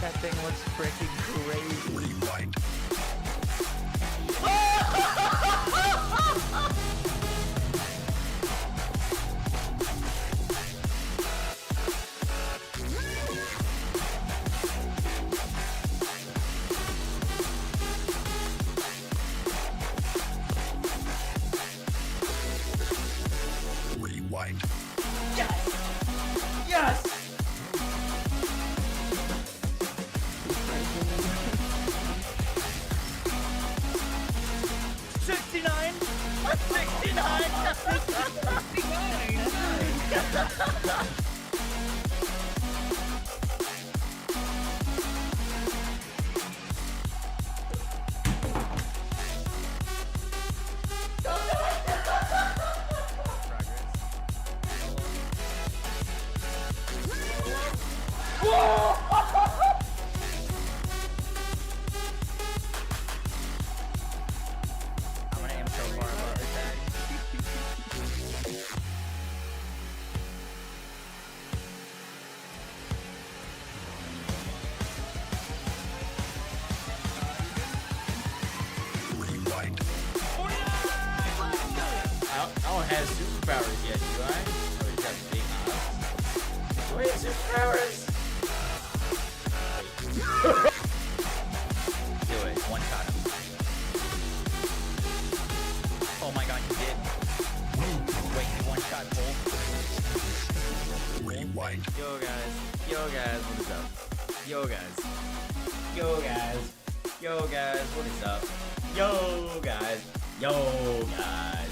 That thing looks freaking crazy. Rewind. Rewind. Yes! Yes! $69! $69! I'm gonna aim so far above his head. Rewind. I don't have superpowers yet, do I? Oh, he's got big eyes. Wait, superpowers? Do it. One shot him. Oh my god, you did. Wait, you one shot Bull. Rewind. Yo guys, what is up? Yo guys, what is up? Yo guys, yo guys,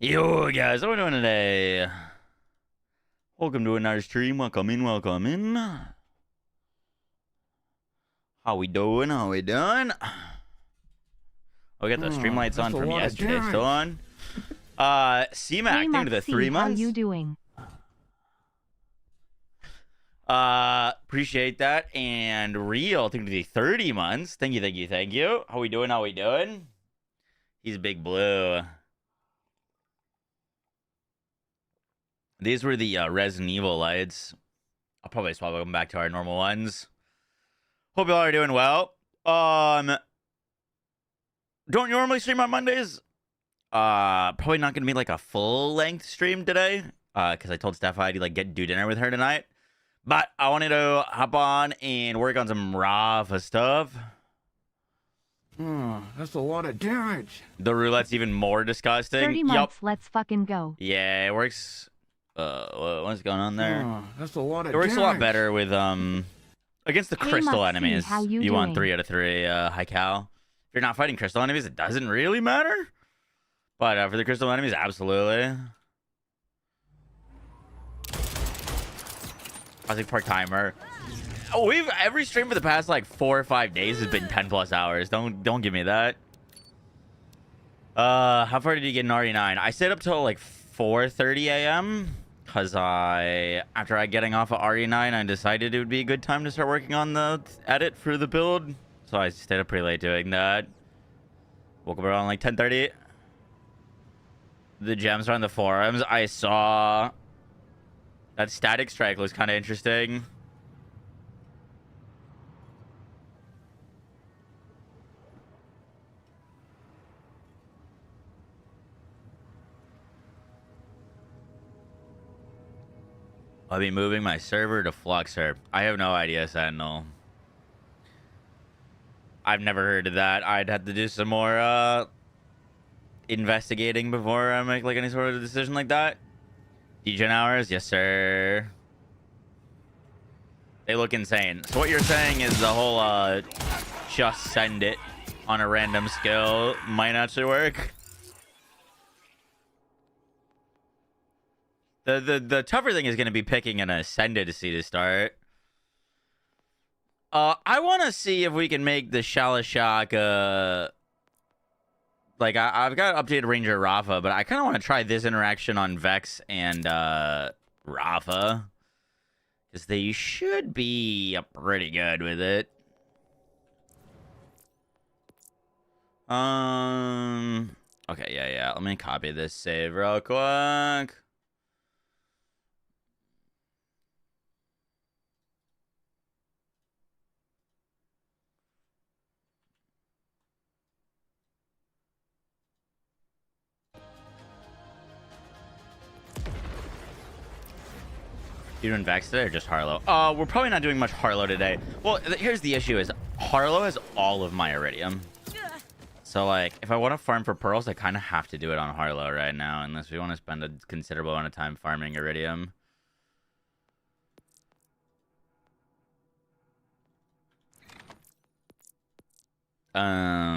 Yo guys, what are we doing today? Welcome to another stream. Welcome in. How we doing? We got the stream lights on from yesterday still on. C-Mac, thank you to the 3 months. How you doing? Appreciate that. And Real, thank you to the 30 months. Thank you. How we doing? He's Big Blue. These were the Resident Evil lights. I'll probably swap them back to our normal ones. Hope y'all are doing well. Don't normally stream on Mondays. Probably not gonna be like a full length stream today. Because I told Steph I'd like do dinner with her tonight. But I wanted to hop on and work on some Rafa stuff. Oh, that's a lot of damage. The roulette's even more disgusting. 30 months, let's fucking go. Yeah, it works. What's going on there? Oh, that's a lot of It works damage. a lot better with against the Hey, crystal Maxine, enemies. how you You want doing? 3 out of 3 high cal. If you're not fighting crystal enemies, it doesn't really matter. But for the crystal enemies, absolutely. Classic part timer. Oh, every stream for the past like 4 or 5 days has been 10+ hours. Don't give me that. How far did you get in RE9? I stayed up till like 4:30 a.m. because after getting off of RE9, I decided it would be a good time to start working on the edit for the build. So I stayed up pretty late doing that. Woke up around like 10:30. The gems are on the forums. I saw that Static Strike looks kind of interesting. I'll be moving my server to Fluxer. I have no idea, Sentinel. I've never heard of that. I'd have to do some more investigating before I make like any sort of decision like that. Degen hours, yes sir. They look insane. So what you're saying is the whole just send it on a random skill might actually work. The tougher thing is going to be picking an ascendancy to start. I want to see if we can make the Shalashak, like, I've got updated Ranger Rafa, but I kind of want to try this interaction on Vex and Rafa. Because they should be pretty good with it. Okay, yeah. Let me copy this save real quick. You doing Vex today or just Harlow? We're probably not doing much Harlow today. Well, here's the issue is Harlow has all of my Iridium. So, like, if I want to farm for pearls, I kind of have to do it on Harlow right now, unless we want to spend a considerable amount of time farming Iridium.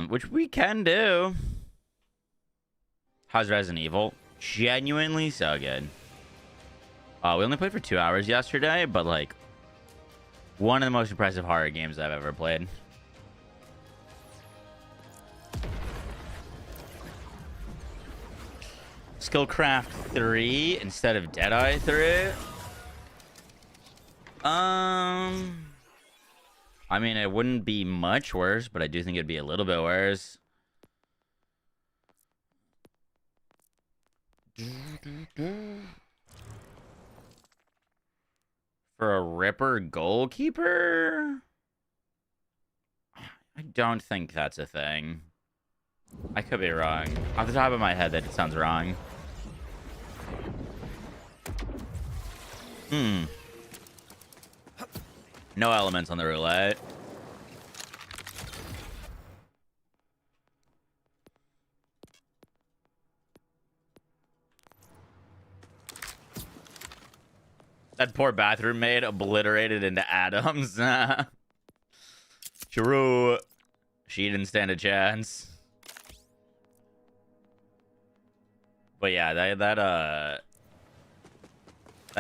Which we can do. How's Resident Evil? Genuinely so good. We only played for 2 hours yesterday, but, like, one of the most impressive horror games I've ever played. Skillcraft 3 instead of Deadeye 3. I mean, it wouldn't be much worse, but I do think it'd be a little bit worse. For a Ripper goalkeeper? I don't think that's a thing. I could be wrong. Off the top of my head, that sounds wrong. No elements on the roulette. That poor bathroom maid obliterated into atoms. True. She didn't stand a chance. But yeah, that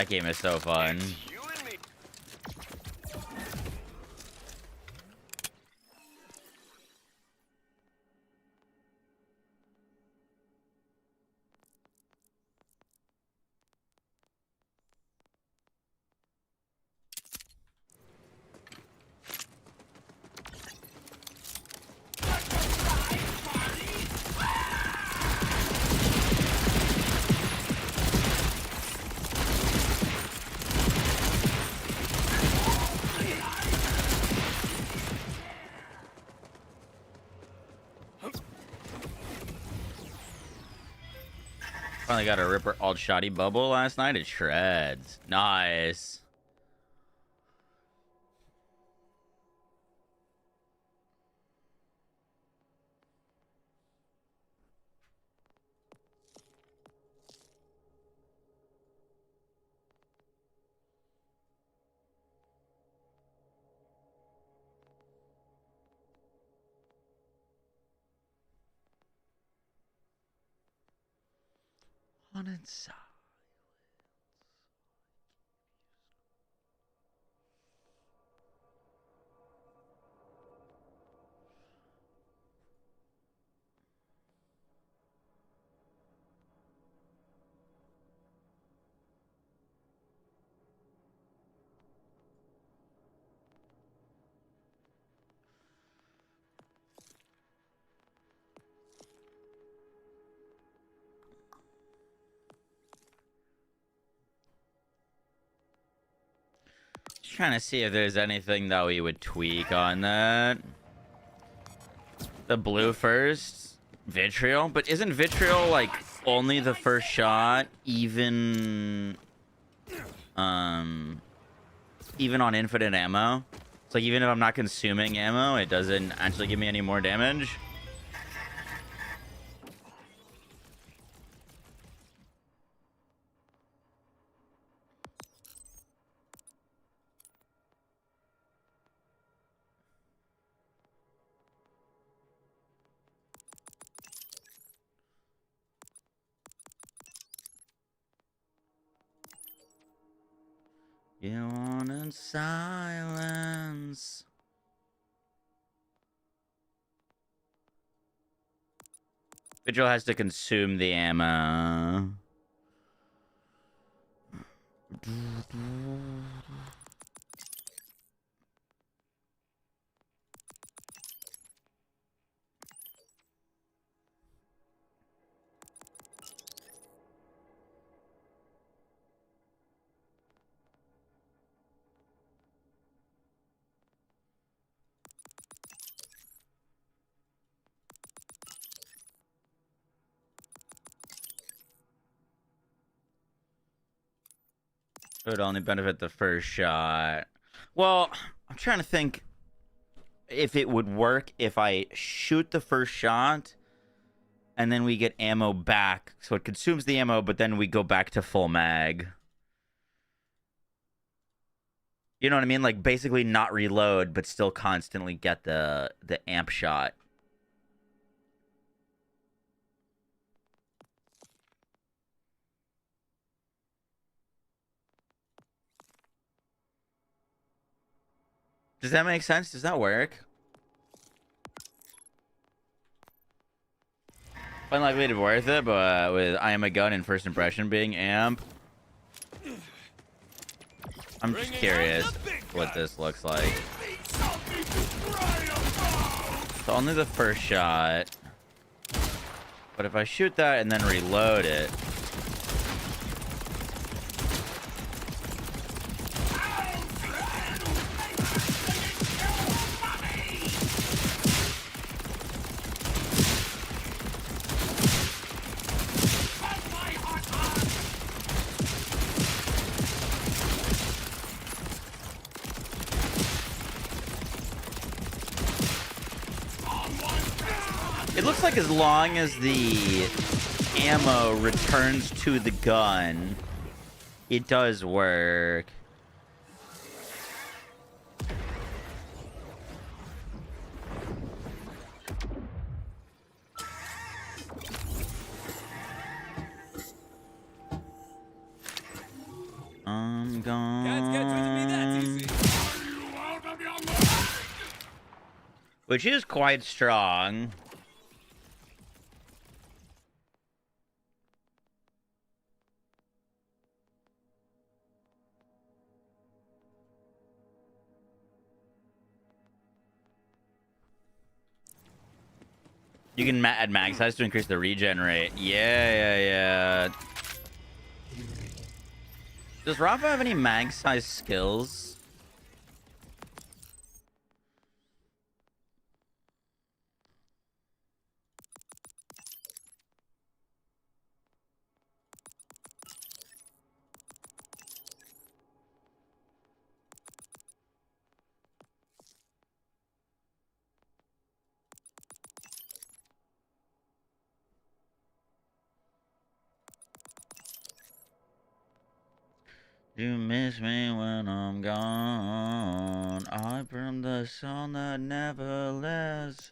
game is so fun. Finally got a Ripper alt shoddy bubble last night. It shreds. Nice. On inside. Just trying to see if there's anything that we would tweak on that. The blue first, vitriol, but isn't vitriol like only the first shot, even even on infinite ammo? It's like even if I'm not consuming ammo, it doesn't actually give me any more damage. You wanted silence. Vigil has to consume the ammo. It would only benefit the first shot. Well, I'm trying to think if it would work if I shoot the first shot and then we get ammo back. So it consumes the ammo, but then we go back to full mag. You know what I mean? Like basically not reload, but still constantly get the amp shot. Does that make sense? Does that work? Unlikely to be worth it, but with I am a gun and first impression being amp, I'm just curious what this looks like. So only the first shot. But if I shoot that and then reload it, it looks like as long as the ammo returns to the gun, it does work. I'm gone. Which is quite strong. You can add mag size to increase the regen rate. Yeah. Does Rafa have any mag size skills? You miss me when I'm gone. I burn the sun that never lasts.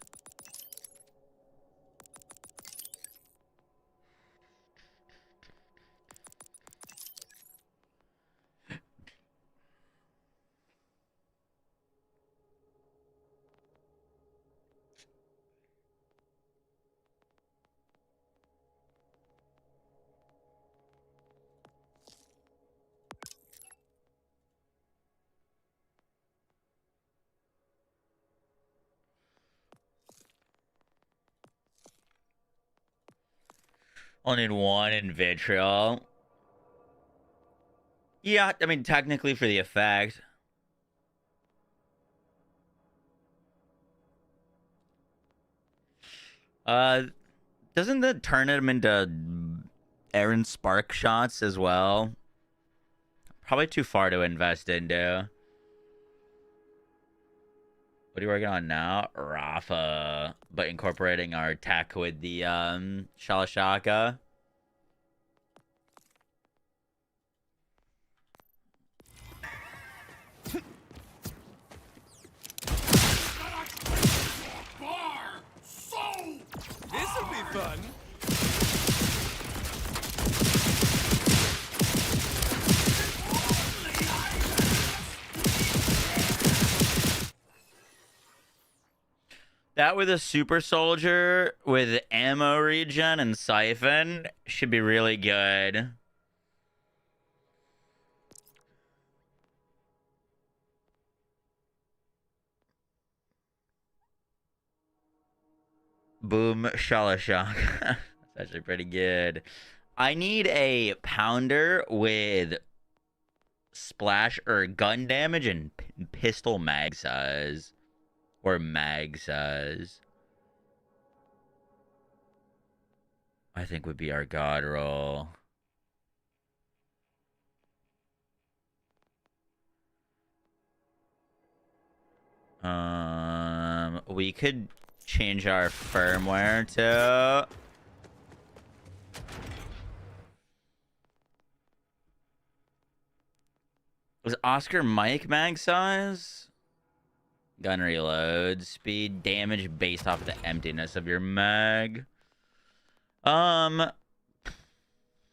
Only need one in vitriol. Yeah, I mean, technically for the effect. Doesn't that turn him into Aaron Spark shots as well? Probably too far to invest into. What are you working on now? Rafa. But incorporating our tech with the Shalashaka. This'll be fun. That with a super soldier with ammo regen and siphon should be really good. Boom, shalashak. That's actually pretty good. I need a pounder with splash or gun damage and pistol mag size. Or mag size. I think would be our god roll. We could change our firmware to was Oscar Mike mag size? Gun reload, speed, damage based off the emptiness of your mag.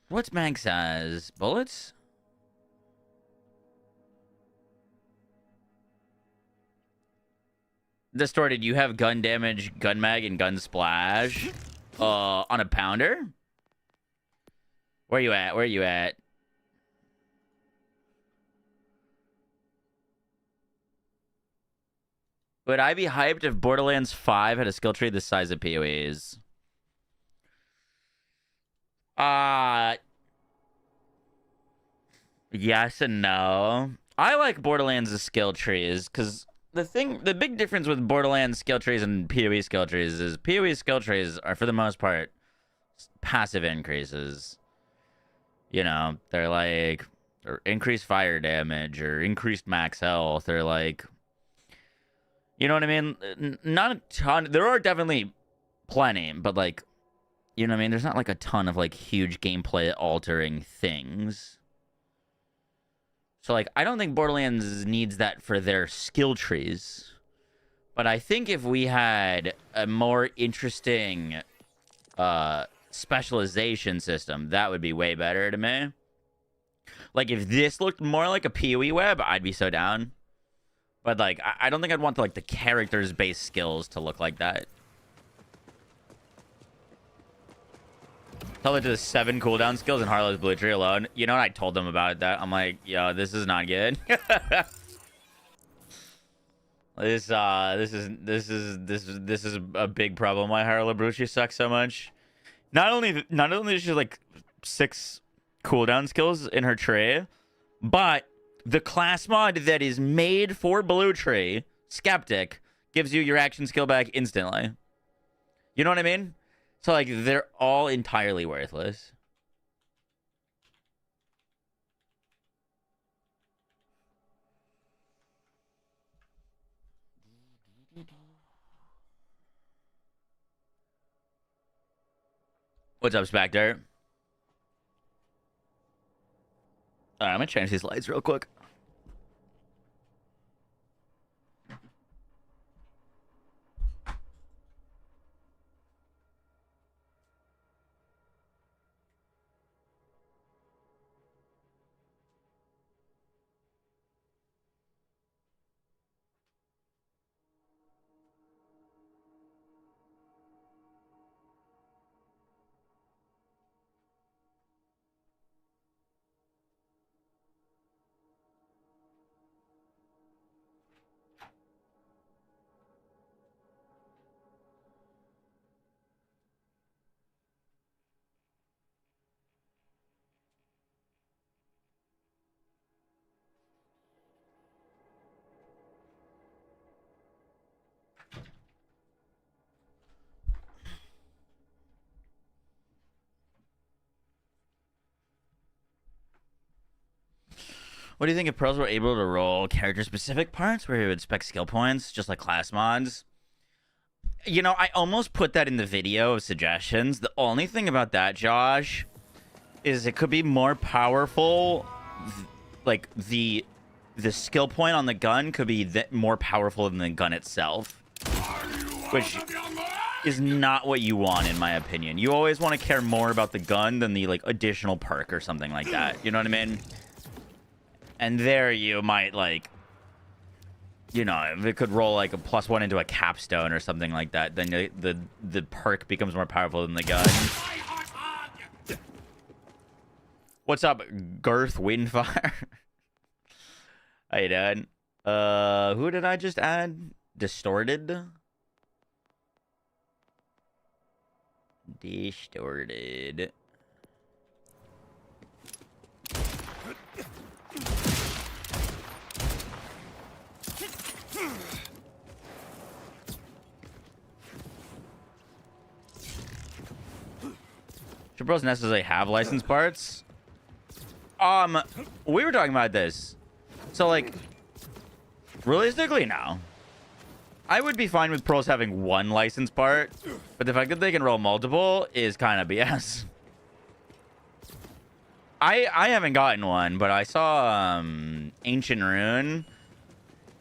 What's mag size? Bullets? Distorted, you have gun damage, gun mag, and gun splash on a pounder? Where you at? Where you at? Would I be hyped if Borderlands 5 had a skill tree the size of PoE's? Yes and no. I like Borderlands' skill trees because the big difference with Borderlands skill trees and PoE skill trees is PoE skill trees are for the most part passive increases. You know, they're like or increased fire damage or increased max health or like, you know what I mean? Not a ton. There are definitely plenty, but like, you know what I mean? There's not like a ton of like huge gameplay altering things. So like, I don't think Borderlands needs that for their skill trees. But I think if we had a more interesting specialization system, that would be way better to me. Like if this looked more like a PoE web, I'd be so down. But like, I don't think I'd want like the characters' based skills to look like that. Tell it to the 7 cooldown skills in Harlow's Blue Tree alone. You know what? I told them about that. I'm like, yo, this is not good. This is a big problem why Harlow Blue Tree sucks so much. Not only is she like 6 cooldown skills in her tree, but the class mod that is made for Blue Tree, Skeptic, gives you your action skill back instantly. You know what I mean? So, like, they're all entirely worthless. What's up, Spectre? Alright, I'm gonna change these lights real quick. What do you think if pros were able to roll character-specific parts where you would spec skill points, just like class mods? You know, I almost put that in the video of suggestions. The only thing about that, Josh, is it could be more powerful. Like, the skill point on the gun could be more powerful than the gun itself. Which is not what you want, in my opinion. You always want to care more about the gun than the, like, additional perk or something like that. You know what I mean? And there you might, like, you know, if it could roll like a +1 into a capstone or something like that, then the perk becomes more powerful than the gun. What's up, Girth Windfire? How you doing? Who did I just add? Distorted? Distorted. Should bros necessarily have license parts? We were talking about this. So, like, realistically, no. I would be fine with pros having one license part, but the fact that they can roll multiple is kind of BS. I haven't gotten one, but I saw Ancient Rune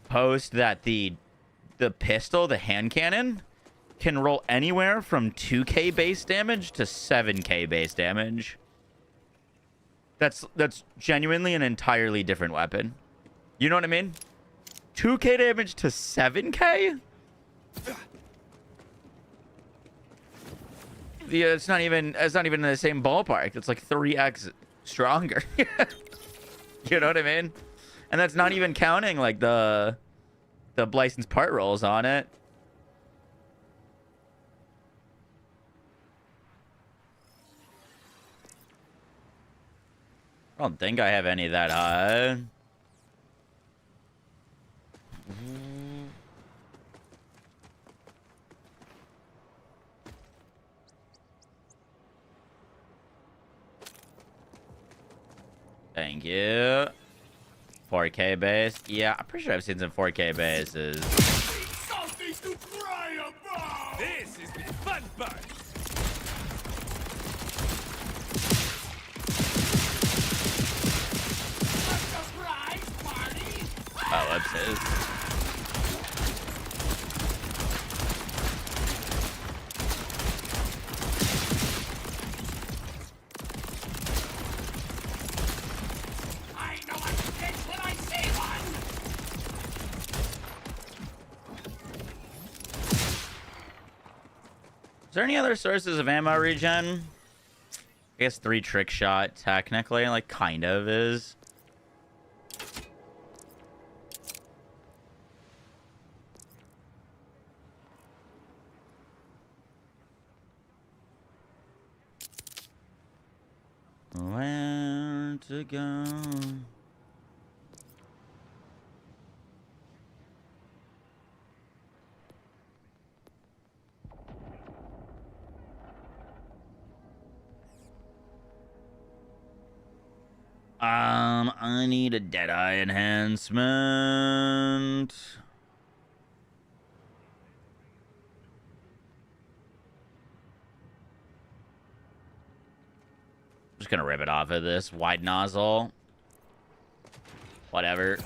post that the pistol, the hand cannon, can roll anywhere from 2k base damage to 7k base damage. That's genuinely an entirely different weapon. You know what I mean? 2k damage to 7k? Yeah, it's not even in the same ballpark. It's like 3x stronger. You know what I mean? And that's not even counting like the license part rolls on it. I don't think I have any that high. Thank you. 4K base. Yeah, I'm pretty sure I've seen some 4K bases. Something to cry about. This is the fun part. Oh, whoopsies. I know what to get when I see one. Is there any other sources of ammo regen? I guess 3 trick shot technically, like kind of is. Where to go? I need a Deadeye enhancement. Just gonna rip it off of this wide nozzle. Whatever.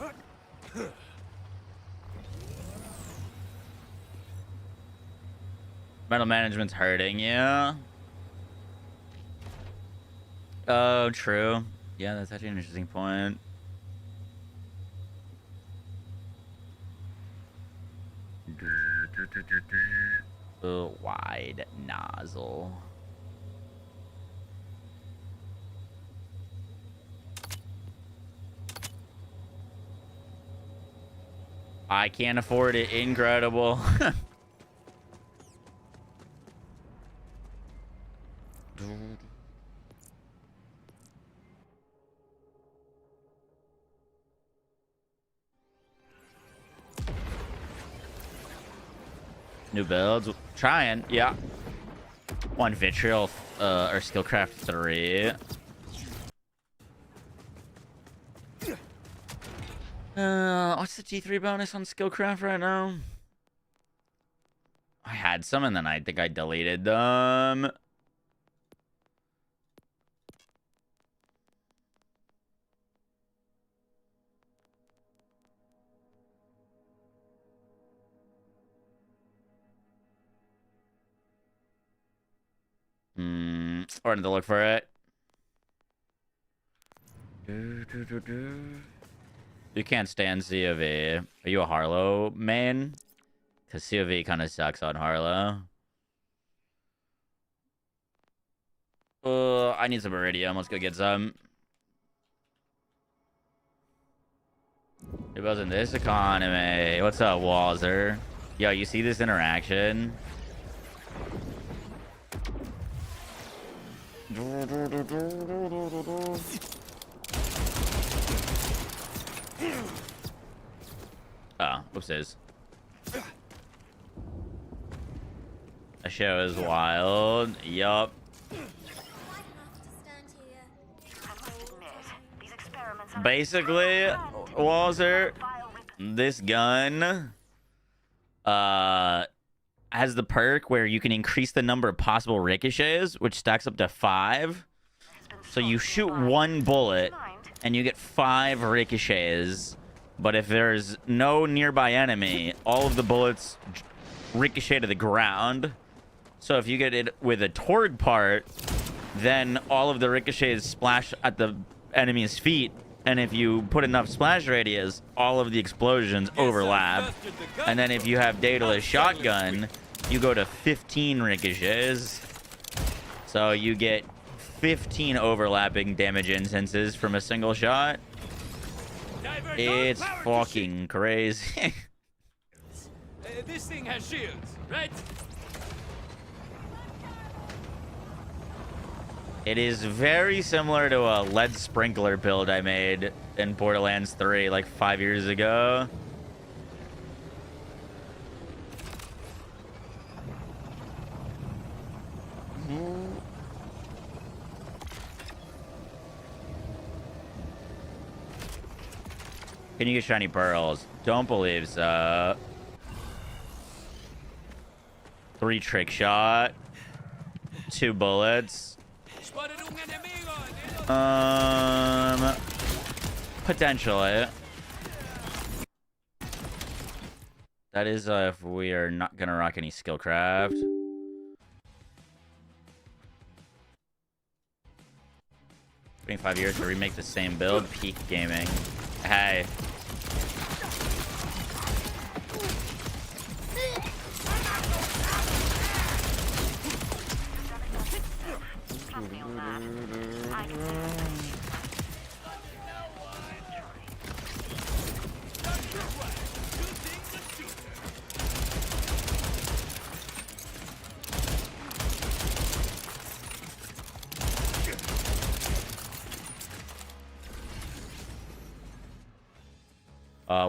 Metal management's hurting, yeah. Oh, true. Yeah, that's actually an interesting point. Wide nozzle. I can't afford it. Incredible. New builds. Trying. Yeah. 1 vitriol or skillcraft 3. What's the T3 bonus on skillcraft right now? I had some and then I think I deleted them. Starting to look for it. You can't stand COV. Are you a Harlow main? Because COV kind of sucks on Harlow. I need some Iridium. Let's go get some. It wasn't this economy. What's up, Walzer? Yo, you see this interaction? Oh, whoopsies. The show is wild. Yup. Basically, Walzer, this gun has the perk where you can increase the number of possible ricochets, which stacks up to 5. So you shoot 1 bullet and you get 5 ricochets. But if there's no nearby enemy, all of the bullets ricochet to the ground. So if you get it with a Torg part, then all of the ricochets splash at the enemy's feet. And if you put enough splash radius, all of the explosions overlap. And then if you have Daedalus shotgun, you go to 15 ricochets. So you get 15 overlapping damage instances from a single shot. It's fucking crazy. This thing has shields, right? It is very similar to a lead sprinkler build I made in Borderlands 3 like 5 years ago. Can you get shiny pearls? Don't believe so. 3 trick shot. 2 bullets. Potentially. That is if we are not gonna rock any skillcraft. Been 5 years to remake the same build. Peak gaming. Hey.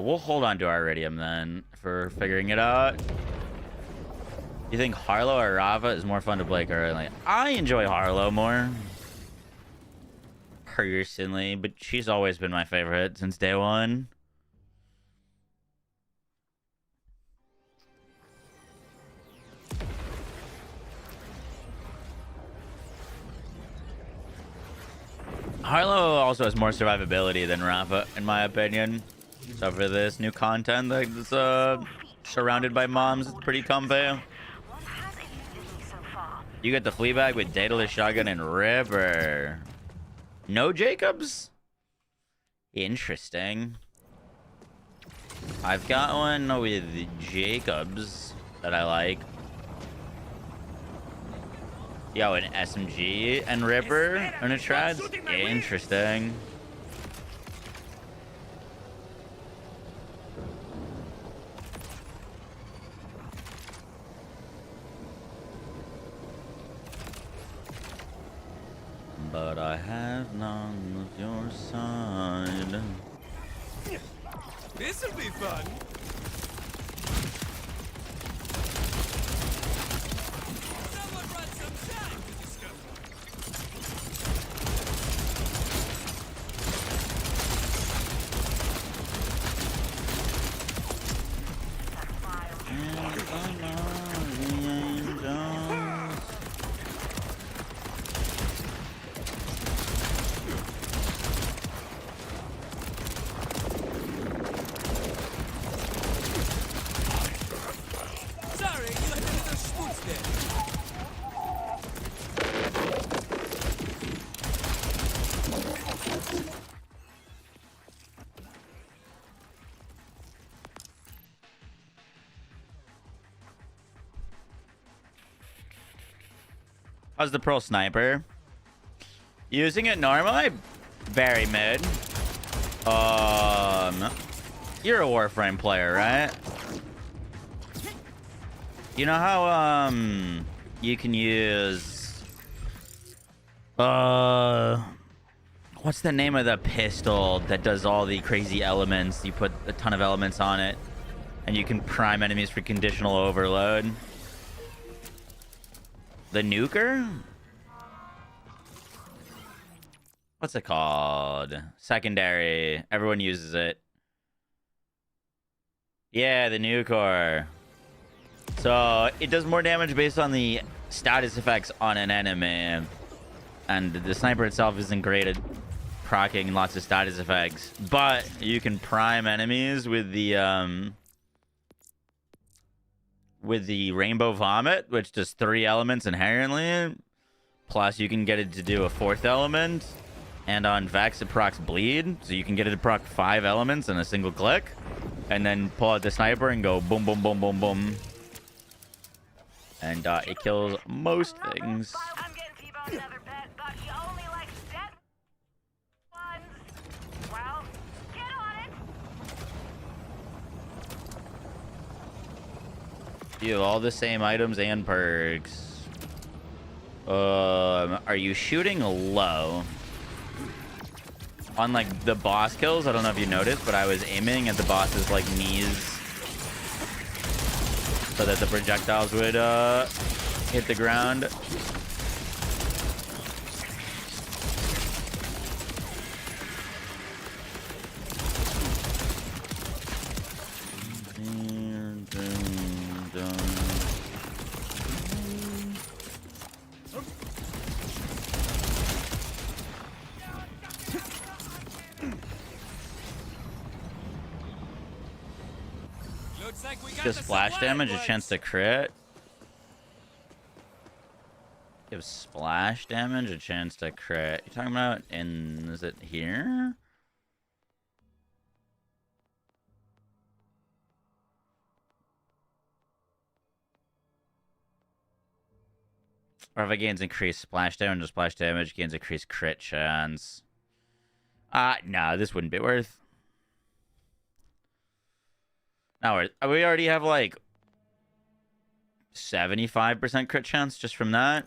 We'll hold on to our Iridium then for figuring it out. You think Harlow or Rava is more fun to play currently? I enjoy Harlow more. Personally, but she's always been my favorite since day one. Harlow also has more survivability than Rafa, in my opinion. So for this new content that's surrounded by moms, it's pretty comfy. You get the flea bag with Daedalus shotgun and Ripper. No Jacobs? Interesting. I've got one with Jacobs that I like. Yo, an SMG and Ripper and a Trads? Interesting. But I have none of your side. This'll be fun. Someone run some time to discover. How's the Pearl Sniper? Using it normally? Very mid. You're a Warframe player, right? You know how, you can use... What's the name of the pistol that does all the crazy elements? You put a ton of elements on it, and you can prime enemies for conditional overload. The nuker? What's it called? Secondary. Everyone uses it. Yeah, the nuker. So it does more damage based on the status effects on an enemy. And the sniper itself isn't great at proccing lots of status effects. But you can prime enemies with the Rainbow Vomit, which does 3 elements inherently. Plus you can get it to do a 4th element. And on Vex it procs Bleed. So you can get it to proc 5 elements in a single click. And then pull out the sniper and go boom, boom, boom, boom, boom. And it kills most things. I'm getting T-Bone another bet, but he only likes dead ones. Well, get on it. You have all the same items and perks. Are you shooting low? On like the boss kills, I don't know if you noticed, but I was aiming at the boss's like knees so that the projectiles would hit the ground. Looks like we got Does the splash supply damage a points. chance to crit? Gives splash damage a chance to crit. You talking about is it here? Or if it gains increased splash damage, or splash damage gains increased crit chance. No, this wouldn't be worth. Now we already have like 75% crit chance just from that.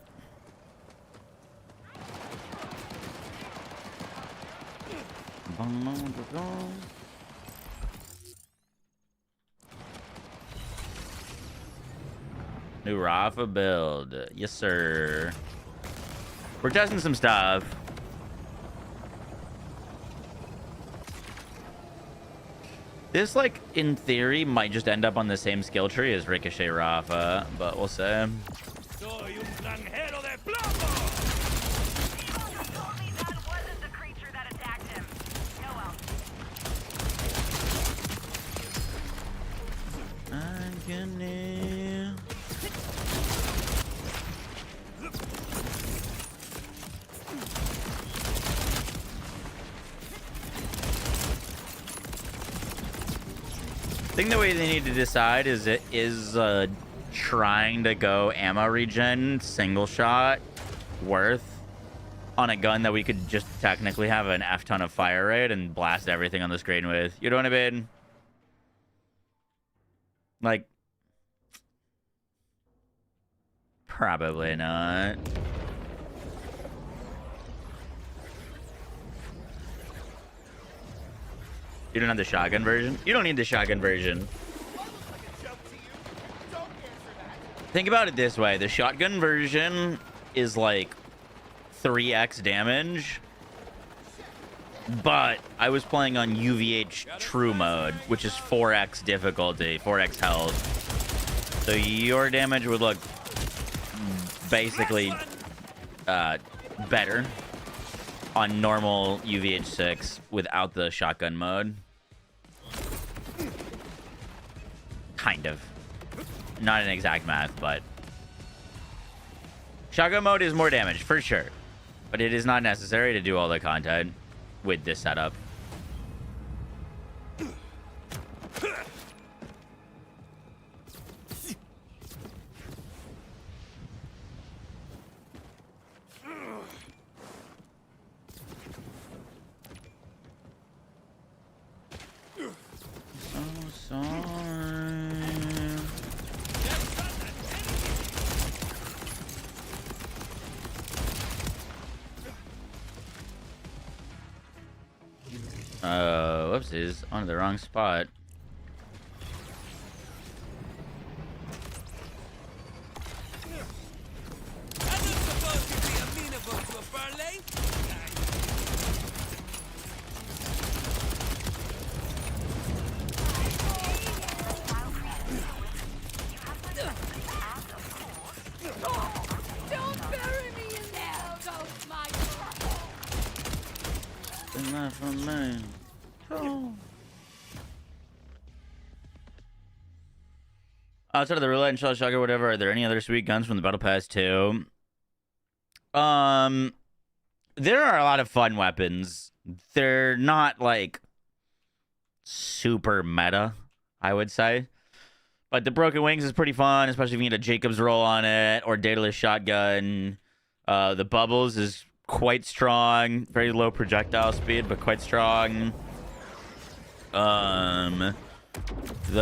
New Rafa build. Yes, sir. We're testing some stuff. This, like, in theory, might just end up on the same skill tree as Ricochet Rafa, but we'll see. Soy un granjero de plomo. T-Bone told me that wasn't the creature that attacked him. Oh well. I think the way they need to decide is trying to go ammo regen single shot worth on a gun that we could just technically have an F ton of fire rate and blast everything on the screen with. You know what I mean? Like, probably not. You don't have the shotgun version? You don't need the shotgun version. Think about it this way. The shotgun version is like 3x damage. But I was playing on UVH true mode, which is 4x difficulty, 4x health. So your damage would look basically better on normal UVH 6 without the shotgun mode. Kind of. Not an exact math, but shotgun mode is more damage for sure, but it is not necessary to do all the content with this setup. Oh, whoopsies. On the wrong spot. I don't suppose you'd be amenable to a parlay? Don't bury me in there, Ghost Michael! Isn't that from me? Oh. Outside of the roulette and shell shock or whatever, are there any other sweet guns from the Battle Pass 2? There are a lot of fun weapons. They're not like super meta, I would say. But the Broken Wings is pretty fun, especially if you need a Jacob's roll on it or Daedalus shotgun. The Bubbles is quite strong. Very low projectile speed, but quite strong. The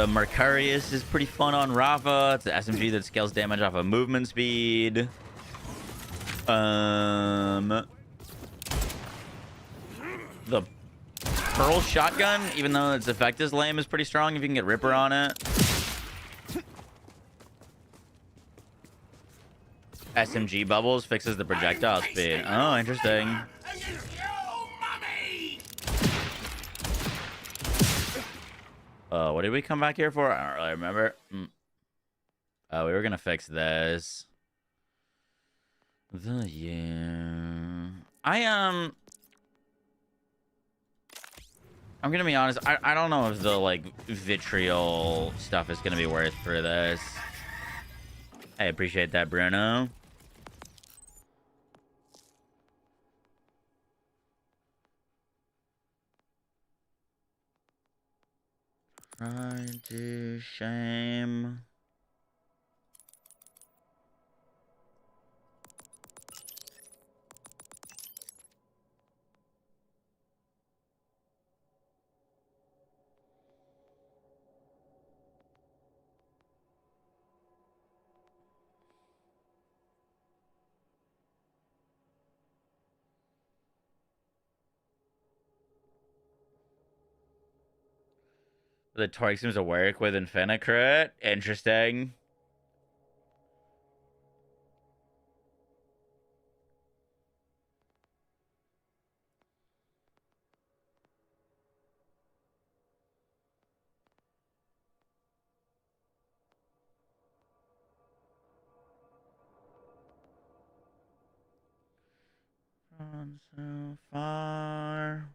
Mercurius is pretty fun on Rafa. It's an SMG that scales damage off of movement speed. The Pearl shotgun, even though its effect is lame, is pretty strong if you can get Ripper on it. SMG Bubbles fixes the projectile speed. Oh, interesting. What did we come back here for? I don't really remember. Oh, we were gonna fix this. I'm gonna be honest. I don't know if the like vitriol stuff is gonna be worth for this. I appreciate that, Bruno. Try to shame. The Torque seems to work with Infinicrit. Interesting. Gone so far.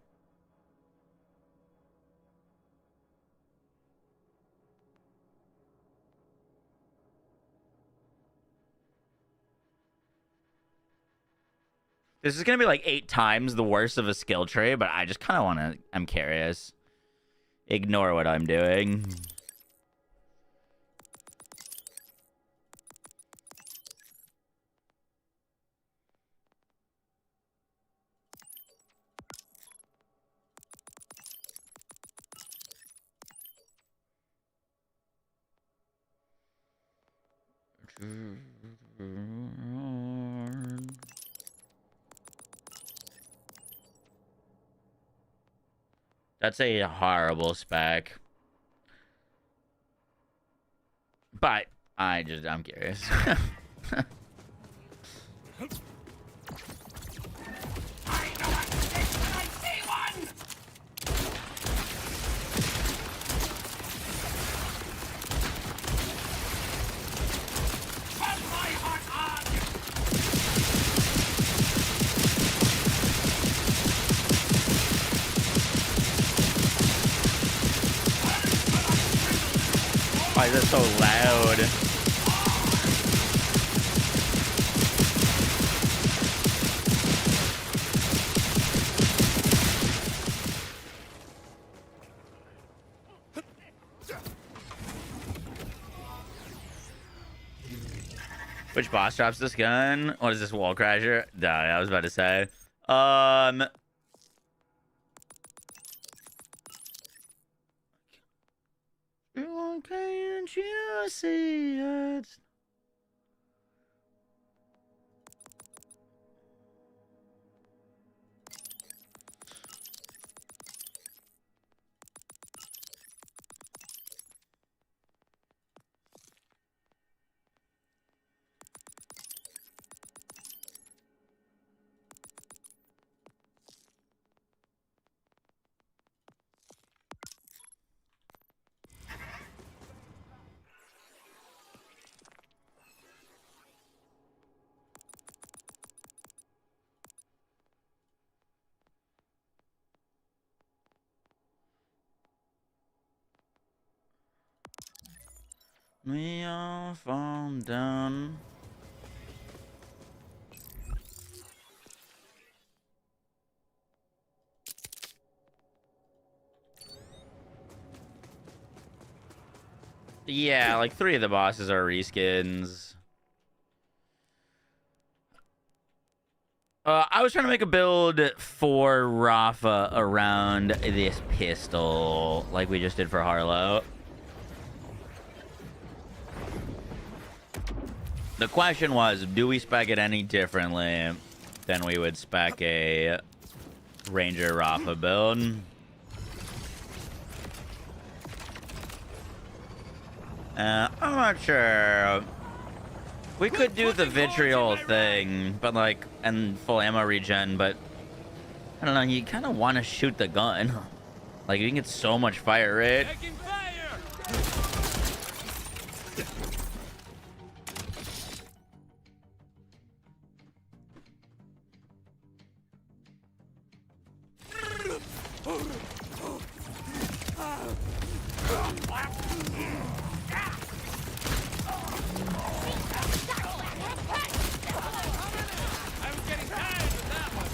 This is gonna be like 8 times the worst of a skill tree, but I just kind of want to. I'm curious. Ignore what I'm doing. That's a horrible spec. But I'm curious. Why is it so loud? Which boss drops this gun? What is this, wall crasher? Nah, I was about to say. Can't you see it? We all fall down. Yeah, like 3 of the bosses are reskins. I was trying to make a build for Rafa around this pistol, like we just did for Harlow. The question was, do we spec it any differently than we would spec a Ranger Rafa build? I'm not sure. We could do the vitriol thing, but like, and full ammo regen, but I don't know, you kind of want to shoot the gun. Like, you can get so much fire rate. Taking fire! I was getting tired with that one.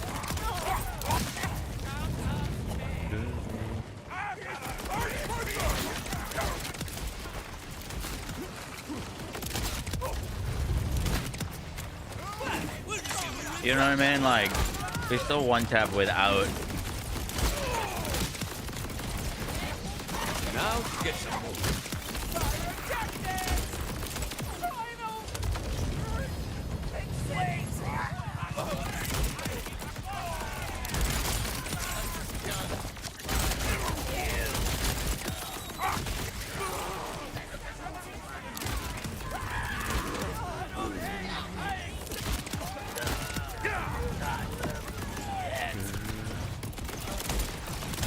You know what I mean? Like, we still one tap without. Now get some more.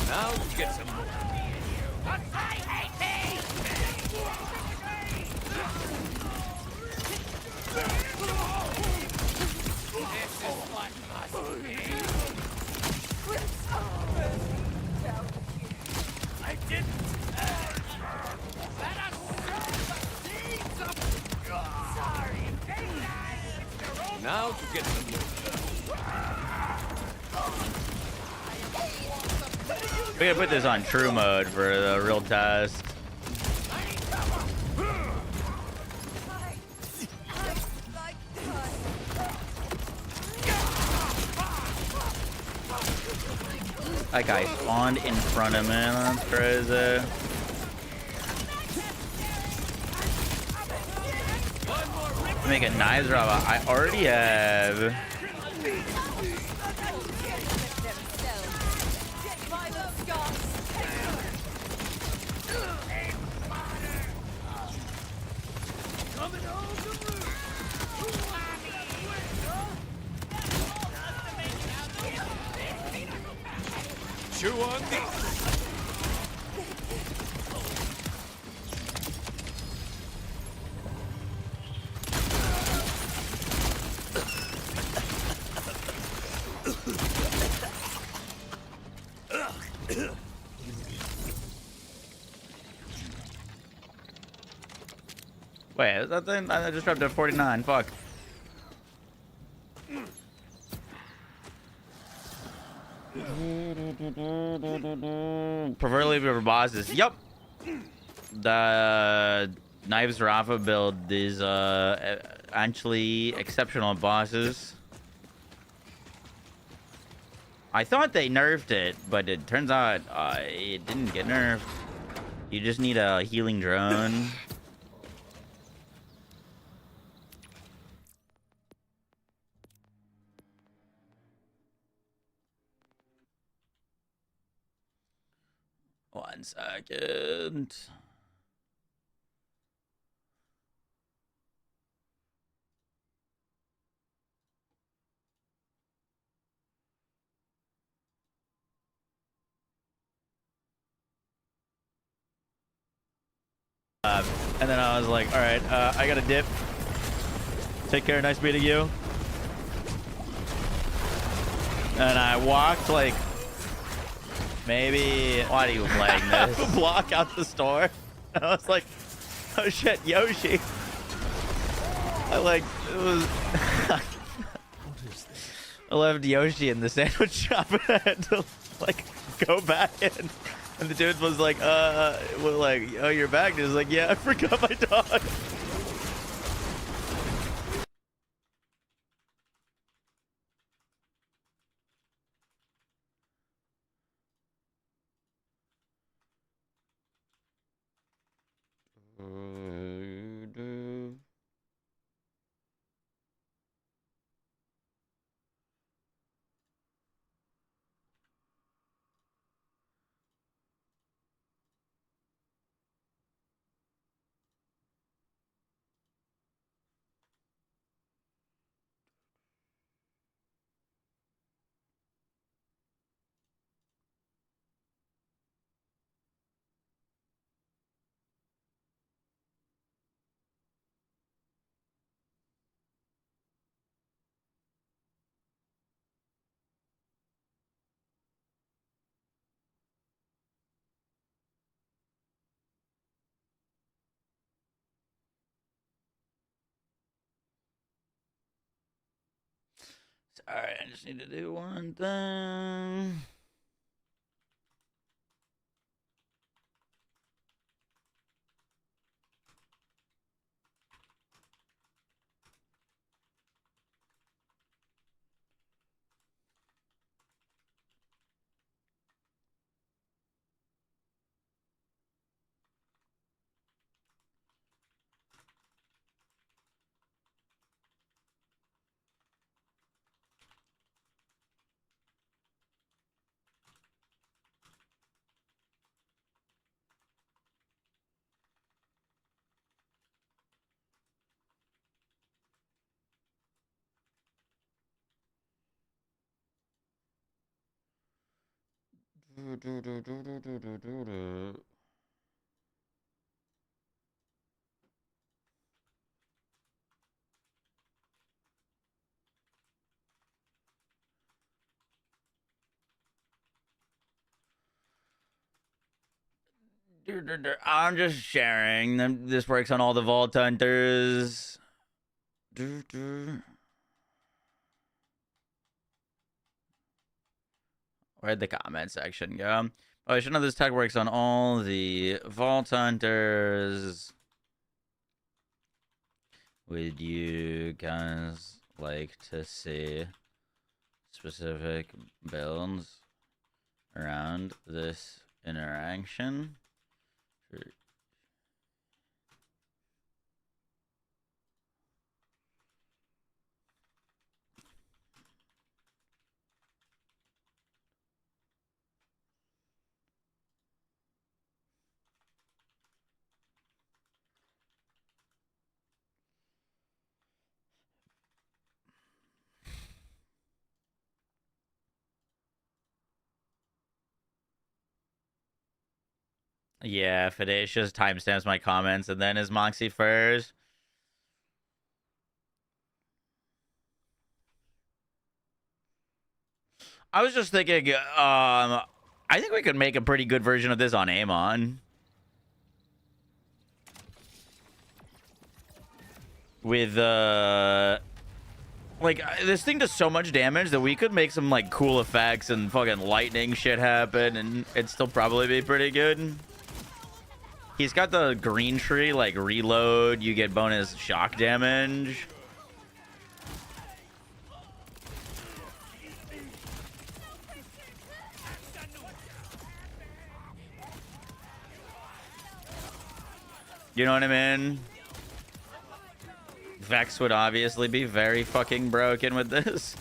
Now get some more. I hate me! This is what must be. I didn't. Let us see some. Sorry, now to get some more. We gotta put this on true mode for the real test. That guy spawned in front of me. That's crazy. Make a knives robber. I already have. Chew on these. Wait, that thing I just dropped to 49. Fuck. Preferably for bosses. Yep. The Knives Rafa build is actually exceptional bosses. I thought they nerfed it, but it turns out it didn't get nerfed. You just need a healing drone. One second. And then I was like, all right, I got to dip. Take care. Nice meeting you. And I walked like maybe, why are you playing this? Block out the store. I was like, Oh shit, Yoshi. I like it was. I left Yoshi in the sandwich shop and I had to like go back in, and the dude was like, well, like, oh, you're back. And he was like, yeah, I forgot my dog. Sorry, I just need to do one thing. I'm just sharing. This works on all the Vault Hunters. Where'd the comment section go? Oh, I should know this tech works on all the Vault Hunters. Would you guys like to see specific builds around this interaction? Yeah, Fidesh just timestamps my comments and then is Moxie first. I was just thinking, I think we could make a pretty good version of this on Amon. With, like, this thing does so much damage that we could make some, like, cool effects and fucking lightning shit happen, and it'd still probably be pretty good. He's got the green tree, like, reload, you get bonus shock damage. You know what I mean? Vex would obviously be very fucking broken with this.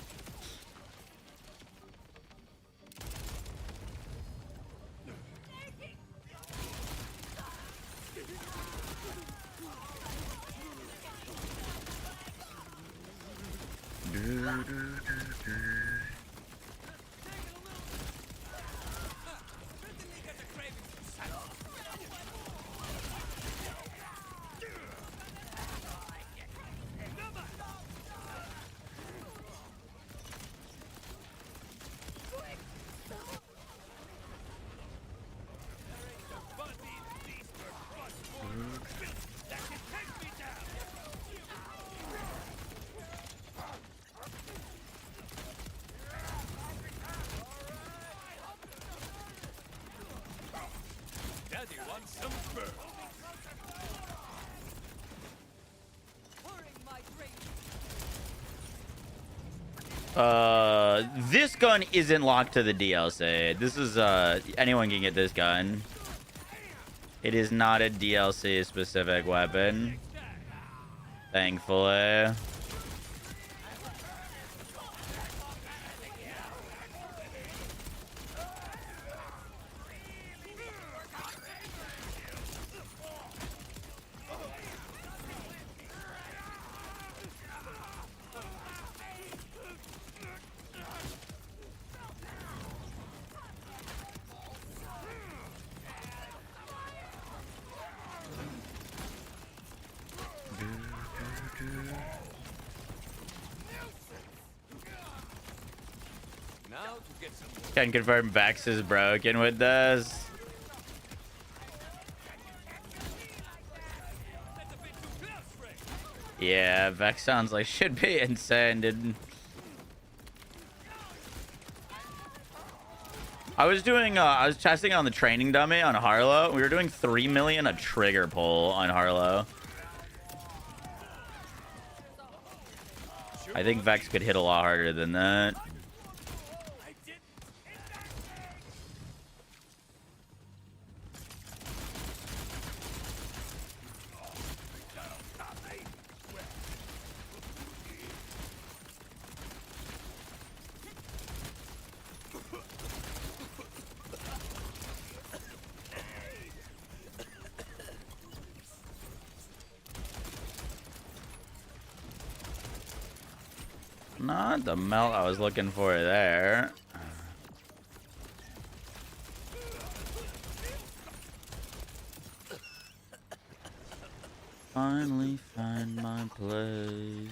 You want some fur? This gun isn't locked to the DLC. This is anyone can get this gun. It is not a DLC specific weapon. Thankfully. Now to get some more. Can confirm Vex is broken with this. That's a bit too close, Ray. Yeah, Vex sounds like should be insane, dude. I was testing on the training dummy on Harlow. We were doing 3 million a trigger pull on Harlow. I think Vex could hit a lot harder than that. Not the melt I was looking for there. Finally find my place.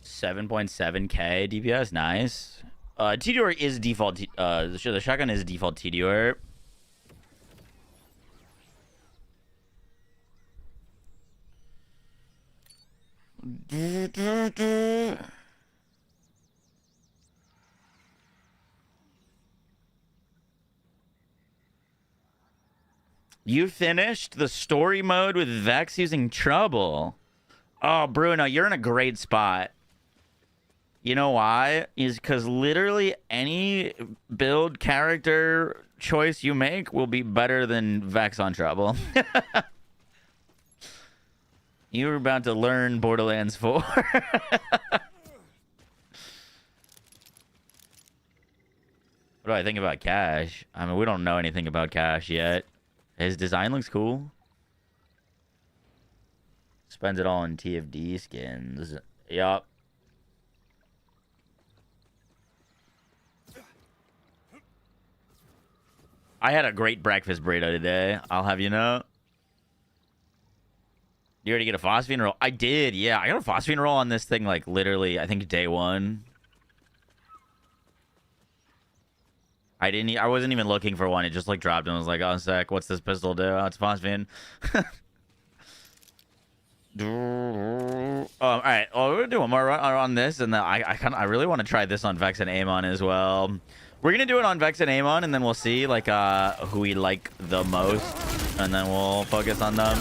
7.7k DPS, nice. TDR is default. The shotgun is default TDR. You finished the story mode with Vex using Trouble. Oh, Bruno, you're in a great spot. You know why? Is because literally any build character choice you make will be better than Vex on Trouble. You were about to learn Borderlands 4. What do I think about Cash? I mean, we don't know anything about Cash yet. His design looks cool. Spends it all on TFD skins. Yup. I had a great breakfast burrito today. I'll have you know. You already get a phosphine roll? I did, yeah. I got a phosphine roll on this thing, like, literally, I think day one. I wasn't even looking for one. It just, like, dropped and was like, oh, sec, what's this pistol do? Oh, it's phosphine. All right. Well, we're gonna do one more on this, and then I really want to try this on Vex and Amon as well. We're gonna do it on Vex and Amon, and then we'll see, like, who we like the most, and then we'll focus on them.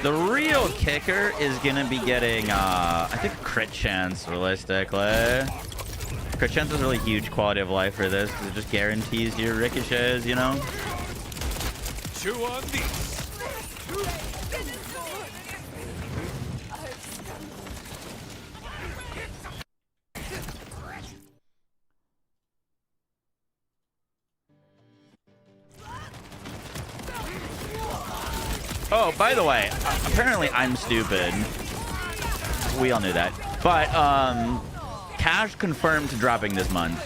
The real kicker is gonna be getting, I think, crit chance, realistically. Crit chance is really huge quality of life for this, because it just guarantees your ricochets, you know? Chew on these. Oh, by the way, apparently I'm stupid. We all knew that. But, Cash confirmed dropping this month.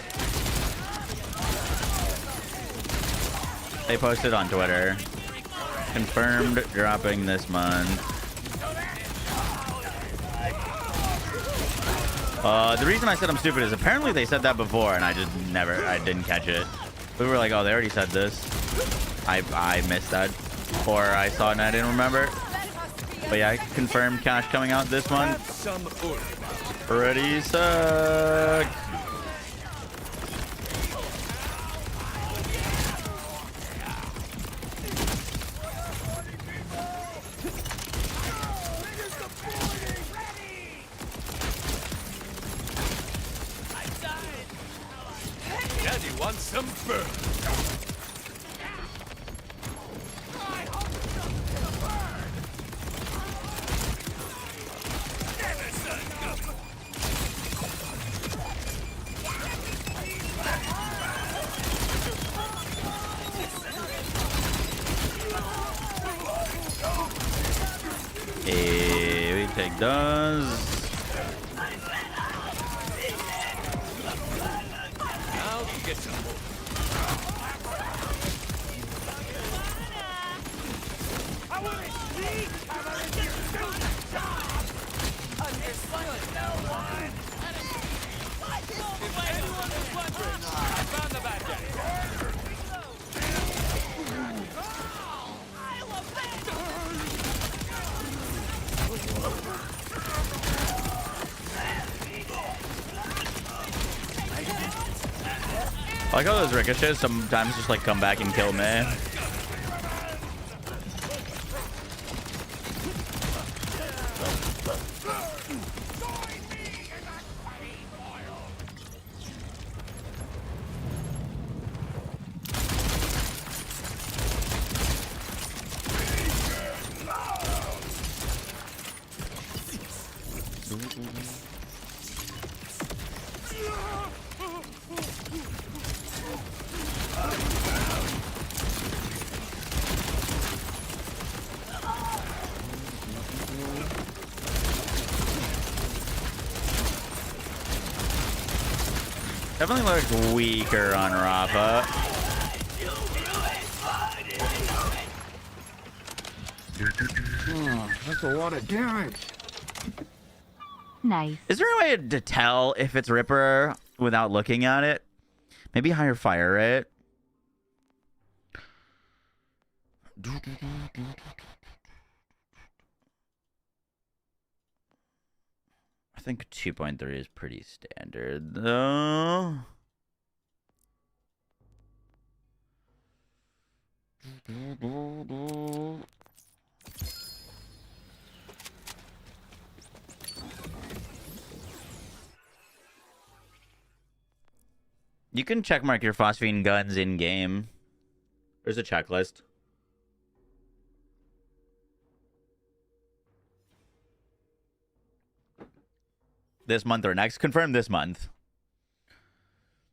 They posted on Twitter. Confirmed dropping this month. The reason I said I'm stupid is apparently they said that before, and I didn't catch it. We were like, oh, they already said this. I missed that, or I saw it and I didn't remember. But yeah, confirmed cash coming out this month. Some Ready, suck. Daddy wants some burn. Hey, we take those. Now to get some more. If anyone is wondering, I found the bad guy. I like how those ricochets sometimes just like come back and kill me. Definitely looked weaker on Rafa. Oh, that's a lot of damage. Nice. Is there a way to tell if it's Ripper without looking at it? Maybe higher fire rate. I think 2.3 is pretty standard, though. You can checkmark your phosphine guns in game. There's a checklist. This month or next? Confirm this month.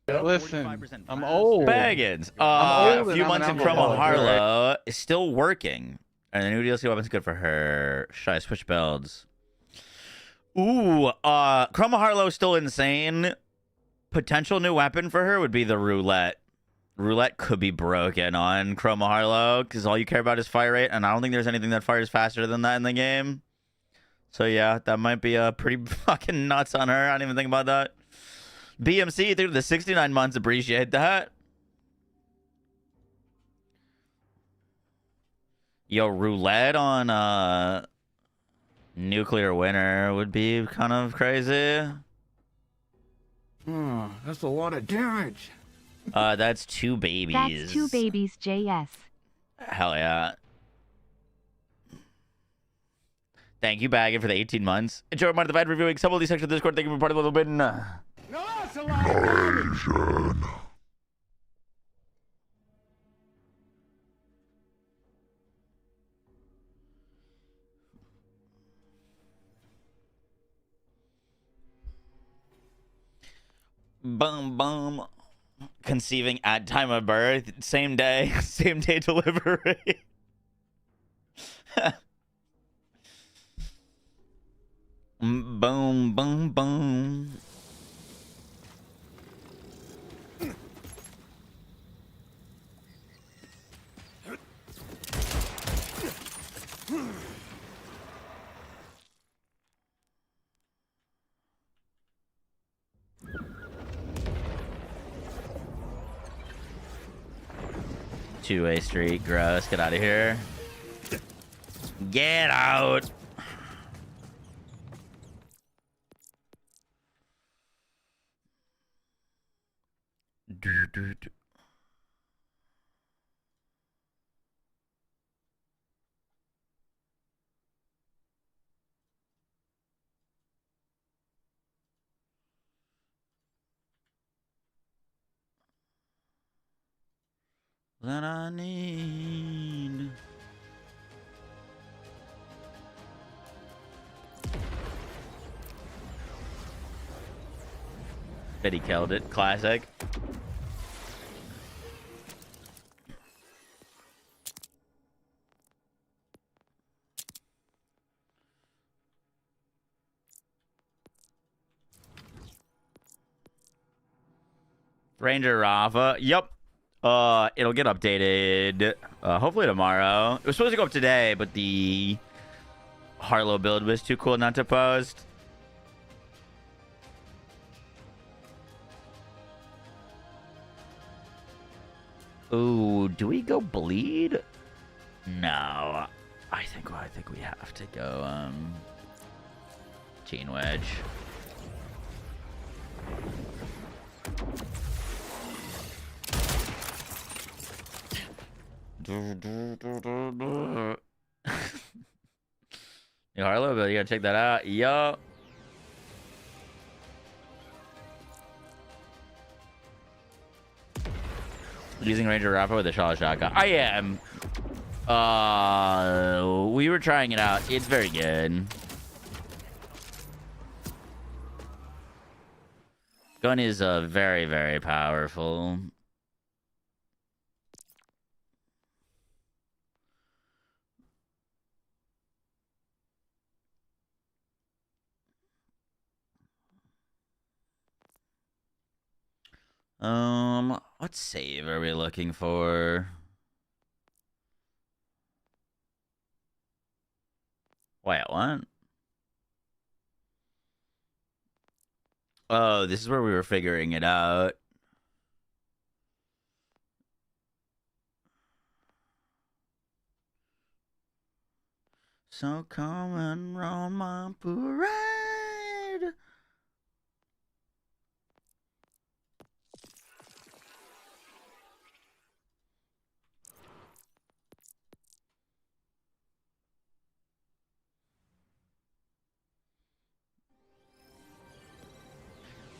Listen, I'm old. Baggins. I'm old A few and I'm months an in Chroma alcoholic, Harlow is still working. And the new DLC weapon's good for her. Should I switch builds? Ooh, Chroma Harlow is still insane. Potential new weapon for her would be the roulette. Roulette could be broken on Chroma Harlow because all you care about is fire rate, and I don't think there's anything that fires faster than that in the game. So yeah, that might be pretty fucking nuts on her. I didn't even think about that. BMC through the 69 months, appreciate that. Yo, roulette on nuclear winter would be kind of crazy. Oh, that's a lot of damage. That's two babies. That's two babies, JS. Hell yeah. Thank you, Baggin, for the 18 months. Enjoy my divide reviewing some of these sections of Discord. Thank you for part of the little bit. No, that's a lot of damage. Boom, boom. Conceiving at time of birth. Same day. Same day delivery. Boom, boom, boom. Two-way street. Gross. Get out of here. Get out. That I need. Bet he killed it. Classic. Ranger Rafa. Yep. It'll get updated hopefully tomorrow. It was supposed to go up today, but the Harlow build was too cool not to post. Ooh, do we go bleed? No. I think we have to go Chain Wedge. Yo, Harlow build, you gotta check that out. Yo. Using Ranger Rafa with a shotgun. I am. We were trying it out. It's very good. Gun is very, very powerful. What save are we looking for? Wait, what? Oh, this is where we were figuring it out. So come and roll my parade.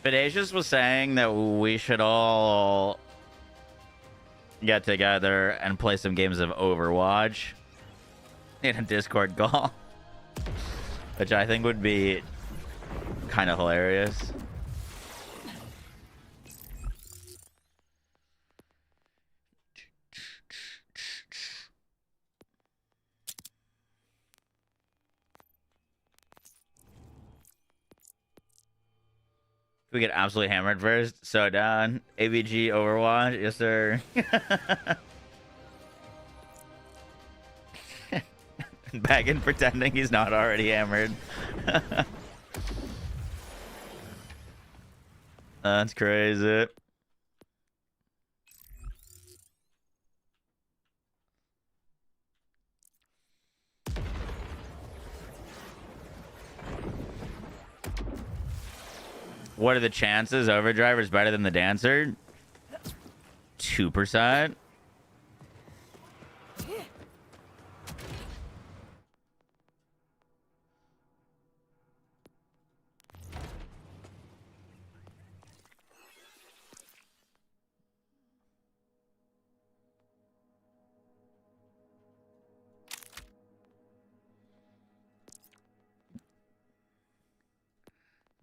Fidacious was saying that we should all get together and play some games of Overwatch in a Discord call, which I think would be kind of hilarious. We get absolutely hammered first. So down. AVG Overwatch. Yes, sir. Baggin pretending he's not already hammered. That's crazy. What are the chances Overdrive is better than the Dancer? 2%.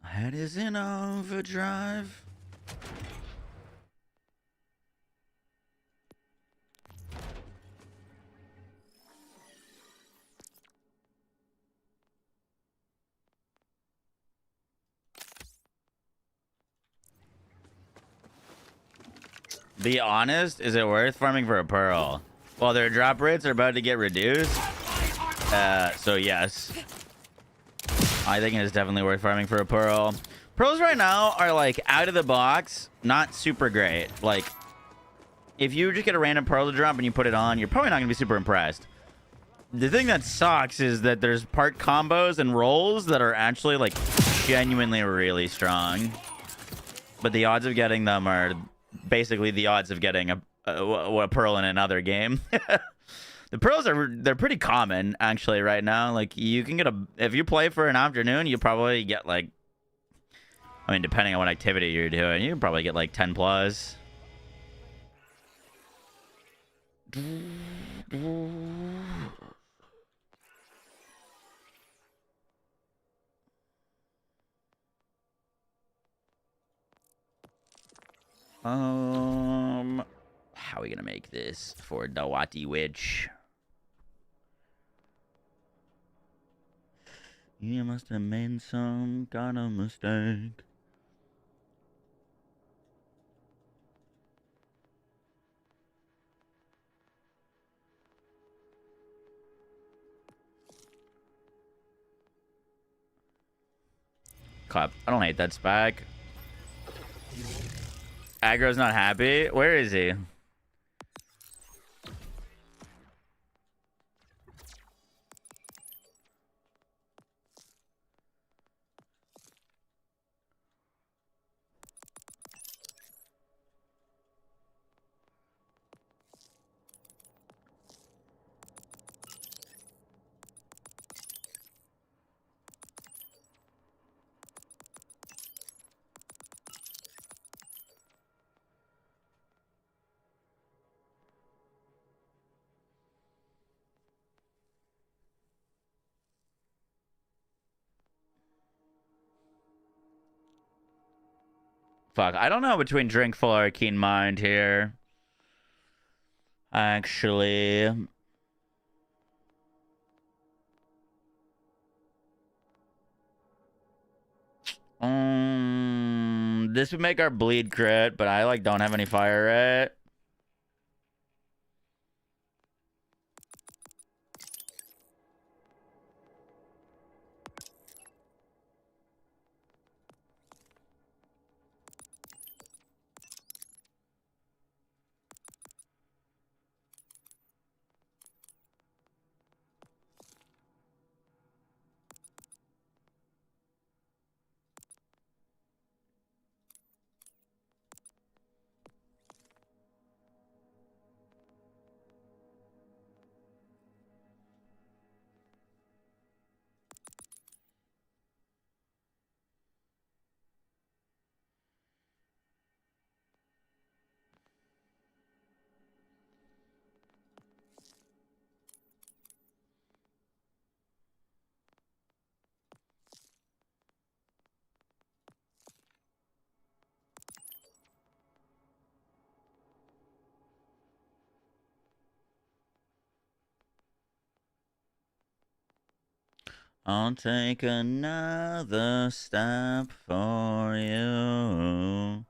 Head is in overdrive. Be honest, is it worth farming for a pearl? Well, their drop rates are about to get reduced. So yes. I think it is definitely worth farming for a pearl. Pearls right now are like out of the box, not super great. Like if you just get a random pearl to drop and you put it on, you're probably not gonna be super impressed. The thing that sucks is that there's part combos and rolls that are actually like genuinely really strong, but the odds of getting them are basically the odds of getting a pearl in another game. The pearls they're pretty common actually right now. Like you can get if you play for an afternoon, you probably get like, I mean, depending on what activity you're doing, you can probably get like 10 plus. How are we gonna make this for Dawati Witch? You must have made some kind of mistake. Clap. I don't hate that spec. Aggro's not happy. Where is he? Fuck, I don't know between Drinkful or Keen Mind here. Actually. This would make our bleed crit, but I like don't have any fire rate. I'll take another step for you.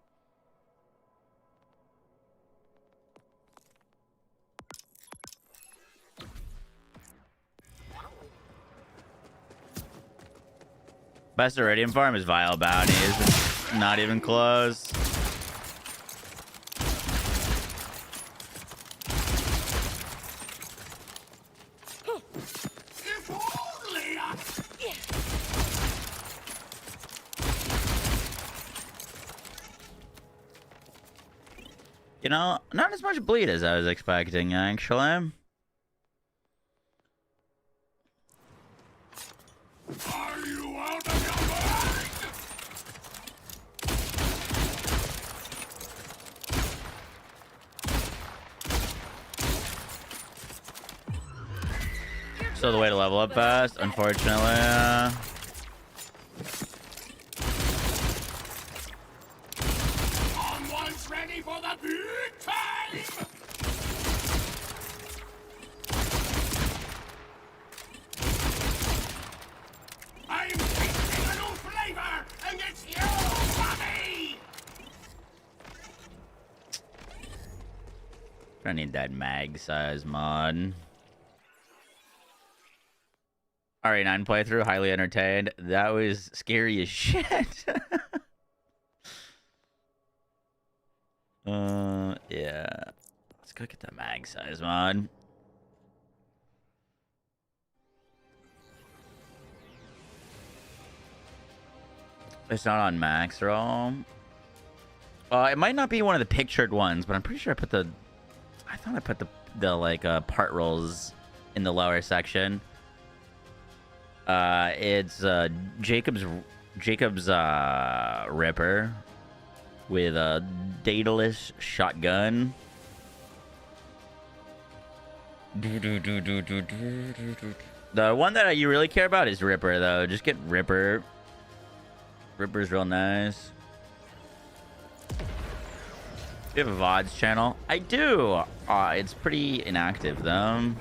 Best Iridium farm is Vile Bounties. Not even close. You know, not as much bleed as I was expecting, actually. Are you out of your mind? Still the way to level up fast, unfortunately. Someone's ready for the big time! I'm tasting a new flavor, and it's you, Bobby! I need that mag size mod. RE9 playthrough, highly entertained. That was scary as shit. Yeah. Let's go get that mag size mod. It's not on max roll. It might not be one of the pictured ones, but I'm pretty sure I put the. I thought I put the like part rolls in the lower section. It's Jacob's Ripper with a dataless shotgun. The one that you really care about is Ripper, though. Just get Ripper. Ripper's real nice. Do you have a VODs channel? I do. It's pretty inactive, though.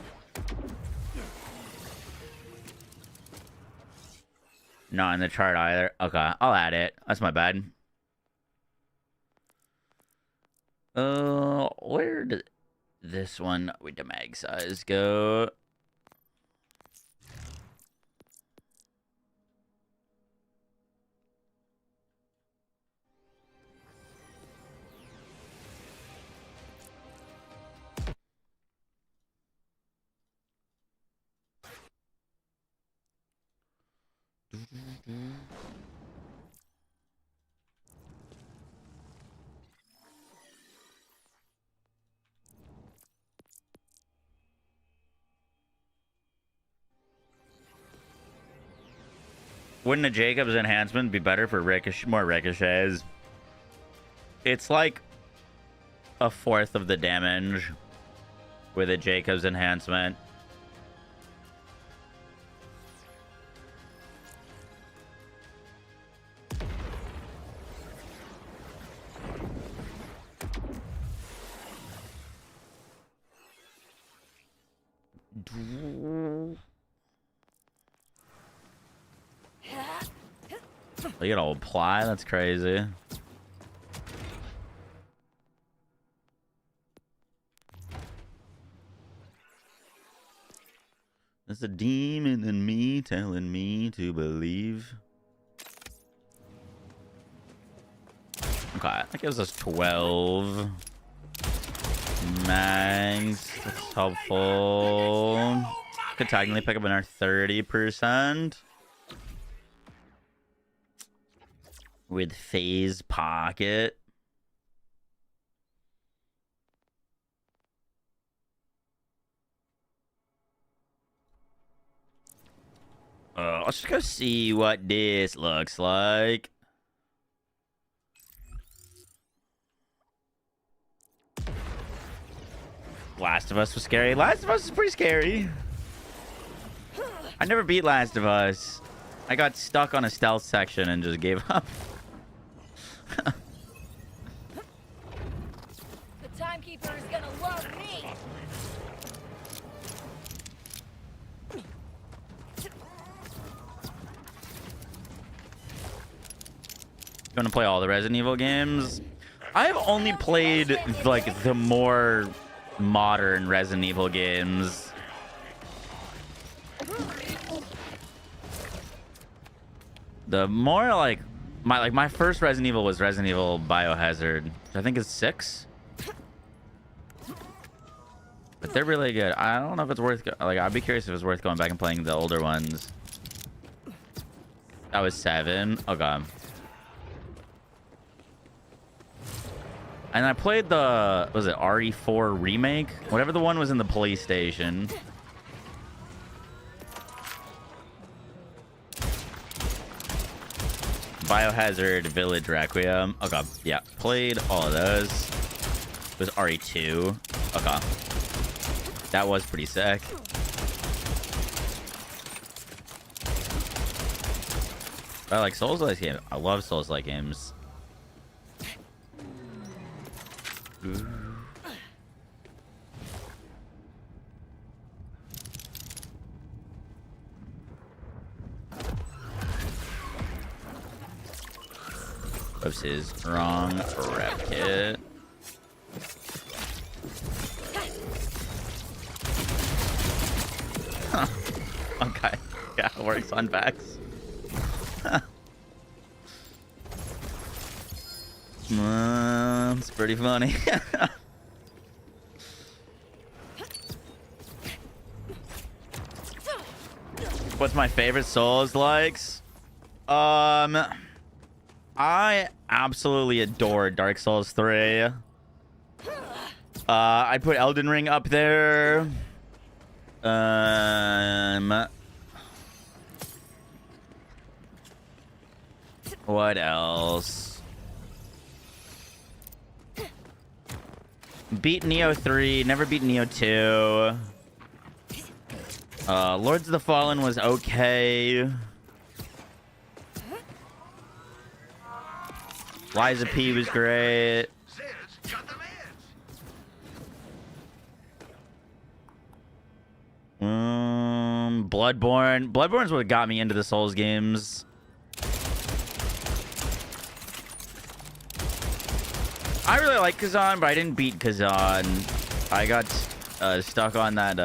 Not in the chart either. Okay, I'll add it. That's my bad. Where did this one with the mag size go? Wouldn't a Jacob's enhancement be better for more ricochets? It's like a fourth of the damage with a Jacob's enhancement. Look at old Ply, that's crazy. There's a demon in me telling me to believe. Okay, that gives us 12 mags. That's helpful. Could technically pick up another 30%. With phase pocket. Let's just go see what this looks like. Last of Us was scary. Last of Us is pretty scary. I never beat Last of Us. I got stuck on a stealth section and just gave up. The timekeeper is gonna love me. Gonna play all the Resident Evil games. I've only played like the more modern Resident Evil games. The more like my first Resident Evil was Resident Evil Biohazard, which I think is 6. But they're really good. I don't know if it's worth like I'd be curious if it's worth going back and playing the older ones. That was 7. Oh god. And I played the, was it RE4 remake? Whatever the one was in the police station. Biohazard Village Requiem. Oh god, yeah. Played all of those. It was RE2. Oh god. That was pretty sick. I like Souls-like games. I love Souls-like games. Ooh. Oops, wrong rep kit. Huh. Okay. Yeah, it works on backs. It's pretty funny. What's my favorite Souls likes? I absolutely adore Dark Souls 3. I'd put Elden Ring up there. What else? Beat Neo 3, never beat Neo 2. Lords of the Fallen was okay. Liza P was great. Bloodborne. Bloodborne's what got me into the Souls games. I really like Kazan, but I didn't beat Kazan. I got stuck on that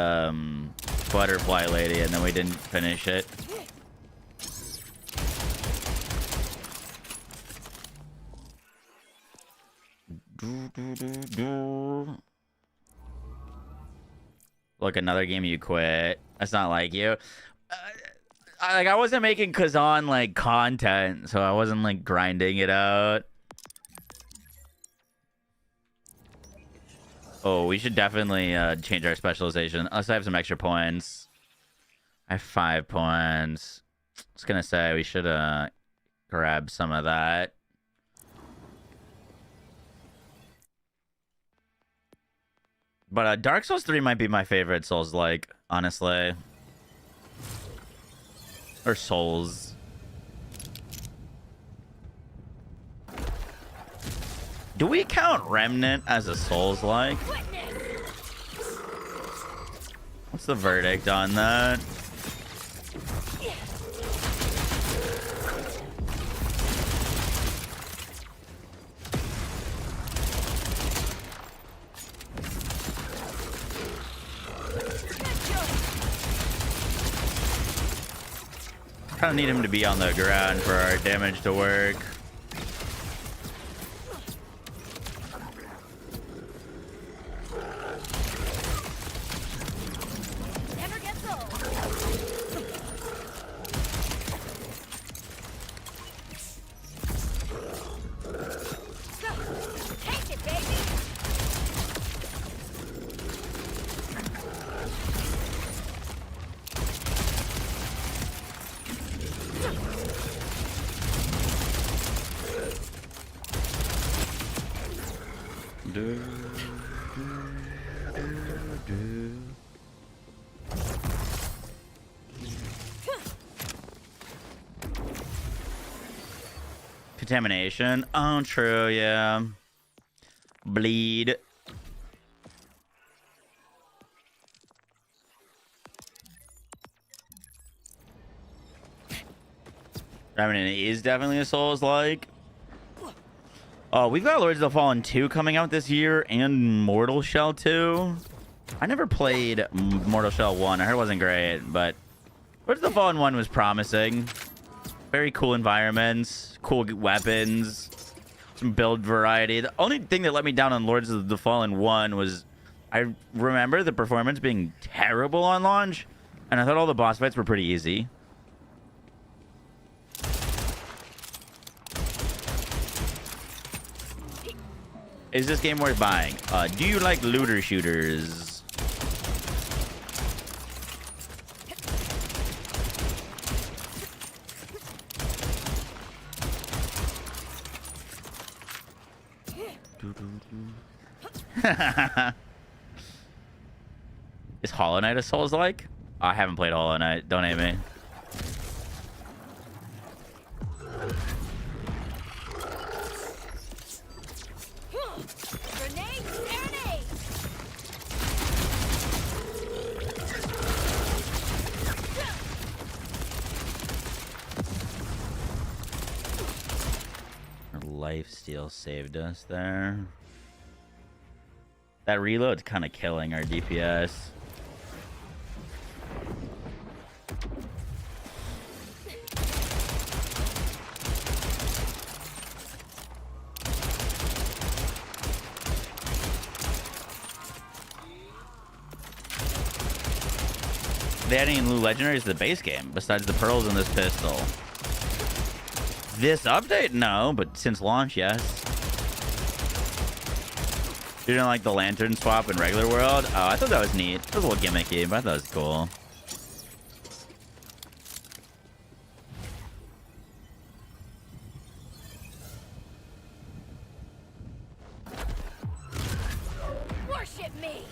butterfly lady, and then we didn't finish it. Look, another game you quit. That's not like you. I wasn't making Kazan like content, so I wasn't like grinding it out. Oh, we should definitely change our specialization. Unless I have some extra points. I have 5 points. I was gonna say we should grab some of that. But Dark Souls 3 might be my favorite Souls, like, honestly. Or Souls. Do we count Remnant as a Souls-like? What's the verdict on that? Kind of need him to be on the ground for our damage to work. Never gets old. Take it, baby. Contamination. Oh, true, yeah. Bleed. Revenant is definitely a Souls-like. Oh, we've got Lords of the Fallen 2 coming out this year and Mortal Shell 2. I never played Mortal Shell 1. I heard it wasn't great, but Lords of the Fallen 1 was promising. Very cool environments, cool weapons, some build variety. The only thing that let me down on Lords of the Fallen 1 was I remember the performance being terrible on launch, and I thought all the boss fights were pretty easy. Is this game worth buying? Do you like looter shooters? Is Hollow Knight a Souls-like? I haven't played Hollow Knight. Don't hate me. Grenade, grenade. Our lifesteal saved us there. That reload's kind of killing our DPS. they adding new legendaries to the base game besides the pearls in this pistol? This update, no, but since launch, yes. You didn't like the lantern swap in regular world? Oh, I thought that was neat. It was a little gimmicky, but I thought it was cool. Worship me.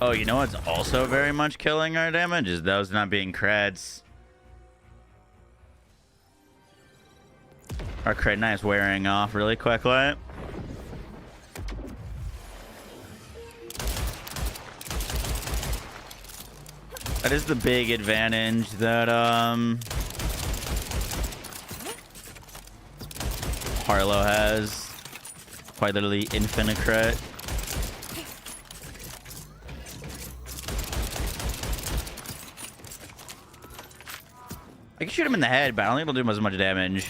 Oh, you know what's also very much killing our damage is those not being creds. Our crit knife's wearing off really quickly. That is the big advantage that Harlow has. Quite literally infinite crit. I can shoot him in the head, but I don't think it'll do him as much damage.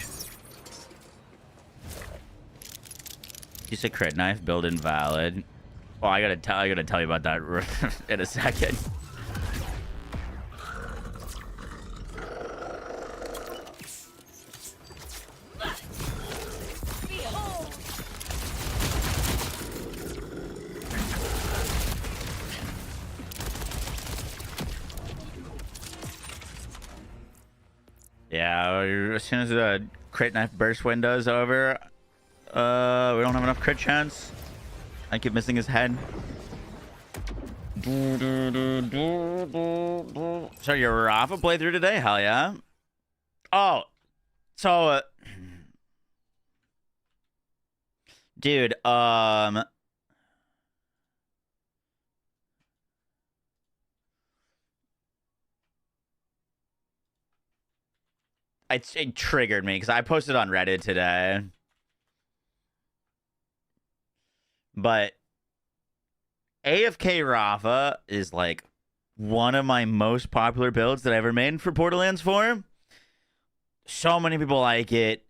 You said crit knife, build invalid. Well, I gotta tell you about that in a second. Yeah, as soon as the crit knife burst window is over, we don't have enough crit chance. I keep missing his head. So you're Rafa playthrough today? Hell yeah. Oh, so dude, it triggered me because I posted on Reddit today. But AFK Rafa is like one of my most popular builds that I ever made for Borderlands 4. So many people like it.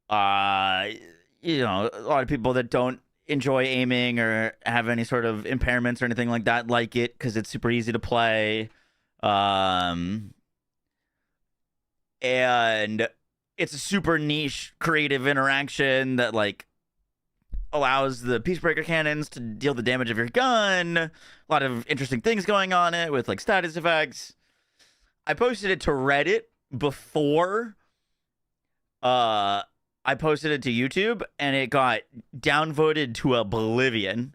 You know, a lot of people that don't enjoy aiming or have any sort of impairments or anything like that like it because it's super easy to play. And it's a super niche creative interaction that like allows the Peacebreaker cannons to deal the damage of your gun. A lot of interesting things going on it with like status effects. I posted it to Reddit before I posted it to YouTube, and it got downvoted to oblivion.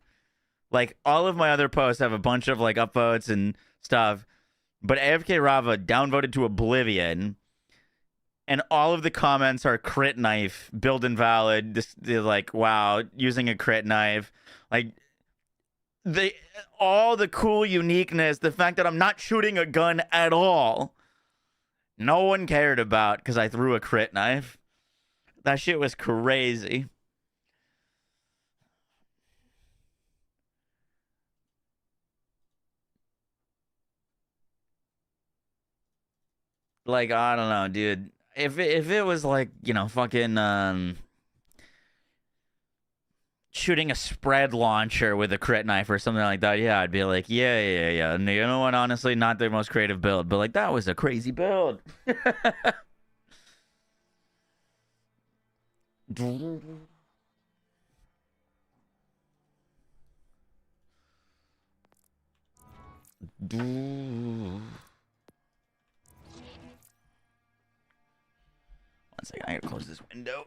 Like all of my other posts have a bunch of like upvotes and stuff, but AFK Rava downvoted to oblivion. And all of the comments are crit knife, build invalid. They're like, wow, using a crit knife. Like, all the cool uniqueness, the fact that I'm not shooting a gun at all, no one cared about because I threw a crit knife. That shit was crazy. Like, I don't know, dude. If it was like, you know, fucking shooting a spread launcher with a crit knife or something like that, yeah, I'd be like, yeah. And you know what? Honestly, not the most creative build, but like that was a crazy build. One second, I gotta close this window.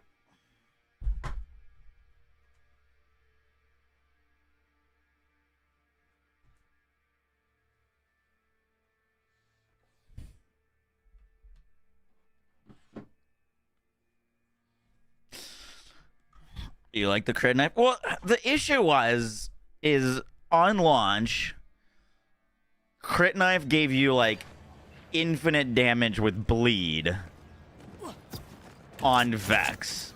You like the crit knife? Well, the issue is on launch, crit knife gave you like infinite damage with bleed on Vex,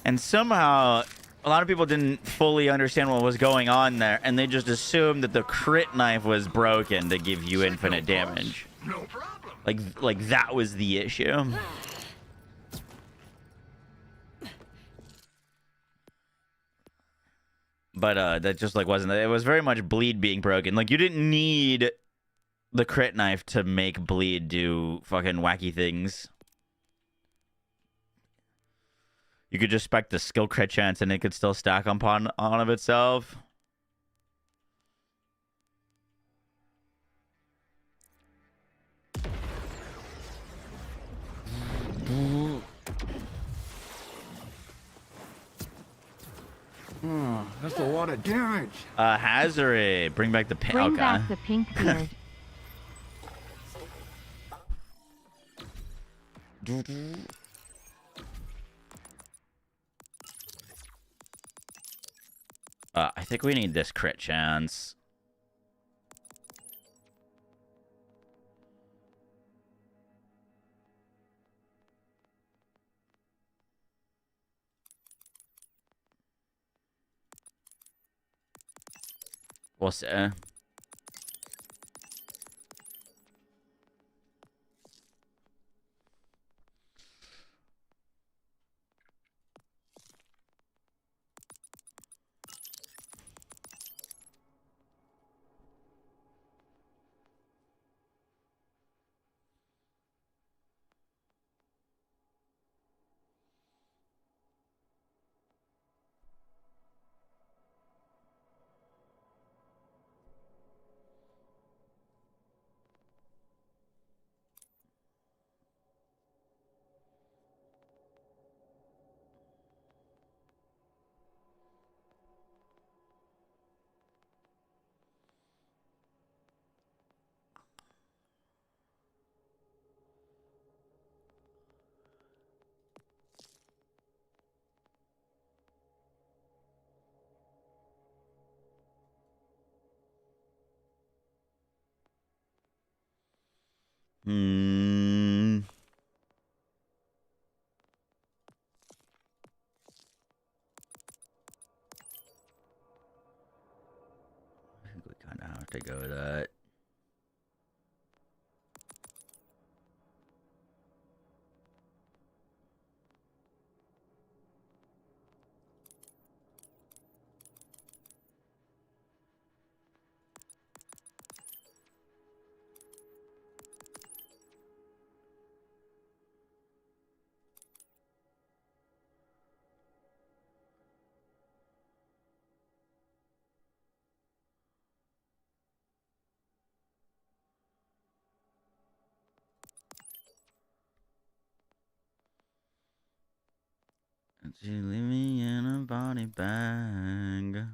and somehow a lot of people didn't fully understand what was going on there, and they just assumed that the crit knife was broken to give you infinite damage. No problem. Like that was the issue. But that just like wasn't. It was very much bleed being broken. Like you didn't need the crit knife to make bleed do fucking wacky things. You could just spec the skill crit chance and it could still stack upon on of itself. Oh, that's a lot of damage. Hazard. Bring back the pink. Bring Okay. back the pink beard. I think we need this crit chance. We'll see. Hmm. I think we kind of have to go with that. She leave me in a body bag.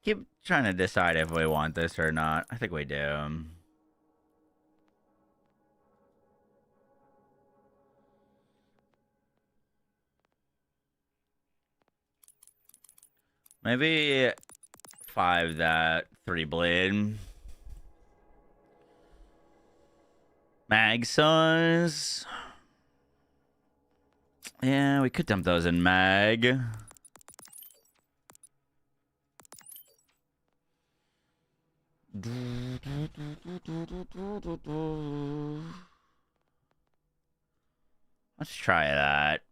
Keep trying to decide if we want this or not. I think we do. Maybe 5 that, 3 blade. Mag size. Yeah, we could dump those in mag. Let's try that.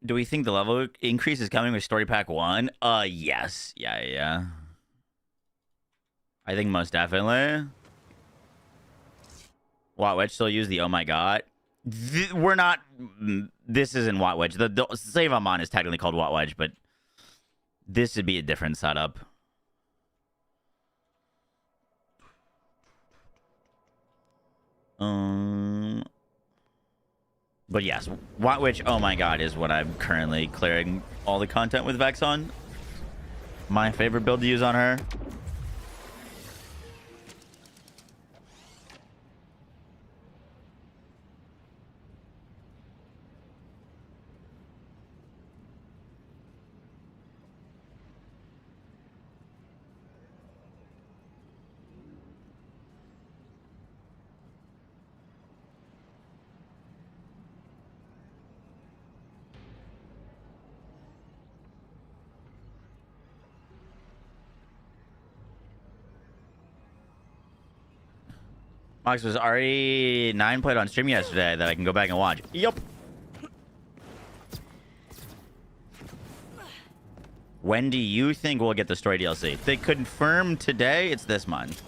Do we think the level increase is coming with Story Pack 1? Yes. Yeah. I think most definitely. Watwedge still use the oh my god. We're not. This isn't Watwedge. The save I'm on is technically called Watwedge, but this would be a different setup. But yes, Watwedge, oh my god, is what I'm currently clearing all the content with Vex on. My favorite build to use on her. Mox was already 9 played on stream yesterday that I can go back and watch. Yup. When do you think we'll get the story DLC? They confirmed today it's this month.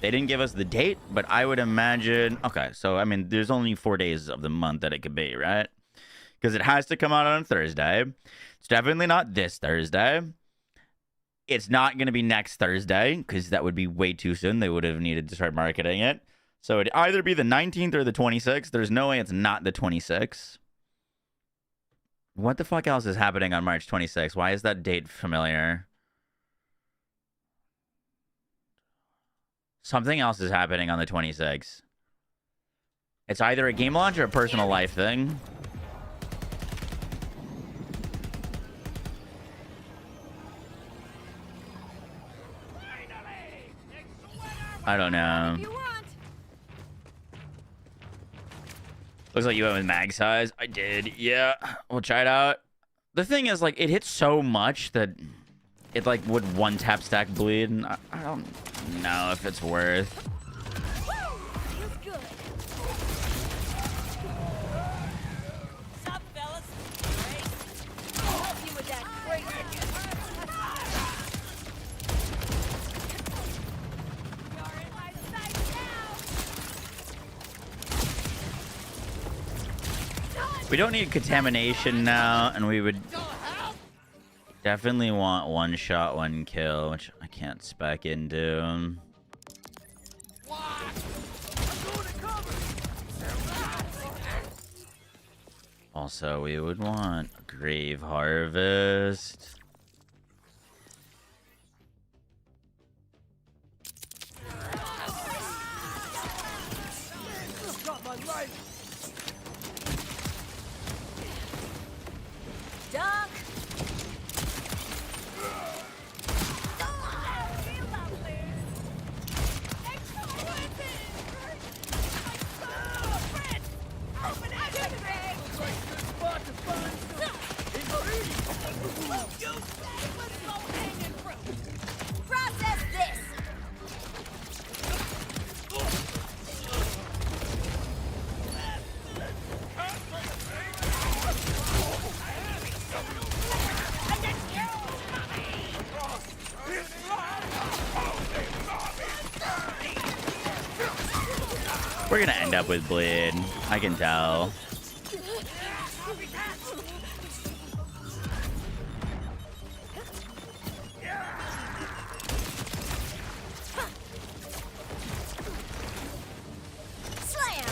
They didn't give us the date, but I would imagine... Okay, so, I mean, there's only 4 days of the month that it could be, right? Because it has to come out on Thursday. It's definitely not this Thursday. It's not going to be next Thursday, because that would be way too soon. They would have needed to start marketing it. So it'd either be the 19th or the 26th. There's no way it's not the 26th. What the fuck else is happening on March 26th? Why is that date familiar? Something else is happening on the 26th. It's either a game launch or a personal life thing. I don't know. Looks like you went with mag size. I did. Yeah. We'll try it out. The thing is, like, it hits so much that it, like, would one tap stack bleed. And I don't know if it's worth. Feels good. What's up, fellas? Great. I'll help you with that great. You're in my sight now. We don't need contamination now, and we would definitely want one shot, one kill, which I can't spec into. Also, we would want Grave Harvest. Duck. Process this. We're gonna end up with bleed. I can tell. Slam.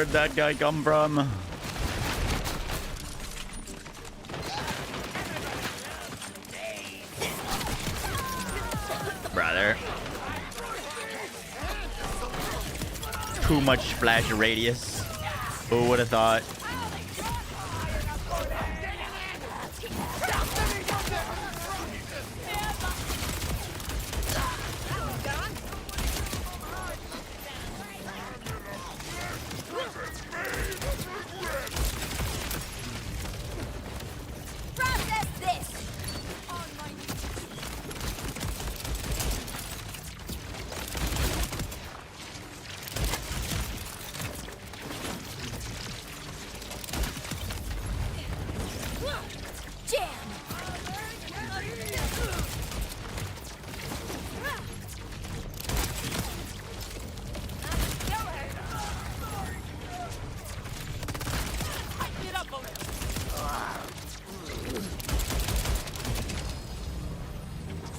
Where'd that guy come from? Brother. Too much splash radius. Who would have thought? Process this.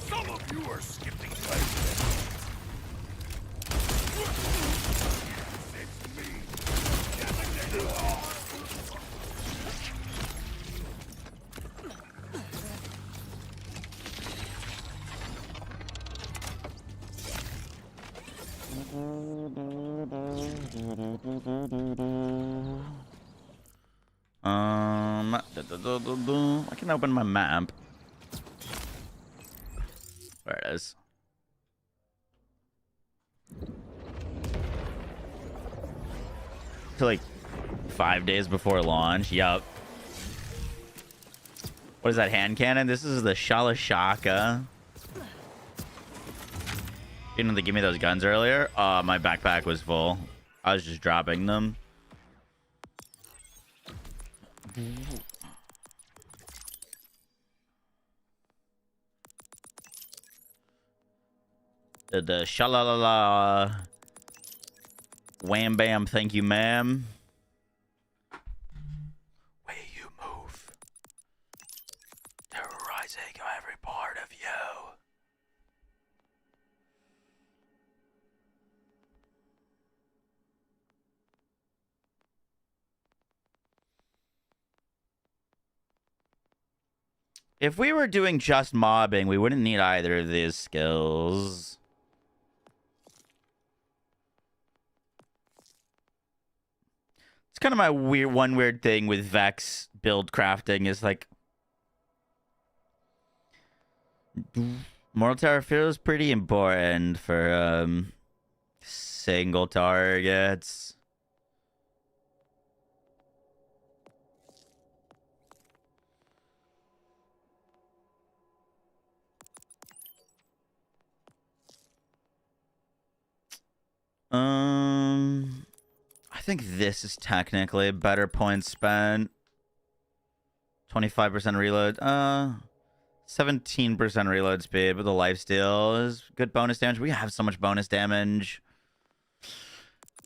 Some of you are skipping legs. It's me. I can open my map. There it is. To like 5 days before launch. Yup. What is that hand cannon? This is the Shalashaka. Didn't they give me those guns earlier? My backpack was full. I was just dropping them. The shalalala. Wham bam, thank you, ma'am. Way you move. Terrorizing every part of you. If we were doing just mobbing, we wouldn't need either of these skills. It's kind of my weird thing with Vex build crafting is like Mortal Tower feels pretty important for single targets. I think this is technically better points spent. 25% reload. 17% reload speed, but the lifesteal is good bonus damage. We have so much bonus damage.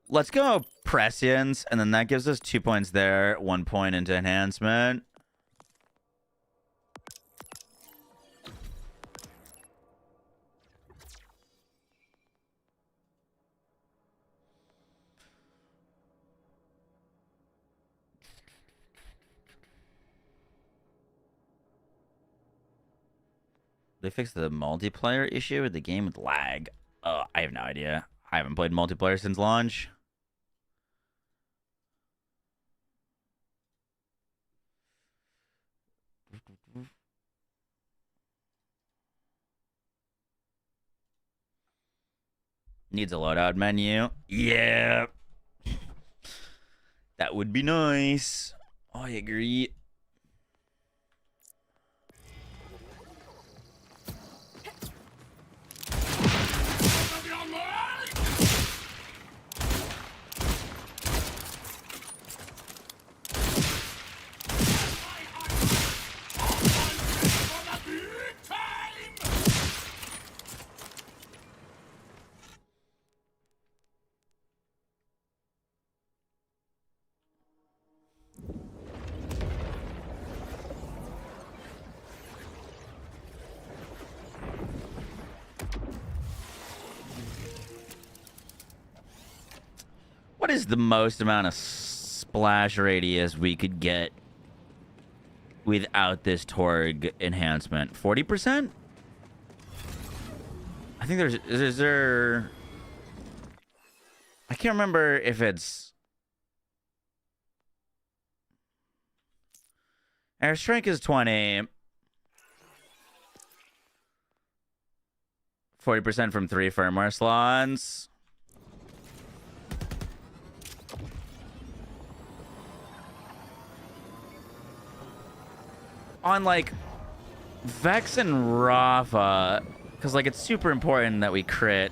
Let's go prescience, and then that gives us 2 points there, 1 point into enhancement. They fixed the multiplayer issue with the game with lag. I have no idea. I haven't played multiplayer since launch. Needs a loadout menu. Yeah. That would be nice. I agree. What is the most amount of splash radius we could get without this Torg enhancement? 40%? I think is there... I can't remember if it's... Air strength is 20. 40% from 3 firmware slots. On like Vex and Rafa, because like it's super important that we crit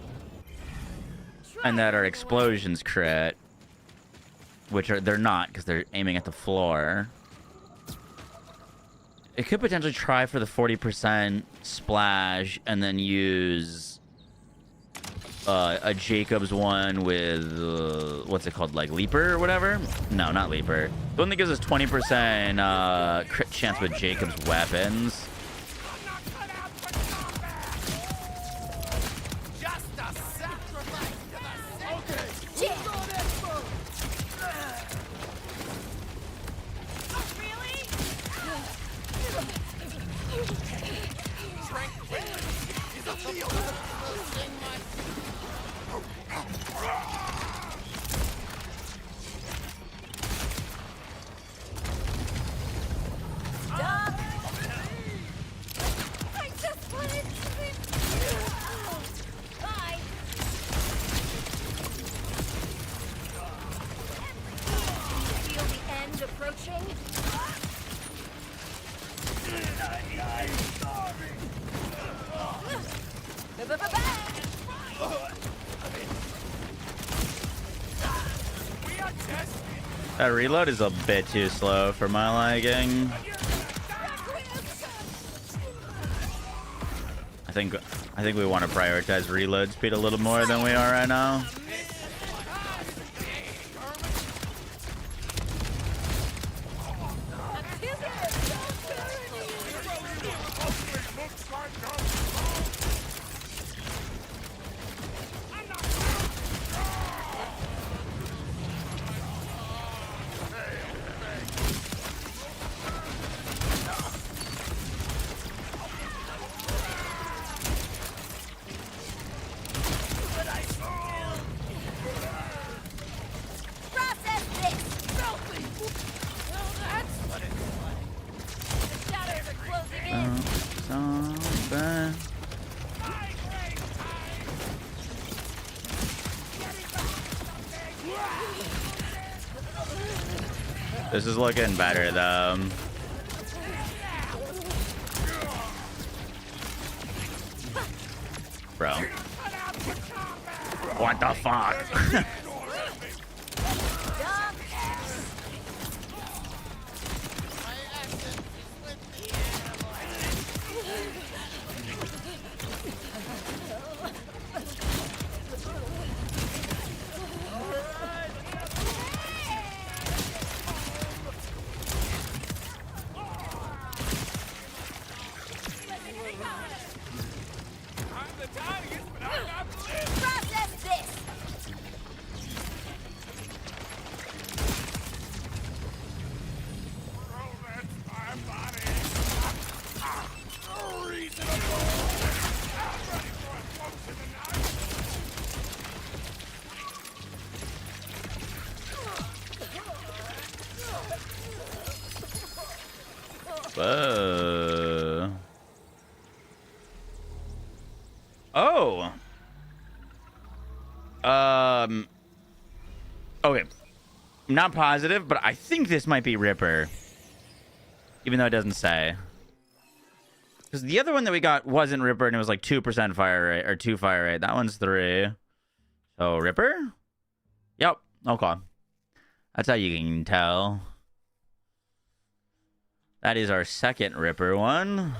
and that our explosions crit, which they're not because they're aiming at the floor. It could potentially try for the 40% splash and then use a Jacob's one with what's it called, like Leaper or whatever? No, not Leaper. The one that gives us 20% crit chance with Jacob's weapons. That reload is a bit too slow for my liking. I think we want to prioritize reload speed a little more than we are right now. This is looking better though. Bro. What the fuck? Whoa. Oh. Okay. I'm not positive, but I think this might be Ripper. Even though it doesn't say. Because the other one that we got wasn't Ripper, and it was like 2% fire rate, or 2 fire rate. That one's 3. So, Ripper? Yep. Okay. That's how you can tell. That is our second Ripper one.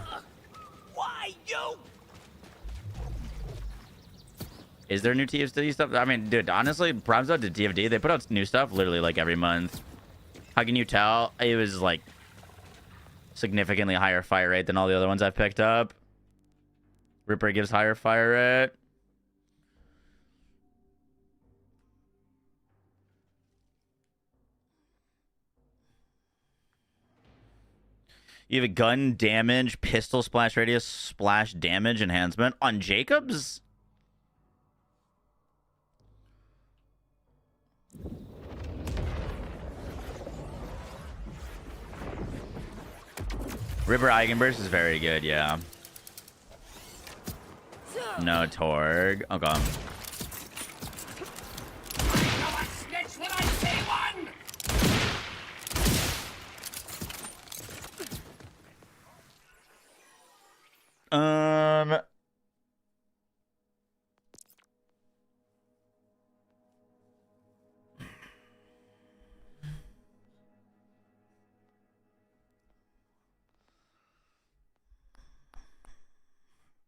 Why you? Is there new TFD stuff? I mean, dude, honestly, props out to TFD. They put out new stuff literally like every month. How can you tell? It was like significantly higher fire rate than all the other ones I've picked up. Ripper gives higher fire rate. You have a gun damage, pistol splash radius, splash damage enhancement on Jacobs? River Eigenburst is very good, yeah. No Torg. Okay. I know a snitch when I see one!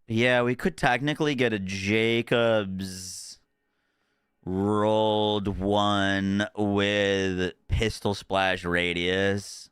Yeah, we could technically get a Jacobs rolled one with pistol splash radius.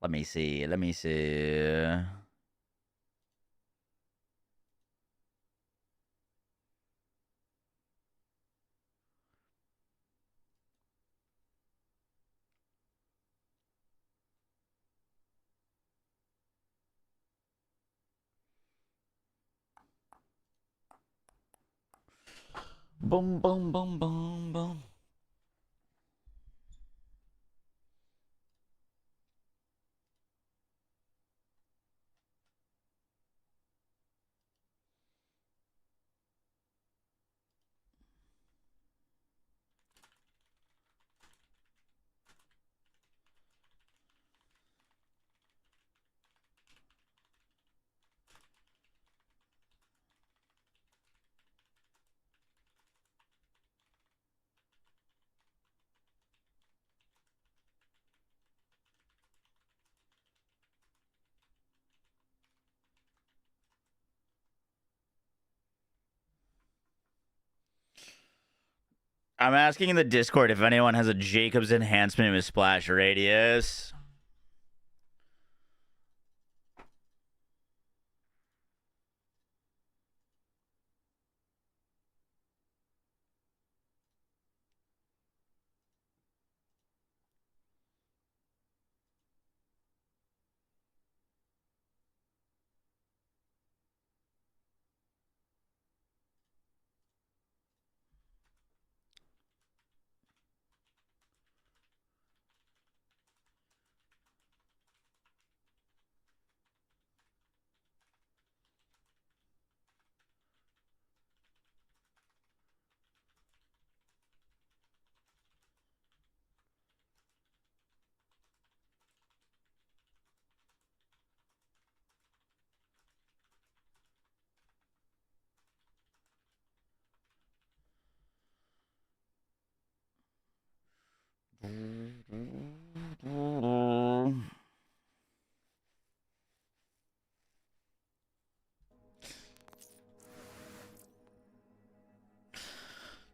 Let me see. Let me see. Boom, boom, boom, boom, boom. I'm asking in the Discord if anyone has a Jacobs enhancement with splash radius.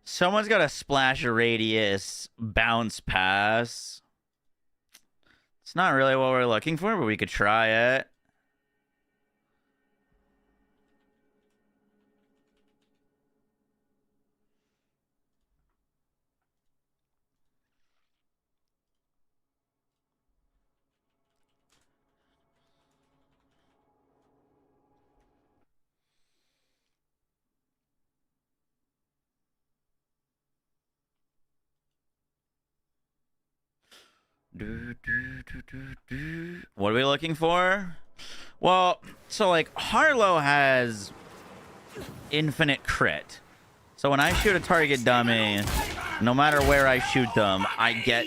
Someone's got a splash radius bounce pass. It's not really what we're looking for, but we could try it. What are we looking for? Well, so like Harlow has infinite crit. So when I shoot a target dummy, no matter where I shoot them, I get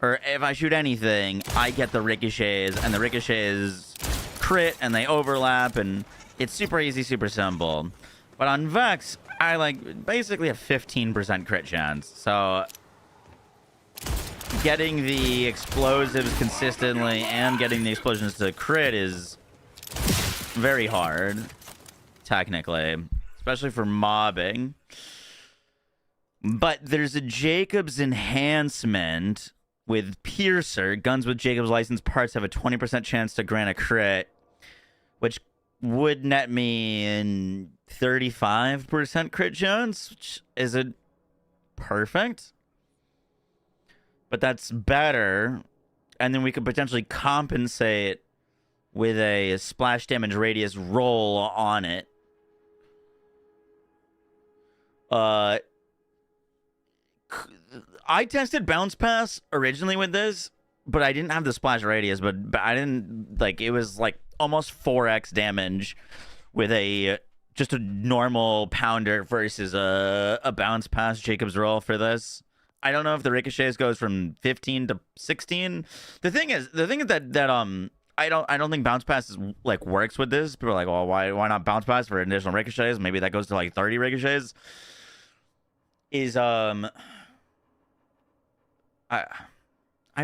or if I shoot anything, I get the ricochets, and the ricochets crit, and they overlap, and it's super easy, super simple. But on Vex, I like basically a 15% crit chance. So getting the explosives consistently and getting the explosions to crit is very hard, technically, especially for mobbing. But there's a Jacobs enhancement with Piercer. Guns with Jacobs licensed parts have a 20% chance to grant a crit, which would net me in 35% crit chance, which isn't perfect. But that's better. And then we could potentially compensate with a splash damage radius roll on it. I tested bounce pass originally with this, but I didn't have the splash radius. But I didn't like it was like almost 4x damage with a just a normal pounder versus a bounce pass Jacob's roll for this. I don't know if the ricochets goes from 15 to 16. The thing is that I don't think bounce pass is, like works with this. People are like, well, why not bounce pass for additional ricochets? Maybe that goes to like 30 ricochets. I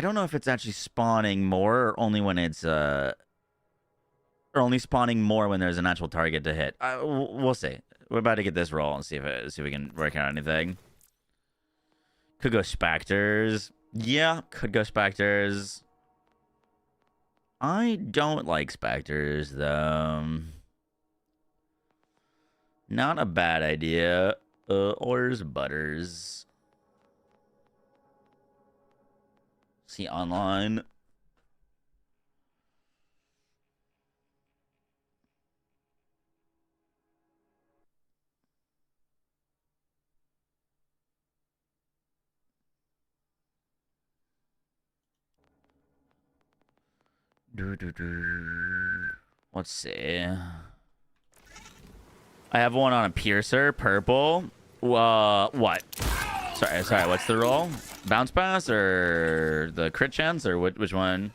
don't know if it's actually spawning more or only when it's or only spawning more when there's an actual target to hit. We'll see. We're about to get this roll and see if we can work out anything. Could go Spectres. Yeah, could go Spectres. I don't like Spectres though. Not a bad idea. Ors Butters. See online. Let's see. I have one on a Piercer, purple. What? Sorry, what's the roll? Bounce pass or the crit chance or which one?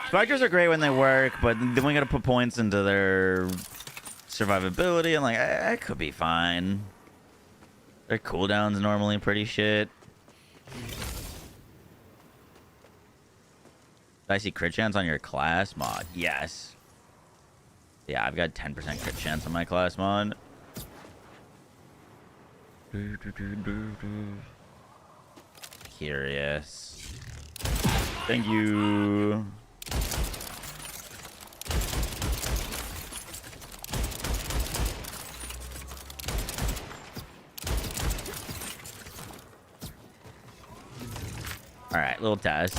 Spectres are great when they work, but then we gotta put points into their survivability, and like, I could be fine. Their cooldown's normally pretty shit. Did I see crit chance on your class mod? Yes. Yeah, I've got 10% crit chance on my class mod. Curious. Thank you. All right, little test.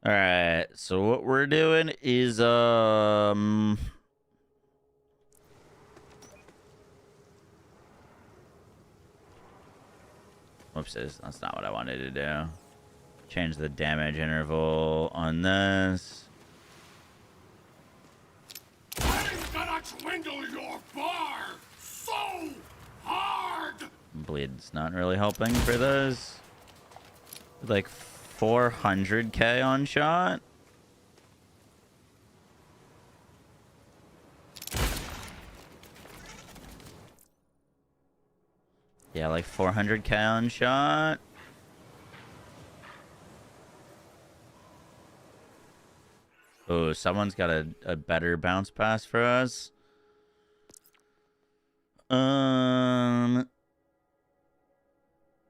All right, so what we're doing is whoopsies, that's not what I wanted to do. Change the damage interval on this. I'm gonna dwindle your bar so hard. Bleed's not really helping for this. Like 400k on shot. Yeah, like 400k on shot. Oh, someone's got a better bounce pass for us. All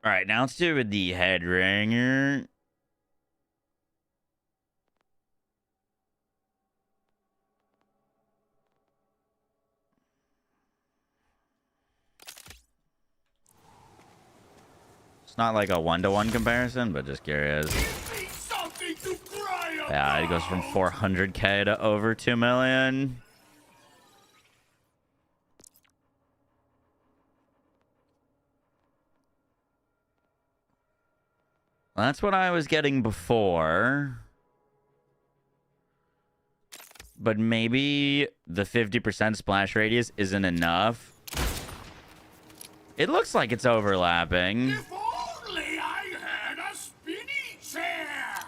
right, now let's do it with the head ringer. It's not like a 1-to-1 comparison, but just curious. Give me something to cry about. Yeah, it goes from 400k to over 2 million. That's what I was getting before. But maybe the 50% splash radius isn't enough. It looks like it's overlapping. If only I had a spinny chair!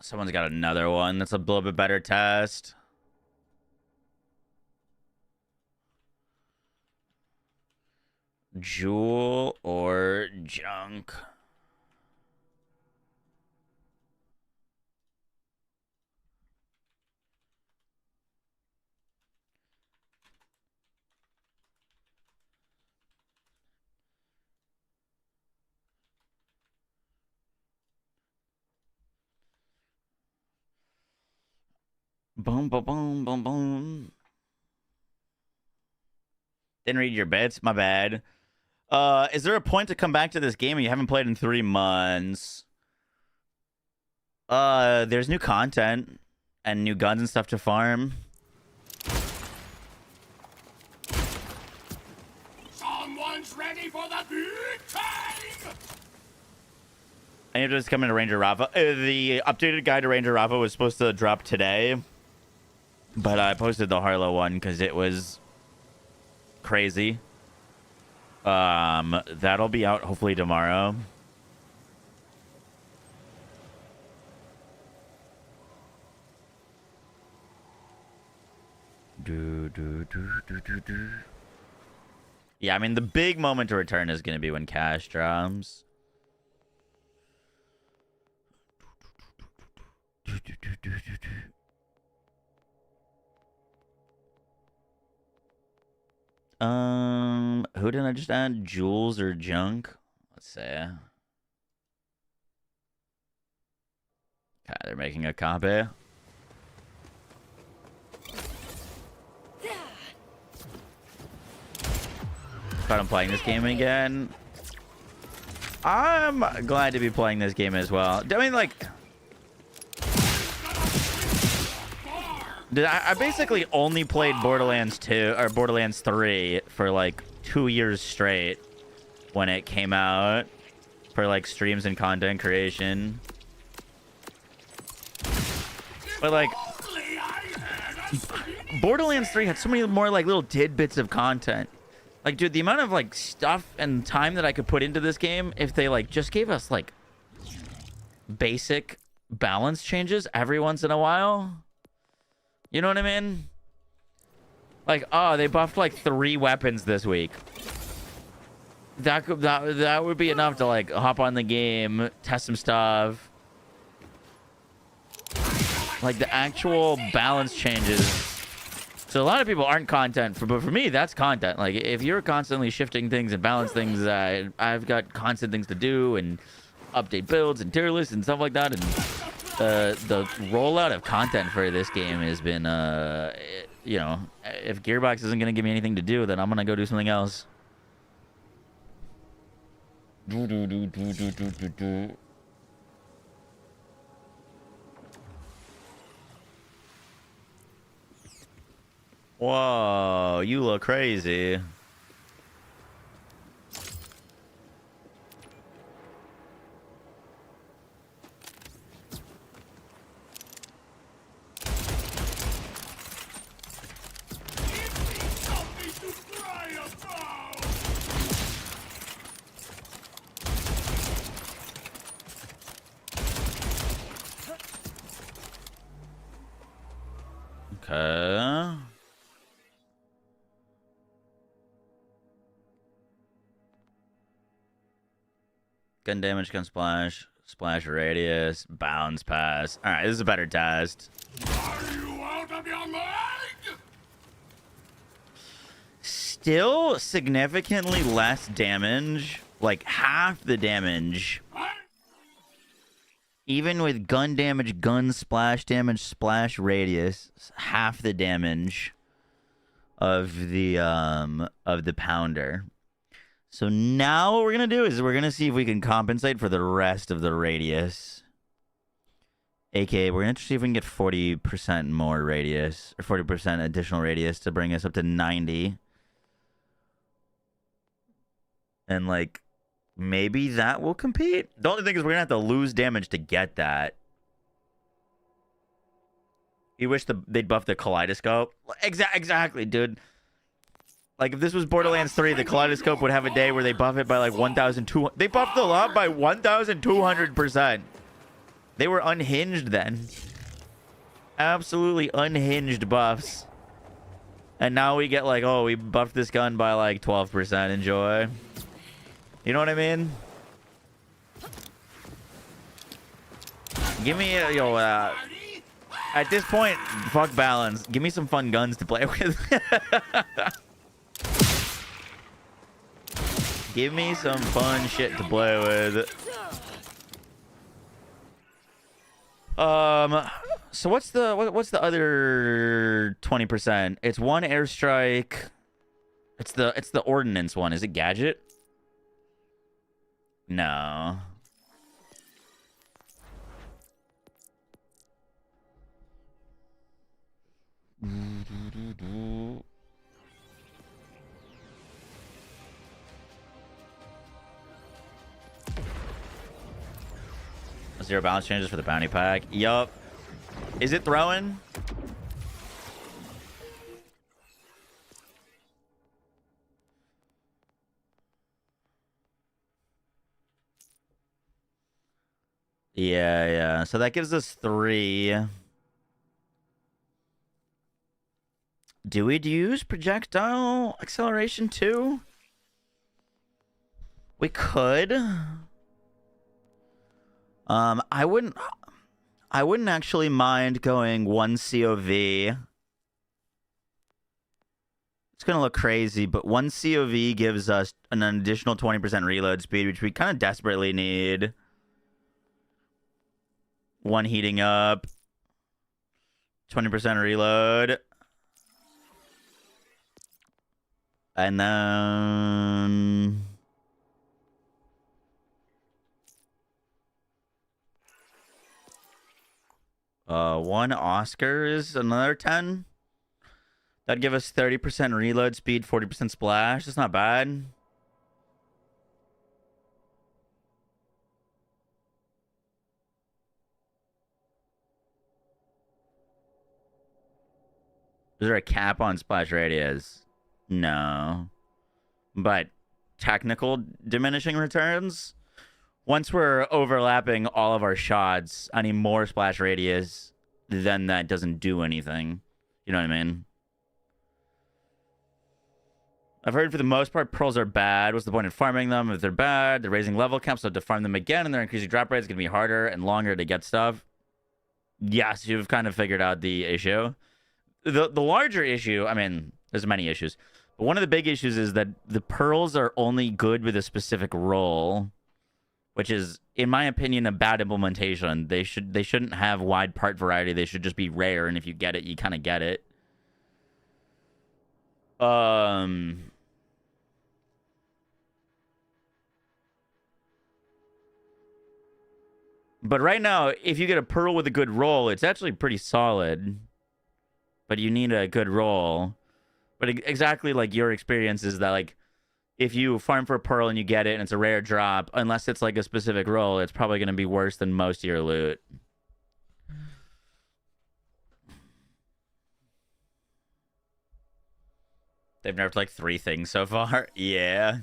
Someone's got another one that's a little bit better test. Jewel or junk? Boom, boom, boom, boom, boom. Didn't read your bits. My bad. Is there a point to come back to this game and you haven't played in 3 months? There's new content and new guns and stuff to farm. Someone's ready for the big time! I need to just come into Ranger Rafa. The updated guide to Ranger Rafa was supposed to drop today, but I posted the Harlow one because it was crazy. That'll be out hopefully tomorrow. Yeah, I mean, the big moment to return is going to be when cash drops. Who did I just add? Jules or junk? Let's see. Okay, they're making a copy. But I'm playing this game again. I'm glad to be playing this game as well. I mean, like, I basically only played Borderlands 2 or Borderlands 3 for like 2 years straight when it came out for like streams and content creation. But like, Borderlands 3 had so many more like little tidbits of content. Like, dude, the amount of like stuff and time that I could put into this game if they like just gave us like basic balance changes every once in a while. You know what I mean? Like, oh, they buffed like 3 weapons this week. That would be enough to like hop on the game, test some stuff. Like the actual balance changes. So a lot of people aren't content, but for me, that's content. Like if you're constantly shifting things and balance things, I've got constant things to do and update builds and tier lists and stuff like that. And the rollout of content for this game has been, you know, if Gearbox isn't going to give me anything to do, then I'm going to go do something else. Whoa, you look crazy. Okay. Gun damage, gun splash, splash radius, bounce pass. All right, this is a better test. Are you out of your mind? Still significantly less damage, like half the damage. Even with gun damage, gun splash damage, splash radius, half the damage. of the pounder. So now what we're gonna do is we're gonna see if we can compensate for the rest of the radius. AKA, we're gonna see if we can get 40% more radius, or 40% additional radius to bring us up to 90. And like, maybe that will compete. The only thing is we're gonna have to lose damage to get that. You wish they'd buff the kaleidoscope. Exactly, dude. Like, if this was Borderlands 3, the kaleidoscope would have a day where they buff it by like 1,200. They buffed the lot by 1,200%. They were unhinged then. Absolutely unhinged buffs. And now we get like, oh, we buffed this gun by like 12%. Enjoy. You know what I mean? Give me a, yo, at this point, fuck balance. Give me some fun guns to play with. Give me some fun shit to play with. So what's the other 20%? It's one airstrike. It's the ordnance one. Is it gadget? No. Zero balance changes for the bounty pack. Yup. Is it throwing? Yeah. So that gives us 3. Do we use projectile acceleration too? We could. I wouldn't actually mind going 1 COV. It's gonna look crazy, but 1 COV gives us an additional 20% reload speed, which we kind of desperately need. 1 heating up, 20% reload. And then 1 Oscar is another 10. That'd give us 30% reload speed, 40% splash. That's not bad. Is there a cap on splash radius? No. But technical diminishing returns? Once we're overlapping all of our shots, any more splash radius, then that doesn't do anything. You know what I mean? I've heard for the most part, pearls are bad. What's the point in farming them? If they're bad, they're raising level caps, so to farm them again, and they're increasing drop rates, it's going to be harder and longer to get stuff. Yes, you've kind of figured out the issue. The larger issue, I mean, there's many issues. But one of the big issues is that the pearls are only good with a specific role, which is, in my opinion, a bad implementation. They shouldn't have wide part variety. They should just be rare, and if you get it, you kind of get it. But right now, if you get a pearl with a good roll, it's actually pretty solid. But you need a good roll. But exactly like your experience is that, like, if you farm for a pearl and you get it and it's a rare drop, unless it's like a specific roll, it's probably going to be worse than most of your loot. They've nerfed like 3 things so far. Yeah.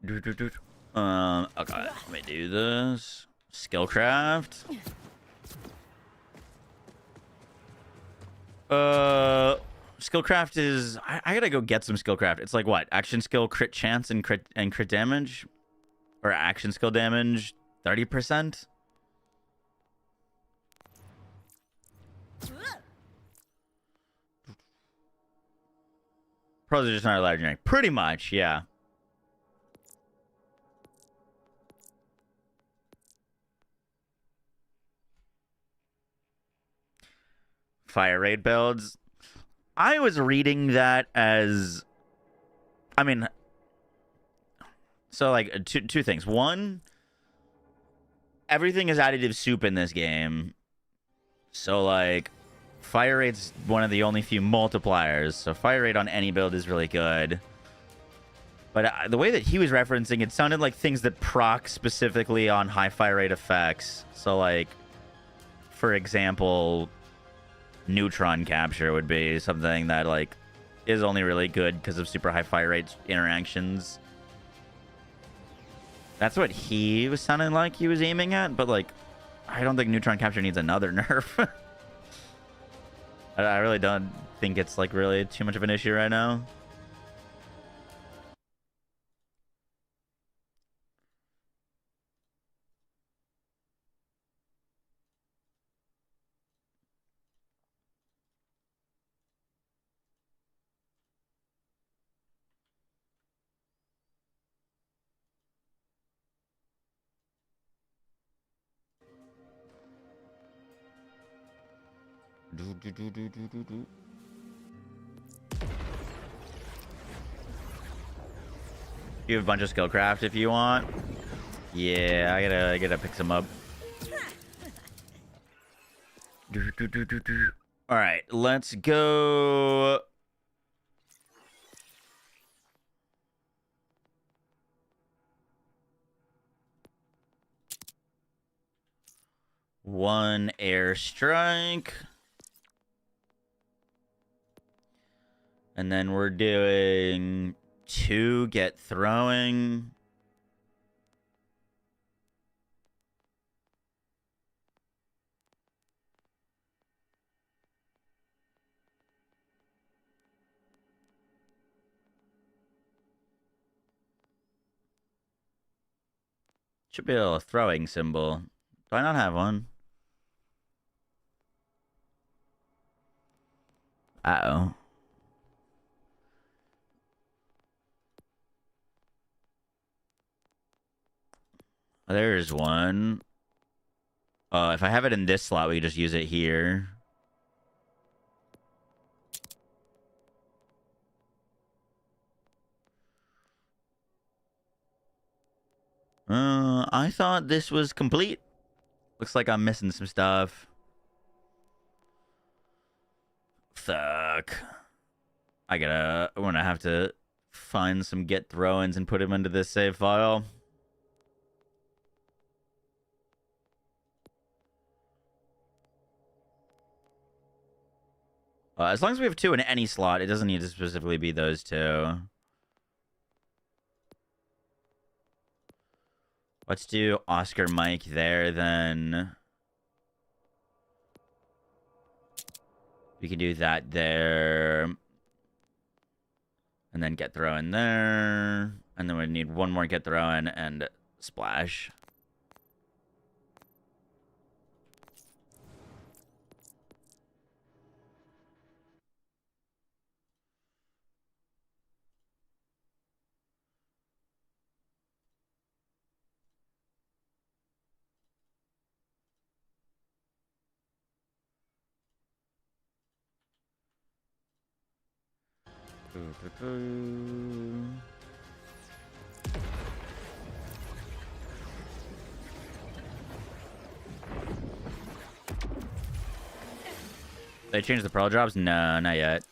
Okay, let me do this. Skillcraft. Skillcraft is... I gotta go get some skillcraft. It's like what? Action skill, crit chance, and crit damage? Or action skill damage, 30%? Pros are just not allowed generic. Pretty much, yeah. fire rate builds. I was reading that as, I mean, so like two things. One, everything is additive soup in this game. So like fire rate's one of the only few multipliers. So fire rate on any build is really good. But the way that he was referencing, it sounded like things that proc specifically on high fire rate effects. So like, for example, neutron capture would be something that like is only really good because of super high fire rate interactions. That's what he was sounding like he was aiming at, but like, I don't think neutron capture needs another nerf. I really don't think it's like really too much of an issue right now. You have a bunch of skillcraft if you want. Yeah, I gotta pick some up. All right, let's go. One airstrike. And then we're doing 2 get throwing. Should be a throwing symbol. Do I not have one? Uh-oh. There's one. If I have it in this slot, we can just use it here. I thought this was complete. Looks like I'm missing some stuff. Fuck. I'm gonna have to find some get throw-ins and put them into this save file. As long as we have 2 in any slot, it doesn't need to specifically be those 2. Let's do Oscar Mike there, then. We can do that there. And then get throw in there. And then we need one more get throw in and splash. They changed the pearl drops? No, not yet.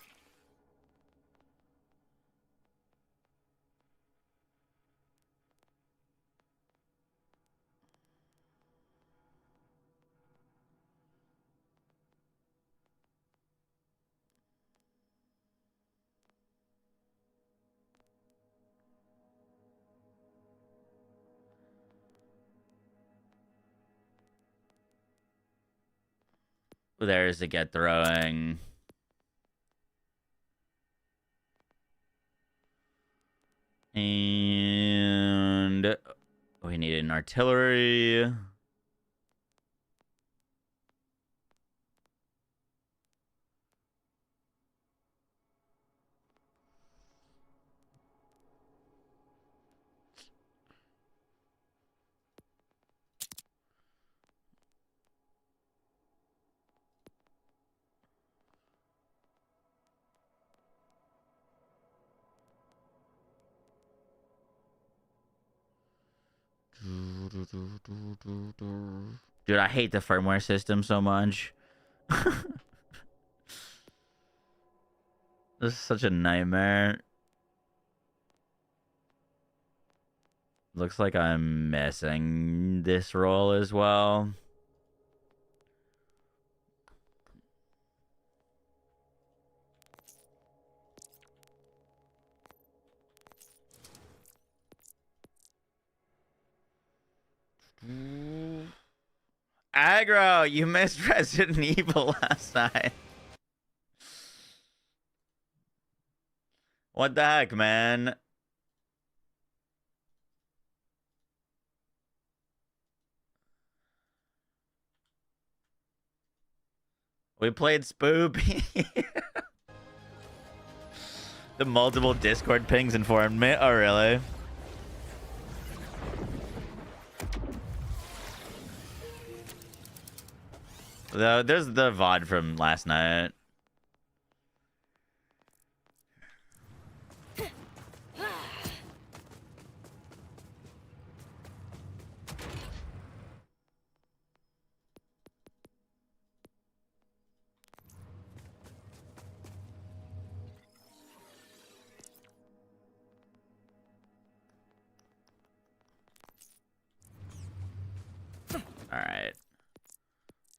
There's the get throwing. And we need an artillery. Dude, I hate the firmware system so much. This is such a nightmare. Looks like I'm missing this role as well. Aggro, you missed Resident Evil last night. What the heck, man? We played Spoopy. The multiple Discord pings informed me. Oh, really? There's the VOD from last night. All right.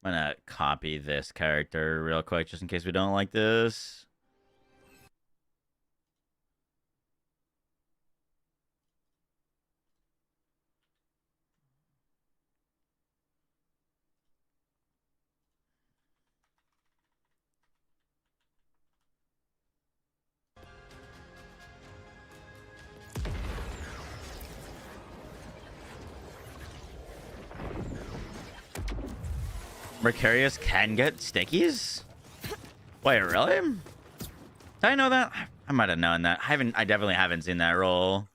I'm gonna copy this character real quick just in case we don't like this. Mercurius can get stickies? Wait, really? Did I know that? I might have known that. I definitely haven't seen that roll.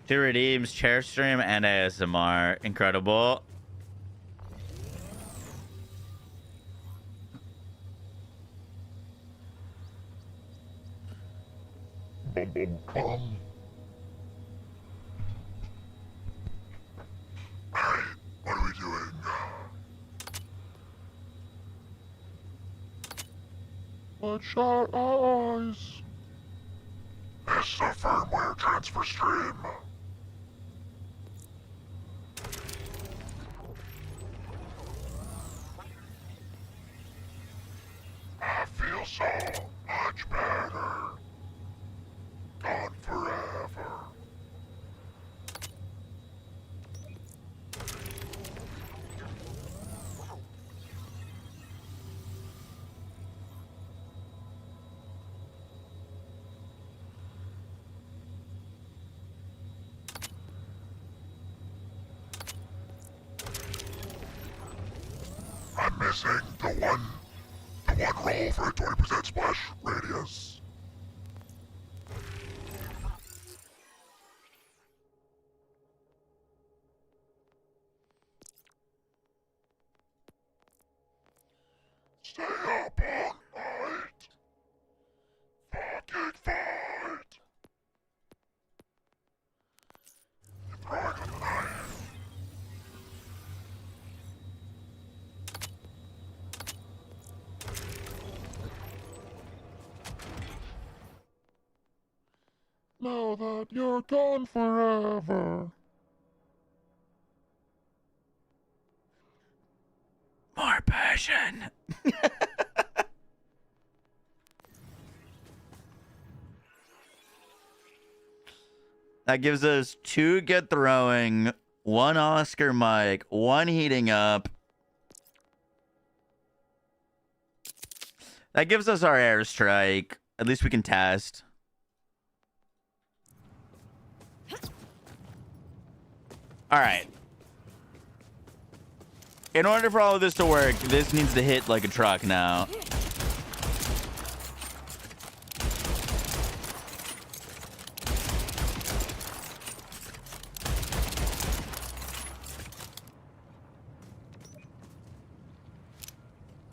2 redeems, chair stream, and ASMR. Incredible. What are we doing? Let's shut our eyes. This is a firmware transfer stream. I feel so much better. Gone forever. I'm missing the one roll for a 20% splash radius. Stay up all night. Fucking fight. You're throwing up the knife. Now that you're gone forever. More passion. That gives us 2 get throwing, 1 Oscar mic, 1 heating up. That gives us our airstrike. At least we can test. All right. In order for all of this to work, this needs to hit like a truck now.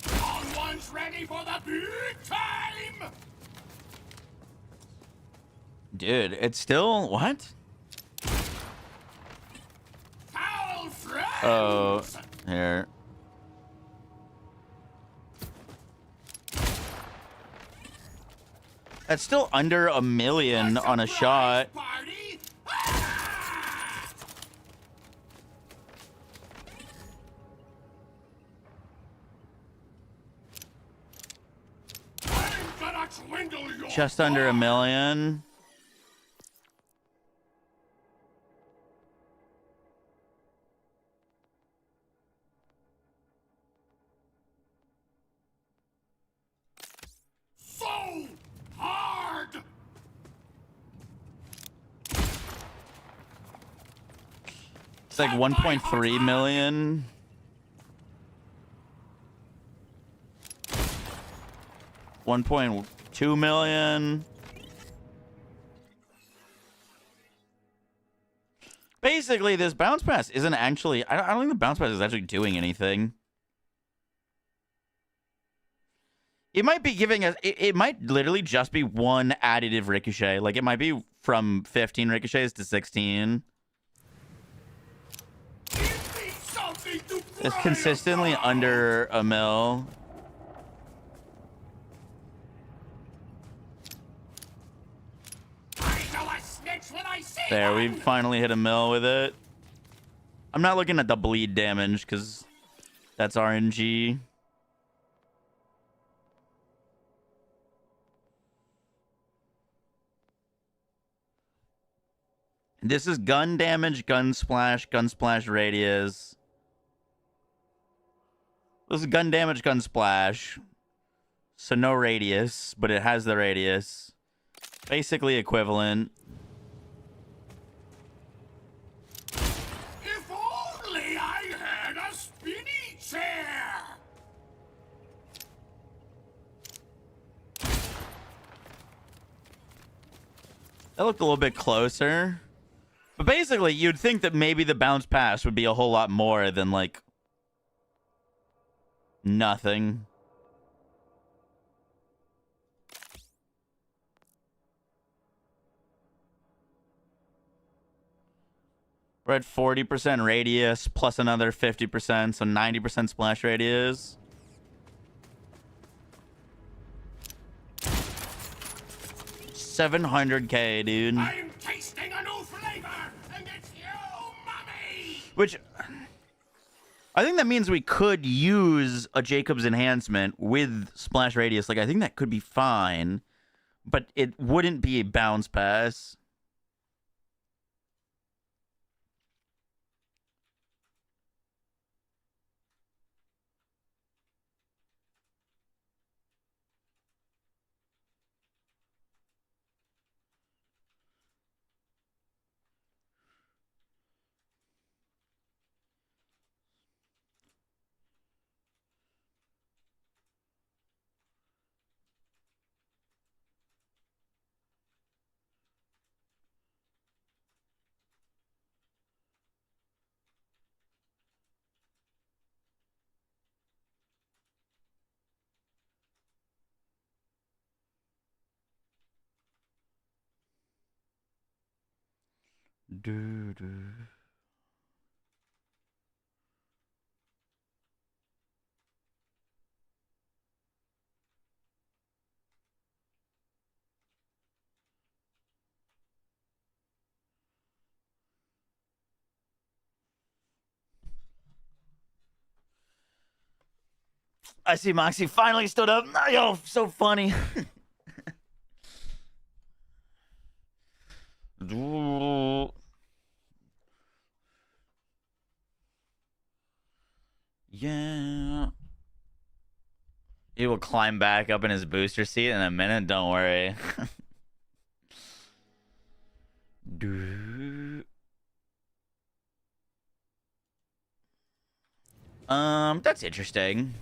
Someone's ready for the big time! Dude, it's still... What? Oh, here. That's still under $1 million on a shot. Party? I'm gonna swindle your Just under $1 million. so hard. It's like 1.3 million. $1.2 million. Basically, this bounce pass isn't actually... I don't think the bounce pass is actually doing anything. It might be giving us... It might literally just be one additive ricochet. Like, it might be from 15 ricochets to 16. Give me something to It's cry consistently about. under $1 mil. I know a snitch when I see There, we one. finally hit $1 mil with it. I'm not looking at the bleed damage because that's RNG. This is gun damage, gun splash radius. This is gun damage, gun splash. So no radius, but it has the radius. Basically equivalent. If only I had a spinny chair. That looked a little bit closer. But basically, you'd think that maybe the bounce pass would be a whole lot more than, like, nothing. We're at 40% radius plus another 50%, so 90% splash radius. $700K, dude. I'm tasting a new flavor, and it's you, mommy. Which I think that means we could use a Jacobs enhancement with splash radius. Like, I think that could be fine, but it wouldn't be a bounce pass. I see Moxie finally stood up. Yo, so funny. Yeah. He will climb back up in his booster seat in a minute. Don't worry. That's interesting.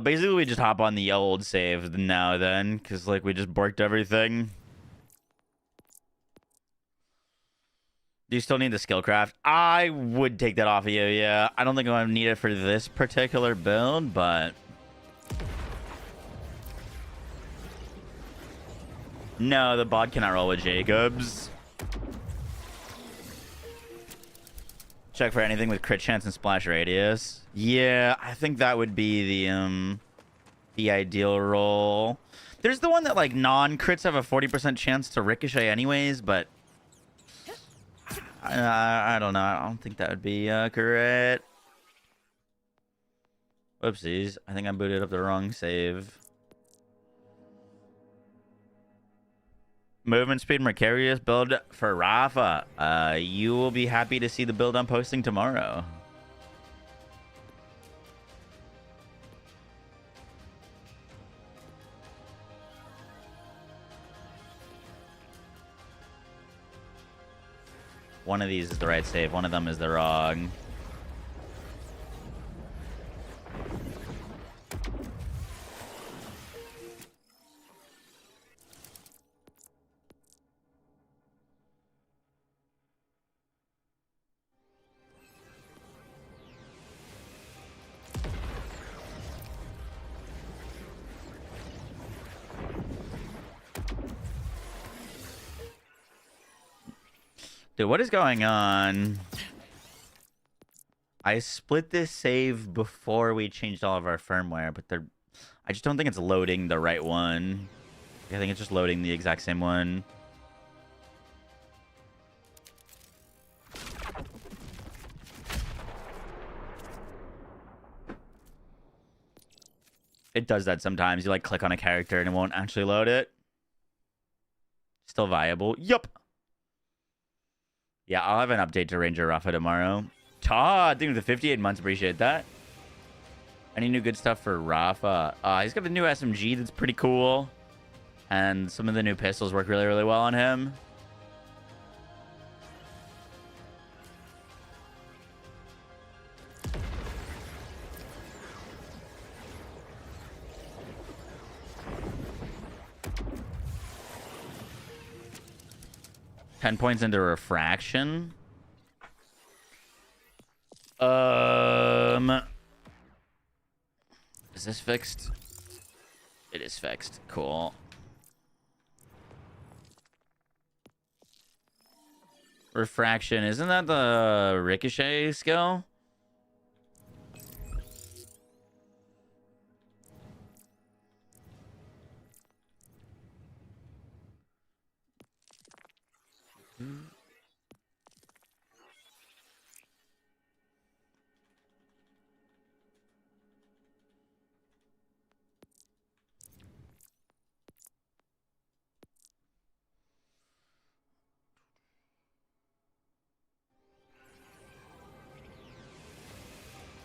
Basically we just hop on the old save now then, because like we just borked everything. Do you still need the skill craft? I would take that off of you, yeah. I don't think I'm gonna need it for this particular build, but no, the bot cannot roll with Jacobs. Check for anything with crit chance and splash radius. Yeah, I think that would be the ideal roll. There's the one that like non-crits have a 40% chance to ricochet anyways, but I don't know. I don't think that would be correct. Whoopsies. I think I booted up the wrong save. Movement speed Mercurius build for Rafa. You will be happy to see the build I'm posting tomorrow. One of these is the right save. One of them is the wrong. Dude, what is going on? I split this save before we changed all of our firmware, but I just don't think it's loading the right one. I think it's just loading the exact same one. It does that sometimes. You like click on a character and it won't actually load it. Still viable. Yup. Yeah, I'll have an update to Ranger Rafa tomorrow. Todd, thank you for the 58 months. Appreciate that. Any new good stuff for Rafa? He's got the new SMG that's pretty cool. And some of the new pistols work really, really well on him. $10 into refraction. Is this fixed? It is fixed. Cool. Refraction. Isn't that the ricochet skill?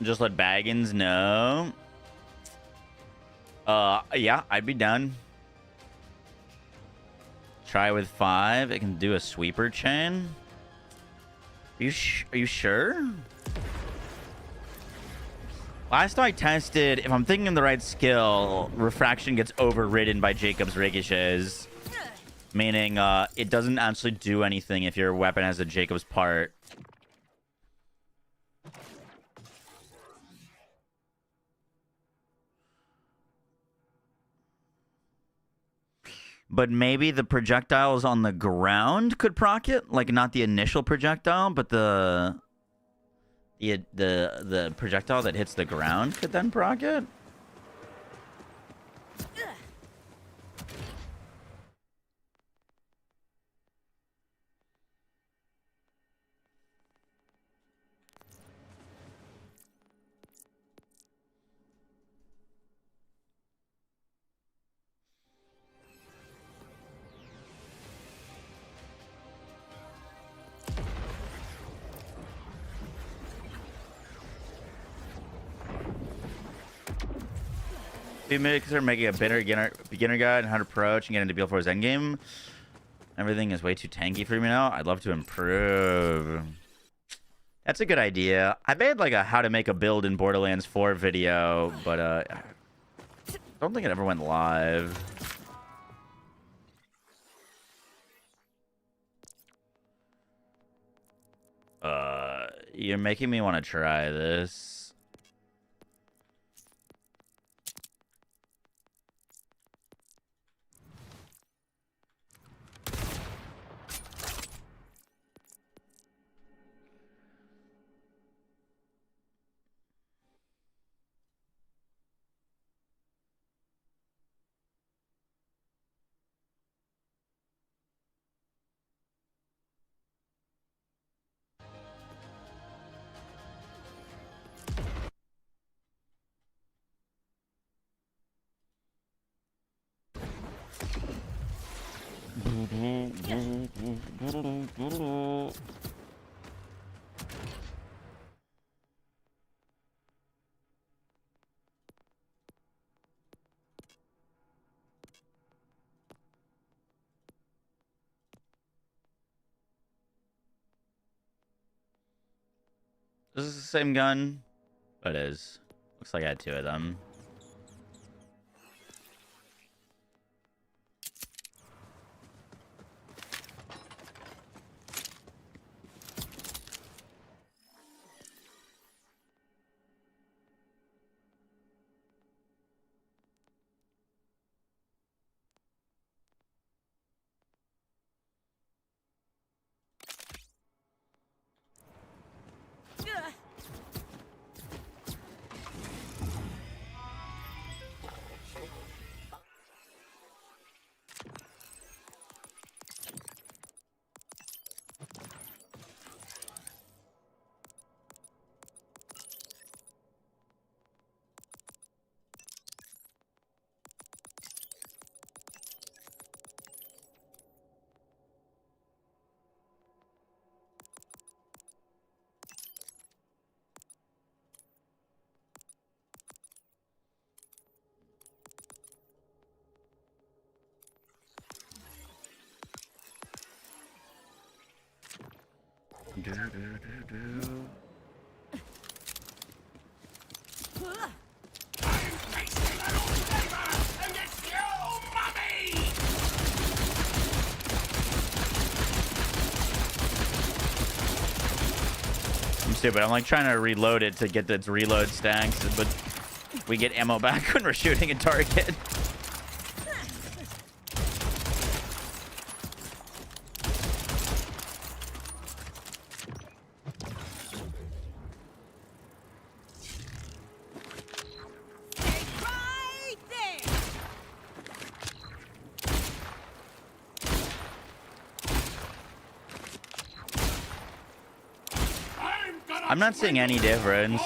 Just let Baggins know. Yeah, I'd be done. Try with 5. It can do a sweeper chain. Are you sure? Last I tested, if I'm thinking of the right skill, refraction gets overridden by Jacob's ricochets. Meaning, it doesn't actually do anything if your weapon has a Jacob's part. But maybe the projectiles on the ground could proc it, like not the initial projectile, but the projectile that hits the ground could then proc it. Mixer making a beginner guide on how to approach and get into BL4's endgame. Everything is way too tanky for me now. I'd love to improve. That's a good idea. I made like a how to make a build in Borderlands 4 video, but I don't think it ever went live. You're making me want to try this. This is the same gun. It is. Looks like I had two of them. I'm stupid. I'm like trying to reload it to get its reload stacks, but we get ammo back when we're shooting a target. I'm not seeing any difference.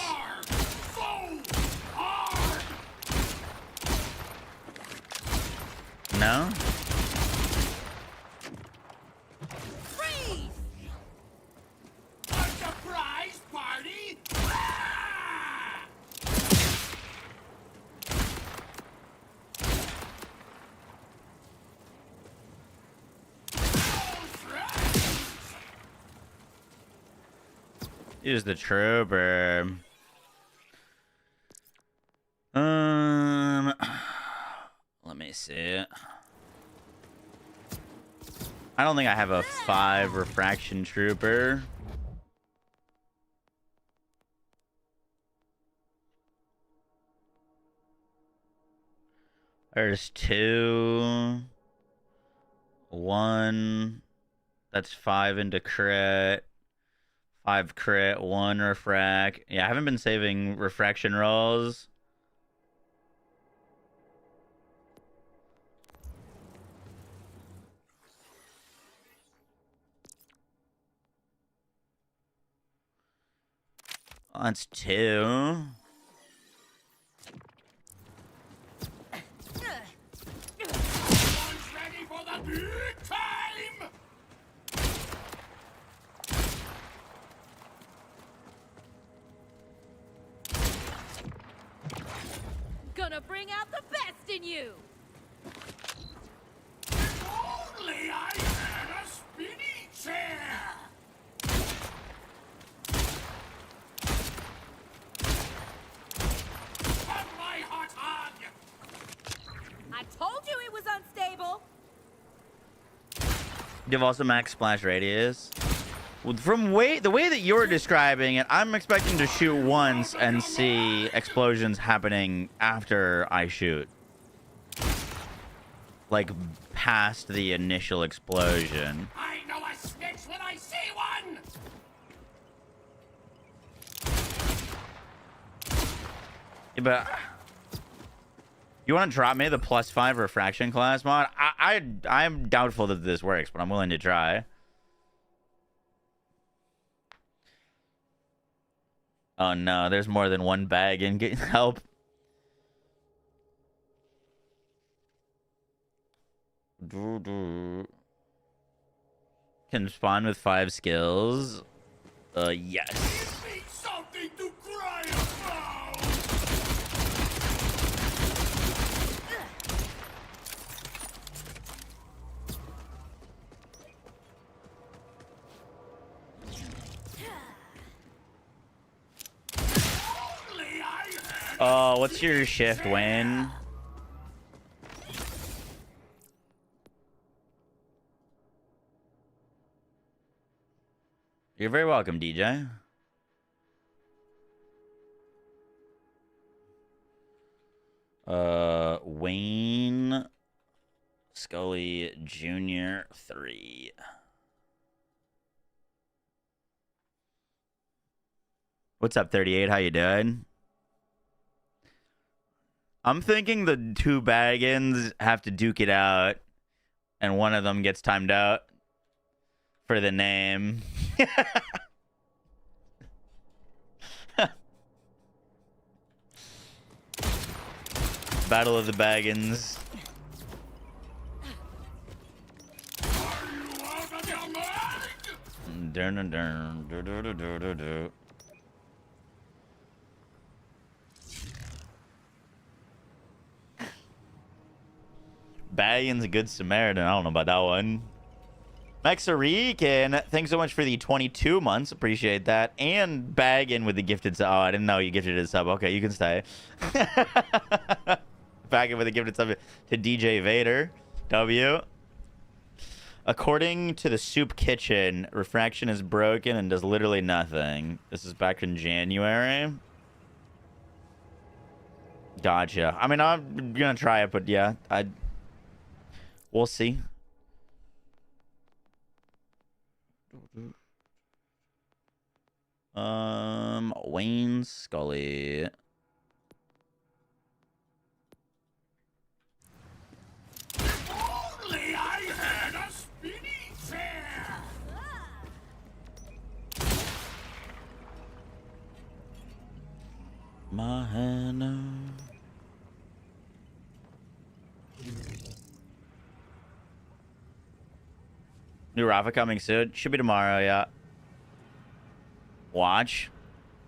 No? Freeze! A surprise party? Ah! Use the trooper. Let me see. I don't think I have a 5 refraction trooper. There's 2. 1. That's 5 into crit. 5 crit, 1 refract. Yeah, I haven't been saving refraction rolls. Oh, that's 2. Everyone's ready for the big time! Gonna bring out the best in you! If only I had a spinny chair! Have my hot hug! I told you it was unstable! You have also max splash radius. From the way that you're describing it, I'm expecting to shoot once and see explosions happening after I shoot. Like, past the initial explosion. I know a snitch when I see one! Yeah, but you want to drop me the +5 refraction class mod? I'm doubtful that this works, but I'm willing to try. Oh no, there's more than one bag in. Get help. Can spawn with 5 skills. Yes. Give me something to cry about! Only I had Oh, what's your shift, Wayne? You're very welcome, DJ. Wayne Scully Jr. 3. What's up, 38? How you doing? I'm thinking the 2 bag-ins have to duke it out, and one of them gets timed out for the name. Battle of the Baggins. Dun, dun, dun, dun, dun, dun, dun, dun, dun. Baggin's a good Samaritan. I don't know about that one. Mexarican, thanks so much for the 22 months. Appreciate that. And Baggin with the gifted sub. Oh, I didn't know you gifted a sub. Okay, you can stay. Baggin with a gifted sub to DJ Vader. W. According to the Soup Kitchen, refraction is broken and does literally nothing. This is back in January. Gotcha. I mean, I'm gonna try it, but yeah, we'll see. Wayne Scully. Only I had a spinny chair! My Hannah. New Rafa coming soon. Should be tomorrow, yeah. Watch.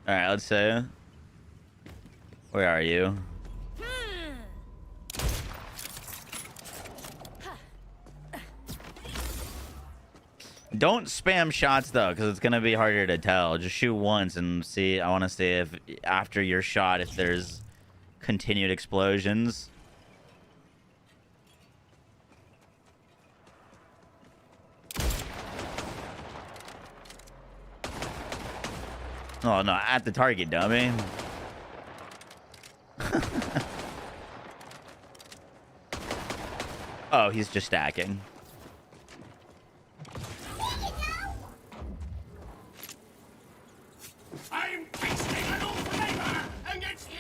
Alright, let's say. Where are you? Don't spam shots though, because it's gonna be harder to tell. Just shoot once and see. I want to see if after your shot, if there's continued explosions. Oh no, at the target, dummy. Oh, he's just stacking. I'm tasting a new flavor, and it's you,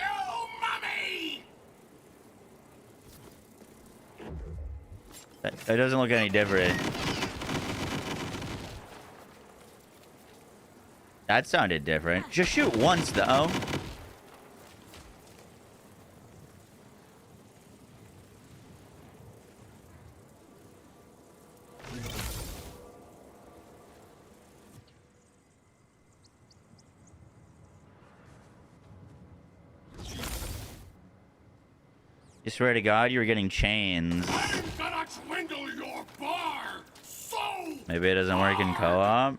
Mummy! It doesn't look any different. That sounded different. Just shoot once, though. You swear to God, you were getting chains. I'm gonna swindle your bar! So Maybe it doesn't work in co-op.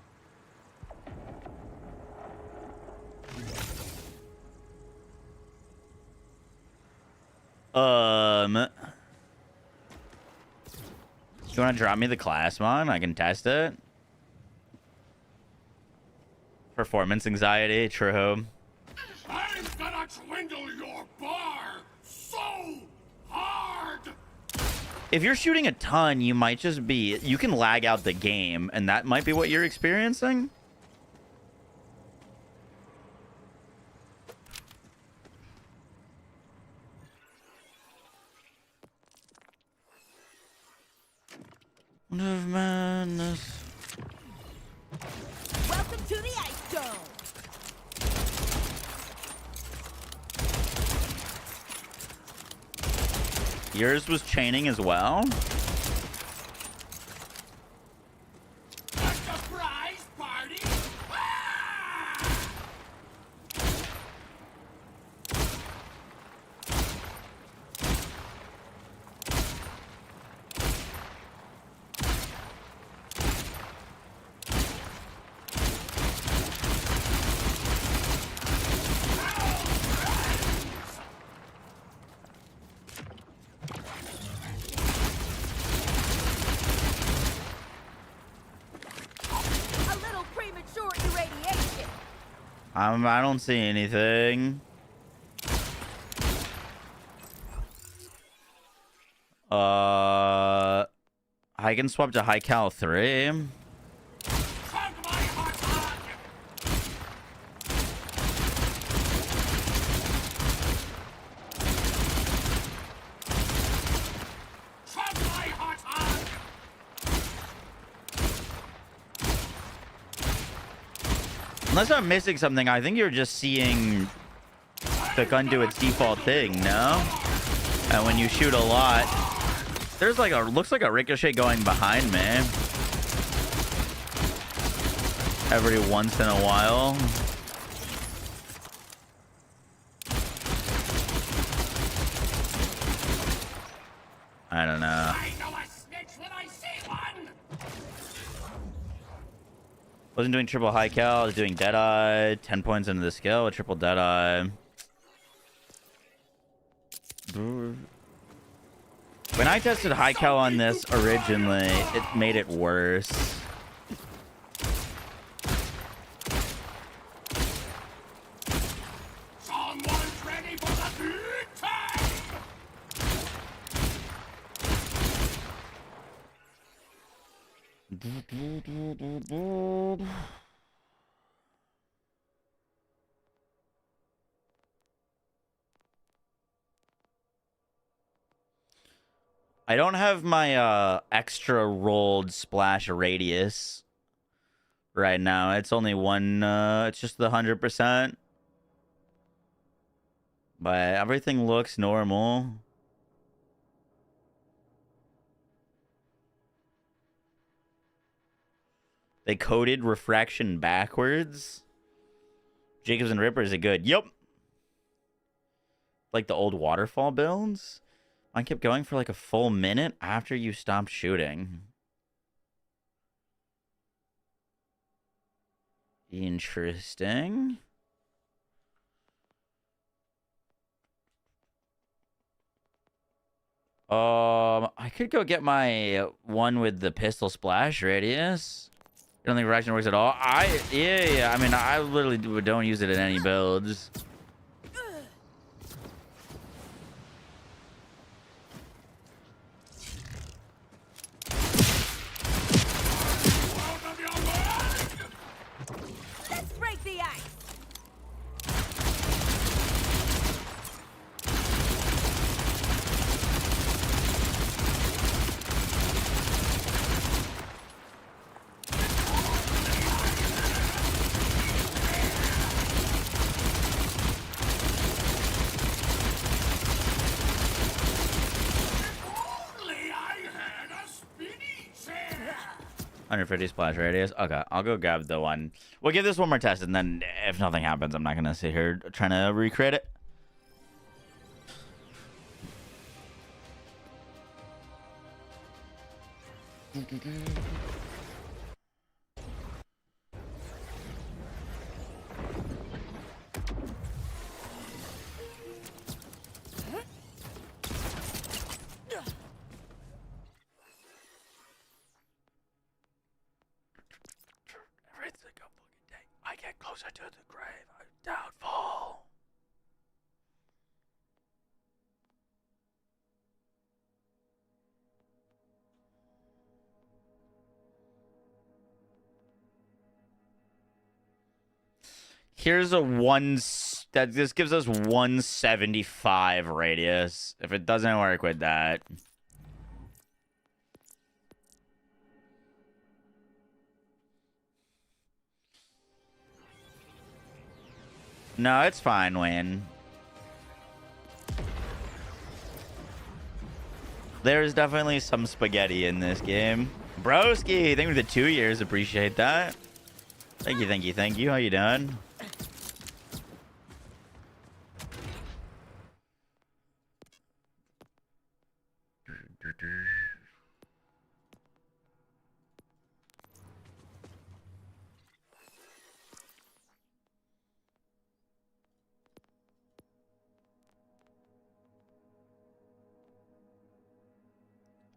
You want to drop me the class mod? I can test it. Performance anxiety, true. I'm gonna swindle your bar so hard! If you're shooting a ton, you might just be... You can lag out the game, and that might be what you're experiencing. Of madness. Welcome to the Ice Dome. Yours was chaining as well? A surprise party? Ah! A little premature irradiation. I don't see anything. I can swap to high cal 3. Hug my hot dog! Hug my hot dog! Unless I'm missing something, I think you're just seeing the gun do its default thing, no? And when you shoot a lot, there's like a... Looks like a ricochet going behind me. Every once in a while. I don't know. I know a snitch when I see one! Wasn't doing triple high cal, I was doing Deadeye. 10 points into the skill with triple Deadeye. When I tested high cal on this originally, it made it worse. Someone's ready for the big time! I don't have my extra rolled splash radius right now. It's only one, it's just the 100%. But everything looks normal. They coded refraction backwards. Jacobs and Rippers are good. Yup. Like the old waterfall builds. Mine kept going for like a full minute after you stopped shooting. Interesting. I could go get my one with the pistol splash radius. You don't think refraction works at all? Yeah. I mean, I literally don't use it in any builds. Let's break the ice. Only I had a spinny chair! 150 splash radius. Okay, I'll go grab the one. We'll give this one more test, and then if nothing happens, I'm not gonna sit here trying to recreate it. I get closer Here's a that this gives us 175 radius. If it doesn't work with that. No, it's fine, Wayne. There's definitely some spaghetti in this game. Broski, thank you for the 2 years. Appreciate that. Thank you, thank you, thank you. How you doing?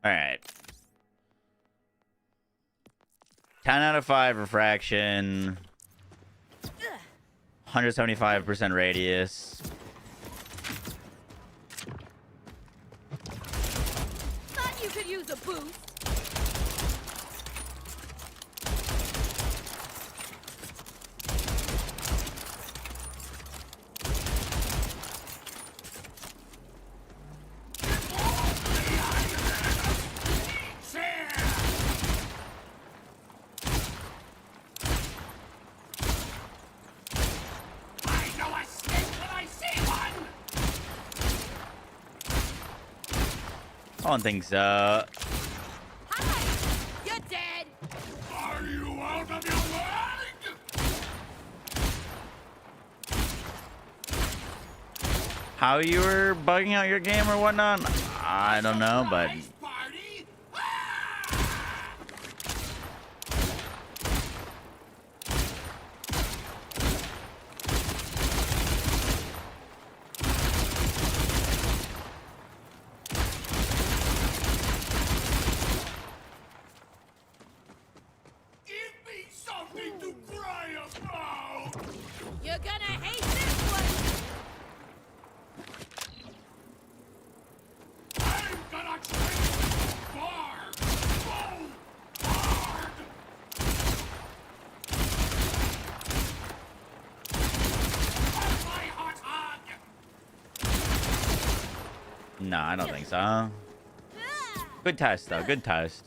All right. 10 out of 5 refraction. 175% radius. Thought you could use a boost. I don't think so. Hi! You're dead! Are you out of your mind? How you were bugging out your game or whatnot? I don't know, but Party? Give me something to cry about! You're gonna hate this one! I'm gonna train hard! Go hard! Have my hot hug! no, I don't think so. Good test though, good test.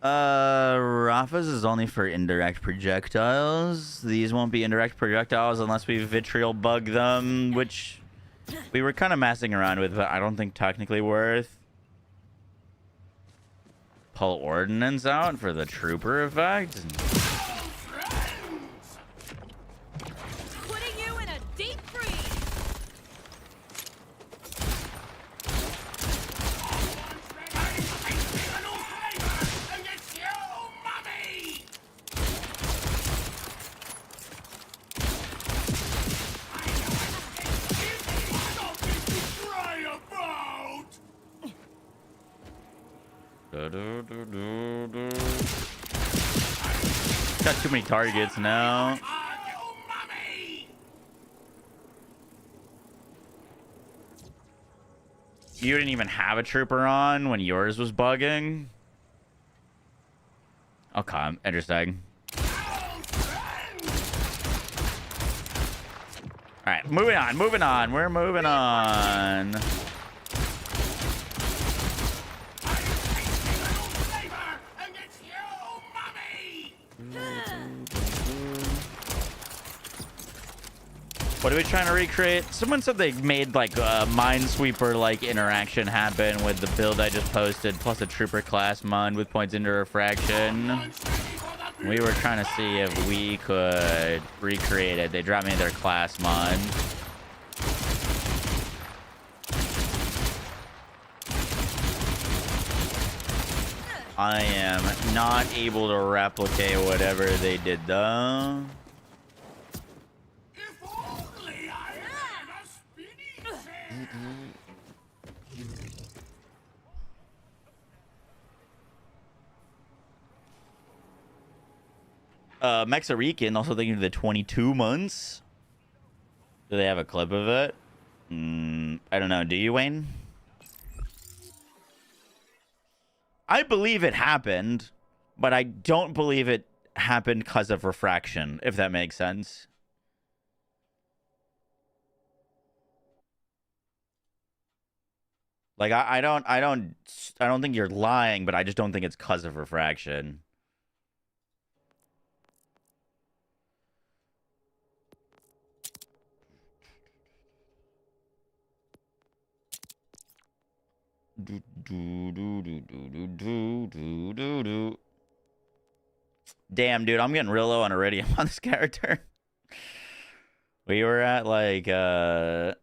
Rafa's is only for indirect projectiles. These won't be indirect projectiles unless we vitriol bug them, which we were kind of messing around with, but I don't think technically worth. Pull ordnance out for the trooper effect. Putting you in a deep freeze! Got too many targets now. You didn't even have a trooper on when yours was bugging. Okay, interesting. All right, moving on, moving on. We're moving on. What are we trying to recreate? Someone said they made like a Minesweeper like interaction happen with the build I just posted, plus a trooper class mon with points into refraction. We were trying to see if we could recreate it. They dropped me their class mon. I am not able to replicate whatever they did though. If only I had a spinning Mexarican also thinking of the 22 months. Do they have a clip of it? I don't know. Do you, Wayne? I believe it happened. But I don't believe it happened because of refraction, if that makes sense. Like I don't think you're lying, but I just don't think it's because of refraction. Damn, dude, I'm getting real low on iridium on this character. We were at like we're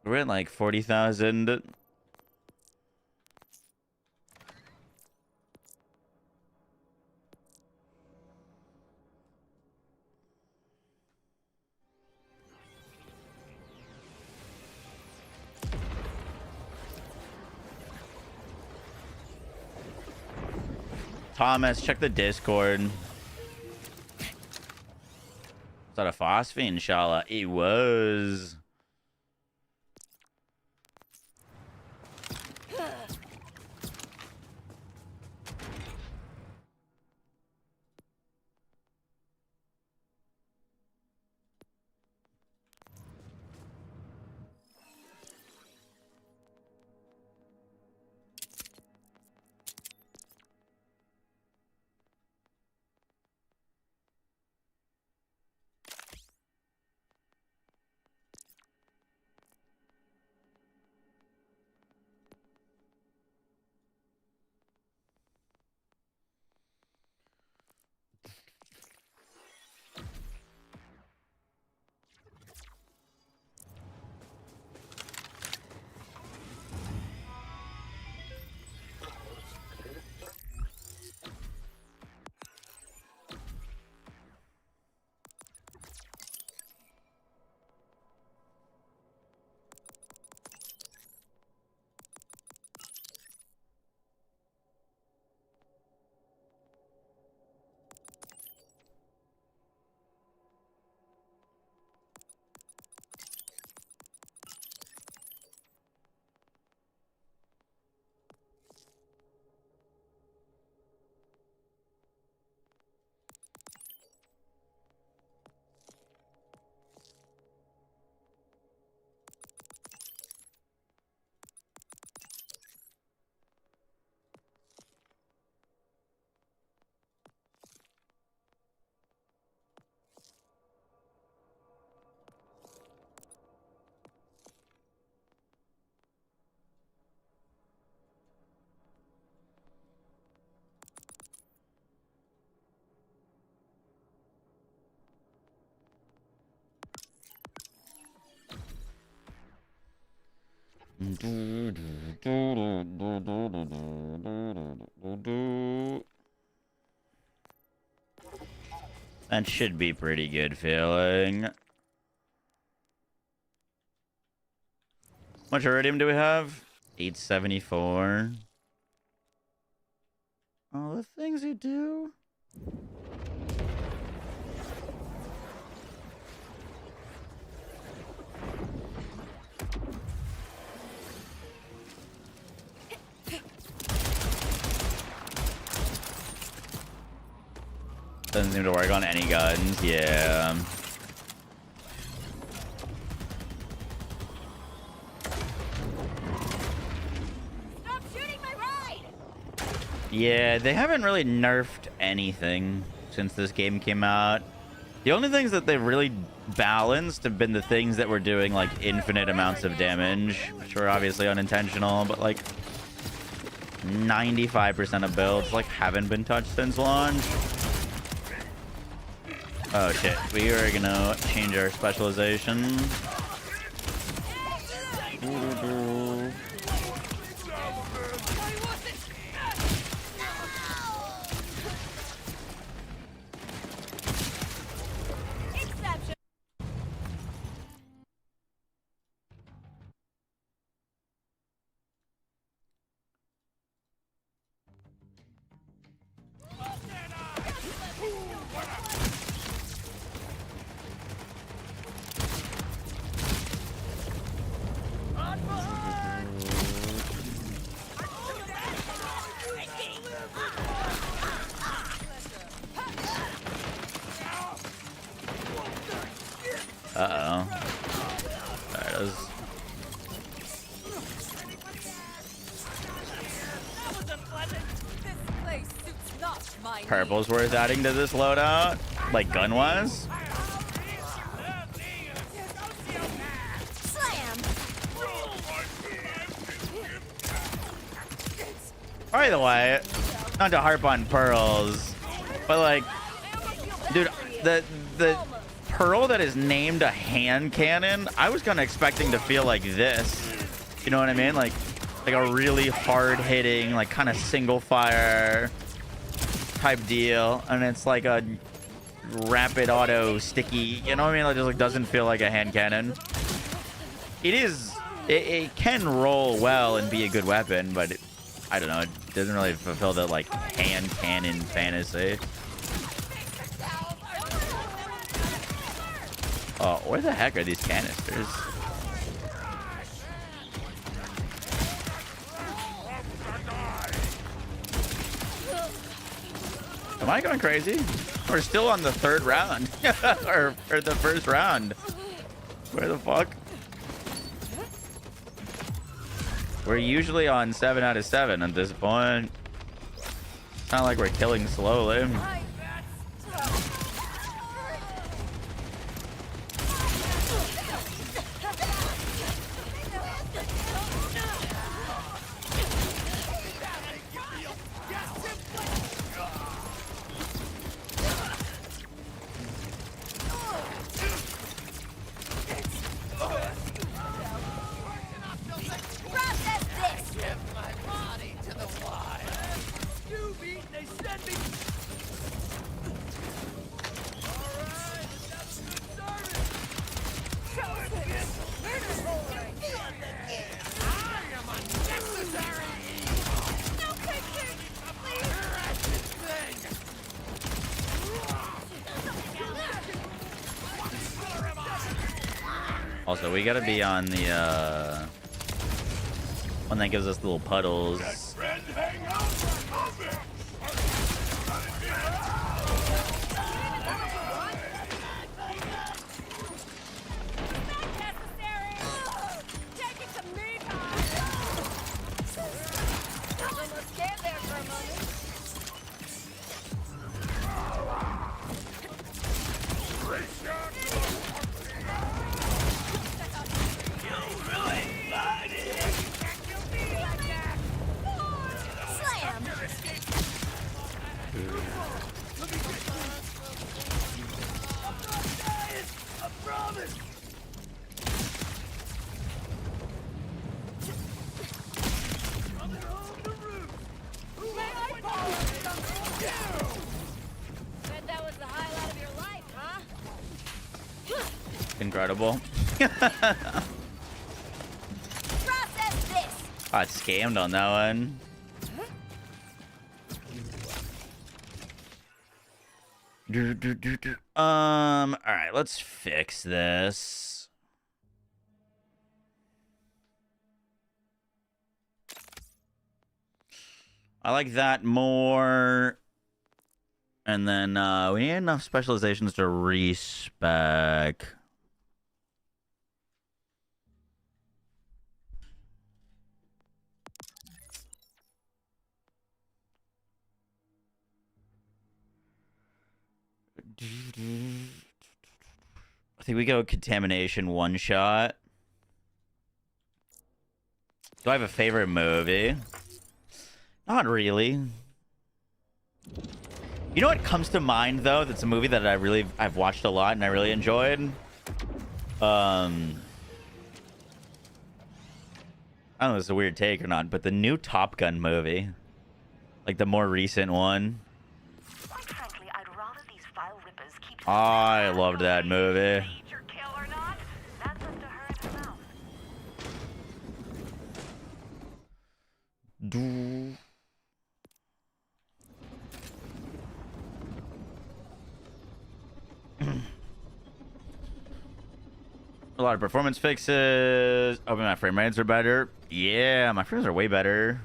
at like 40,000. Thomas, check the Discord. Is that a phosphine, inshallah? It was. That should be pretty good feeling. How much iridium do we have? 874. All the things you do. Doesn't seem to work on any guns, yeah. Stop shooting my ride! Yeah, they haven't really nerfed anything since this game came out. The only things that they've really balanced have been the things that were doing like infinite amounts of damage, which were obviously unintentional, but like 95% of builds like haven't been touched since launch. Oh shit, we are gonna change our specialization. Exception. This place suits not my needs. Purple's worth adding to this loadout, like gun-wise. Slam. By the way, not to harp on pearls, but like, dude, the pearl that is named a hand cannon, I was kind of expecting to feel like this. You know what I mean? Like a really hard-hitting, like kind of single fire type deal, and it's like a rapid auto sticky. You know what I mean? Like, just like doesn't feel like a hand cannon. It is. It can roll well and be a good weapon, but I don't know. It doesn't really fulfill the like hand cannon fantasy. Oh, where the heck are these canisters? Am I going crazy? We're still on the third round. or the first round. Where the fuck? We're usually on 7 out of 7 at this point. It's not like we're killing slowly. Also, we gotta be on the one that gives us little puddles. Incredible. Got scammed on that one. All right, let's fix this. I like that more. And then we need enough specializations to respec. I think we go contamination one shot. Do I have a favorite movie? Not really. You know what comes to mind though? That's a movie that I've watched a lot and I really enjoyed. I don't know if it's a weird take or not, but the new Top Gun movie, like the more recent one. I loved that movie. A lot of performance fixes. Oh, my frame rates are better. Yeah, my frames are way better.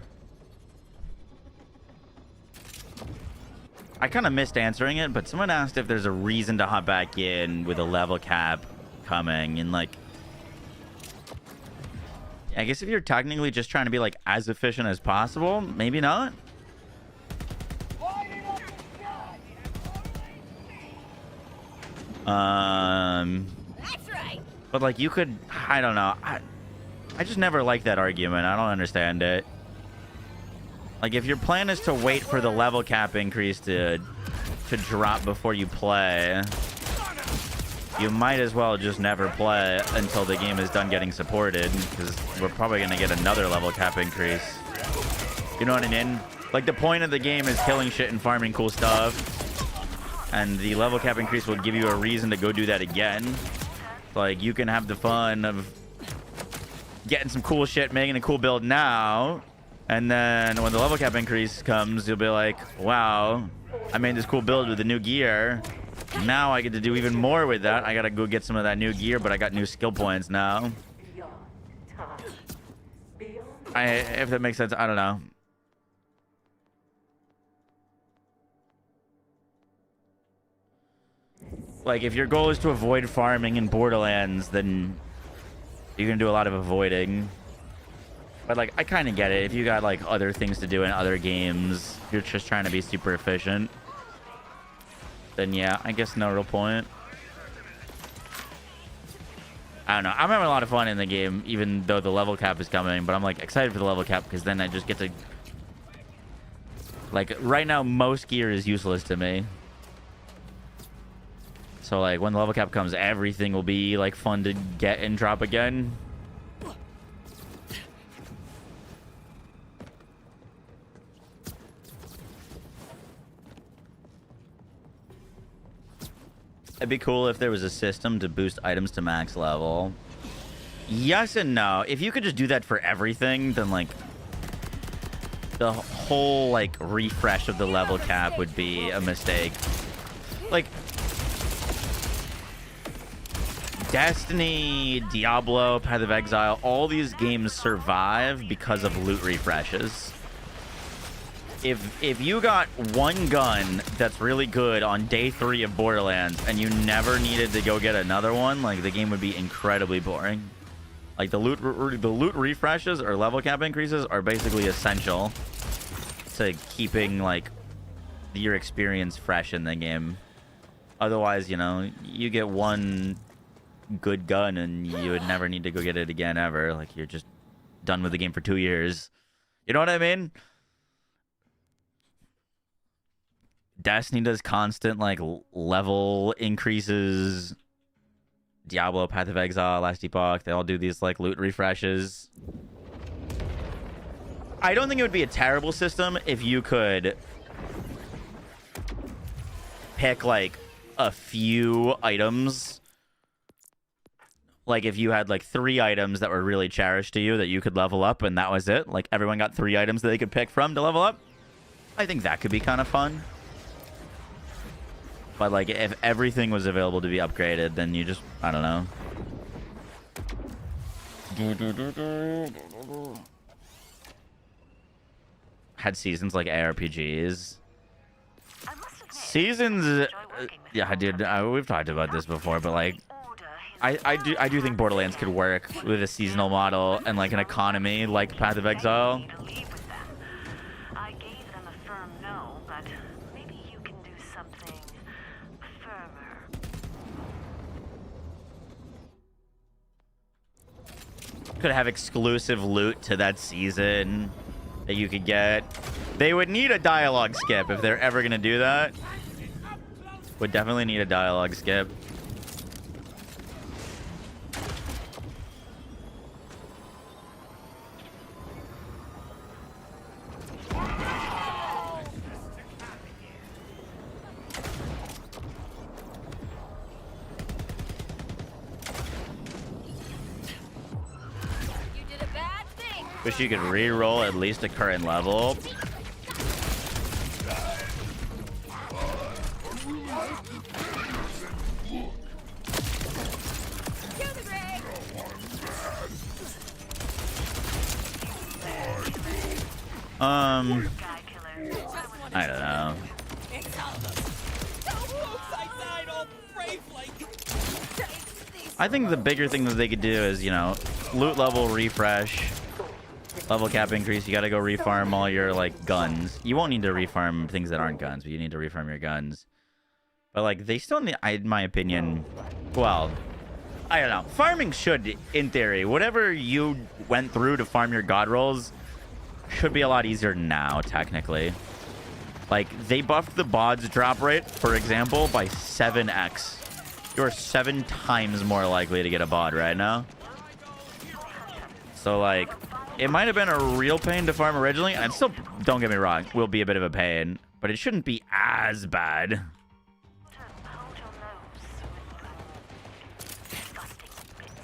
I kind of missed answering it, but someone asked if there's a reason to hop back in with a level cap coming, and like, I guess if you're technically just trying to be like as efficient as possible, maybe not. That's right. But like you could, I don't know. I just never liked that argument. I don't understand it. Like if your plan is to wait for the level cap increase to drop before you play, you might as well just never play until the game is done getting supported, because we're probably going to get another level cap increase. You know what I mean? Like the point of the game is killing shit and farming cool stuff, and the level cap increase will give you a reason to go do that again. Like you can have the fun of getting some cool shit, making a cool build now, and then when the level cap increase comes, you'll be like, wow, I made this cool build with the new gear. Now I get to do even more with that. I gotta go get some of that new gear, but I got new skill points now. If that makes sense, I don't know. Like if your goal is to avoid farming in Borderlands, then you're gonna do a lot of avoiding. But like I kind of get it. If you got like other things to do in other games, you're just trying to be super efficient, then yeah, I guess no real point. I don't know. I'm having a lot of fun in the game, even though the level cap is coming, but I'm like excited for the level cap because then I just get to, like, right now most gear is useless to me. So like when the level cap comes, everything will be like fun to get and drop again. It'd be cool if there was a system to boost items to max level. Yes and no. If you could just do that for everything, then like the whole like refresh of the level cap would be a mistake. Like Destiny, Diablo, Path of Exile, all these games survive because of loot refreshes. If you got one gun that's really good on day 3 of Borderlands and you never needed to go get another one, like the game would be incredibly boring. Like the loot refreshes or level cap increases are basically essential to keeping like your experience fresh in the game. Otherwise, you know, you get one good gun and you would never need to go get it again ever. Like you're just done with the game for 2 years. You know what I mean? Destiny does constant like level increases. Diablo, Path of Exile, Last Epoch, they all do these like loot refreshes. I don't think it would be a terrible system if you could pick like a few items. Like if you had like 3 items that were really cherished to you that you could level up and that was it. Like everyone got 3 items that they could pick from to level up. I think that could be kind of fun. But like if everything was available to be upgraded, then you just, I don't know. Had seasons like ARPGs. Seasons, yeah, dude, we've talked about this before, but like I do think Borderlands could work with a seasonal model and like an economy like Path of Exile. I gave them a firm no, but maybe you can do something firmer. Could have exclusive loot to that season that you could get. They would need a dialogue skip if they're ever gonna do that. Would definitely need a dialogue skip. Wish you could re-roll at least a current level. I don't know. I think the bigger thing that they could do is, you know, loot level refresh. Level cap increase, you gotta go refarm all your, like, guns. You won't need to refarm things that aren't guns, but you need to refarm your guns. But like they still need, in my opinion, well, I don't know. Farming should, in theory, whatever you went through to farm your god rolls should be a lot easier now, technically. Like, they buffed the bod's drop rate, for example, by 7x. You are 7 times more likely to get a bod right now. So, like, it might have been a real pain to farm originally, and still, don't get me wrong, will be a bit of a pain, but it shouldn't be as bad. Hold your nose with disgusting bits.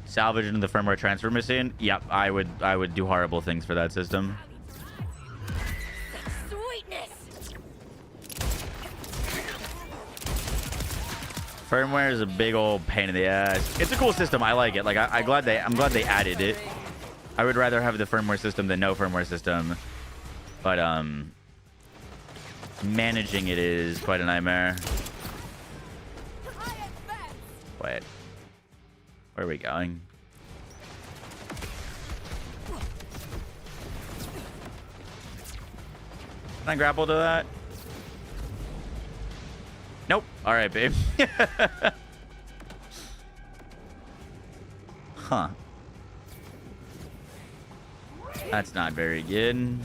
Salvage into the firmware transfer machine. Yep, I would do horrible things for that system. Sweetness. Firmware is a big old pain in the ass. It's a cool system. I like it. Like I'm glad they added it. I would rather have the firmware system than no firmware system. But managing it is quite a nightmare. Wait. Where are we going? Can I grapple to that? Nope. All right, babe. Huh. That's not very good.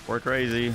We're crazy.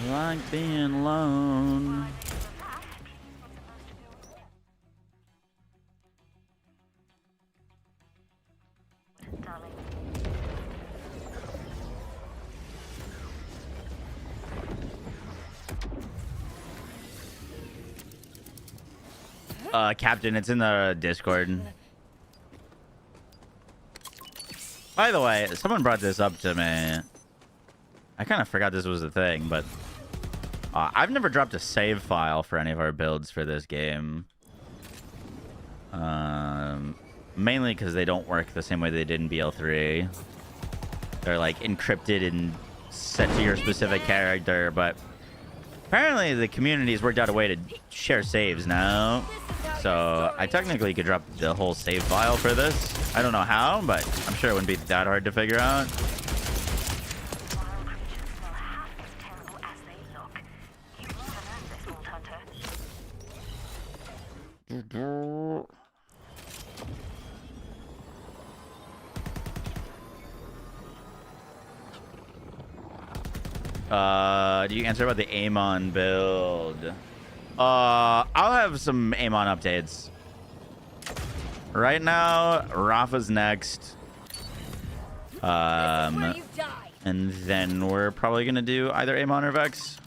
Like being alone. Darling. Captain, it's in the Discord. By the way, someone brought this up to me. I kind of forgot this was a thing, but I've never dropped a save file for any of our builds for this game. Mainly because they don't work the same way they did in BL3. They're like encrypted and set to your specific character, but apparently the community's worked out a way to share saves now. So I technically could drop the whole save file for this. I don't know how, but I'm sure it wouldn't be that hard to figure out. Wild creatures smell half as terrible as they look. You more than earned this, Vault Hunter. Do you answer about the Amon build? I'll have some Amon updates. Right now, Rafa's next. Where you die. And then we're probably gonna do either Amon or Vex.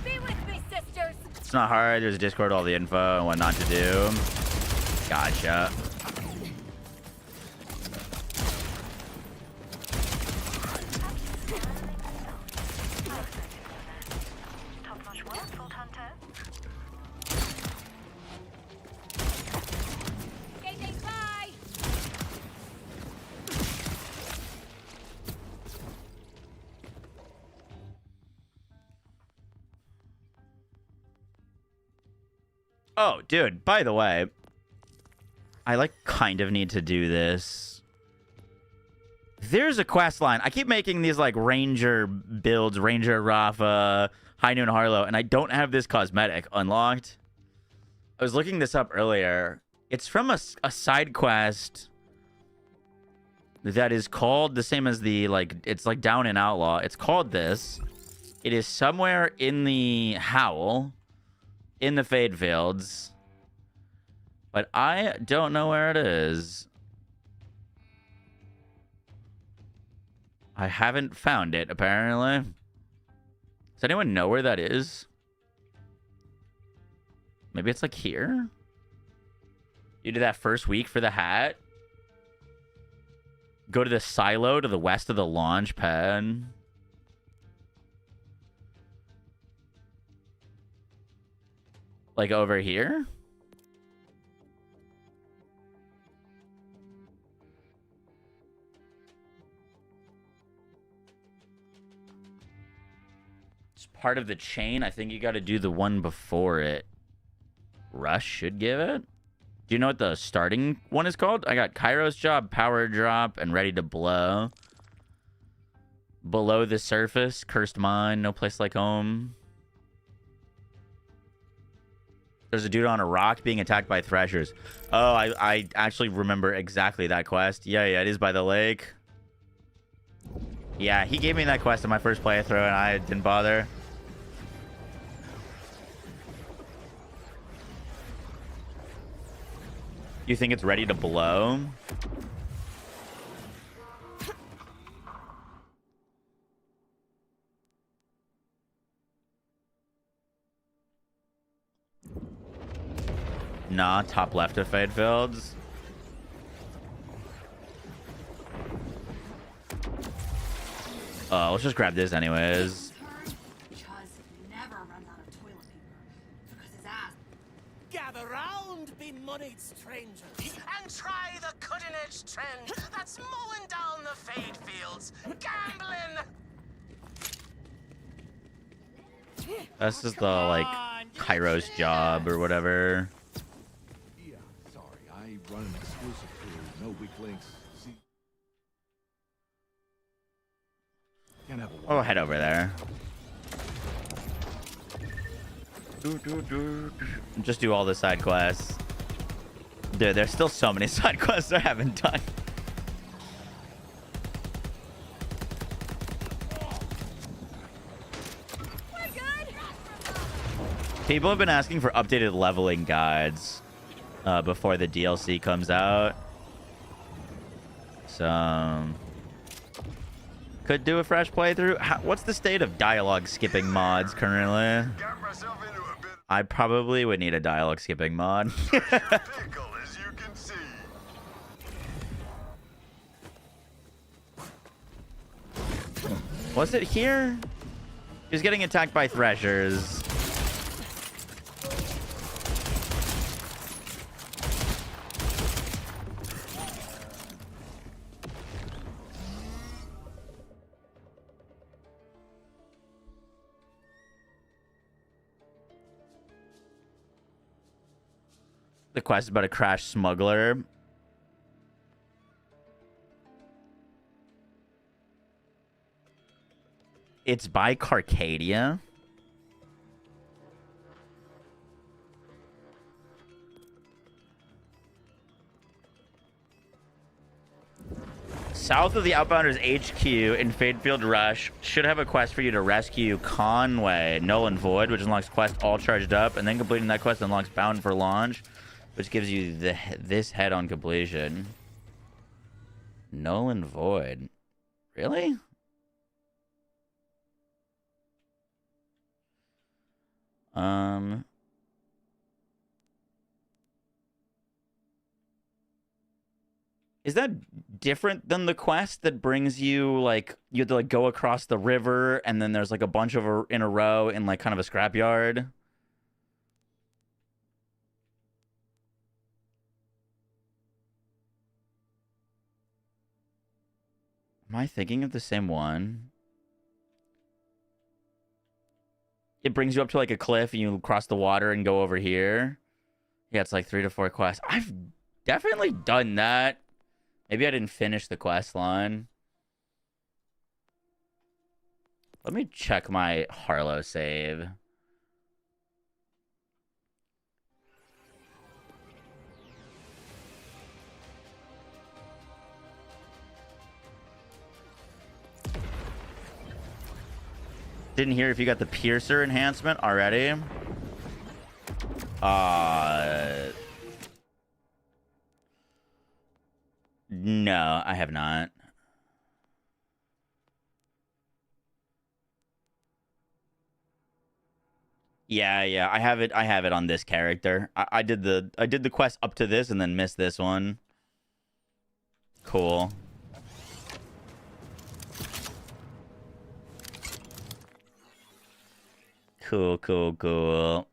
Be with me, sisters. It's not hard. There's Discord, all the info and what not to do. Gotcha. Top-notch work, Vault Hunter. KJ, bye. Oh, dude, by the way, I like kind of need to do this. There's a quest line. I keep making these like Ranger builds, Ranger Rafa, High Noon Harlow, and I don't have this cosmetic unlocked. I was looking this up earlier. It's from a side quest that is called the same as the, like, it's like Down in Outlaw. It's called this. It is somewhere in the Howl, in the Fade Fields, but I don't know where it is. I haven't found it, apparently. Does anyone know where that is? Maybe it's like here? You do that first week for the hat. Go to the silo to the west of the launch pad. Like over here? It's part of the chain. I think you got to do the one before it. Rush should give it. Do you know what the starting one is called? I got Kairos Job, Power Drop, and Ready to Blow. Below the Surface, Cursed Mine, No Place Like Home. There's a dude on a rock being attacked by threshers. Oh, I actually remember exactly that quest. Yeah, it is by the lake. Yeah, he gave me that quest in my first playthrough, and I didn't bother. You think it's ready to blow? Nah, top left of Fade Fields. Let's just grab this anyways. Gather round, be moneyed strangers, and try the cutting-edge trend that's mowing down the Fade Fields. Gambling! This is the, like, Kairos Job or whatever. Yeah, sorry. I run an exclusive crew. No weak links. See? Can't have a Oh, head over there. Just do all the side quests. Dude, there's still so many side quests I haven't done. We're good. People have been asking for updated leveling guides before the DLC comes out. So, could do a fresh playthrough. What's the state of dialogue skipping mods currently? I probably would need a dialogue skipping mod. Was it here? He was getting attacked by threshers. The quest is about a crash smuggler. It's by Carcadia. South of the Outbounders HQ in Fadefield Rush should have a quest for you to rescue Conway, Null and Void, which unlocks quest all charged up, and then completing that quest unlocks Bound for Launch, which gives you this head on completion. Null and Void. Really? Is that different than the quest that brings you, like, you have to, like, go across the river and then there's, like, a bunch of in a row in, like, kind of a scrapyard? Am I thinking of the same one? It brings you up to, like, a cliff and you cross the water and go over here. Yeah, it's like 3 to 4 quests. I've definitely done that. Maybe I didn't finish the quest line. Let me check my Harlow save. Didn't hear if you got the Piercer enhancement already. No, I have not. Yeah, I have it on this character. I did the quest up to this and then missed this one. Cool. Cool.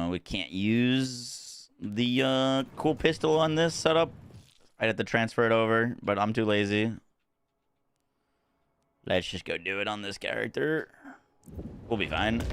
We can't use the cool pistol on this setup. I'd have to transfer it over, but I'm too lazy. Let's just go do it on this character. We'll be fine.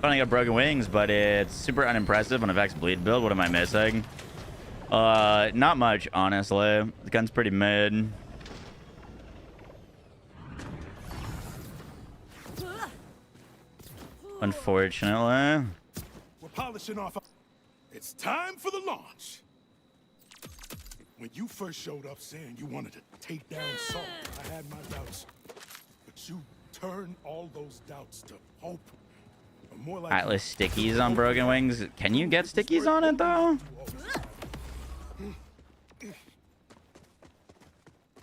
I got broken wings, but it's super unimpressive on a Vex bleed build. What am I missing? Not much, honestly. The gun's pretty mid. Unfortunately. We're polishing off. It's time for the launch. When you first showed up saying you wanted to take down Saul, I had my doubts. But you turned all those doubts to hope. More like Atlas stickies on broken wings. Can you get stickies on it though?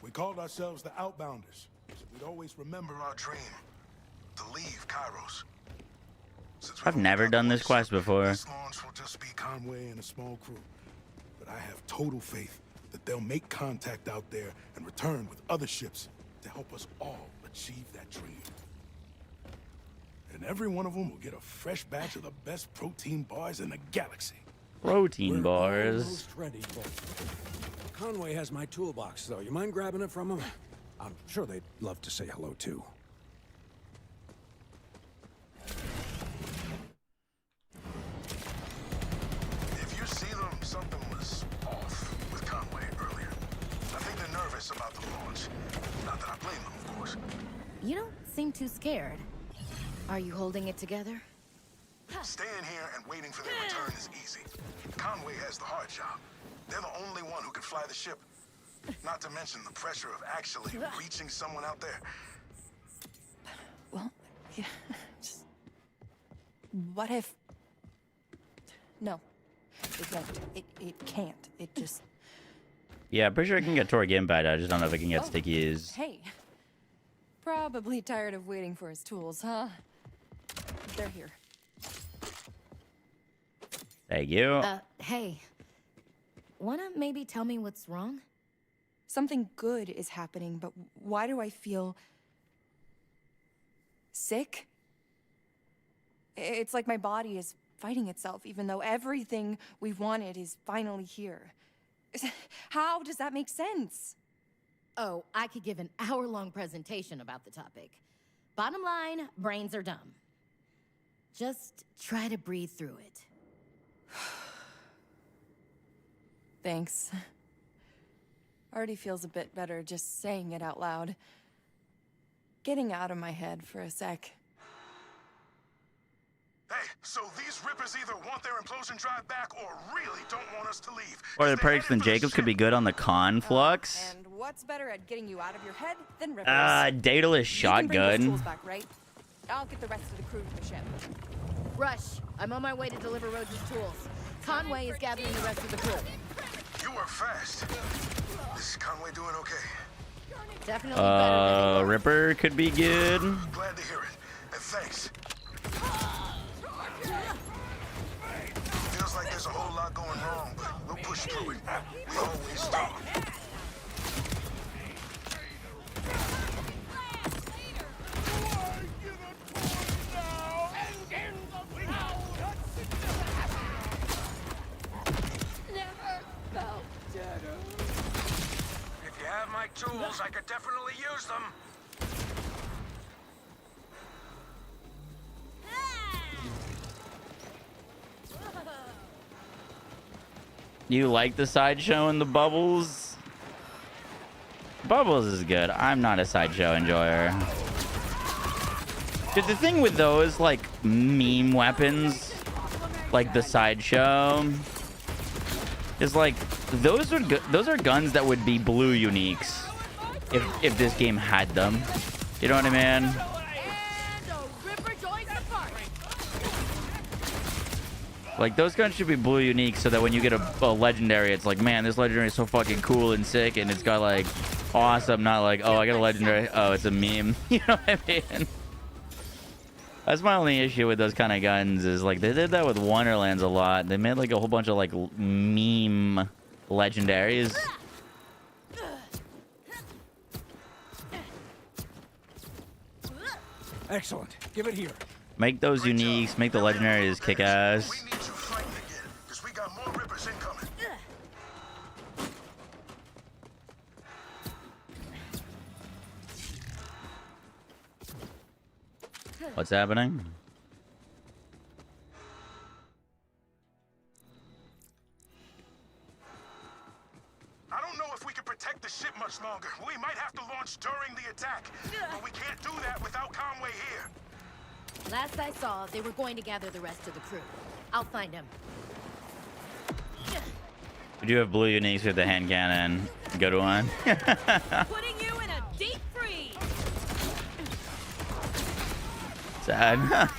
We called ourselves the Outbounders, so we'd always remember our dream to leave Kairos. I've never done this quest before. This launch will just be Conway and a small crew, but I have total faith that they'll make contact out there and return with other ships to help us all achieve that dream. And every one of them will get a fresh batch of the best protein bars in the galaxy. Protein We're bars. almost ready, Bull. Conway has my toolbox, though. You mind grabbing it from him? I'm sure they'd love to say hello, too. If you see them, something was off with Conway earlier. I think they're nervous about the launch. Not that I blame them, of course. You don't seem too scared. Are you holding it together? Staying here and waiting for their return is easy. Conway has the hard job. They're the only one who can fly the ship. Not to mention the pressure of actually reaching someone out there. Well, yeah, just... What if... No. It won't. It can't. It just... Yeah, I'm pretty sure I can get Torg Impact. I just don't know if I can get stickies. Hey. Probably tired of waiting for his tools, huh? They're here. Thank you. Hey. Wanna maybe tell me what's wrong? Something good is happening, but why do I feel... sick? It's like my body is fighting itself, even though everything we've wanted is finally here. How does that make sense? Oh, I could give an hour-long presentation about the topic. Bottom line, brains are dumb. Just try to breathe through it. Thanks. Already feels a bit better just saying it out loud. Getting out of my head for a sec. Hey, so these rippers either want their implosion drive back or really don't want us to leave. Or the Perks and Jacobs could be good on the conflux. And what's better at getting you out of your head than rippers? Daedalus You can bring those shotgun. tools back, right? I'll get the rest of the crew to the ship. Rush, I'm on my way to deliver Rhodes' tools. Conway is gathering the rest of the crew. You were fast. Is Conway doing okay? Definitely better than Ripper could be good. Glad to hear it. And thanks. Feels like there's a whole lot going wrong, but we'll push through it. We always do. If you have my tools, I could definitely use them. You like the sideshow and the bubbles? Bubbles is good. I'm not a sideshow enjoyer. Dude, the thing with those, like, meme weapons, like the sideshow, is like, those are guns that would be blue uniques if this game had them. You know what I mean? Like, those guns should be blue unique so that when you get a legendary, it's like, man, this legendary is so fucking cool and sick, and it's got, like, awesome, not like, oh, I got a legendary, oh, it's a meme. You know what I mean? That's my only issue with those kind of guns, is, like, they did that with Wonderlands a lot. They made, like, a whole bunch of, like, meme legendaries. Excellent. Give it here. Make those uniques, make the legendaries kick ass. We need you fighting again, because we got more Rippers incoming. What's happening? I don't know if we can protect the ship much longer. We might have to launch during the attack. But we can't do that without Conway here. Last I saw, they were going to gather the rest of the crew. I'll find him. We do have blue uniques with the hand cannon. Good one. Putting you in a deep freeze. Sad.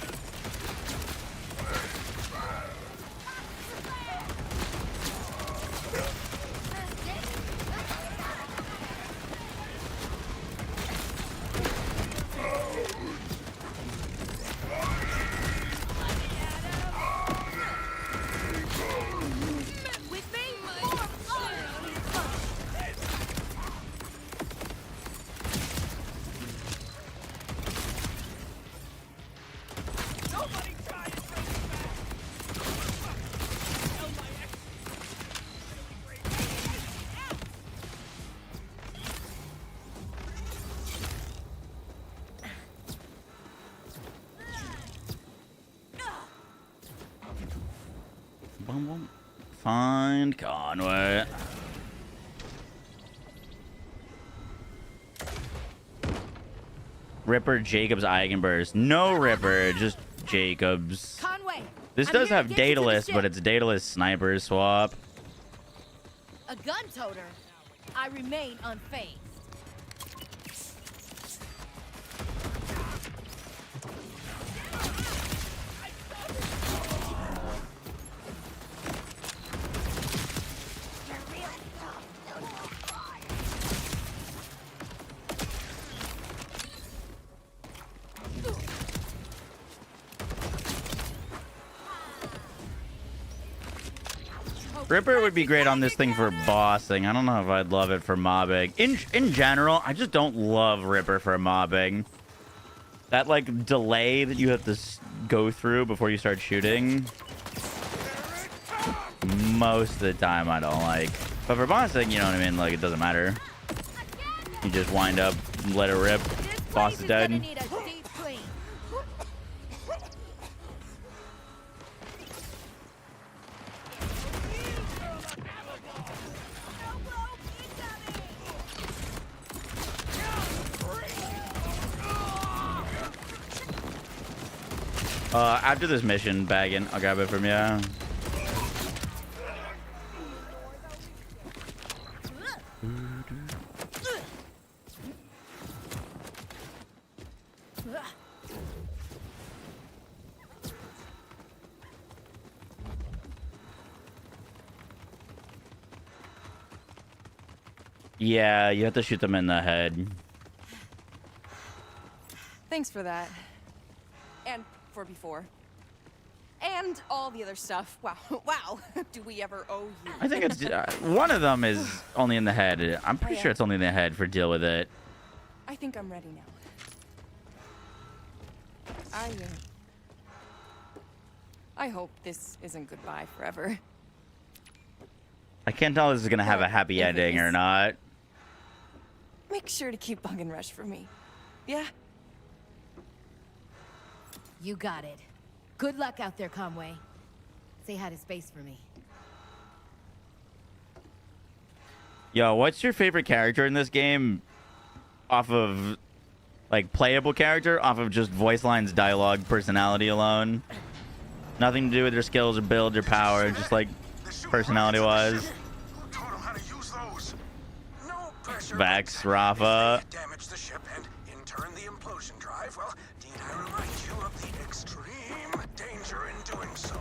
Find Conway. Ripper, Jacobs, Eigenburst. No Ripper, just Jacobs. Conway, This I'm does here to have get you to the Daedalus, ship. but it's Daedalus sniper swap. A gun toter. I remain unfazed. Ripper would be great on this thing for bossing. I don't know if I'd love it for mobbing. In general, I just don't love Ripper for mobbing. That, like, delay that you have to go through before you start shooting, most of the time I don't like. But for bossing, you know what I mean? Like, it doesn't matter. You just wind up, let it rip. Boss is dead. After this mission, bagging, I'll grab it from you. Yeah, you have to shoot them in the head. Thanks for that. And for before. And all the other stuff. Wow. Wow. Do we ever owe you? I think it's one of them is only in the head. I'm pretty sure it's only in the head for deal with it. I think I'm ready now. I hope this isn't goodbye forever. I can't tell if this is gonna have a happy If it ending or is, not. Make sure to keep Bug and Rush for me. Yeah? You got it. Good luck out there, Conway. Say hi to space for me. Yo, what's your favorite character in this game? Off of, like, playable character? Off of just voice lines, dialogue, personality alone? Nothing to do with your skills or build or power, just like personality-wise. Vex, Rafa. Damage the ship and in turn the implosion drive. Well, need I remind you of the extreme danger in doing so?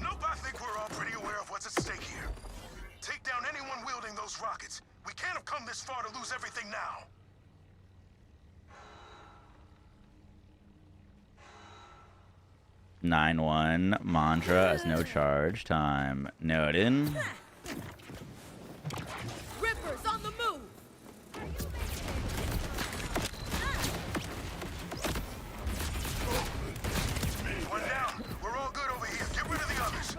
Nope, I think we're all pretty aware of what's at stake here. Take down anyone wielding those rockets. We can't have come this far to lose everything now. Nine one mantra as no charge time. Noted. Rippers on the move! One down. We're all good over here. Get rid of the others.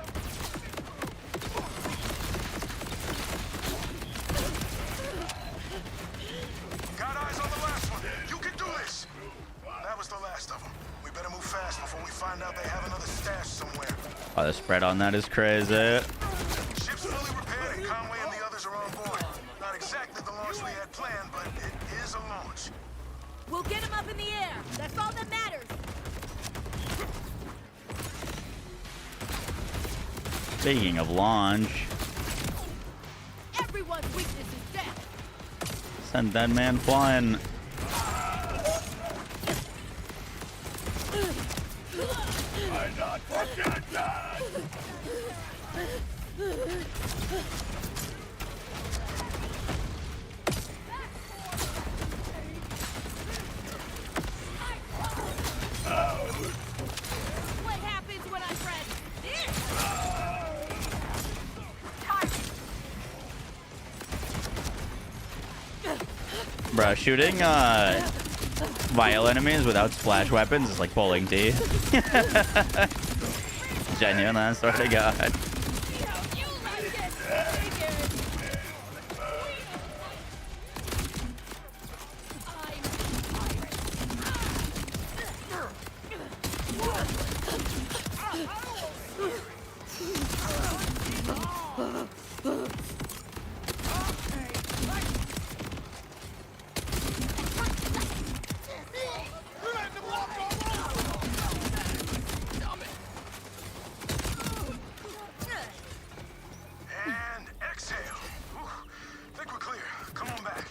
Got eyes on the last one. You can do this. That was the last of them. We better move fast before we find out they have another stash somewhere. Oh, the spread on that is crazy. Ship's fully repaired and Conway and the others are on board. Not exactly the launch we had planned, but it is a launch. We'll get him up in the air. That's all that matters. Speaking of launch, Everyone's weakness is death. send that man flying. I'm not fucking dead. What happens when I press this? Bruh, shooting vile enemies without splash weapons is like bowling teeth. Genuine, I swear to God. And exhale. Whew. Think we're clear. Come on back.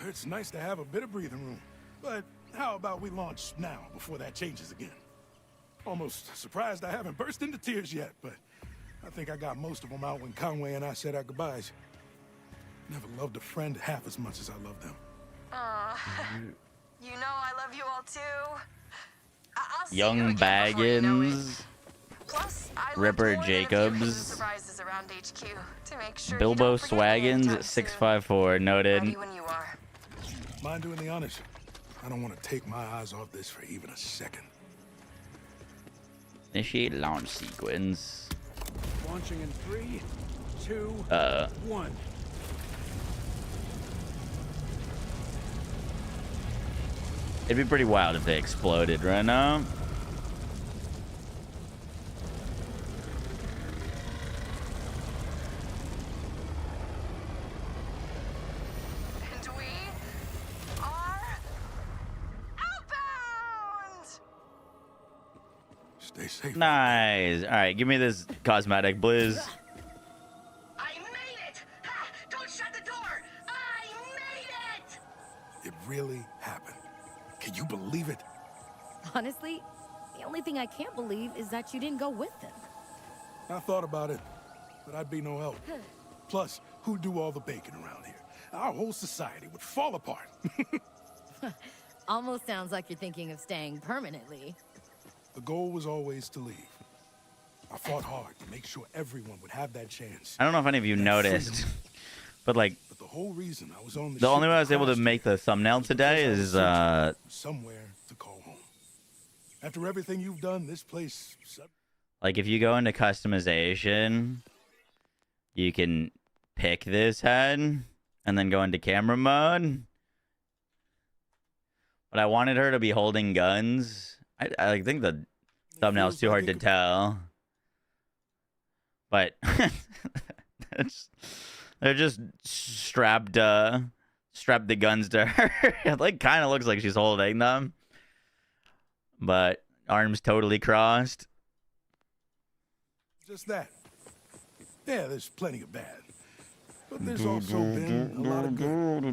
It's nice to have a bit of breathing room. But how about we launch now before that changes again? Almost surprised I haven't burst into tears yet, but I think I got most of them out when Conway and I said our goodbyes. Never loved a friend half as much as I love them. You know I love you all too. I'll see you Young again before you know it. Baggins, Plus, I love Ripper more than a few hidden Jacobs, surprises around HQ to make sure you Bilbo don't forget me anytime Swaggins, soon. 654, noted. Ready when you are. Mind doing the honors? I don't want to take my eyes off this for even a second. Initiate launch sequence. Launching in 3, 2, 1. It'd be pretty wild if they exploded right now. And we are outbound! Stay safe. Nice. All right, give me this cosmetic, please. I made it! Ha! Don't shut the door! I made it! It really happened. Can you believe it? Honestly, the only thing I can't believe is that you didn't go with them. I thought about it, but I'd be no help. Plus, who do all the baking around here? Our whole society would fall apart. Almost sounds like you're thinking of staying permanently. The goal was always to leave. I fought hard to make sure everyone would have that chance. I don't know if any of you noticed, but like But the whole reason I was on the ship only way I was able to crashed make the thumbnail today is somewhere to call home. After everything you've done, this place. like if you go into customization, you can pick this head and then go into camera mode. But I wanted her to be holding guns. I think the thumbnail's too hard to tell. But they're just strapped the guns to her. It like kind of looks like she's holding them. But arms totally crossed. Just that. Yeah, there's plenty of bad. But there's also been a lot of good.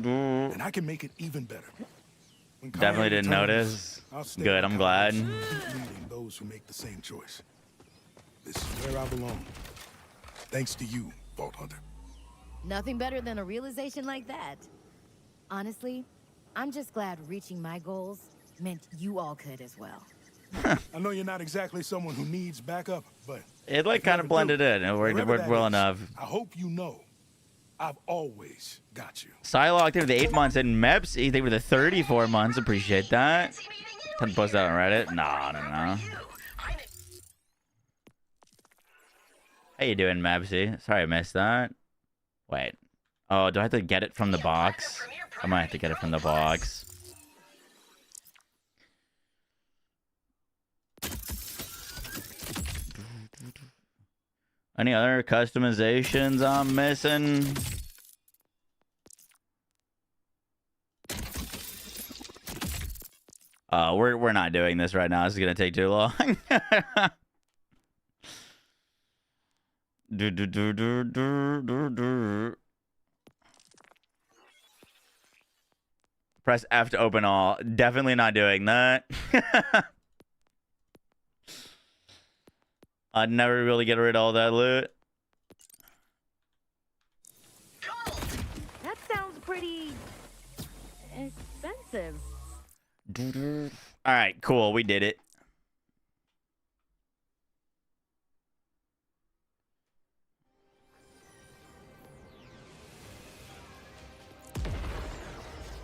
And I can make it even better. When Definitely Kyle didn't returns, notice. I'll stay Good, on I'm Kyle's glad. keep leading those who make the same choice. This is where I belong. Thanks to you, Vault Hunter. Nothing better than a realization like that. Honestly, I'm just glad reaching my goals meant you all could as well. I know you're not exactly someone who needs backup, but It like kind of blended in. It worked well enough. I hope you know I've always got you. Psylocke, thank you for the 8 months. And Meps, thank you for the 34 months. Appreciate that. Can post that on Reddit? No. How you doing, Mepsy? Sorry I missed that. Wait. Oh, do I have to get it from the box? I might have to get it from the box. Any other customizations I'm missing? We're not doing this right now. This is gonna take too long. Press F to open all. Definitely not doing that. I'd never really get rid of all that loot. That sounds pretty expensive. All right, cool. We did it.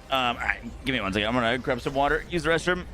All right, give me one second. I'm gonna grab some water, use the restroom.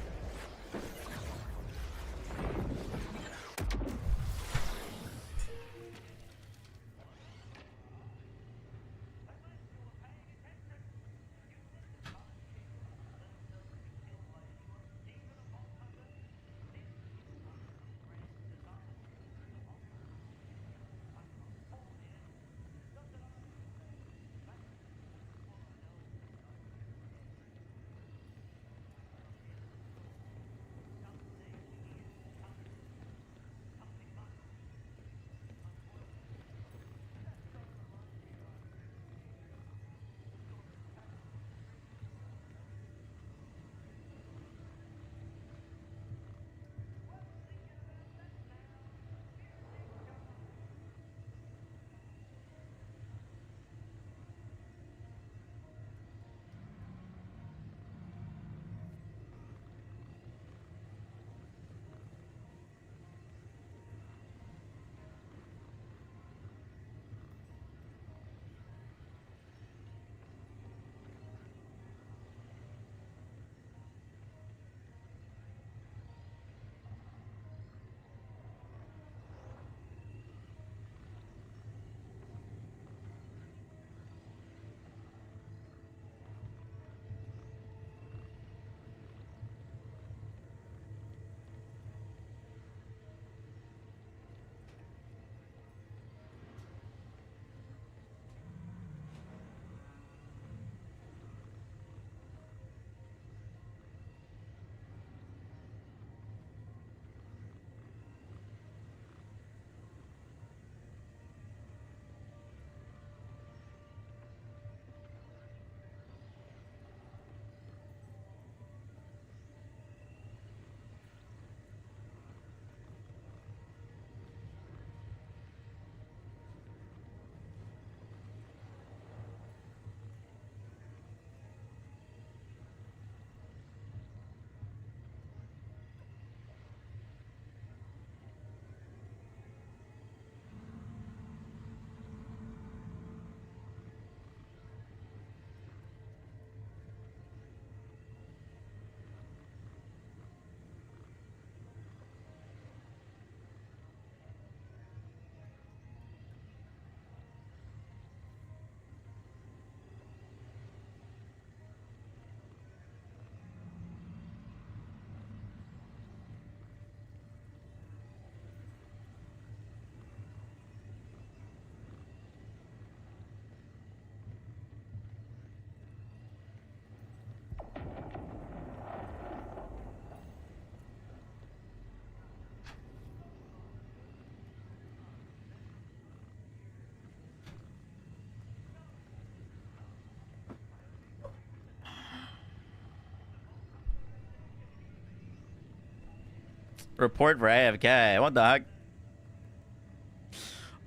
Report for AFK. What the heck?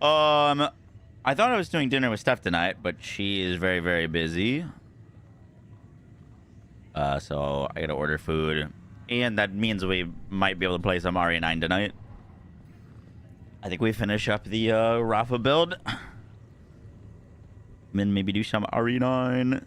I thought I was doing dinner with Steph tonight, but she is very, very busy. So I gotta order food. And that means we might be able to play some RE9 tonight. I think we finish up the Rafa build. Then maybe do some RE9.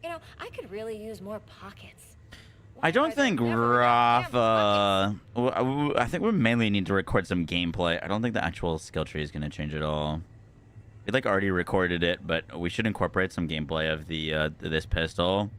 You know, I could really use more pockets. I don't think Rafa... I think we mainly need to record some gameplay. I don't think the actual skill tree is going to change at all. We like already recorded it, but we should incorporate some gameplay of the this pistol.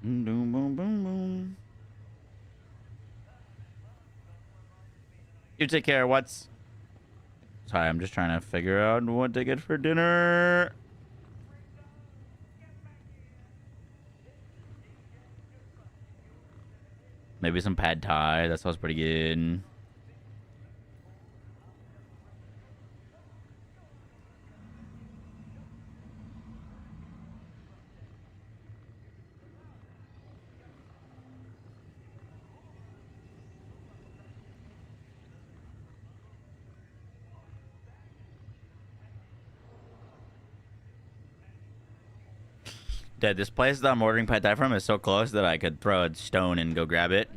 Boom, boom, boom, boom. You take care. What's... Sorry, I'm just trying to figure out what to get for dinner. Maybe some pad thai. That sounds pretty good. Dude, this place that I'm ordering pad thai from is so close that I could throw a stone and go grab it.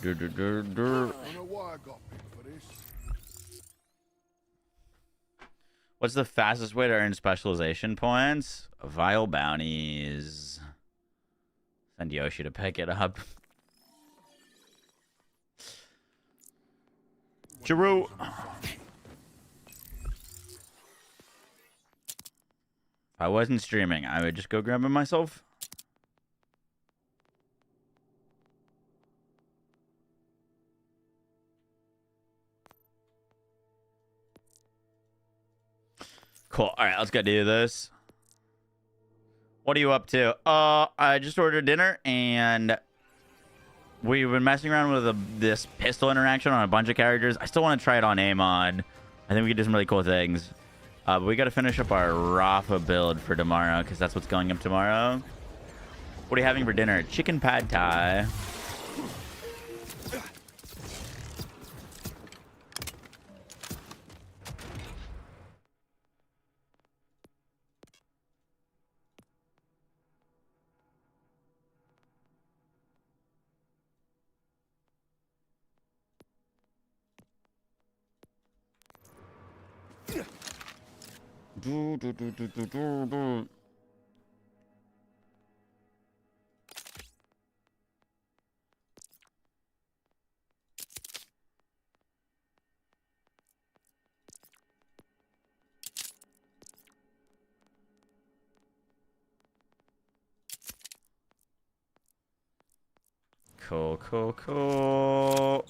I don't know why I got picked for this. What's the fastest way to earn specialization points? Vile bounties. Send Yoshi to pick it up. Giroux. If I wasn't streaming, I would just go grab it myself. Cool. All right, let's go do this. What are you up to? I just ordered dinner and we've been messing around with this pistol interaction on a bunch of characters. I still want to try it on Amon. I think we could do some really cool things. But we got to finish up our Rafa build for tomorrow because that's what's going up tomorrow. What are you having for dinner? Chicken pad thai. Cool, cool, cool.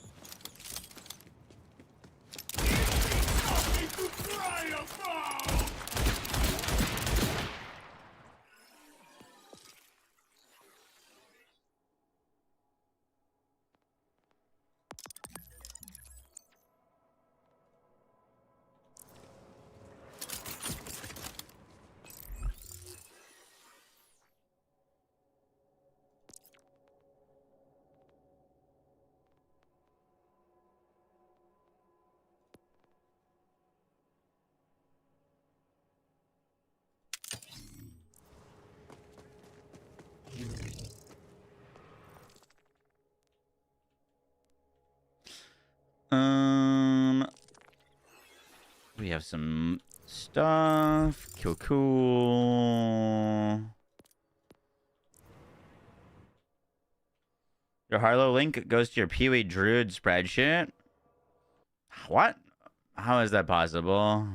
We have some stuff. Cool. Your Harlow link goes to your Pee-wee Druid spreadsheet. What? How is that possible?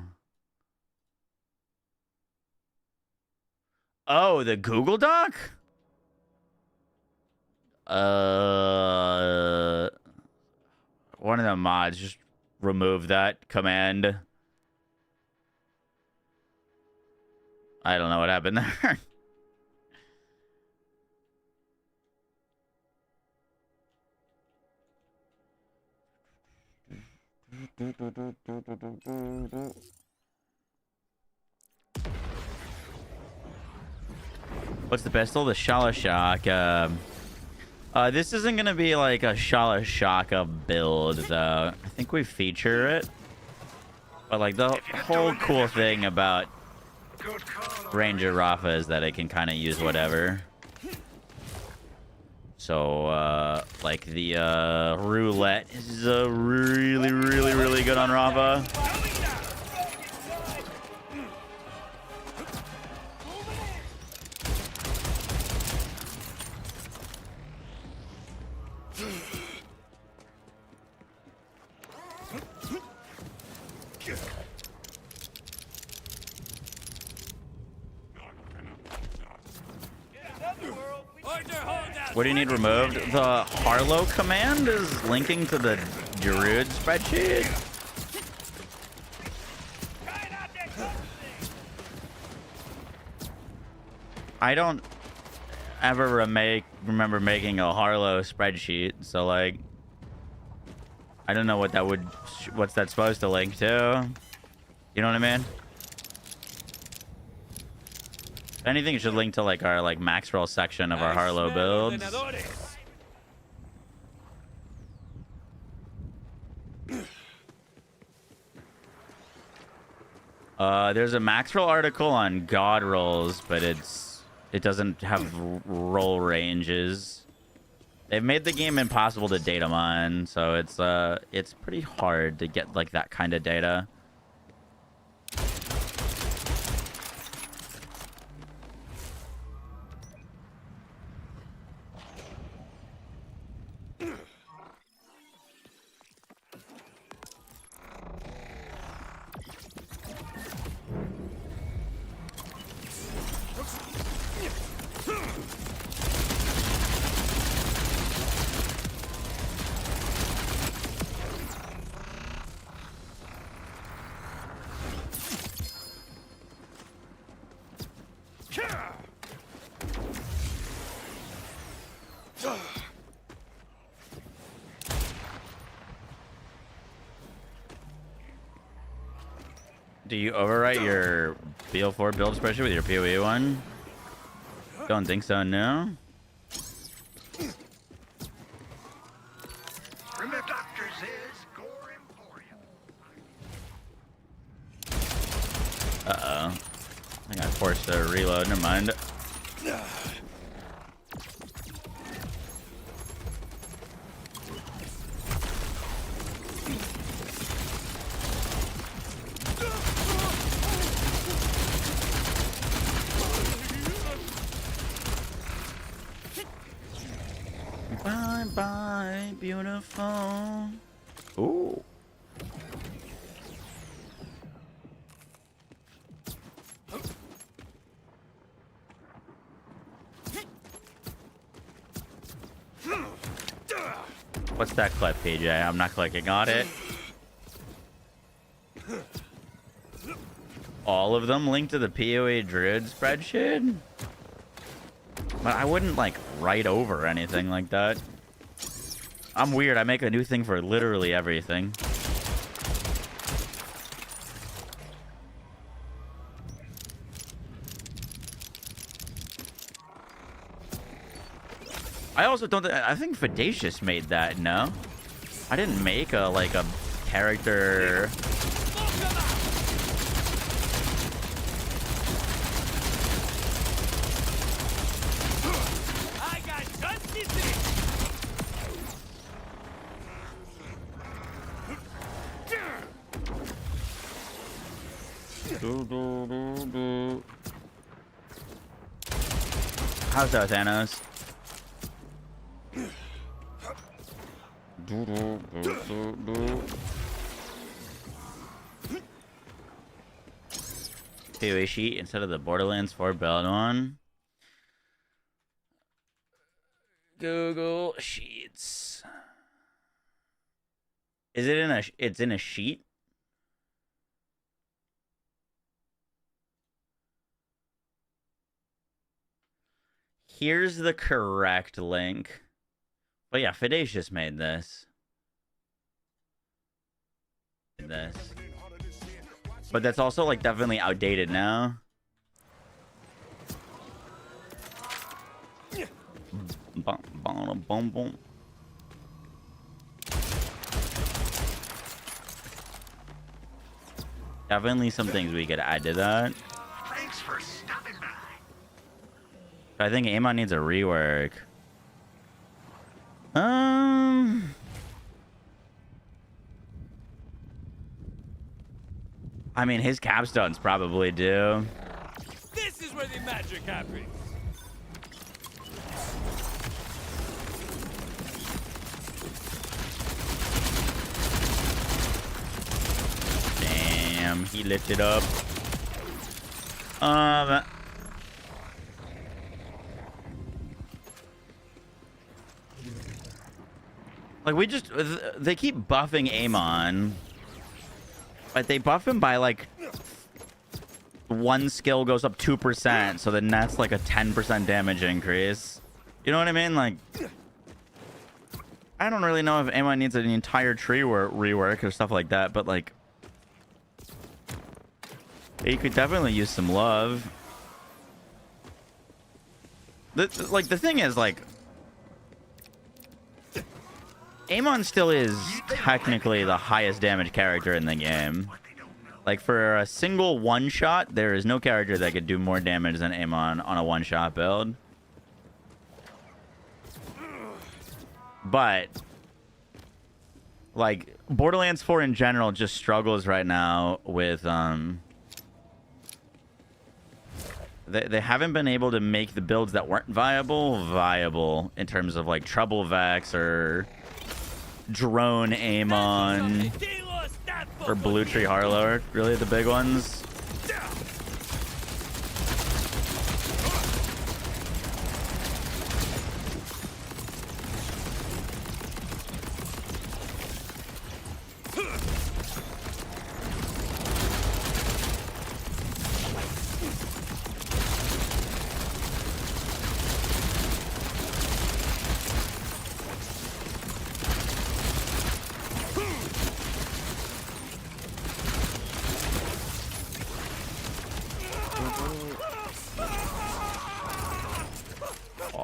Oh, the Google Doc? One of the mods just remove that command. I don't know what happened there. What's the pistol? The Shalashaka. This isn't gonna be like a Shalashaka build, though. I think we feature it. But like the whole cool thing about Ranger Rafa is that it can kind of use whatever. So, like the roulette is really good on Rafa. What do you need removed? The Harlow command is linking to the Druid spreadsheet. I don't ever remember making a Harlow spreadsheet, so like, I don't know what that what's that supposed to link to? You know what I mean? If anything, it should link to like our max roll section of our Harlow builds. There's a max roll article on god rolls, but it doesn't have roll ranges. They've made the game impossible to data mine, so it's pretty hard to get like that kind of data. Do you overwrite your FL4 build spreadsheet with your PoE one? Don't think so, no. Uh-oh. I think I forced a reload. Never mind. Bye bye, beautiful. Ooh. What's that clip, PJ? I'm not clicking on it. All of them linked to the PoE Druid spreadsheet? But I wouldn't like write over anything like that. I'm weird. I make a new thing for literally everything. I also don't. I think Fadacious made that. No, I didn't make a character. How's that, Thanos? POA sheet instead of the Borderlands 4 build one. Google Sheets. Is it in a? It's in a sheet. Here's the correct link. But yeah, Fide's just made this. But that's also like definitely outdated now. Definitely some things we could add to that. Thanks for stopping by. I think Amon needs a rework. I mean, his capstones probably do. This is where the magic happens. Damn, he lifted up. Like they keep buffing Amon. But they buff him by like one skill goes up 2%, so then that's like a 10% damage increase. You know what I mean? Like, I don't really know if Amon needs an entire tree rework or stuff like that, but like, he could definitely use some love. The thing is, like, Amon still is technically the highest damage character in the game. Like, for a single one-shot, there is no character that could do more damage than Amon on a one-shot build. But, like, Borderlands 4 in general just struggles right now with, They haven't been able to make the builds that weren't viable in terms of, like, Trouble Vex or Drone Amon or Blue Tree Harlow, really the big ones.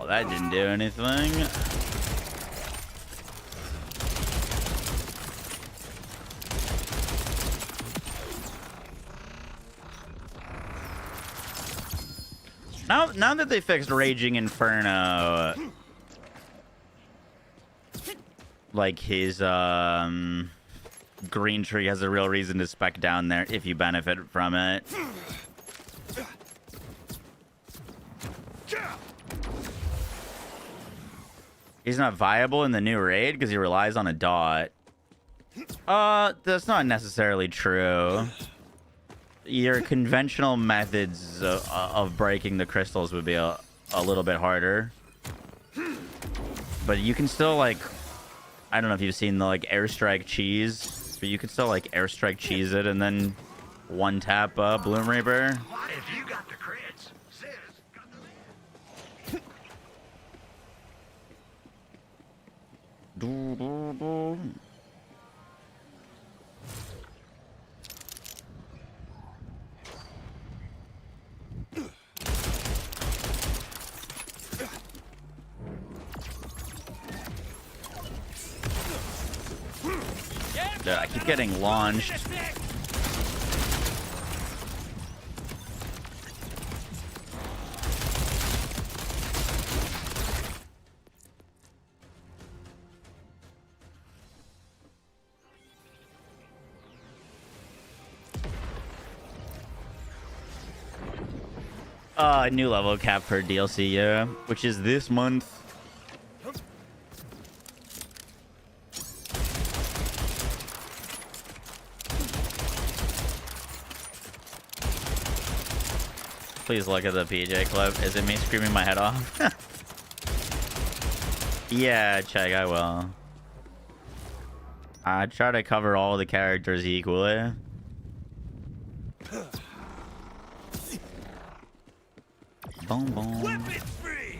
That didn't do anything. Now that they fixed Raging Inferno, like his green tree has a real reason to spec down there if you benefit from it. He's not viable in the new raid because he relies on a dot. That's not necessarily true. Your conventional methods of breaking the crystals would be a little bit harder. But you can still, like, I don't know if you've seen the, like, airstrike cheese, but you can still, like, airstrike cheese it and then one tap Bloom Reaper. If you got the crits, Sis got the Dude, I keep getting launched. New level cap for DLC, yeah, which is this month. Please look at the PJ clip. Is it me screaming my head off? Yeah, check, I will. I try to cover all the characters equally. Boom, boom. Weapon free.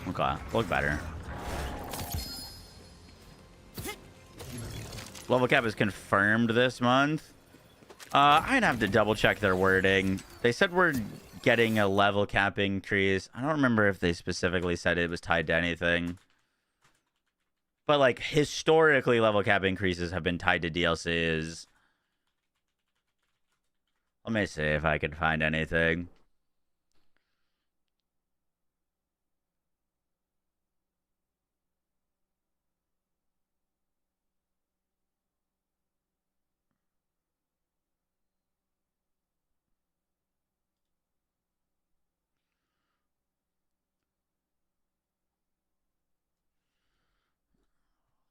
Okay, look better. Level cap is confirmed this month. I'd have to double check their wording. They said we're getting a level cap increase. I don't remember if they specifically said it was tied to anything. But like historically, level cap increases have been tied to DLCs. Let me see if I can find anything.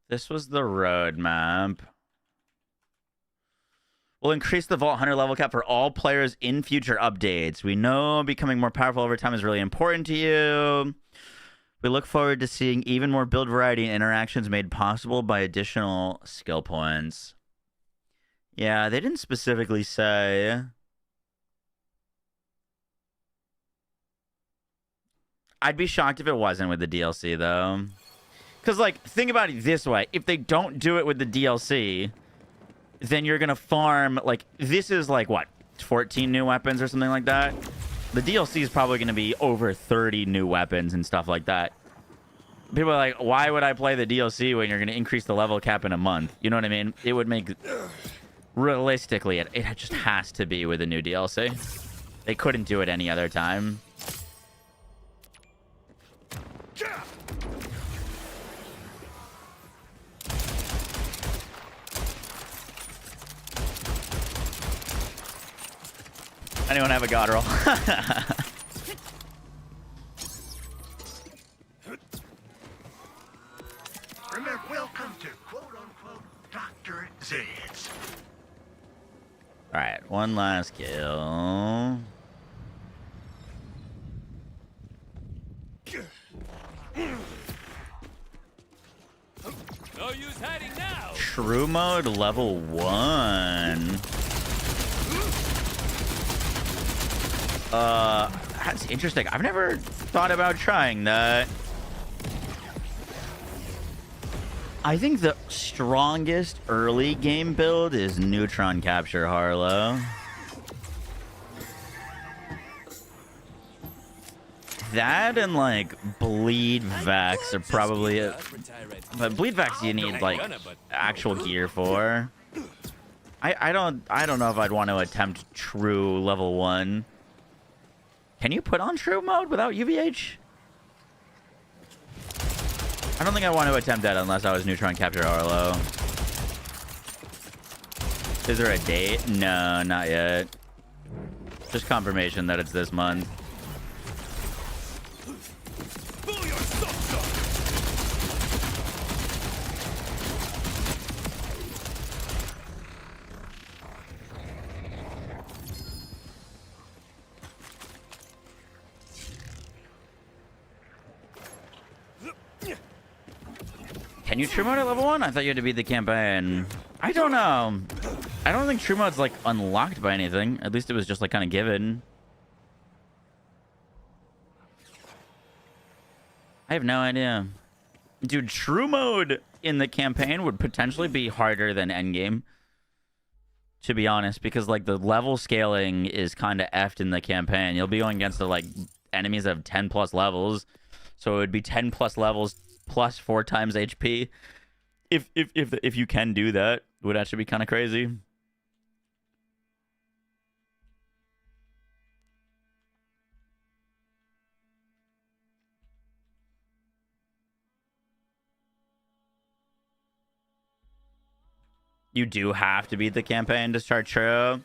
This was the roadmap. We'll increase the Vault Hunter level cap for all players in future updates. We know becoming more powerful over time is really important to you. We look forward to seeing even more build variety and interactions made possible by additional skill points. Yeah, they didn't specifically say. I'd be shocked if it wasn't with the DLC, though. Because, like, think about it this way. If they don't do it with the DLC, then you're going to farm, like, this is, like, what, 14 new weapons or something like that? The DLC is probably going to be over 30 new weapons and stuff like that. People are like, why would I play the DLC when you're going to increase the level cap in a month? You know what I mean? It would make... Realistically, it just has to be with a new DLC. They couldn't do it any other time. Anyone have a god roll? Remember, welcome to quote-unquote Dr. Zane's. Alright, one last kill. No use hiding now. True mode level 1. That's interesting. I've never thought about trying that. I think the strongest early game build is Neutron Capture Harlow. That and like Bleed Vex are probably it. But Bleed Vex you need like actual gear for. I don't know if I'd want to attempt true level 1. Can you put on true mode without UVH? I don't think I want to attempt that unless I was Neutron Capture Harlow. Is there a date? No, not yet. Just confirmation that it's this month. Can you true mode at level 1? I thought you had to beat the campaign. I don't know. I don't think true mode's like unlocked by anything. At least it was just like kind of given. I have no idea. Dude, true mode in the campaign would potentially be harder than endgame. To be honest, because like the level scaling is kind of effed in the campaign. You'll be going against the like enemies of 10 plus levels. So it would be 10 plus levels plus 4 times HP. If you can do that, it would actually be kind of crazy. You do have to beat the campaign to start true.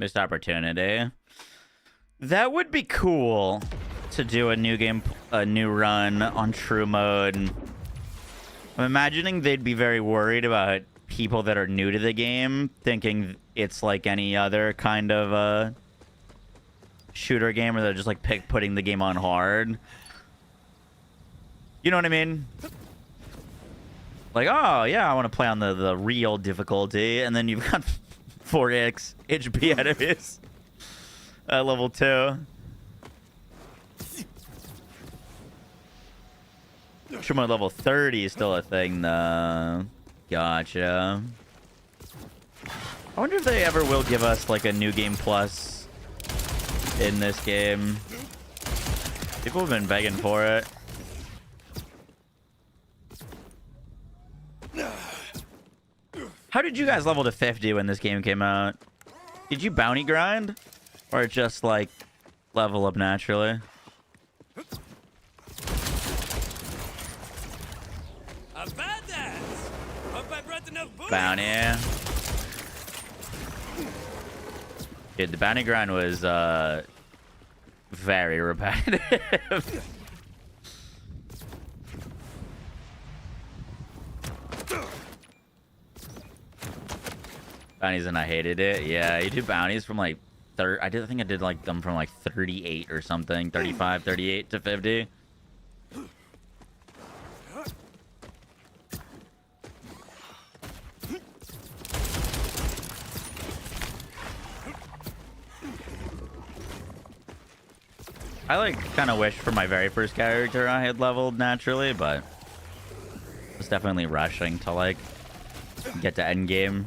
Missed opportunity. That would be cool to do a new run on true mode. I'm imagining they'd be very worried about people that are new to the game thinking it's like any other kind of shooter game, where they're just like putting the game on hard. You know what I mean? Like, oh yeah, I want to play on the real difficulty, and then you've got 4x HP enemies at level 2. True mode level 30 is still a thing, though. Gotcha. I wonder if they ever will give us like a new game plus in this game. People have been begging for it. How did you guys level to 50 when this game came out? Did you bounty grind? Or just, like, level up naturally? Bounty. Dude, the bounty grind was, very repetitive. Bounties, and I hated it. Yeah, you do bounties from like I think I did like them from like 38 or something, 35, 38 to 50. I like kind of wish for my very first character I had leveled naturally, but I was definitely rushing to like get to end game.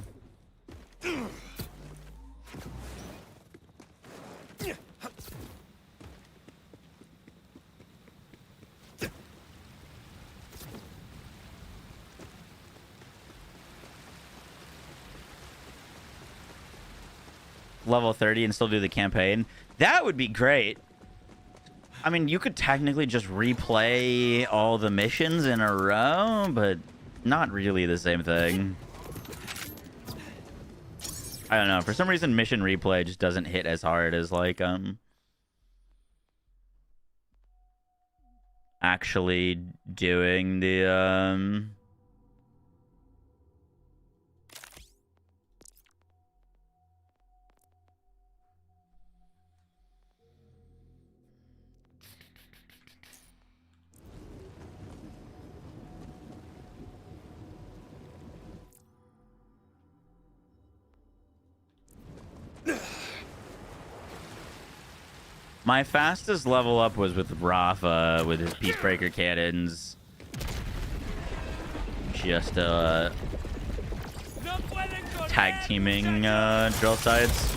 Level 30 and still do the campaign. That would be great. I mean, you could technically just replay all the missions in a row, but not really the same thing. I don't know. For some reason, mission replay just doesn't hit as hard as, like, actually doing the, My fastest level up was with Rafa with his Peacebreaker cannons. Just tag teaming drill sites.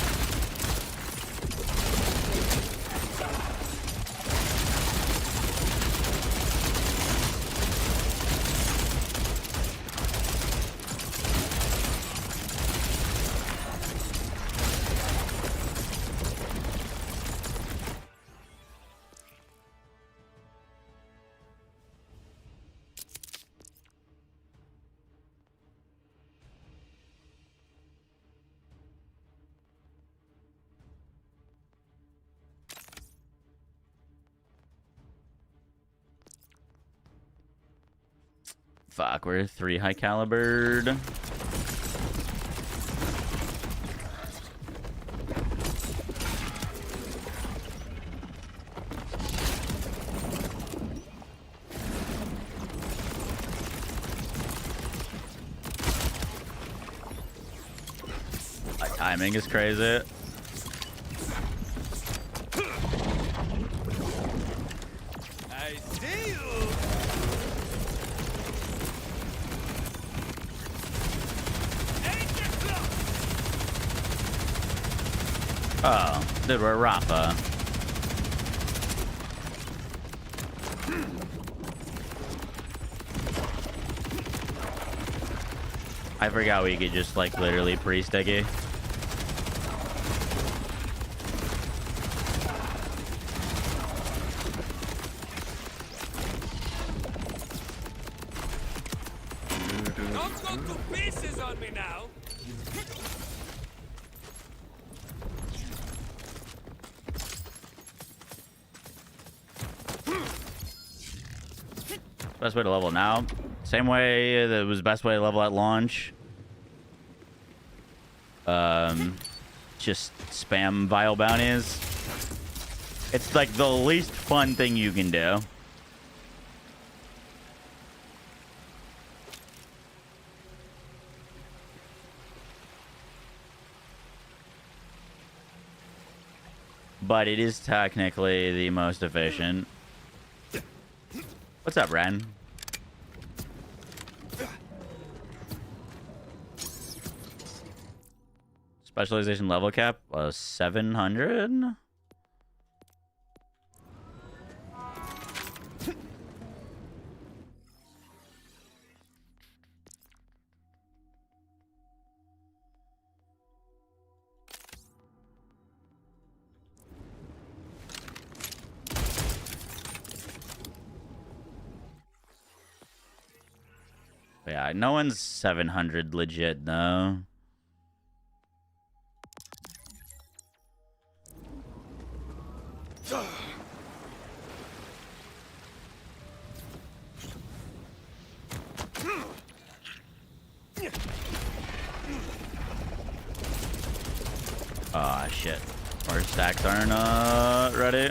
Fuck, we're 3 high calibered. My timing is crazy. Oh, dude, we're Rafa. I forgot we could just like literally pre-sticky. Don't go to pieces on me now. Best way to level now. Same way that was best way to level at launch. Just spam vile bounties. It's like the least fun thing you can do. But it is technically the most efficient. What's up, Ren? Specialization level cap 700. Yeah, no one's 700 legit though. Ah, shit. Our stacks aren't ready.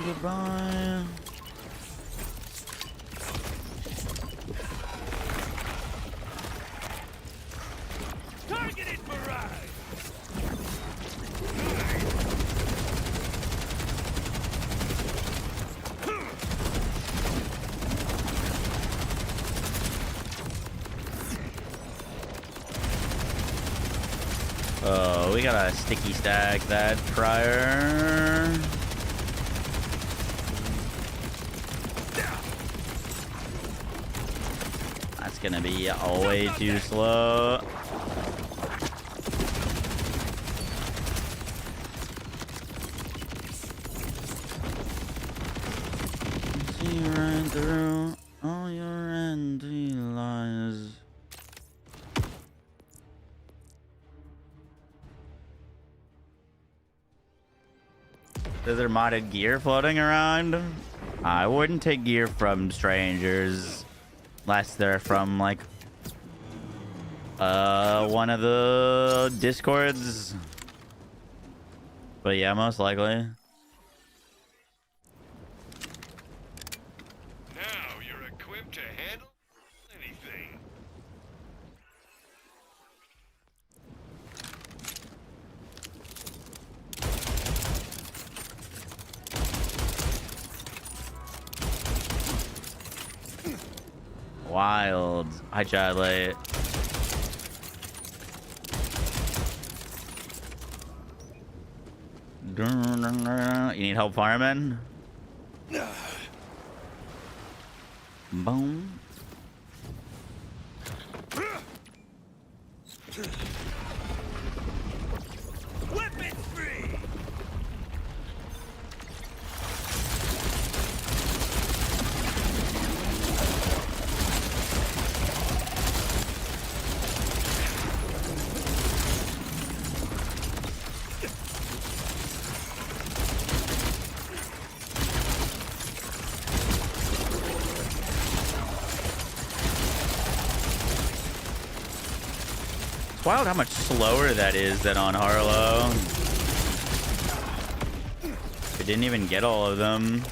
Goodbye. Targeted barrage. Oh, we gotta sticky stack that prior. That's gonna be way too slow. See right through all your empty lies. Is there modded gear floating around? I wouldn't take gear from strangers unless they're from like one of the discords. But yeah, most likely. Now you're equipped to handle anything. Wild. Hi, Chadley. You need help farming? Boom. Weapon free. Wild how much slower that is than on Harlow. didn't even get all of them.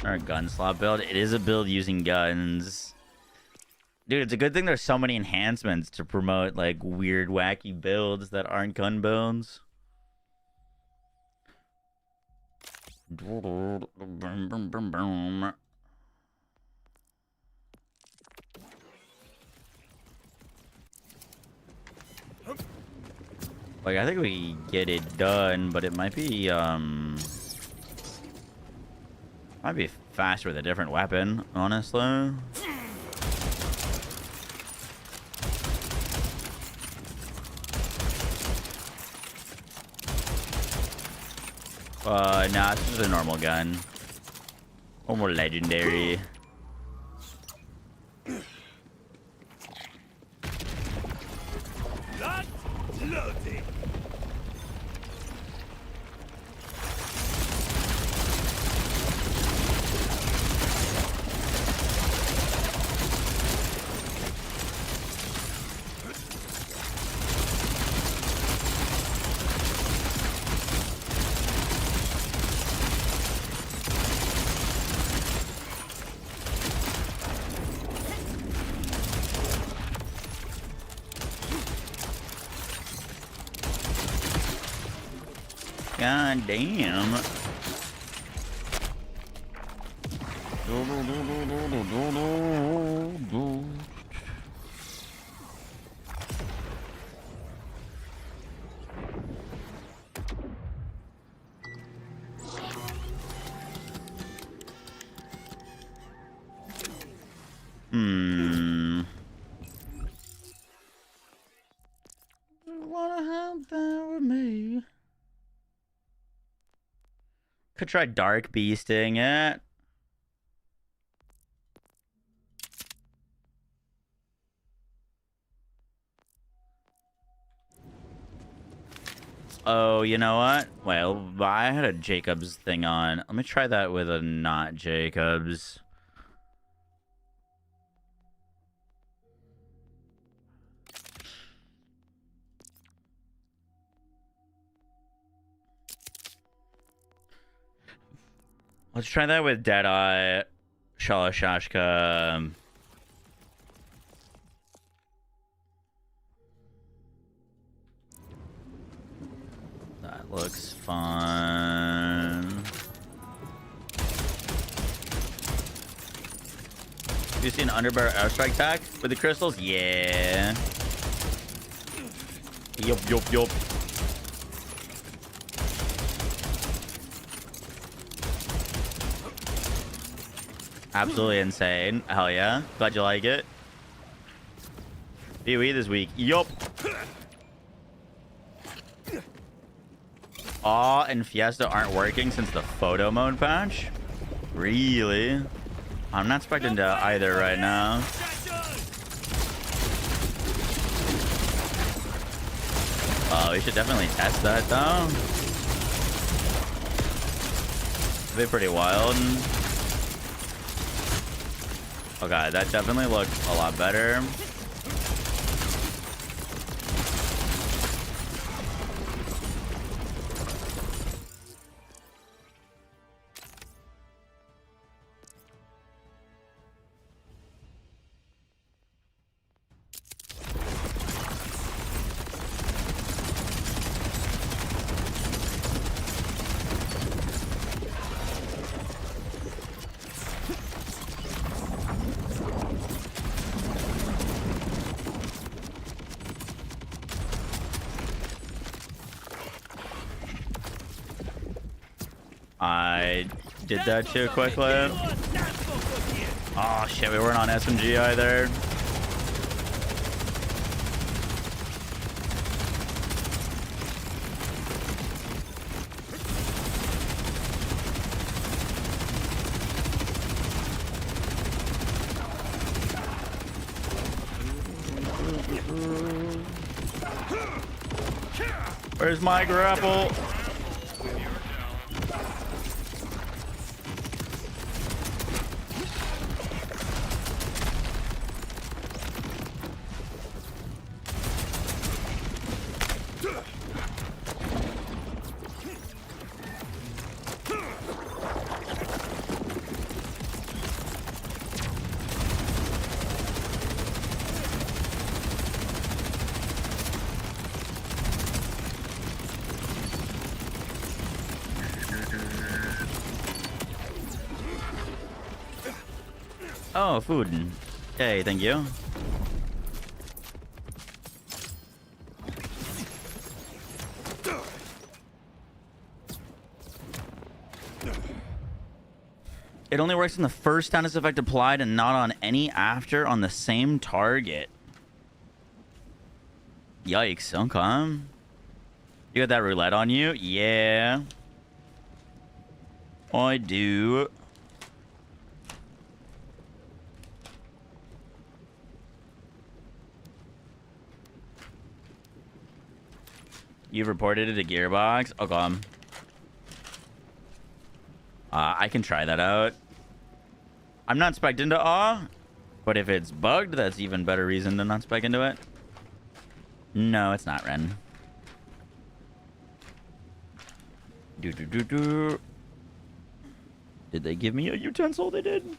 Our gun slot build. It is a build using guns. Dude, it's a good thing there's so many enhancements to promote like weird, wacky builds that aren't gun builds. Like, I think we get it done, but it might be faster with a different weapon, honestly. Nah, this is a normal gun. Or more legendary. Loaded. God damn. Wanna have that with me? Could try dark beasting it. Oh, you know what? Well, I had a Jacobs thing on. Let me try that with a not Jacobs. Let's try that with Deadeye, Shalashashka. That looks fun. Have you seen Underbar Airstrike Tack with the crystals? Yeah. Yup. Absolutely insane. Hell yeah. Glad you like it. PoE this week. Yup. Awe and Fiesta aren't working since the photo mode patch? Really? I'm not expecting to either right now. Oh, we should definitely test that though. It'd be pretty wild. Okay, that definitely looked a lot better. I did that too quickly. Oh shit, we weren't on SMG either. Where's my grapple? Oh, food. Hey, thank you. It only works on the first status effect applied and not on any after on the same target. Yikes, okay. You got that roulette on you? Yeah. I do. You've reported it to Gearbox? Okay. I can try that out. I'm not spec'd into Awe, but if it's bugged, that's even better reason to not spec into it. No, it's not, Ren. Did they give me a utensil? They did.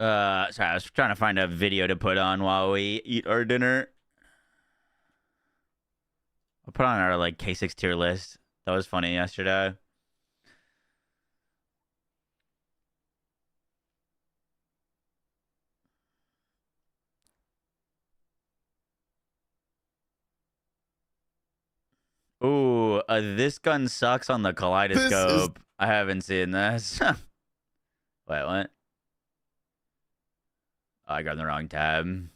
Sorry, I was trying to find a video to put on while we eat our dinner. I'll put on our like K6 tier list. That was funny yesterday. Ooh, this gun sucks on the kaleidoscope. I haven't seen this. Wait, what? Oh, I got the wrong tab.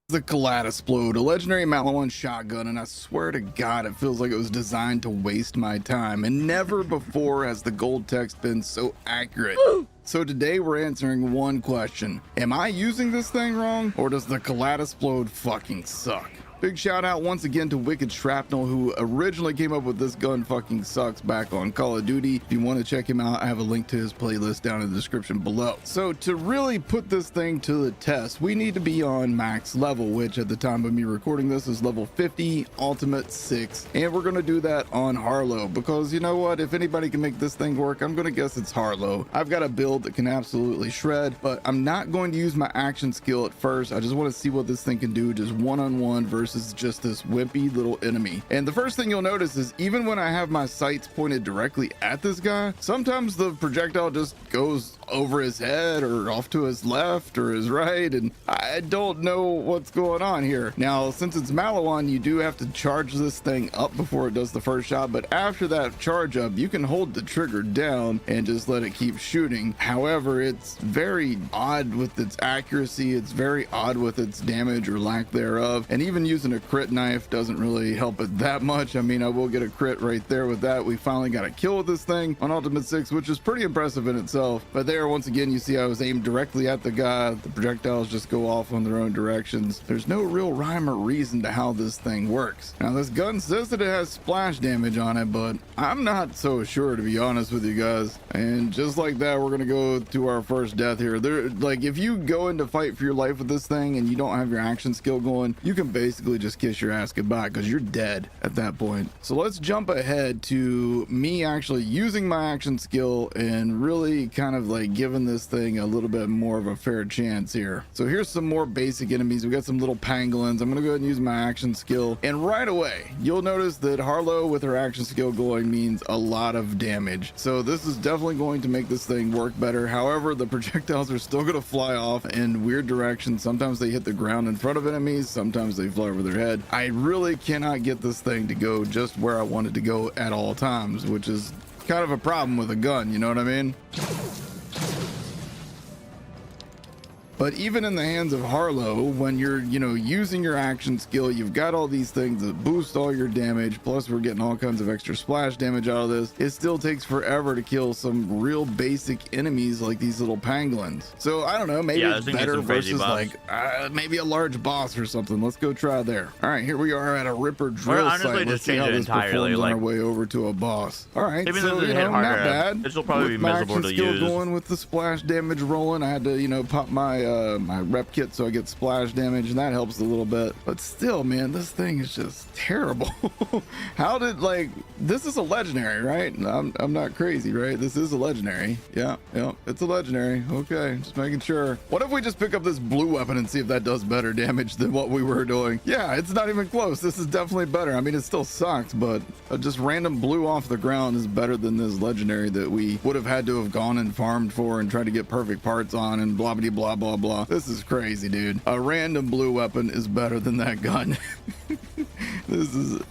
The Kaleidosplode, a legendary Malawan shotgun, and I swear to God, it feels like it was designed to waste my time, and never before has the gold text been so accurate. So today we're answering one question. Am I using this thing wrong, or does the Kaleidosplode fucking suck? Big shout out once again to Wicked Shrapnel, who originally came up with this gun fucking sucks back on Call of Duty. If you want to check him out, I have a link to his playlist down in the description below. So to really put this thing to the test, we need to be on max level, which at the time of me recording this is level 50, ultimate 6. And we're going to do that on Harlow, because you know what? If anybody can make this thing work, I'm going to guess it's Harlow. I've got a build that can absolutely shred, but I'm not going to use my action skill at first. I just want to see what this thing can do just one-on-one versus just this wimpy little enemy. And the first thing you'll notice is even when I have my sights pointed directly at this guy, sometimes the projectile just goes over his head or off to his left or his right, and I don't know what's going on here. Now, since it's Malawan, you do have to charge this thing up before it does the first shot, but after that charge up, you can hold the trigger down and just let it keep shooting. However, it's very odd with its accuracy, it's very odd with its damage or lack thereof, and even using a crit knife doesn't really help it that much. I mean, I will get a crit right there with that. We finally got a kill with this thing on Ultimate 6, which is pretty impressive in itself. But there, once again, you see I was aimed directly at the guy. The projectiles just go off on their own directions. There's no real rhyme or reason to how this thing works. Now, this gun says that it has splash damage on it, but I'm not so sure, to be honest with you guys. And just like that, we're gonna go to our first death here. Like, if you go into fight for your life with this thing and you don't have your action skill going, you can basically basically just kiss your ass goodbye because you're dead at that point. So let's jump ahead to me actually using my action skill and really kind of like giving this thing a little bit more of a fair chance here. So here's some more basic enemies. We got some little pangolins. I'm gonna go ahead and use my action skill, and right away you'll notice that Harlow with her action skill going means a lot of damage. So this is definitely going to make this thing work better. However, the projectiles are still gonna fly off in weird directions. Sometimes they hit the ground in front of enemies, sometimes they fly over their head. I really cannot get this thing to go just where I want it to go at all times, which is kind of a problem with a gun, you know what I mean? But even in the hands of Harlow, when you're, you know, using your action skill, you've got all these things that boost all your damage. Plus, we're getting all kinds of extra splash damage out of this. It still takes forever to kill some real basic enemies like these little pangolins. So I don't know, maybe it's better versus like maybe a large boss or something. Let's go try there. All right, here we are at a Ripper drill site. Let's see how this performs on our way over to a boss. All right, so you know, not bad. This will probably be my miserable action to skill use. going with the splash damage rolling. I had to, you know, pop my my rep kit so I get splash damage, and that helps a little bit. But still, man, this thing is just terrible. How did, like, this is a legendary, right? I'm not crazy, right? This is a legendary. Yeah, it's a legendary. Okay, just making sure. What if we just pick up this blue weapon and see if that does better damage than what we were doing? Yeah, it's not even close. This is definitely better. I mean, it still sucks, but just random blue off the ground is better than this legendary that we would have had to have gone and farmed for and tried to get perfect parts on and blah blah blah blah blah. This is crazy, dude. A random blue weapon is better than that gun. This is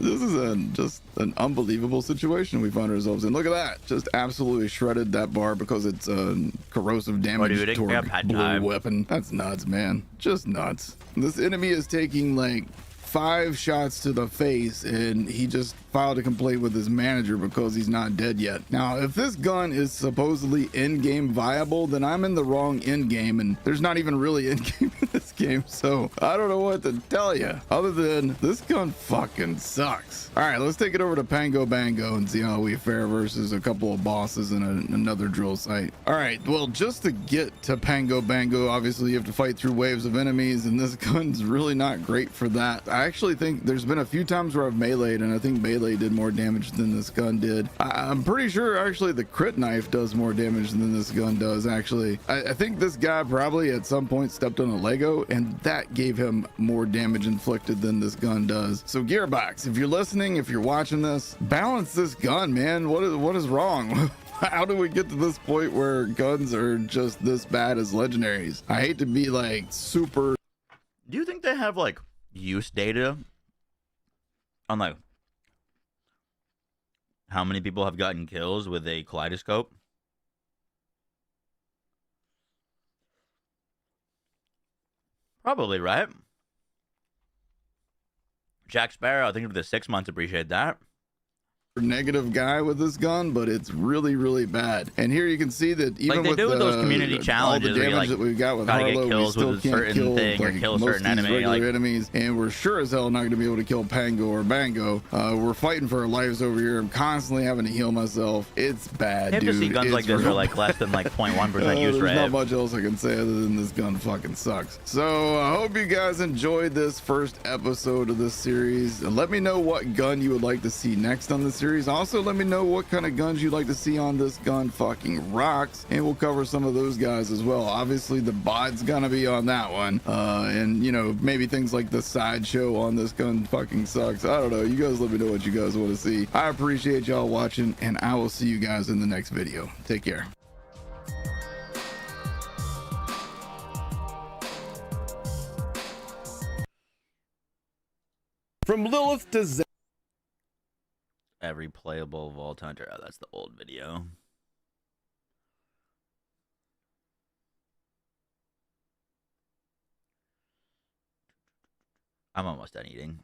just an unbelievable situation we found ourselves in. Look at that. Just absolutely shredded that bar because it's a corrosive damage toward blue weapon. That's nuts, man. Just nuts. This enemy is taking like 5 shots to the face, and he just filed a complaint with his manager because he's not dead yet. Now, if this gun is supposedly in-game viable, then I'm in the wrong in-game, and there's not even really in-game in this game, so I don't know what to tell you other than this gun fucking sucks. All right, let's take it over to Pango Bango and see how we fare versus a couple of bosses in another drill site. All right, well, just to get to Pango Bango, obviously you have to fight through waves of enemies, and this gun's really not great for that. I actually think there's been a few times where I've meleeed, and I think melee did more damage than this gun did. I'm pretty sure actually the crit knife does more damage than this gun does, actually. I think this guy probably at some point stepped on a Lego, and that gave him more damage inflicted than this gun does. So Gearbox, if you're listening, if you're watching this, balance this gun, man. What is wrong? How do we get to this point where guns are just this bad as legendaries? I hate to be like super. Do you think they have like use data on like how many people have gotten kills with a kaleidoscope? Probably, right? Jack Sparrow, I think for the 6 months, appreciate that. Negative guy with this gun, but it's really bad. And here you can see that even like with those community challenges, all the damage that we've got with Harlow, we still can't kill like kill most certain of these regular enemy, enemies, and we're sure as hell not going to be able to kill Pango or Bango. We're fighting for our lives over here. I'm constantly having to heal myself. It's bad, you have dude. To see guns like this are like less than like 0.1% use rate. There's not much else I can say other than this gun fucking sucks. So I hope you guys enjoyed this first episode of this series. Let me know what gun you would like to see next on the series. Also, let me know what kind of guns you'd like to see on this gun fucking rocks, and we'll cover some of those guys as well. Obviously the bod's gonna be on that one, and you know, maybe things like the sideshow on this gun fucking sucks. I don't know, you guys let me know what you guys want to see. I appreciate y'all watching, and I will see you guys in the next video. Take care. From Lilith to Zane. Every playable Vault Hunter. Oh, that's the old video. I'm almost done eating.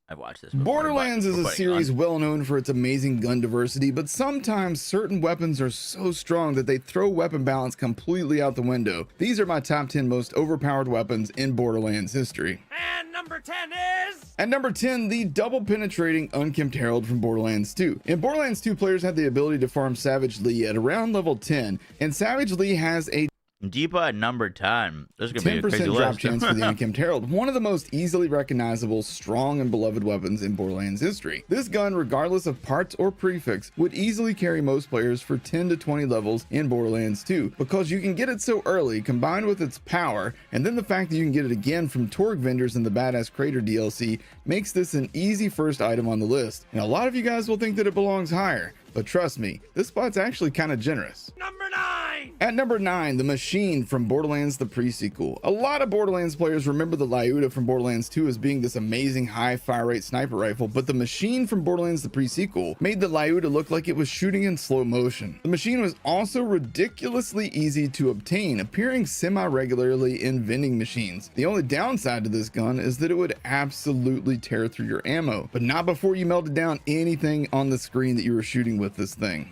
I've watched this before, Borderlands but is we're a putting it series on. well known for its amazing gun diversity, but sometimes certain weapons are so strong that they throw weapon balance completely out the window. These are my top 10 most overpowered weapons in Borderlands history. And number 10 is... At number 10, the double penetrating Unkempt Herald from Borderlands 2. In Borderlands 2, players had the ability to farm Savage Lee at around level 10, and Savage Lee has a Deepa at number 10. This is gonna be a 10% crazy drop list. chance for the Unkempt Herald, one of the most easily recognizable, strong, and beloved weapons in Borderlands history. This gun, regardless of parts or prefix, would easily carry most players for 10 to 20 levels in Borderlands 2, because you can get it so early, combined with its power, and then the fact that you can get it again from Torgue vendors in the Badass Crater DLC makes this an easy first item on the list. And a lot of you guys will think that it belongs higher, but trust me, this spot's actually kind of generous. Number 9! At number 9, the Machine from Borderlands the pre-sequel. A lot of Borderlands players remember the Lyuda from Borderlands 2 as being this amazing high fire rate sniper rifle, but the Machine from Borderlands the pre-sequel made the Lyuda look like it was shooting in slow motion. The Machine was also ridiculously easy to obtain, appearing semi-regularly in vending machines. The only downside to this gun is that it would absolutely tear through your ammo, but not before you melted down anything on the screen that you were shooting with this thing.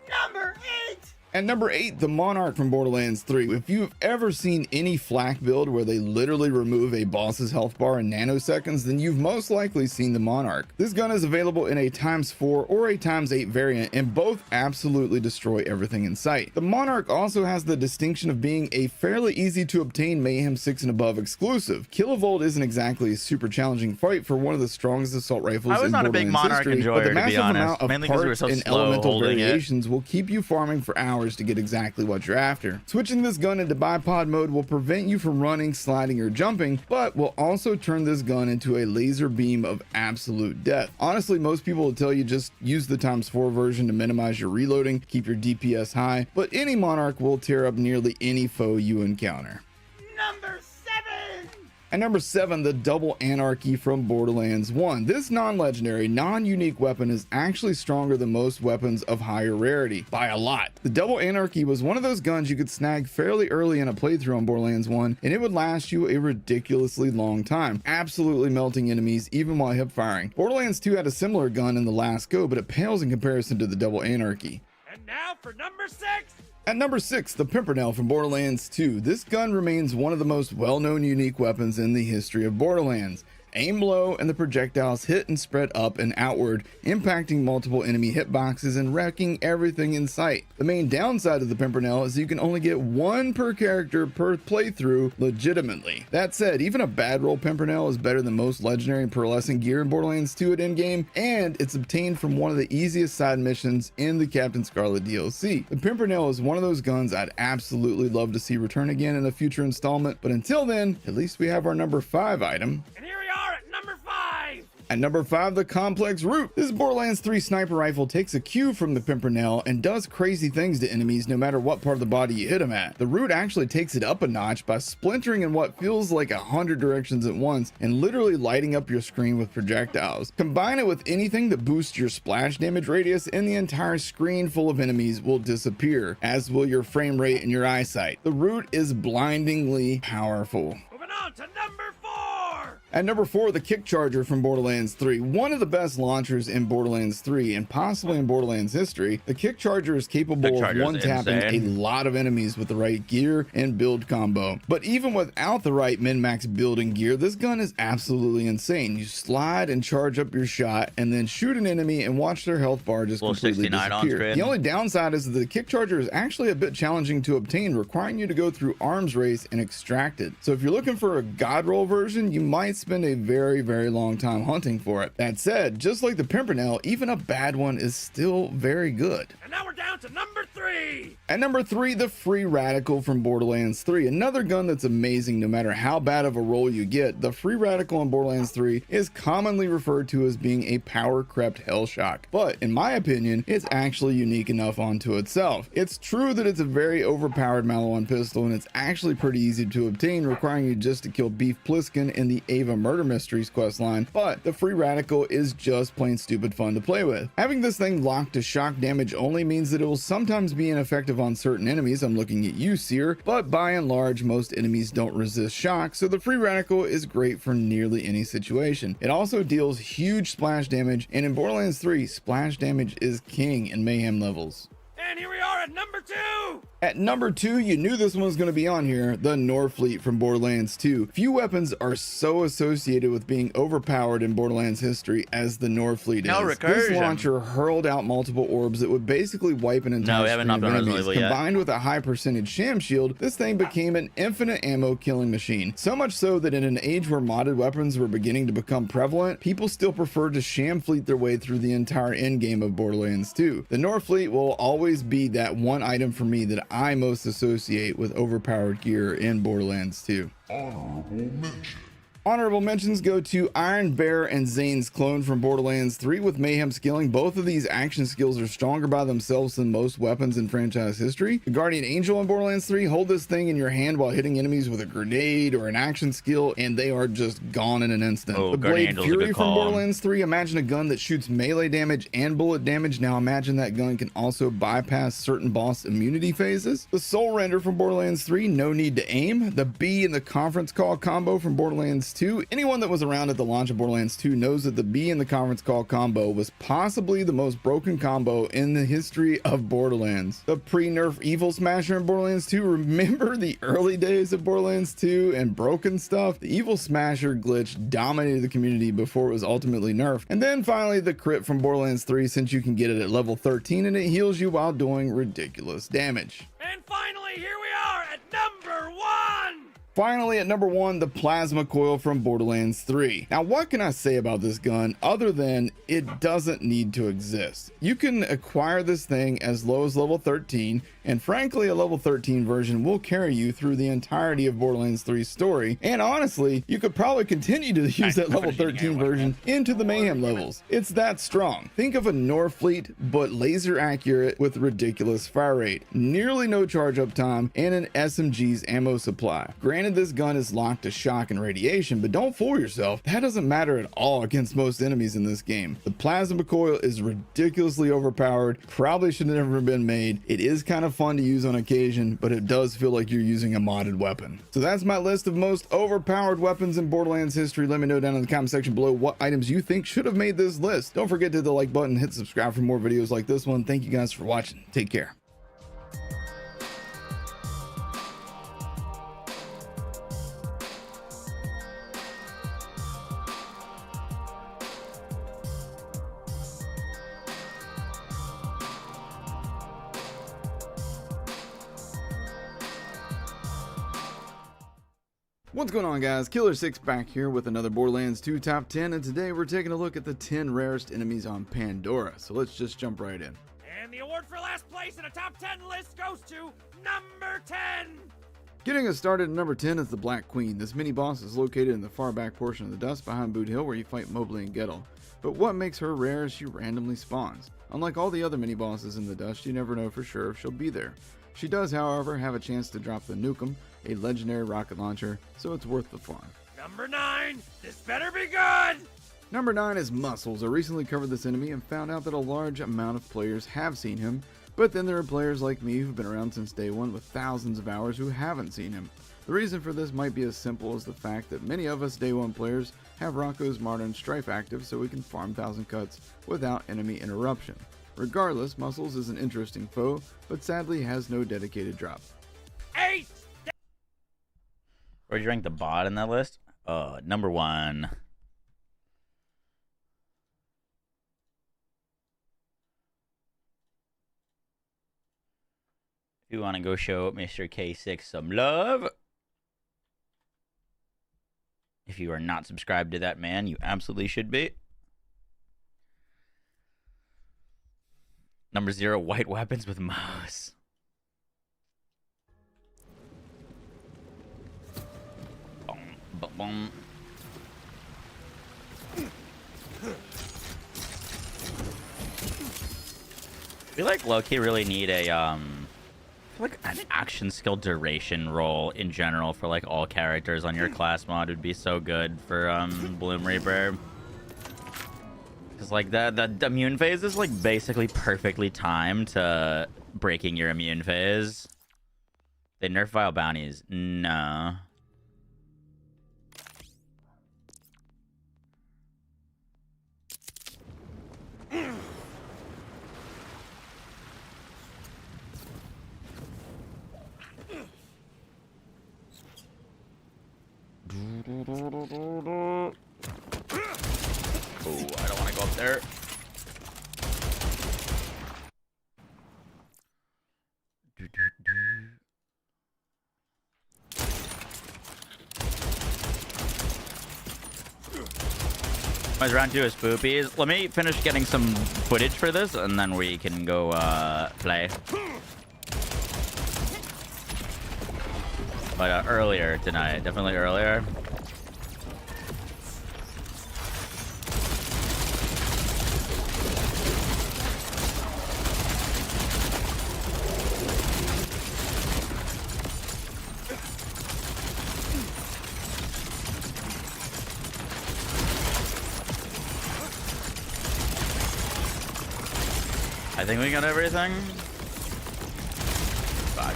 Number 8! At number 8, the Monarch from Borderlands 3. If you've ever seen any flak build where they literally remove a boss's health bar in nanoseconds, then you've most likely seen the Monarch. This gun is available in a ×4 or a ×8 variant, and both absolutely destroy everything in sight. The Monarch also has the distinction of being a fairly easy to obtain Mayhem 6 and above exclusive. Kilovolt isn't exactly a super challenging fight for one of the strongest assault rifles I was in not a big Borderlands Monarch history, enjoyer, but the to be massive honest. amount of Mainly 'cause we were parts so and slow elemental holding it. variations will keep you farming for hours to get exactly what you're after. Switching this gun into bipod mode will prevent you from running, sliding, or jumping, but will also turn this gun into a laser beam of absolute death. Honestly, most people will tell you just use the ×4 version to minimize your reloading, keep your DPS high, but any Monarch will tear up nearly any foe you encounter. Number 7! At number 7, the Double Anarchy from Borderlands 1. This non-legendary, non-unique weapon is actually stronger than most weapons of higher rarity, by a lot. The Double Anarchy was one of those guns you could snag fairly early in a playthrough on Borderlands 1, and it would last you a ridiculously long time, absolutely melting enemies even while hip firing. Borderlands 2 had a similar gun in the last go, but it pales in comparison to the Double Anarchy. And now for number 6! At number 6, the Pimpernel from Borderlands 2. This gun remains one of the most well-known unique weapons in the history of Borderlands. Aim low and the projectiles hit and spread up and outward, impacting multiple enemy hitboxes and wrecking everything in sight. The main downside of the Pimpernel is you can only get one per character per playthrough legitimately. That said, even a bad roll Pimpernel is better than most legendary and pearlescent gear in Borderlands 2 at endgame, and it's obtained from one of the easiest side missions in the Captain Scarlet DLC. The Pimpernel is one of those guns I'd absolutely love to see return again in a future installment, but until then, at least we have our number 5 item. And here we are at number 5! At number 5, the Complex Root. This Borderlands 3 sniper rifle takes a cue from the Pimpernel and does crazy things to enemies no matter what part of the body you hit them at. The Root actually takes it up a notch by splintering in what feels like 100 directions at once and literally lighting up your screen with projectiles. Combine it with anything that boosts your splash damage radius and the entire screen full of enemies will disappear, as will your frame rate and your eyesight. The Root is blindingly powerful. Moving on to number 4! At number 4, the Kick Charger from Borderlands 3. One of the best launchers in Borderlands 3 and possibly in Borderlands history, the Kick Charger is capable of one-tapping a lot of enemies with the right gear and build combo. But even without the right min-max building gear, this gun is absolutely insane. You slide and charge up your shot and then shoot an enemy and watch their health bar just completely disappear. The only downside is that the Kick Charger is actually a bit challenging to obtain, requiring you to go through arms race and extract it. So if you're looking for a god roll version, you might spend a very long time hunting for it. That said, just like the Pimpernel, even a bad one is still very good. And now we're down to number 3! At number 3, the Free Radical from Borderlands 3. Another gun that's amazing no matter how bad of a roll you get. The Free Radical in Borderlands 3 is commonly referred to as being a power-crept hellshock, but in my opinion, it's actually unique enough onto itself. It's true that it's a very overpowered Maliwan pistol, and it's actually pretty easy to obtain, requiring you just to kill Beef Pliskin in the Ava Murder Mysteries questline, but the Free Radical is just plain stupid fun to play with. Having this thing locked to shock damage only means that it will sometimes be ineffective on certain enemies, I'm looking at you, Seer, but by and large, most enemies don't resist shock, so the free radical is great for nearly any situation. It also deals huge splash damage, and in Borderlands 3, splash damage is king in mayhem levels. And here we are at number 2! At number 2, you knew this one was going to be on here, the Norfleet from Borderlands 2. Few weapons are so associated with being overpowered in Borderlands history as the Norfleet No is. recursion. This launcher hurled out multiple orbs that would basically wipe an entire screen of enemies. Combined with a high percentage sham shield, this thing became an infinite ammo killing machine. So much so that in an age where modded weapons were beginning to become prevalent, people still preferred to sham fleet their way through the entire endgame of Borderlands 2. The Norfleet will always be that one item for me that I most associate with overpowered gear in Borderlands 2. Honorable mention. Honorable mentions go to Iron Bear and Zane's clone from Borderlands 3 with Mayhem skilling. Both of these action skills are stronger by themselves than most weapons in franchise history. The Guardian Angel in Borderlands 3, hold this thing in your hand while hitting enemies with a grenade or an action skill, and they are just gone in an instant. The Blade Fury from Borderlands 3, imagine a gun that shoots melee damage and bullet damage. Now imagine that gun can also bypass certain boss immunity phases. The Soul Render from Borderlands 3, no need to aim. The B in the conference call combo from Borderlands 2. Anyone that was around at the launch of Borderlands 2 knows that the B in the conference call combo was possibly the most broken combo in the history of Borderlands. The pre-nerf Evil Smasher in Borderlands 2, remember the early days of Borderlands 2 and broken stuff? The Evil Smasher glitch dominated the community before it was ultimately nerfed. And then finally the crit from Borderlands 3, since you can get it at level 13 and it heals you while doing ridiculous damage. And finally, here we are at number 1! Finally, at number 1, the Plasma Coil from Borderlands 3. Now, what can I say about this gun other than it doesn't need to exist? You can acquire this thing as low as level 13, and frankly, a level 13 version will carry you through the entirety of Borderlands 3's story, and honestly, you could probably continue to use that level 13 version into the Mayhem levels. It's that strong. Think of a Norfleet, but laser accurate with ridiculous fire rate, nearly no charge up time, and an SMG's ammo supply. Granted, this gun is locked to shock and radiation, but don't fool yourself, that doesn't matter at all against most enemies in this game. The Plasma Coil is ridiculously overpowered, probably should have never been made. It is kind of fun to use on occasion, but it does feel like you're using a modded weapon. So that's my list of most overpowered weapons in Borderlands history. Let me know down in the comment section below what items you think should have made this list. Don't forget to hit the like button, hit subscribe for more videos like this one. Thank you guys for watching. Take care. What's going on, guys? Killer6 back here with another Borderlands 2 Top 10, and today we're taking a look at the 10 rarest enemies on Pandora. So let's just jump right in. And the award for last place in a top 10 list goes to number 10! Getting us started at number 10 is the Black Queen. This mini-boss is located in the far back portion of the dust behind Boot Hill where you fight Mobley and Gettle. But what makes her rare is she randomly spawns. Unlike all the other mini-bosses in the dust, you never know for sure if she'll be there. She does, however, have a chance to drop the Nukem, a legendary rocket launcher, so it's worth the fun. Number 9! This better be good! Number 9 is Muscles. I recently covered this enemy and found out that a large amount of players have seen him, but then there are players like me who've been around since day one with thousands of hours who haven't seen him. The reason for this might be as simple as the fact that many of us day one players have Rocco's Modern Strife active so we can farm 1,000 cuts without enemy interruption. Regardless, Muscles is an interesting foe, but sadly has no dedicated drop. 8! Where'd you rank the bot in that list? Number 1. If you want to go show Mr. K6 some love. If you are not subscribed to that man, you absolutely should be. Number 0, White Weapons with Moze. Boom, boom, boom. We like low-key really need a like an action skill duration roll in general for like all characters on your class mod would be so good for Bloom Reaper. Cause like the immune phase is like basically perfectly timed to breaking your immune phase. They nerf vile bounties. No. Oh, I don't want to go up there. My round 2 is spoopies. Let me finish getting some footage for this, and then we can go play. But earlier tonight, definitely earlier. I think we got everything. Fuck.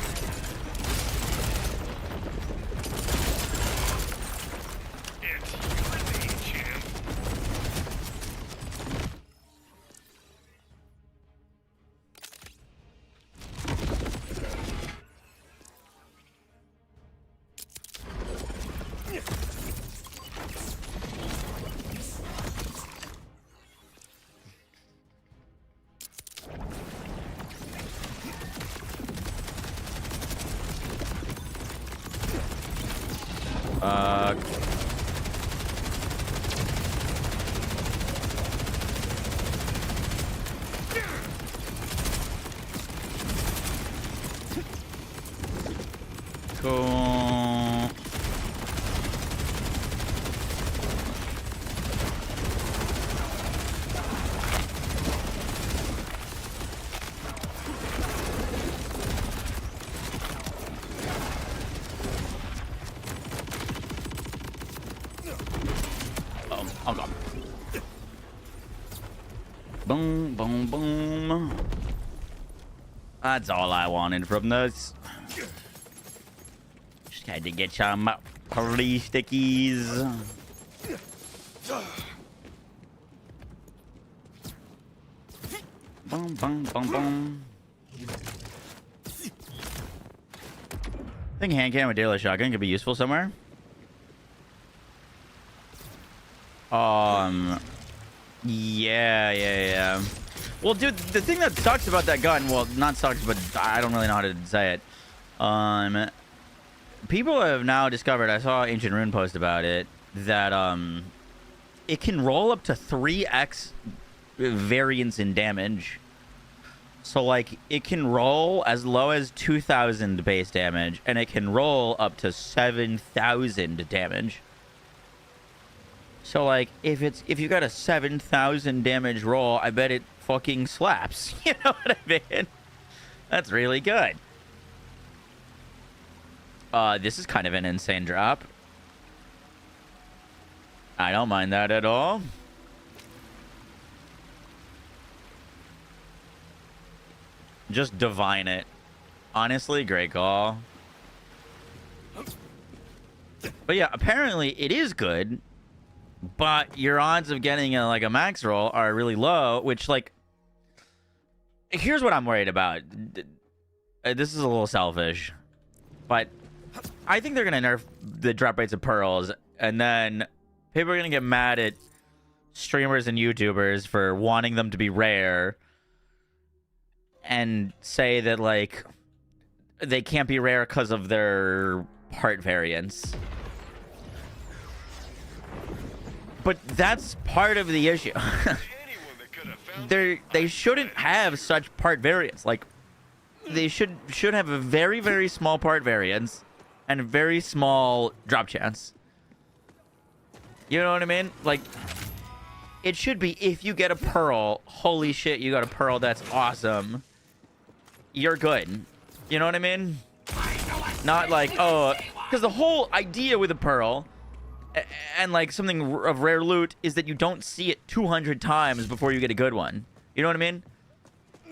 Cool. Oh, I'm gone. Boom, boom, boom. That's all I wanted from this. Just had to get some pretty stickies. Boom, boom, boom, boom. I think hand cannon with daily shotgun could be useful somewhere. Yeah. Well, dude, the thing that sucks about that gun, well, not sucks, but I don't really know how to say it. People have now discovered, I saw Ancient Rune post about it, that it can roll up to 3x variance in damage. So, like, it can roll as low as 2,000 base damage, and it can roll up to 7,000 damage. So, like, if you got a 7,000 damage roll, I bet it fucking slaps. You know what I mean? That's really good. This is kind of an insane drop. I don't mind that at all. Just divine it. Honestly, great call. But yeah, apparently it is good. But your odds of getting like a max roll are really low, which, like, here's what I'm worried about. This is a little selfish, but I think they're going to nerf the drop rates of pearls, and then people are going to get mad at streamers and YouTubers for wanting them to be rare and say that, like, they can't be rare because of their part variance. But that's part of the issue. They shouldn't have such part variance. Like, they should have a very, very small part variance and a very small drop chance. You know what I mean? Like, it should be, if you get a pearl, holy shit, you got a pearl, that's awesome. You're good. You know what I mean? Not like, oh, because the whole idea with a pearl and like something of rare loot is that you don't see it 200 times before you get a good one. You know what I mean?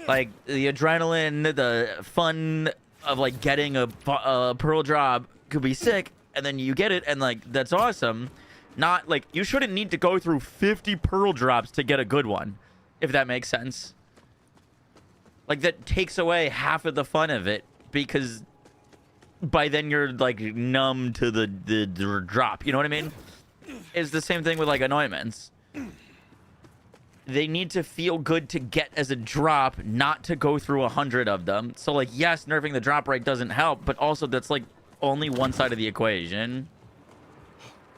Like, the adrenaline, the fun of, like, getting a pearl drop could be sick, and then you get it, and, like, that's awesome. Not, like, you shouldn't need to go through 50 pearl drops to get a good one, if that makes sense. Like, that takes away half of the fun of it, because by then you're, like, numb to the drop. You know what I mean? It's the same thing with, like, anointments. They need to feel good to get as a drop, not to go through 100 of them. So, like, yes, nerfing the drop rate doesn't help, but also that's, like, only one side of the equation.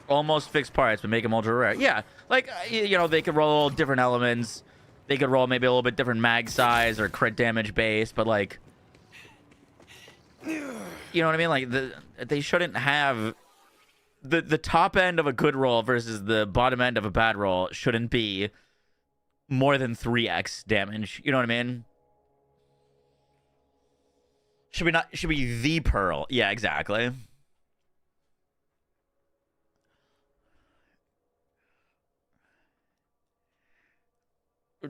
Almost fixed parts, but make them ultra rare. Yeah, like, you know, they could roll different elements. They could roll maybe a little bit different mag size or crit damage base, but, like, you know what I mean? Like, they shouldn't have... The top end of a good roll versus the bottom end of a bad roll shouldn't be more than 3x damage. You know what I mean? Should be the pearl. Yeah, exactly. If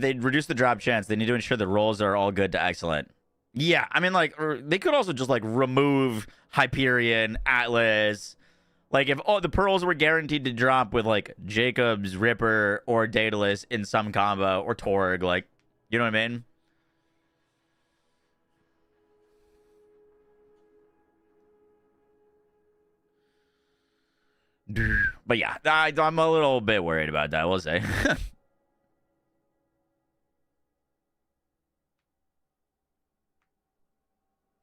they reduce the drop chance, they need to ensure the rolls are all good to excellent. Yeah, I mean, like, they could also just, like, remove Hyperion, Atlas. Like, if all the pearls were guaranteed to drop with, like, Jacob's, Ripper, or Daedalus in some combo, or Torg, like, you know what I mean? But yeah, I'm a little bit worried about that, we'll say.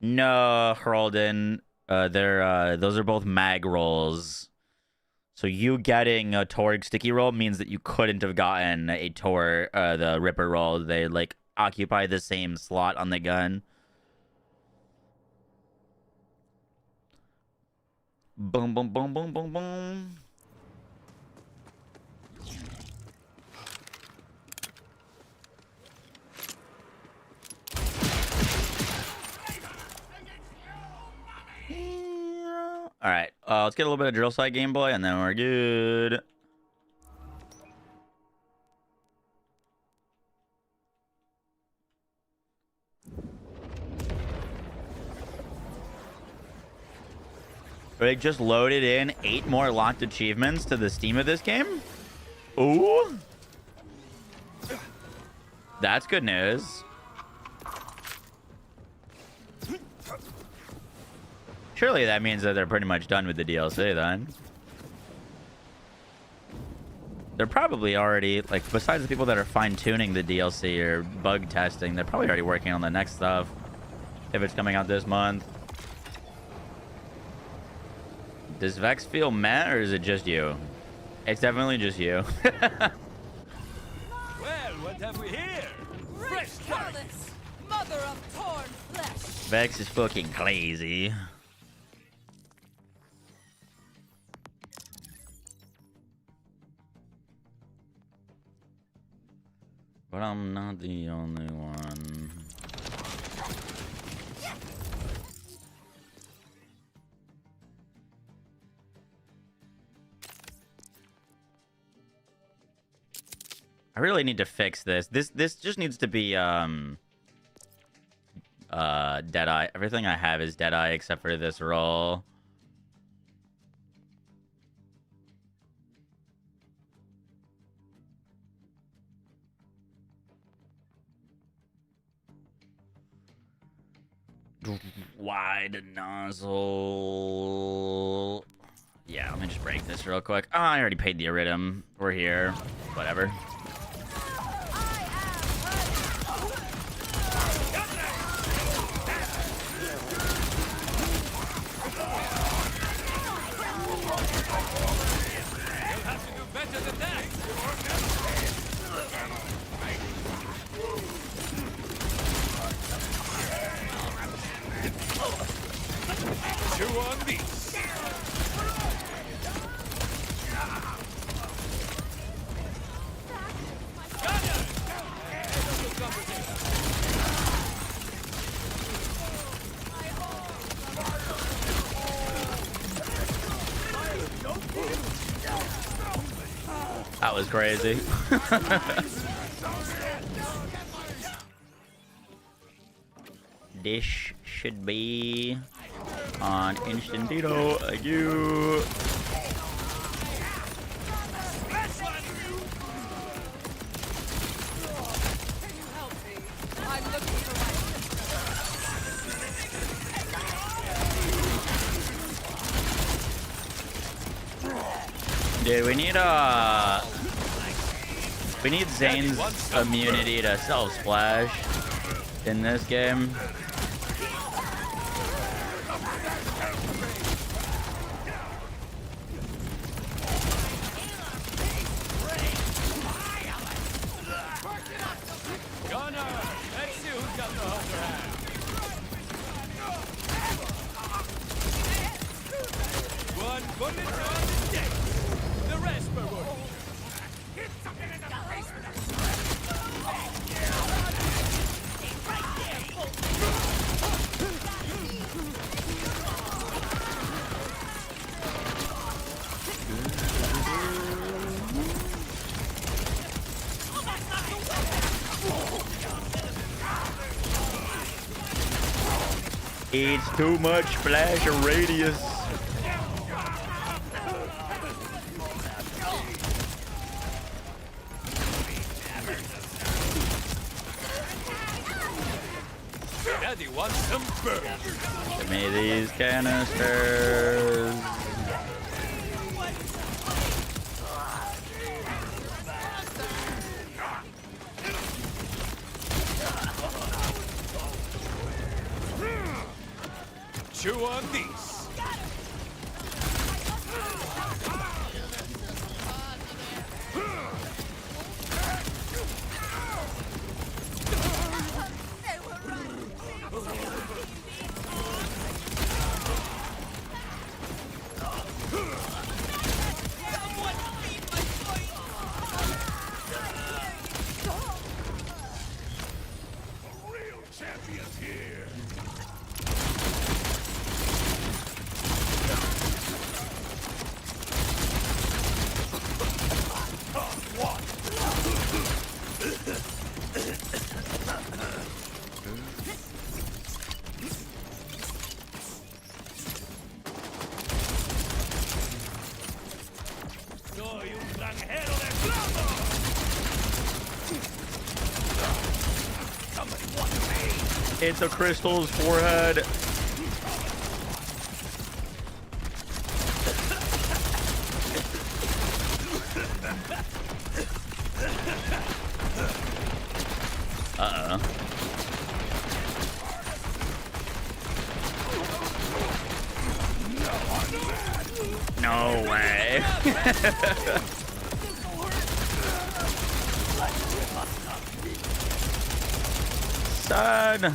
No, Heraldin. Those are both mag rolls. So you getting a Torg sticky roll means that you couldn't have gotten a the Ripper roll. They, like, occupy the same slot on the gun. Boom, boom, boom, boom, boom, boom. All right, let's get a little bit of drill site gameplay, and then we're good. They just loaded in 8 more locked achievements to the Steam of this game. Ooh. That's good news. Surely that means that they're pretty much done with the DLC then. They're probably already, like, besides the people that are fine-tuning the DLC or bug testing, they're probably already working on the next stuff. If it's coming out this month. Does Vex feel meh, or is it just you? It's definitely just you. Well, what have we here? Fresh callus, mother of torn flesh. Vex is fucking crazy. But I'm not the only one. I really need to fix this. This just needs to be Deadeye. Everything I have is Deadeye except for this roll. Wide nozzle. Yeah, let me just break this real quick. Oh, I already paid the iridium. We're here. Whatever. That was crazy. this should be on Instantito. Thank you. Dude, we need Zane's immunity to self-splash in this game. It's too much flash radius. Daddy wants some burn. Give me these canisters. Chew on these. Hit the crystal's forehead. Uh-oh. No way. Son.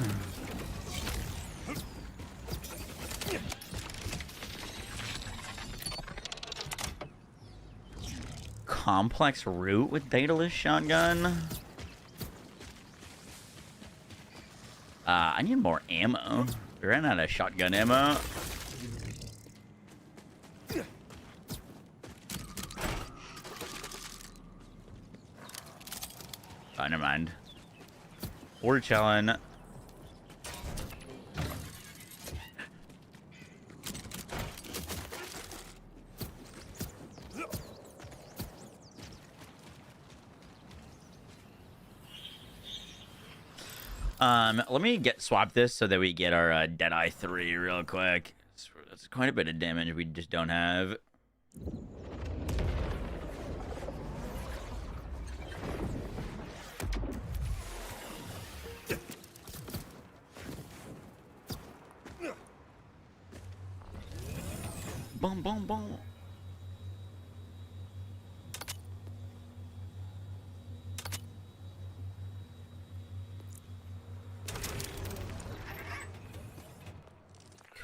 Complex route with dataless shotgun. I need more ammo. We ran out of shotgun ammo. Oh, never mind. We're chilling. Let me swap this so that we get our Deadeye 3 real quick. That's quite a bit of damage we just don't have. Boom, boom, boom.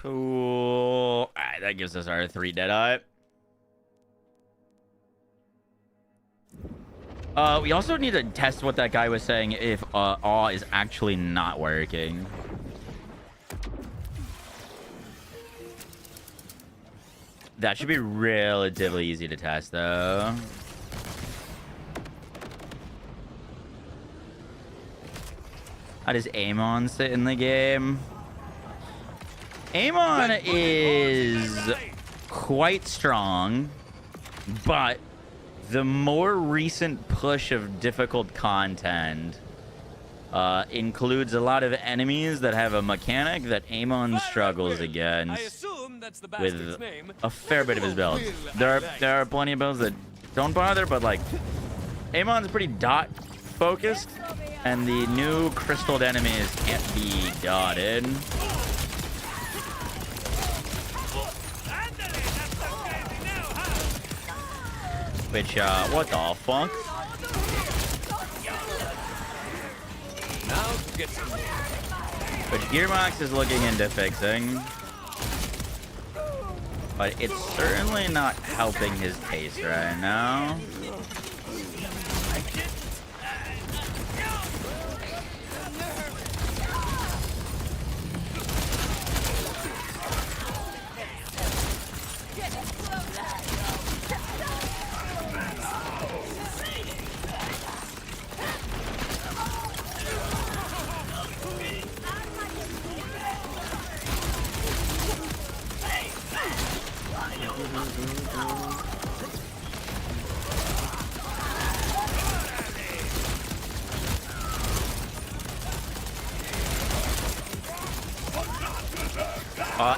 Cool. Alright, that gives us our 3 Deadeye. We also need to test what that guy was saying if awe is actually not working. That should be relatively easy to test, though. How does Amon sit in the game? Amon is quite strong, but the more recent push of difficult content includes a lot of enemies that have a mechanic that Amon struggles against with a fair bit of his builds. There are plenty of builds that don't bother, but like Amon's pretty dot focused, and the new crystalled enemies can't be dotted. Which, what the fuck? Which Gearbox is looking into fixing. But it's certainly not helping his case right now.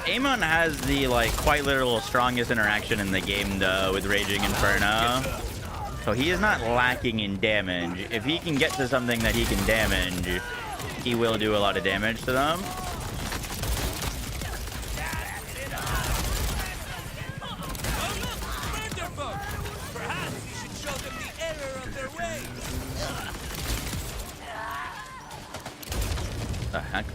Amon has the, like, quite literal strongest interaction in the game, though, with Raging Inferno. So he is not lacking in damage. If he can get to something that he can damage, he will do a lot of damage to them. The heck?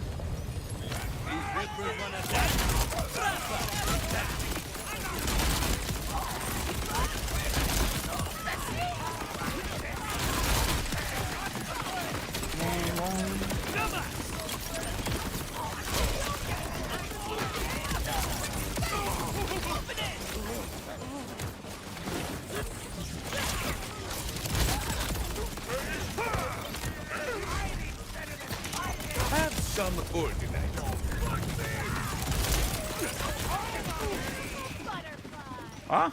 Have some organizing. Huh?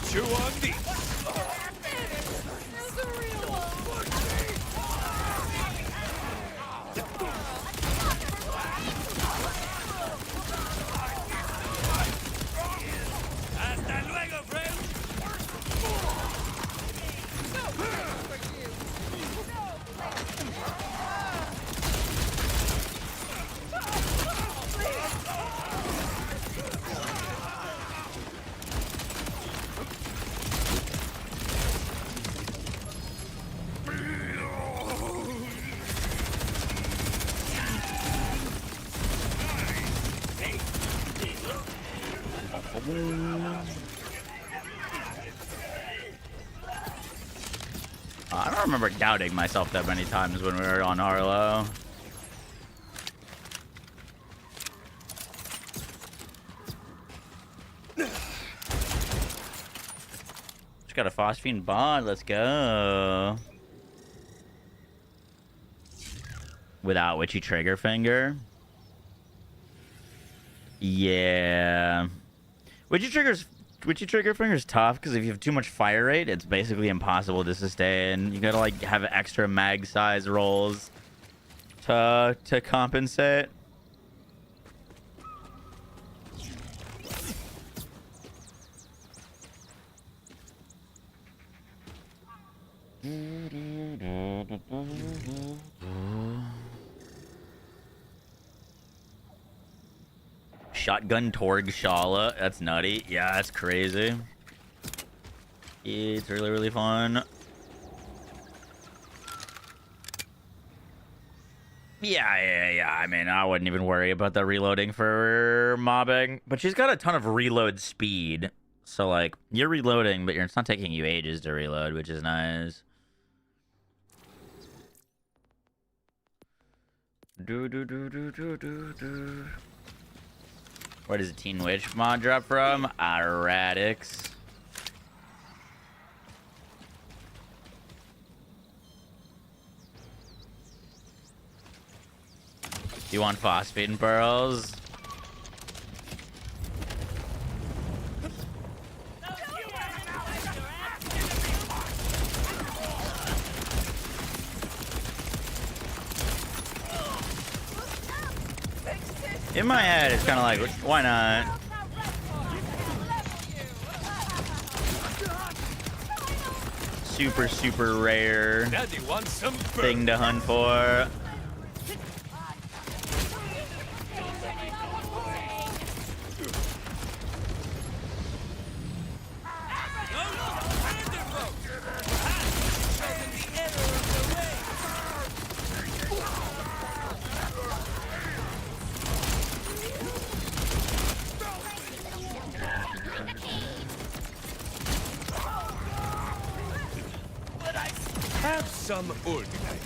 Chew on these. Hasta luego, friend. I don't remember doubting myself that many times when we were on Arlo. Just got a phosphine bond. Let's go. Without Witchy Trigger Finger. Yeah. Witchy Trigger Finger's tough because if you have too much fire rate, it's basically impossible to sustain. You gotta like have extra mag size rolls to compensate. Shotgun Torg Shala. That's nutty. Yeah, that's crazy. It's really, really fun. Yeah. I mean, I wouldn't even worry about the reloading for mobbing. But she's got a ton of reload speed. So, like, you're reloading, but it's not taking you ages to reload, which is nice. Where does the Teen Witch mod drop from? Radix. You want phosphate and pearls? In my head, it's kind of like, why not? Super, super rare thing to hunt for. Have some ordinary.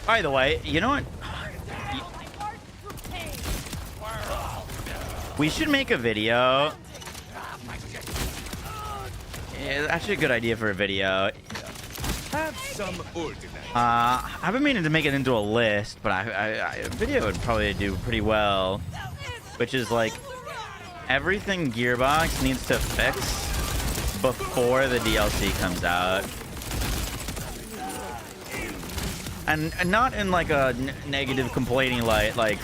By the way, you know what? We should make a video. Yeah, actually a good idea for a video. Have some ordinary. I've been meaning to make it into a list, but a video would probably do pretty well. Which is like everything Gearbox needs to fix before the DLC comes out. And not in like a negative complaining light. Like,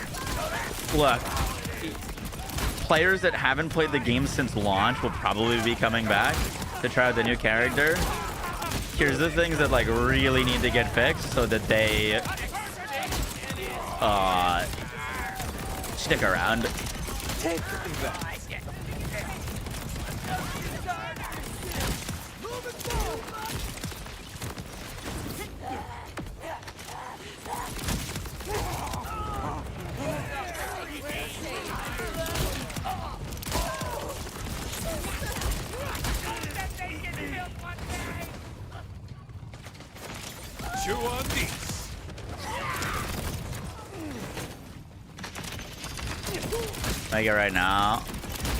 look, players that haven't played the game since launch will probably be coming back to try out the new character. Here's the things that like really need to get fixed so that they stick around. Chew on these. Make it right now.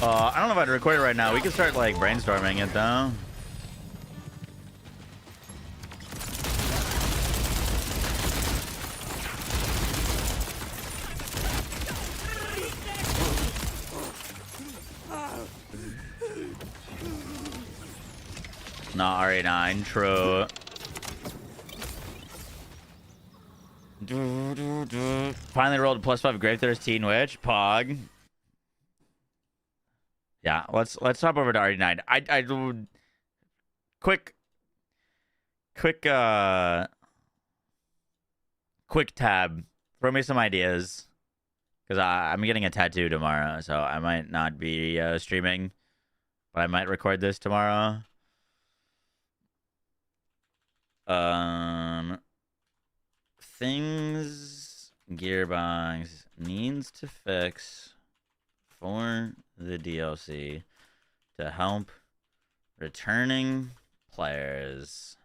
I don't know if I'd record it right now. We can start like brainstorming it though. Not RA9, true. Finally rolled a +5 Grave 13 Witch. Pog. Yeah, let's hop over to RD9. I quick tab. Throw me some ideas. Because I'm getting a tattoo tomorrow, so I might not be streaming. But I might record this tomorrow. Things Gearbox needs to fix for the DLC to help returning players.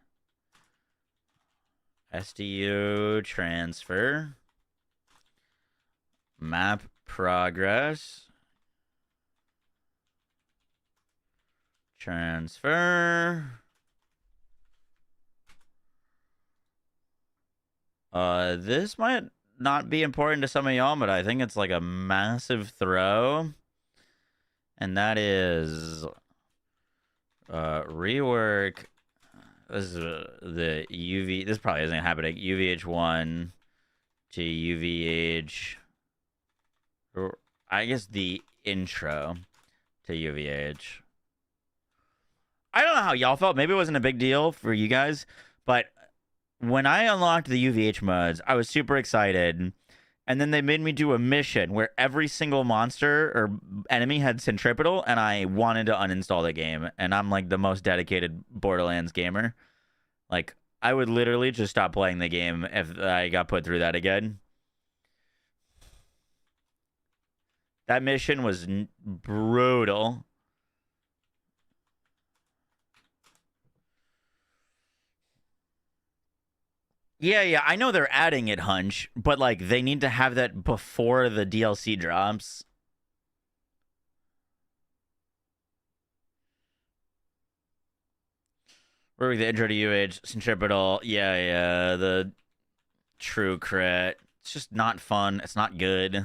SDU transfer. Map progress. Transfer. This might not be important to some of y'all, but I think it's like a massive throw. And that is rework. This is the UV. This probably isn't happening. UVH1 to UVH. Or I guess the intro to UVH. I don't know how y'all felt. Maybe it wasn't a big deal for you guys, but when I unlocked the UVH mods, I was super excited. And then they made me do a mission where every single monster or enemy had centripetal, and I wanted to uninstall the game. And I'm like the most dedicated Borderlands gamer. Like, I would literally just stop playing the game if I got put through that again. That mission was brutal. Yeah, I know they're adding it, Hunch, but like they need to have that before the DLC drops. We're the intro to UH, Centripetal. Yeah, the true crit. It's just not fun. It's not good.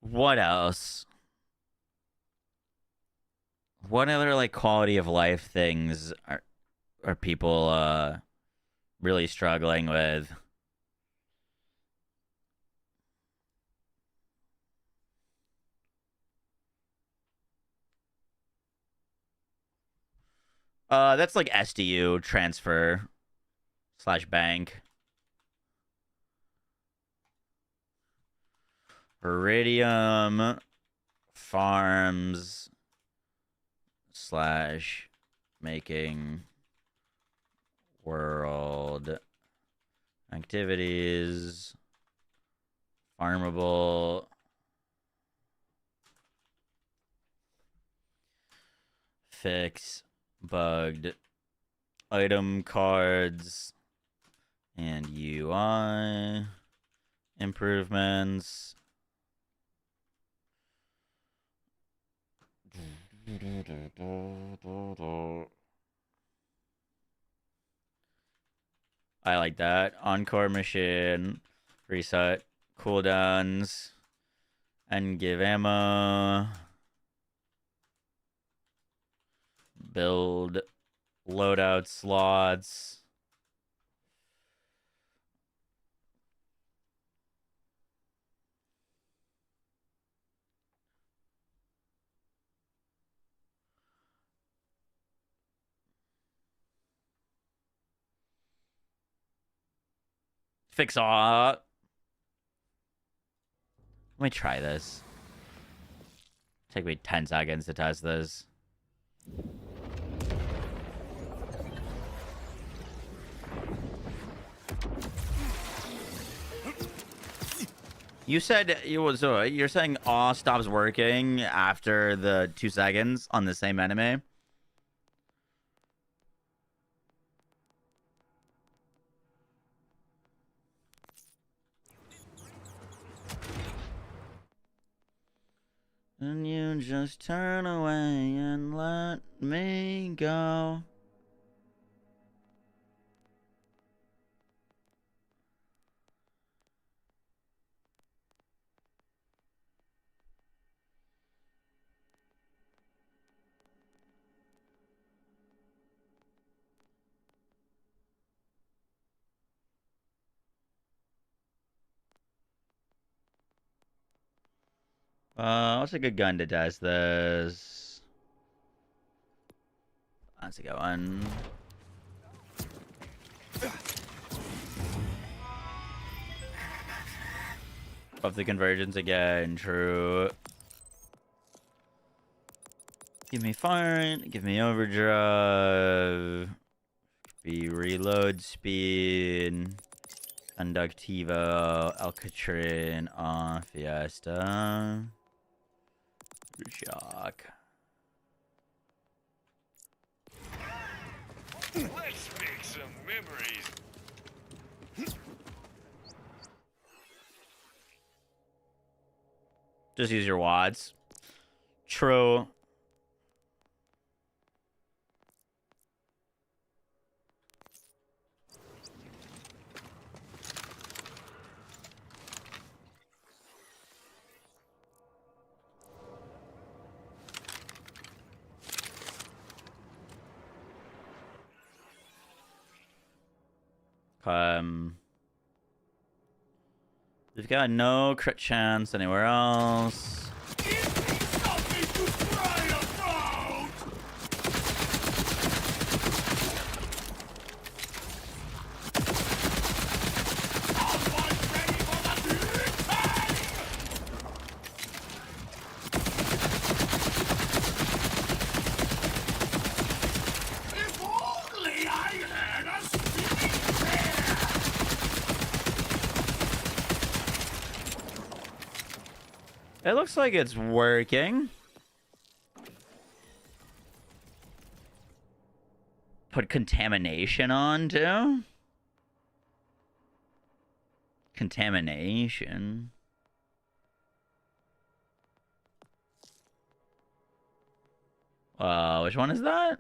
What else? What other like quality of life things are people really struggling with? That's like SDU transfer / bank. Iridium farms / making world activities farmable fix bugged item cards and UI improvements. I like that. Encore machine, reset cooldowns, and give ammo. Build loadout slots. Fix all. Let me try this. Take me 10 seconds to test this. You said you're saying awe stops working after the 2 seconds on the same enemy? And you just turn away and let me go. What's a good gun to test this? That's a good one. Buff the convergence again, true. Give me fire, give me overdrive. Be reload speed. Conductivo, Alcatrin, Fiesta. Shock. Let's make some memories. Just use your wads. True. We've got no crit chance anywhere else. It looks like it's working. Put contamination on too. Contamination. Which one is that?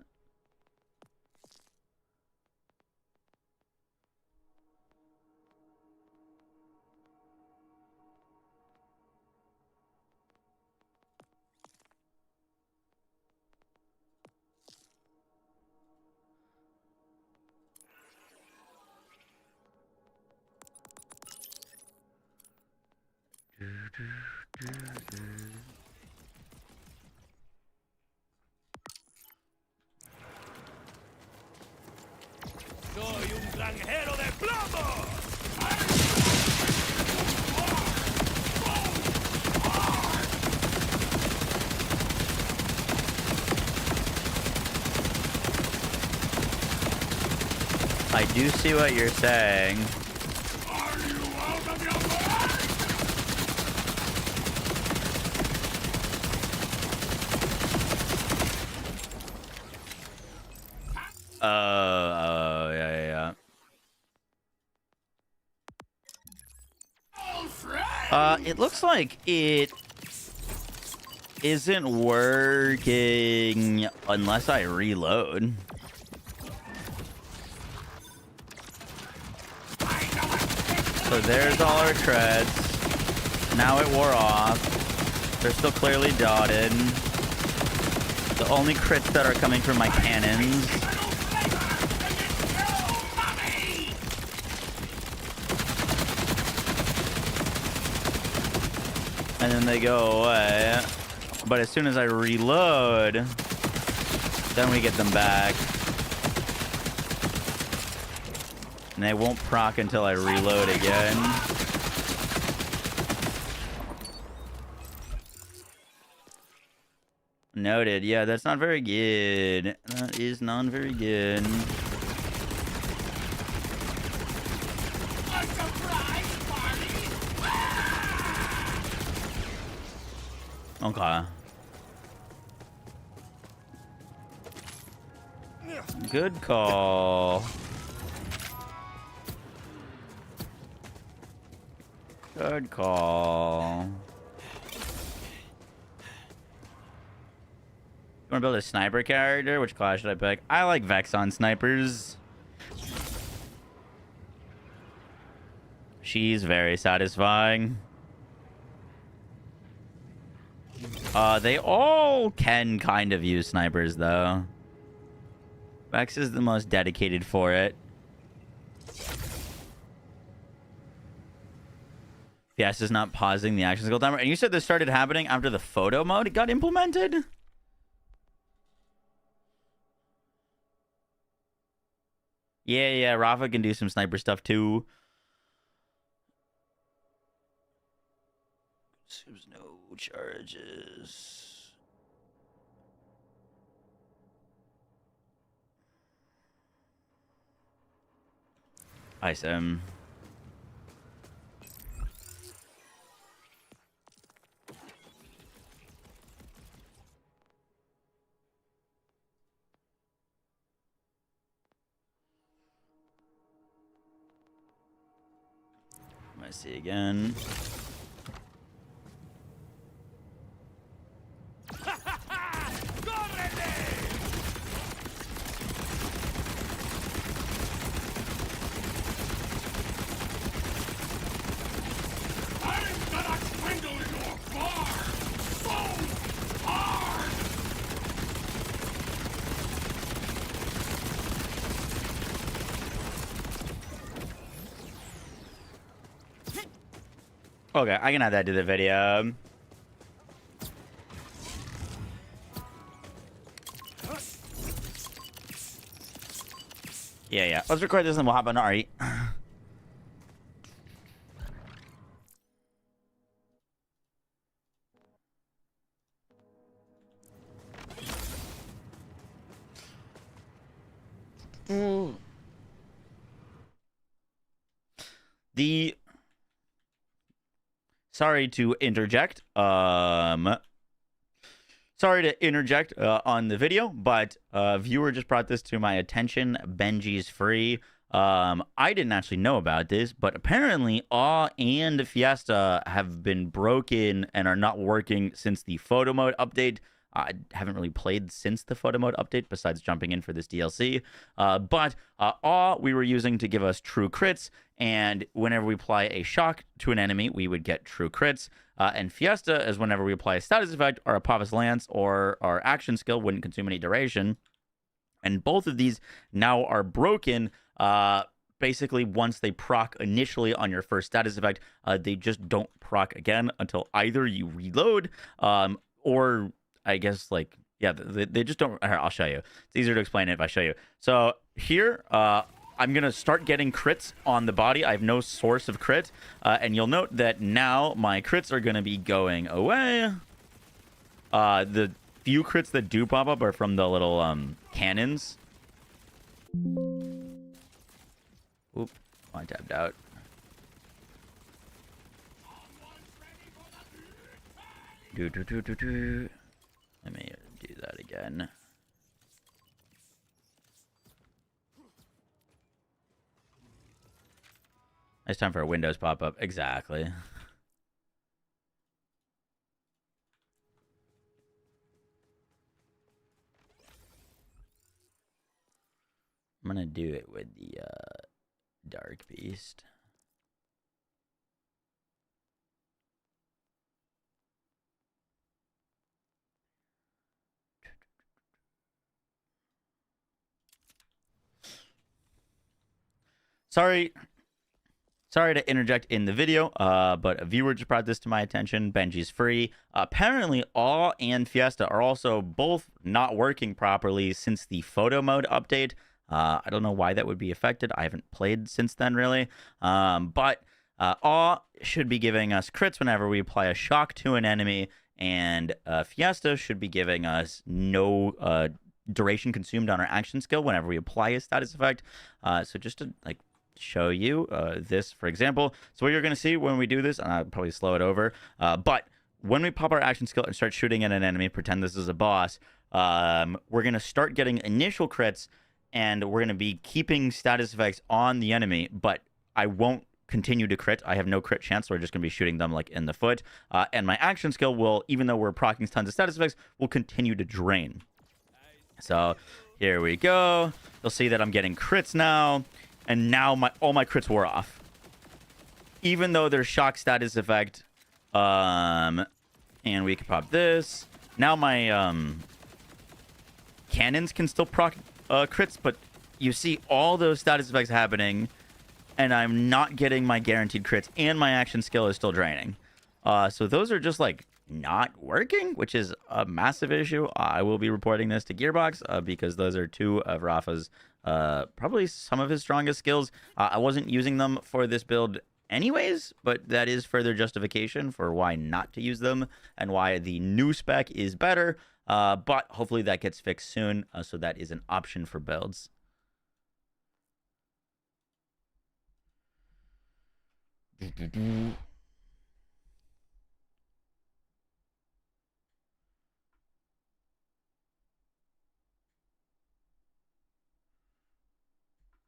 Soy un granjero de plomo. I do see what you're saying. Oh, yeah. It looks like it isn't working unless I reload. So there's all our treads. Now it wore off. They're still clearly dotted. The only crits that are coming from my cannons. And then they go away. But as soon as I reload, then we get them back. And they won't proc until I reload again. Noted. Yeah, that's not very good. That is not very good. Okay. Good call. Good call. You want to build a sniper character? Which class should I pick? I like Vex on snipers. She's very satisfying. They all can kind of use snipers, though. Vex is the most dedicated for it. Yes, is not pausing the action skill timer. And you said this started happening after the photo mode got implemented? Yeah, Rafa can do some sniper stuff too. There's no charges. Hi, Sam. I see again. Okay, I can add that to the video. Yeah. Let's record this and we'll hop on Ari. sorry to interject. Sorry to interject on the video, but a viewer just brought this to my attention. Benji's free. I didn't actually know about this, but apparently Awe and Fiesta have been broken and are not working since the photo mode update. I haven't really played since the photo mode update besides jumping in for this DLC. But Awe we were using to give us true crits, and whenever we apply a shock to an enemy, we would get true crits. And Fiesta is whenever we apply a status effect or a Papa's Lance or our action skill wouldn't consume any duration. And both of these now are broken. Basically, once they proc initially on your first status effect, they just don't proc again until either you reload or I guess, like, yeah, they just don't. Here, I'll show you. It's easier to explain it if I show you. So here, I'm going to start getting crits on the body. I have no source of crit. And you'll note that now my crits are going to be going away. The few crits that do pop up are from the little cannons. Oop, I tapped out. Let me do that again. It's time for a Windows pop-up. Exactly. I'm gonna do it with the Dark Beast. Sorry to interject in the video, but a viewer just brought this to my attention. Benji's free. Apparently, Awe and Fiesta are also both not working properly since the photo mode update. I don't know why that would be affected. I haven't played since then, really. But Awe should be giving us crits whenever we apply a shock to an enemy, and Fiesta should be giving us no duration consumed on our action skill whenever we apply a status effect. So just to, like, show you this, for example. So what you're going to see when we do this, and I'll probably slow it over, but when we pop our action skill and start shooting at an enemy, pretend this is a boss, we're going to start getting initial crits, and we're going to be keeping status effects on the enemy, but I won't continue to crit. I have no crit chance, so we're just going to be shooting them like in the foot. And my action skill will, even though we're proccing tons of status effects, will continue to drain. So here we go. You'll see that I'm getting crits now. And now all my crits wore off. Even though there's shock status effect. And we can pop this. Now my cannons can still proc crits, but you see all those status effects happening, and I'm not getting my guaranteed crits, and my action skill is still draining. So those are just like not working, which is a massive issue. I will be reporting this to Gearbox because those are two of Rafa's probably some of his strongest skills. I wasn't using them for this build anyways, but that is further justification for why not to use them and why the new spec is better. But hopefully that gets fixed soon, so that is an option for builds.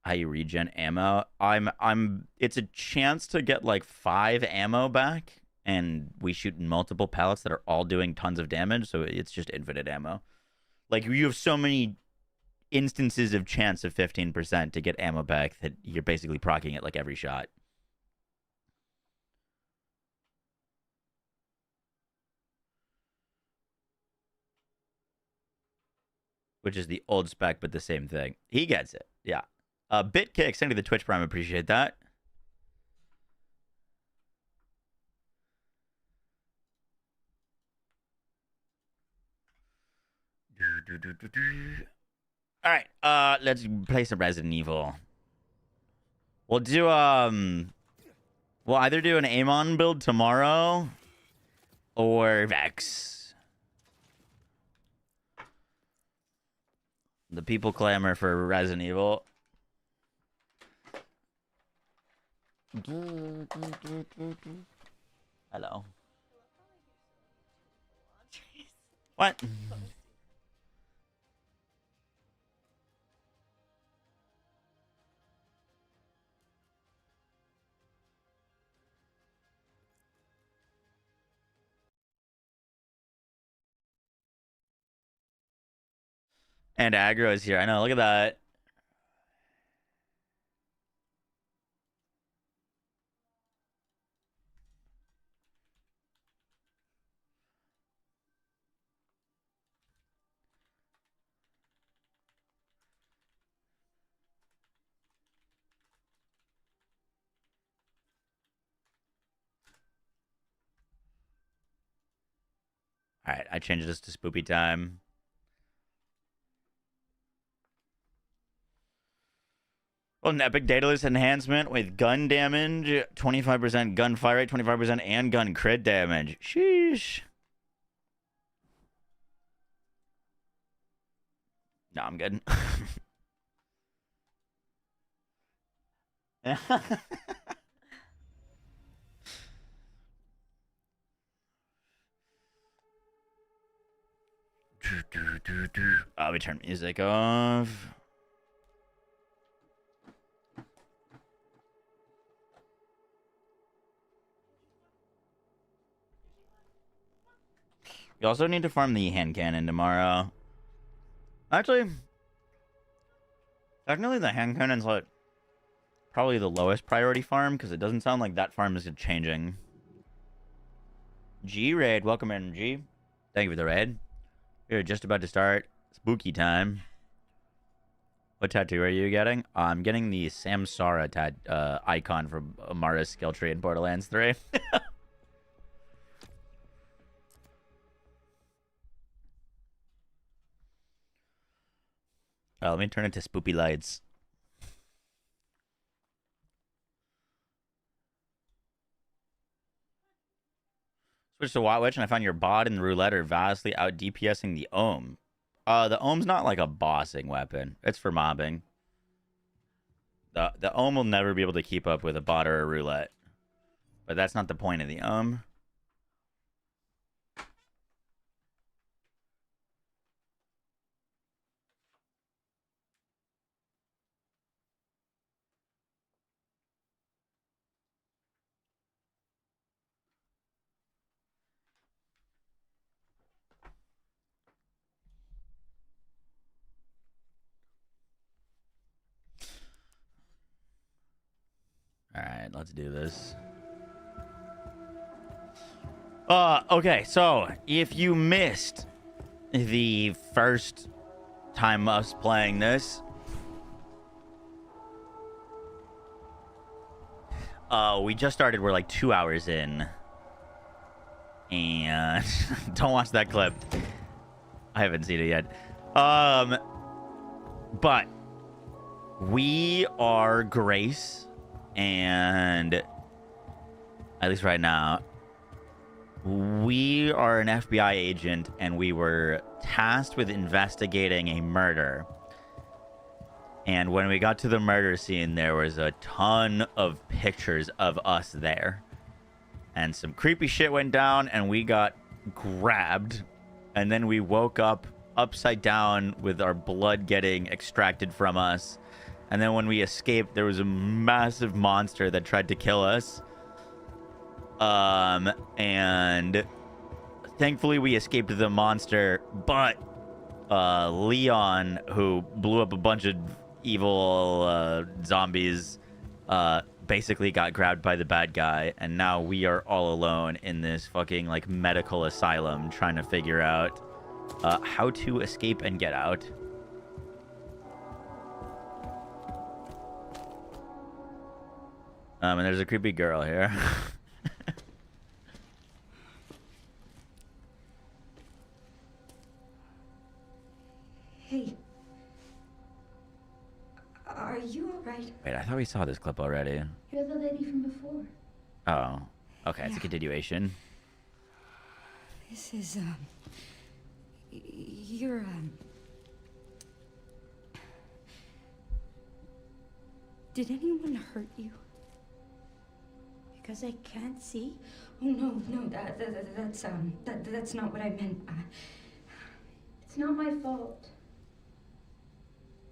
How you regen ammo? It's a chance to get like 5 ammo back, and we shoot multiple pellets that are all doing tons of damage, so it's just infinite ammo. Like, you have so many instances of chance of 15% to get ammo back that you're basically proccing it like every shot. Which is the old spec, but the same thing. He gets it. Yeah. BitKick, sending the Twitch Prime. Appreciate that. All right. Let's play some Resident Evil. We'll do we'll either do an Amon build tomorrow or Vex. The people clamor for Resident Evil. Hello. What? And aggro is here. I know. Look at that. All right, I changed this to spoopy time. Well, an epic dataless enhancement with gun damage, 25% gun fire rate, 25% and gun crit damage. Sheesh. No, I'm good. We turn music off. You also need to farm the hand cannon tomorrow. Actually, technically the hand cannon's like probably the lowest priority farm because it doesn't sound like that farm is changing. G raid, welcome in, G. Thank you for the raid. We're just about to start spooky time. What tattoo are you getting? I'm getting the Samsara icon from Amara's skill tree in Borderlands 3. Let me turn it to spoopy lights. Switch to Watwitch, and I found your bot and the roulette are vastly out DPSing the ohm. The ohm's not like a bossing weapon. It's for mobbing. The ohm will never be able to keep up with a bot or a roulette. But that's not the point of the ohm. Alright, let's do this. Okay, so if you missed the first time us playing this, we just started, we're like 2 hours in. And don't watch that clip. I haven't seen it yet. But we are Grace, and at least right now, we are an FBI agent, and we were tasked with investigating a murder. And when we got to the murder scene, there was a ton of pictures of us there. And some creepy shit went down, and we got grabbed. And then we woke up upside down with our blood getting extracted from us. And then when we escaped, there was a massive monster that tried to kill us. And thankfully we escaped the monster, but Leon, who blew up a bunch of evil zombies, basically got grabbed by the bad guy, and now we are all alone in this fucking like medical asylum trying to figure out how to escape and get out. And there's a creepy girl here. Hey. Are you alright? Wait, I thought we saw this clip already. You're the lady from before. Oh, okay, it's a continuation. This is, you're, did anyone hurt you? Because I can't see? Oh, no, that's not what I meant. It's not my fault.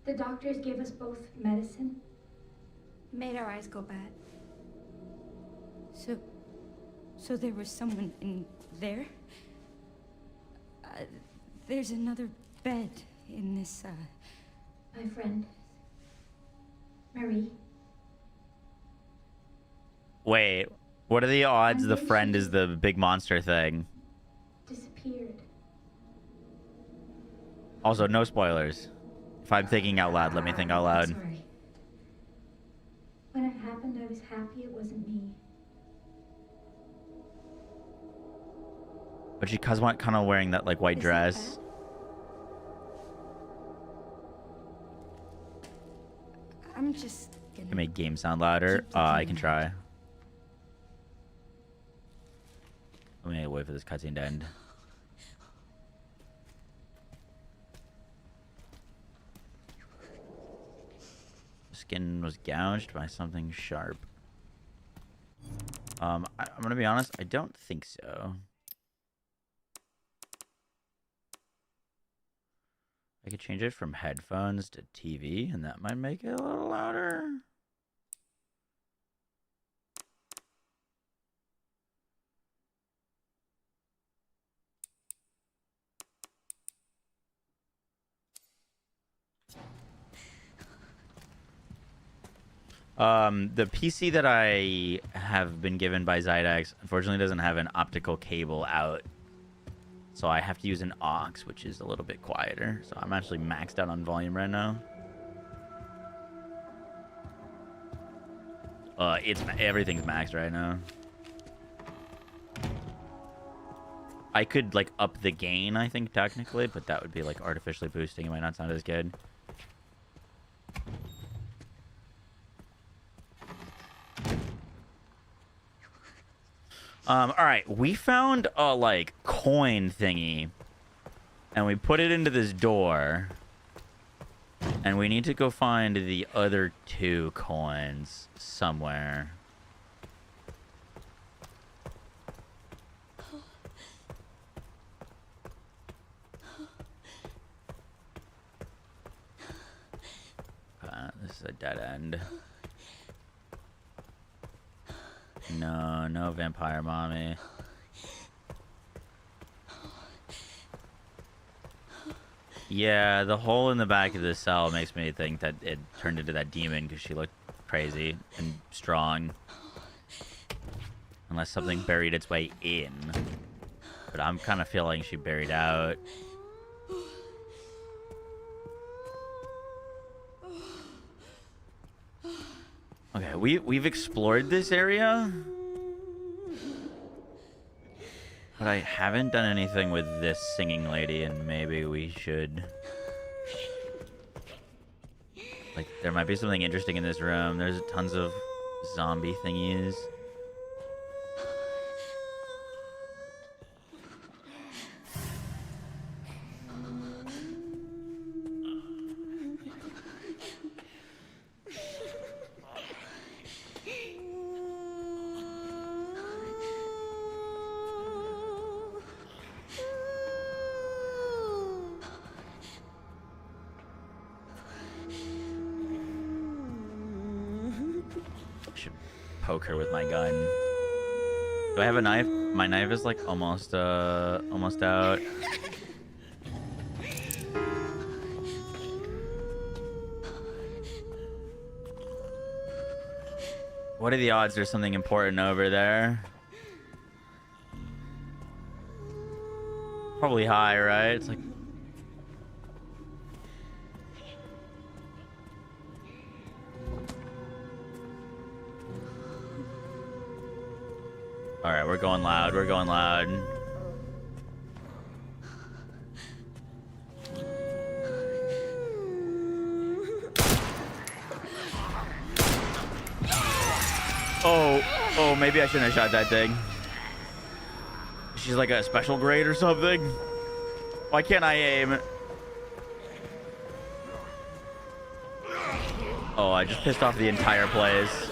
The doctors gave us both medicine. Made our eyes go bad. So there was someone in there? There's another bed in this, My friend. Marie. Wait, what are the odds the friend is the big monster thing? Disappeared. Also, no spoilers. If I'm thinking out loud, let me think out loud. Sorry. When it happened, I was happy it wasn't me. But she kind of wearing that like white dress. I'm just gonna... Can make game sound louder. I can try. Let me wait for this cutscene to end. Skin was gouged by something sharp. I'm gonna be honest, I don't think so. I could change it from headphones to TV, and that might make it a little louder. The PC that I have been given by Zydex unfortunately doesn't have an optical cable out. So I have to use an aux, which is a little bit quieter. So I'm actually maxed out on volume right now. Everything's maxed right now. I could like up the gain, I think, technically, but that would be like artificially boosting. It might not sound as good. All right, we found a like coin thingy, and we put it into this door, and we need to go find the other 2 coins somewhere. This is a dead end. No vampire mommy. Yeah, the hole in the back of the cell makes me think that it turned into that demon because she looked crazy and strong. Unless something buried its way in. But I'm kind of feeling she buried out. Okay, we've explored this area, but I haven't done anything with this singing lady, and maybe we should. Like, there might be something interesting in this room. There's tons of zombie thingies. Poke her with my gun. Do I have a knife? My knife is like almost out. What are the odds there's something important over there? Probably high, right? It's like all right, we're going loud. We're going loud. Oh, maybe I shouldn't have shot that thing. She's like a special grade or something. Why can't I aim? Oh, I just pissed off the entire place.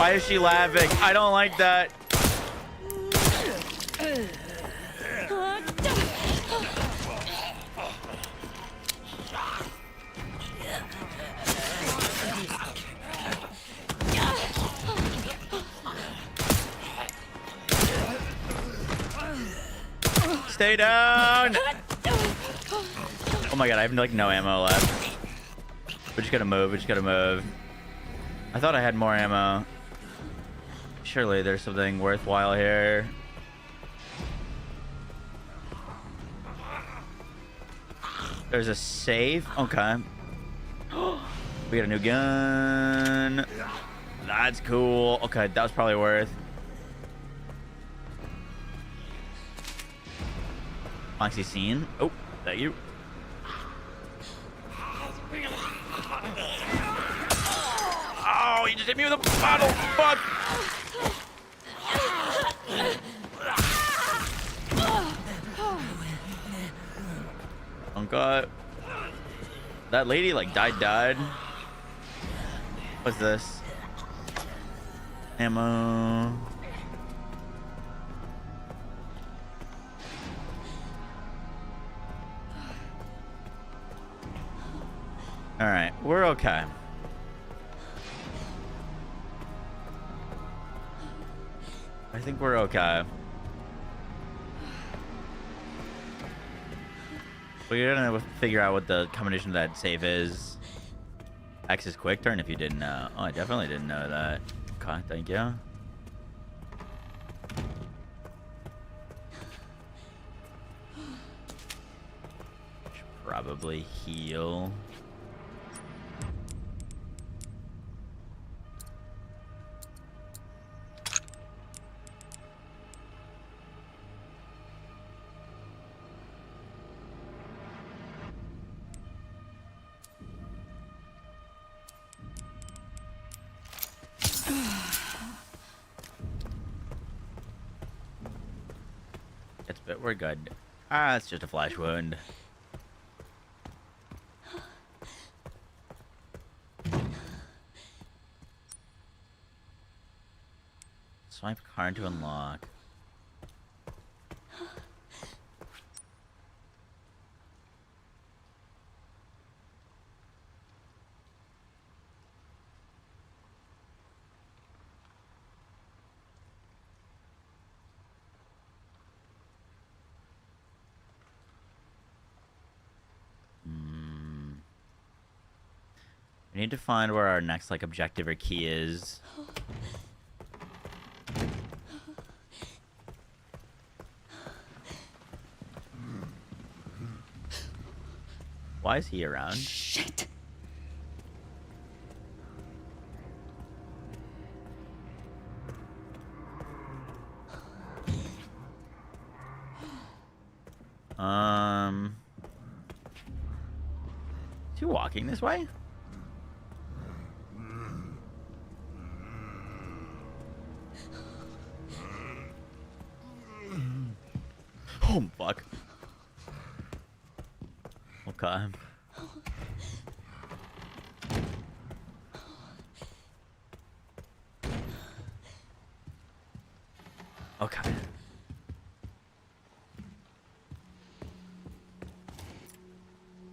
Why is she laughing? I don't like that. Stay down. Oh my god, I have like no ammo left. We just gotta move. We just gotta move. I thought I had more ammo. Surely there's something worthwhile here. There's a safe. Okay. We got a new gun. That's cool. Okay, that was probably worth. Moxie scene. Oh, that you. Oh, you just hit me with a bottle. Fuck. Oh god. That lady like died. What's this? Ammo. All right, we're okay. I think we're okay. We're gonna figure out what the combination of that safe is. X is quick turn if you didn't know. Oh, I definitely didn't know that. Okay, thank you. Should probably heal. But we're good. Ah, it's just a flash wound. Swipe card to unlock. We need to find where our next like objective or key is. Why is he around? Shit. Is he walking this way? Oh, fuck. Okay. Okay.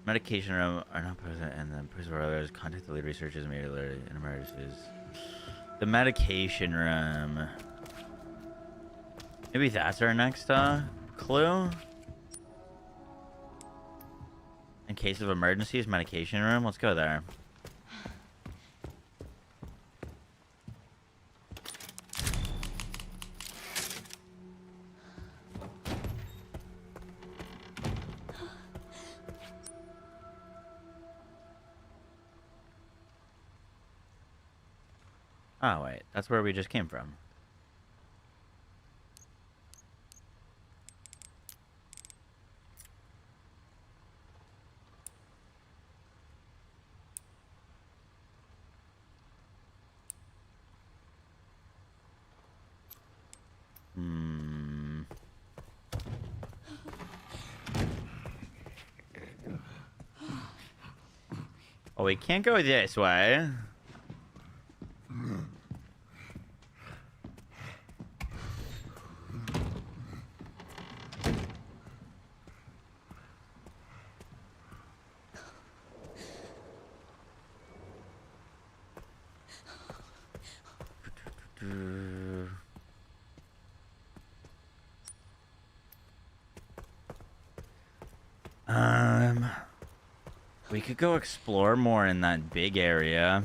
Medication room are not present, and then person or others contact the lead researchers immediately in emergencies. The medication room. Maybe that's our next clue. In case of emergencies, medication room. Let's go there. Oh, wait. That's where we just came from. Oh, we can't go this way. We could go explore more in that big area.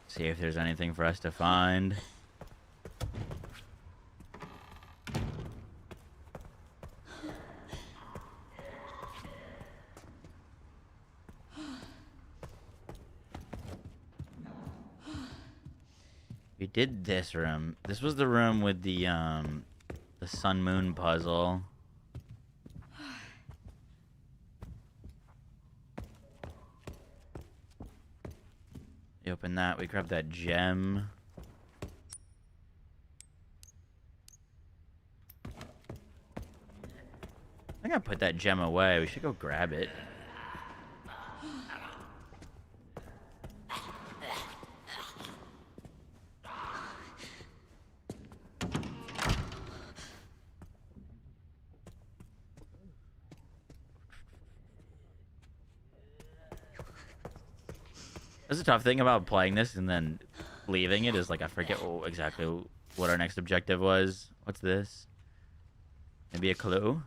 See if there's anything for us to find. We did this room. This was the room with the sun moon puzzle. We open that. We grab that gem. I think I put that gem away. We should go grab it. That's a tough thing about playing this and then leaving it is like I forget exactly what our next objective was. What's this? Maybe a clue?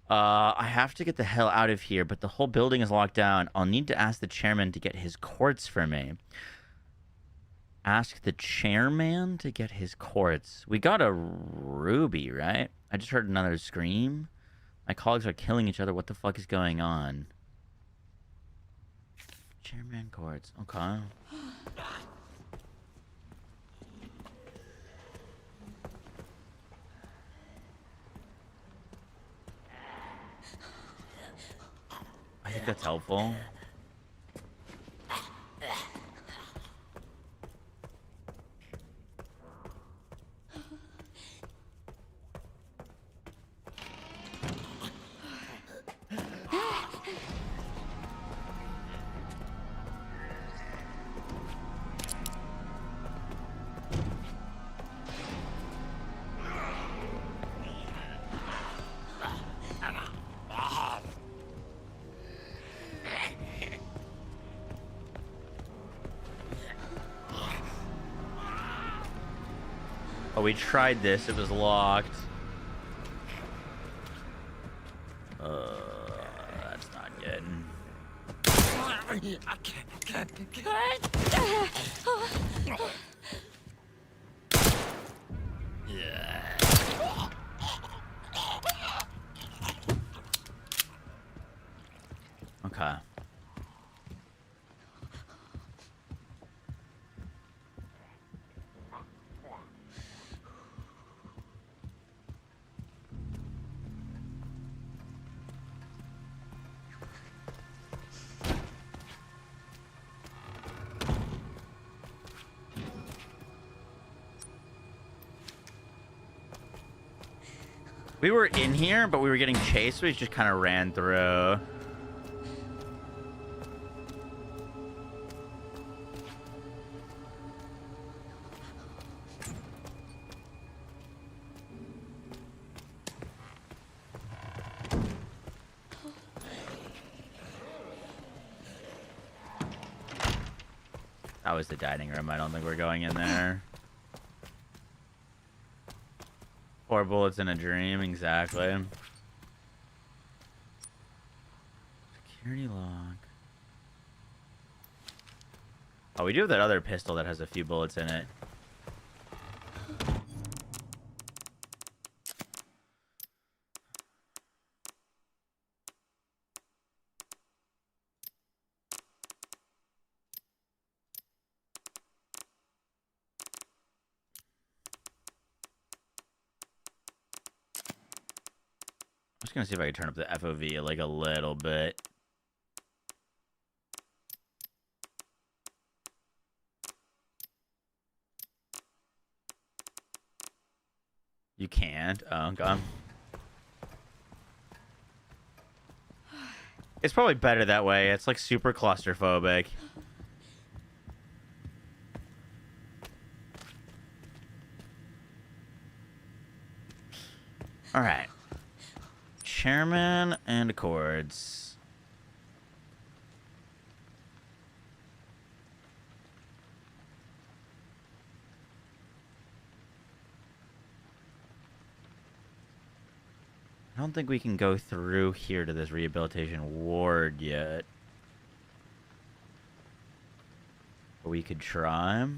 I have to get the hell out of here, but the whole building is locked down. I'll need to ask the chairman to get his quartz for me. Ask the chairman to get his quartz. We got a ruby, right? I just heard another scream. My colleagues are killing each other. What the fuck is going on? Chairman quartz. Okay. I think that's helpful. Oh, we tried this. It was locked. That's not good. Okay. We were in here, but we were getting chased, so we just kind of ran through. That was the dining room. I don't think we're going in there. 4 bullets in a dream, exactly. Security lock. Oh, we do have that other pistol that has a few bullets in it. I'm just gonna see if I can turn up the FOV like a little bit. You can't? Oh, okay. It's probably better that way. It's like super claustrophobic. All right. Chairman and Accords. don't think we can go through here to this rehabilitation ward yet. But we could try.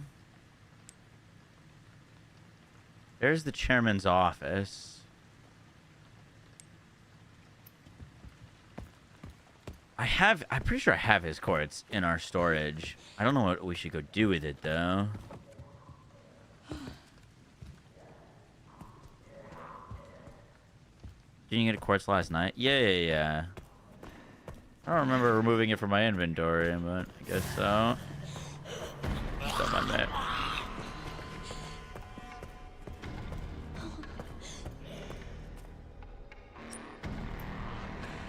There's the chairman's office. I'm pretty sure I have his quartz in our storage. I don't know what we should go do with it, though. Didn't you get a quartz last night? Yeah. I don't remember removing it from my inventory, but I guess so. What's up, my man?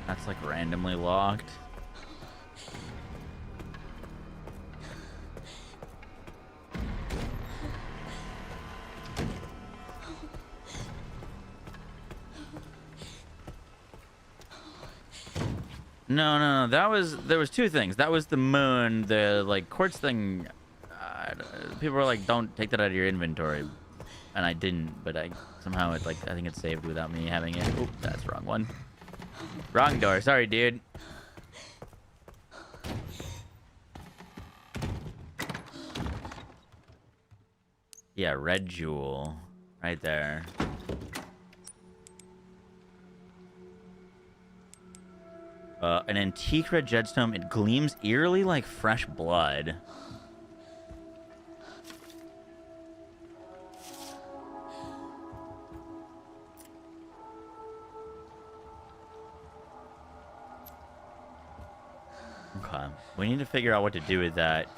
That's like randomly locked. No. There was two things. That was the moon. The like quartz thing. People were like, "Don't take that out of your inventory," and I didn't. But somehow it like I think it's saved without me having it. Oop, that's the wrong one. Wrong door. Sorry, dude. Yeah, red jewel. Right there. An antique red jetstone. It gleams eerily like fresh blood. Okay. We need to figure out what to do with that.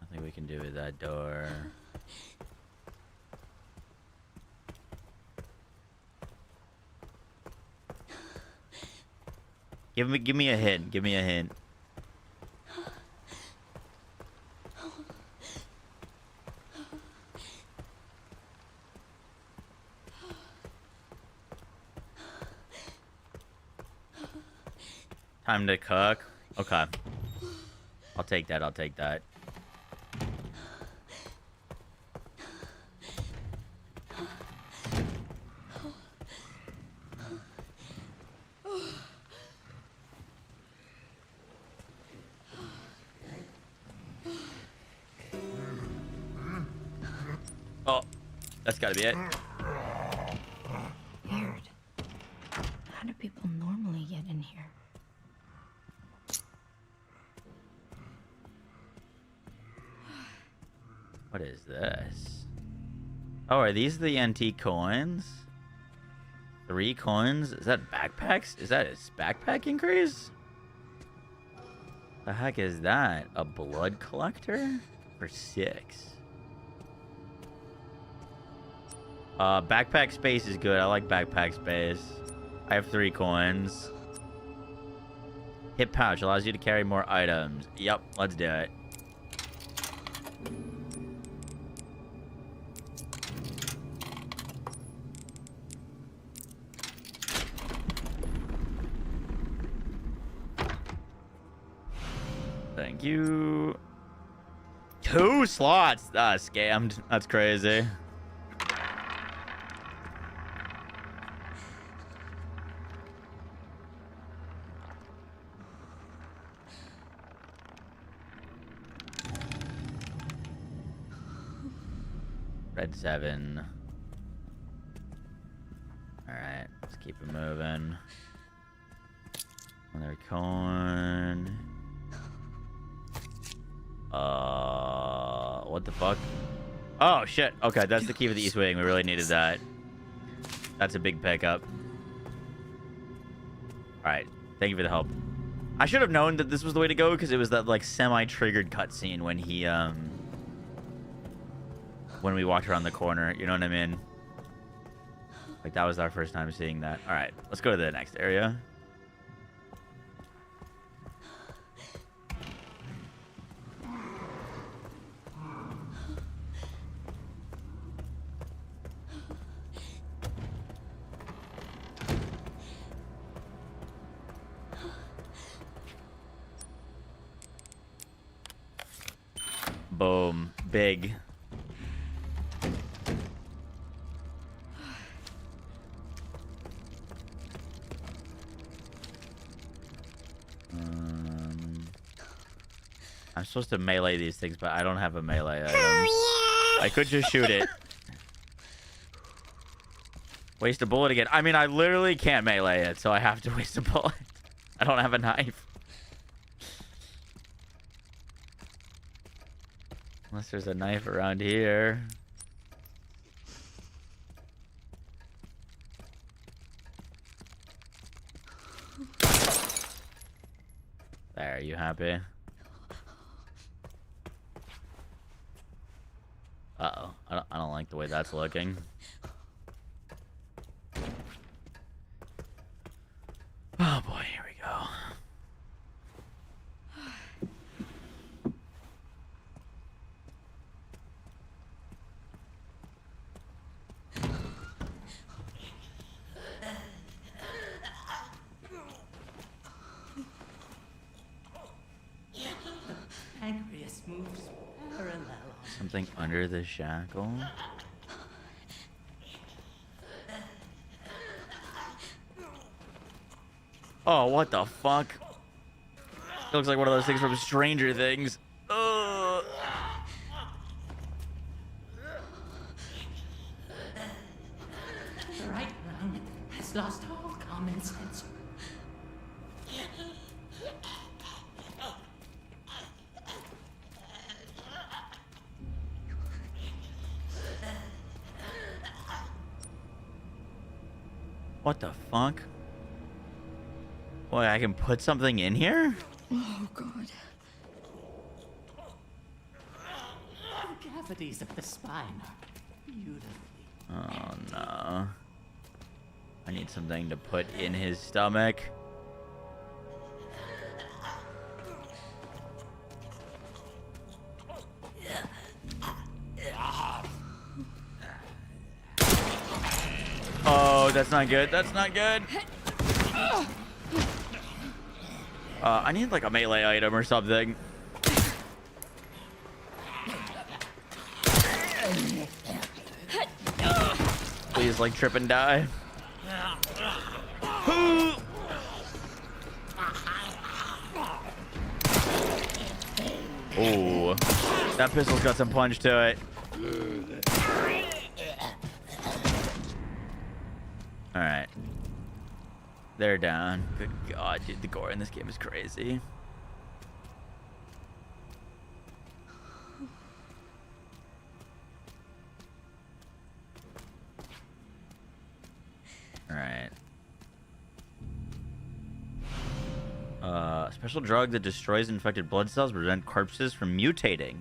Nothing we can do with that door. Give me a hint. Give me a hint. Time to cook. Okay. I'll take that. I'll take that. Oh, that's gotta be it. Weird. How do people normally get in here? What is this? Oh, are these the antique coins? 3 coins? Is that backpacks? Is that a backpack increase? The heck is that? A blood collector? For 6. Backpack space is good. I like backpack space. I have 3 coins. Hip pouch allows you to carry more items. Yep, let's do it. Thank you. 2 slots. Scammed. That's crazy. Red 7. Alright, let's keep it moving. Another coin. What the fuck? Oh, shit. Okay, that's the key for the East Wing. We really needed that. That's a big pickup. Alright, thank you for the help. I should have known that this was the way to go because it was that, like, semi-triggered cutscene when he, when we walked around the corner. You know what I mean? Like, that was our first time seeing that. Alright, let's go to the next area. Boom. Big. I'm supposed to melee these things, but I don't have a melee item. I could just shoot it. Waste a bullet again. I mean, I literally can't melee it, so I have to waste a bullet. I don't have a knife. Unless there's a knife around here. There, you happy? Uh-oh. I don't like the way that's looking. Oh boy, here we go. Pancreas moves parallel. Something under the shackle. Oh, what the fuck? It looks like one of those things from Stranger Things. Ugh. The right lung has lost all common sense. What the fuck? Boy, I can put something in here? Oh, God. The cavities of the spine are beautifully. Oh, no. I need something to put in his stomach. Oh, that's not good. That's not good. I need like a melee item or something. Please, like, trip and die. Oh, that pistol's got some punch to it. All right. They're down. Good God, dude, the gore in this game is crazy. All right. Special drug that destroys infected blood cells prevent corpses from mutating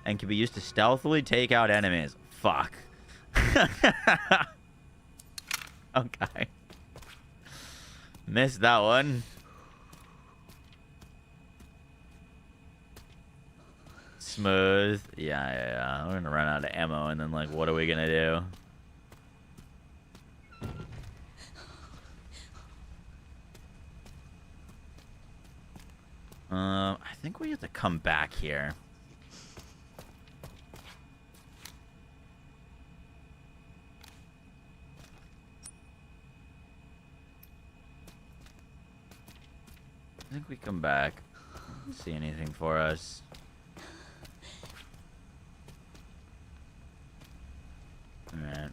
and can be used to stealthily take out enemies. Fuck. Okay. Missed that one. Smooth. Yeah. We're gonna run out of ammo and then, like, what are we gonna do? I think we have to come back here. I think we come back. Don't see anything for us. Alright.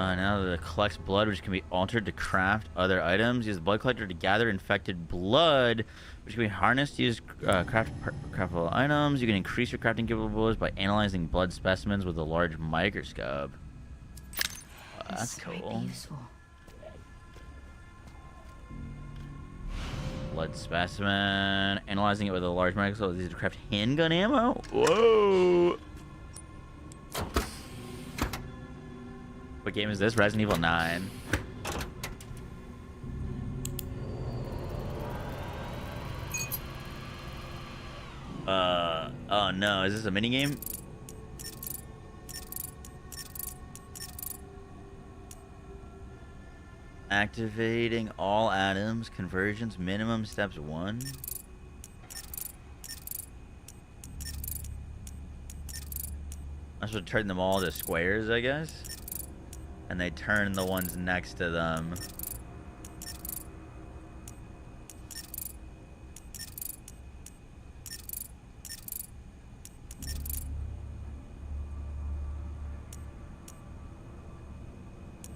Now that it collects blood, which can be altered to craft other items. Use the blood collector to gather infected blood, which can be harnessed to use craftable items. You can increase your crafting capabilities by analyzing blood specimens with a large microscope. That's cool. Blood specimen. Analyzing it with a large microscope. These to craft handgun ammo. Whoa. What game is this? Resident Evil 9. Oh no, is this a minigame? Activating all atoms, conversions, minimum steps 1. I should turn them all to squares, I guess. And they turn the ones next to them.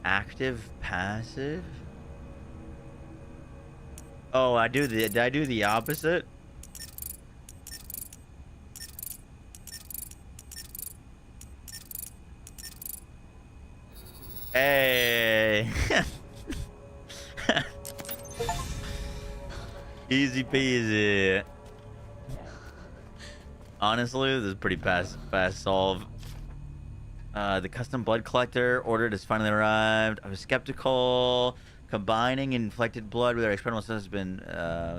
Active, passive. Oh, did I do the opposite? Hey. Easy peasy. Honestly, this is pretty fast solve. The custom blood collector ordered has finally arrived. I was skeptical. Combining infected blood with our experimental system has been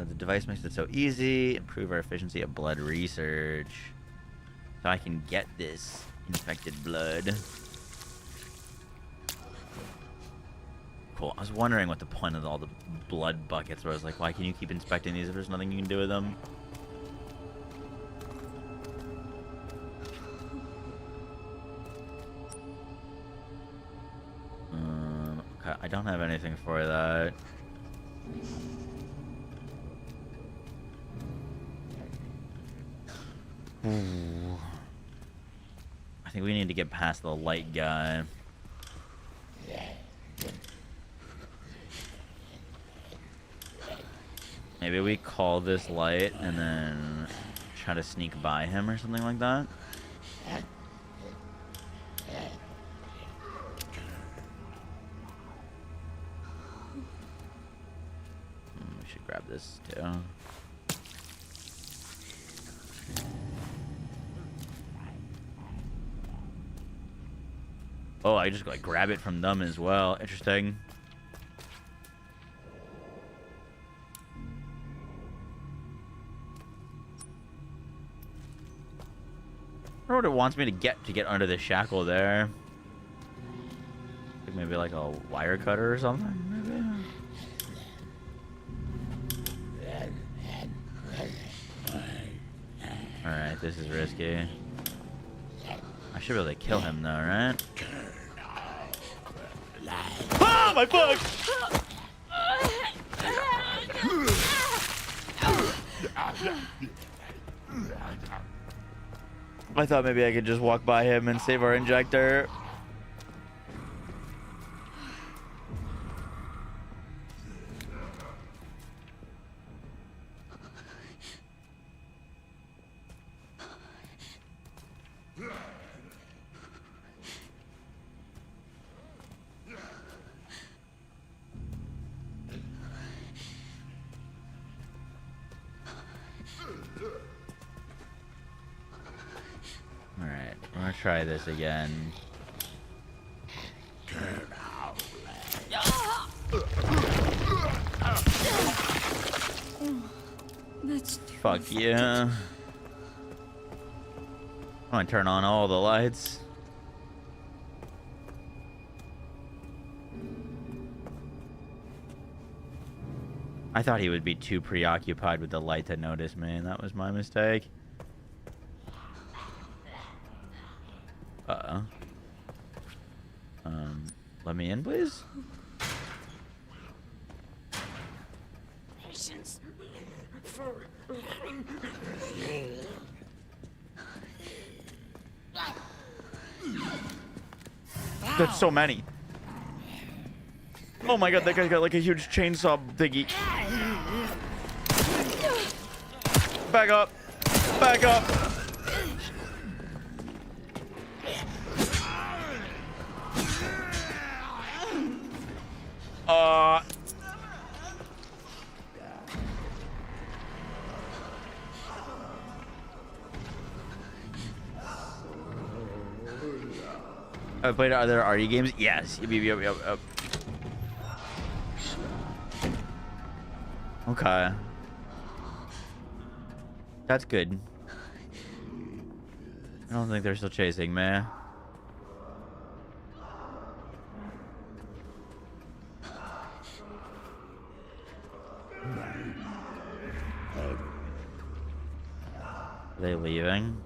the device makes it so easy. Improve our efficiency of blood research, so I can get this infected blood. Cool. I was wondering what the point of all the blood buckets was. Like, why can you keep inspecting these if there's nothing you can do with them? Okay, I don't have anything for that. Ooh. I think we need to get past the light guy. Maybe we call this light and then try to sneak by him or something like that. We should grab this too. Oh, I just like grab it from them as well. Interesting. I wonder what it wants me to get under the shackle there. Like maybe like a wire cutter or something. Maybe. All right, this is risky. I should be able to kill him though, right? Ah, my foot! I thought maybe I could just walk by him and save our injector. Try this again. Fuck yeah. I'm gonna turn on all the lights. I thought he would be too preoccupied with the light to notice me, and that was my mistake. Uh-oh. Let me in, please? Patience. There's so many. Oh my god, that guy got like a huge chainsaw thingy. Back up. Back up. I played other RD games. Yes. Yep. Okay. That's good. I don't think they're still chasing me. Are they leaving?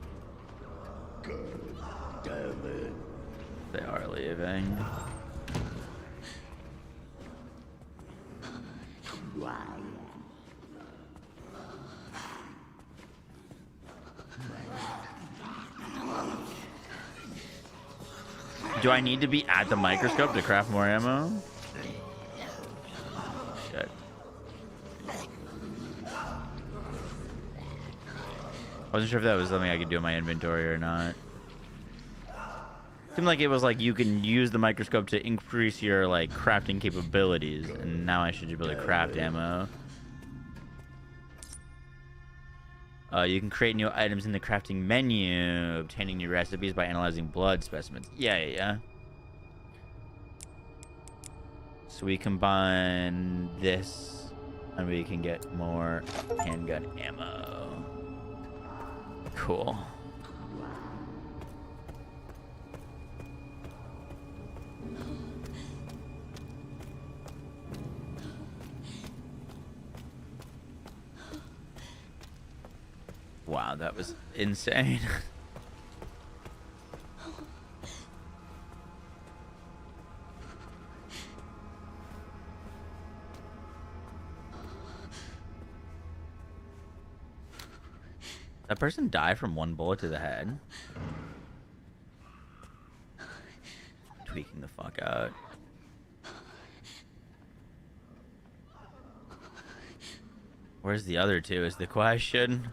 They are leaving. Do I need to be at the microscope to craft more ammo? Shit. Wasn't sure if that was something I could do in my inventory or not. Seemed like it was like you can use the microscope to increase your like crafting capabilities, and now I should be able to craft ammo. You can create new items in the crafting menu, obtaining new recipes by analyzing blood specimens. Yeah. So we combine this, and we can get more handgun ammo. Cool. Wow, that was insane. That person died from one bullet to the head. Tweaking the fuck out. Where's the other two is the question.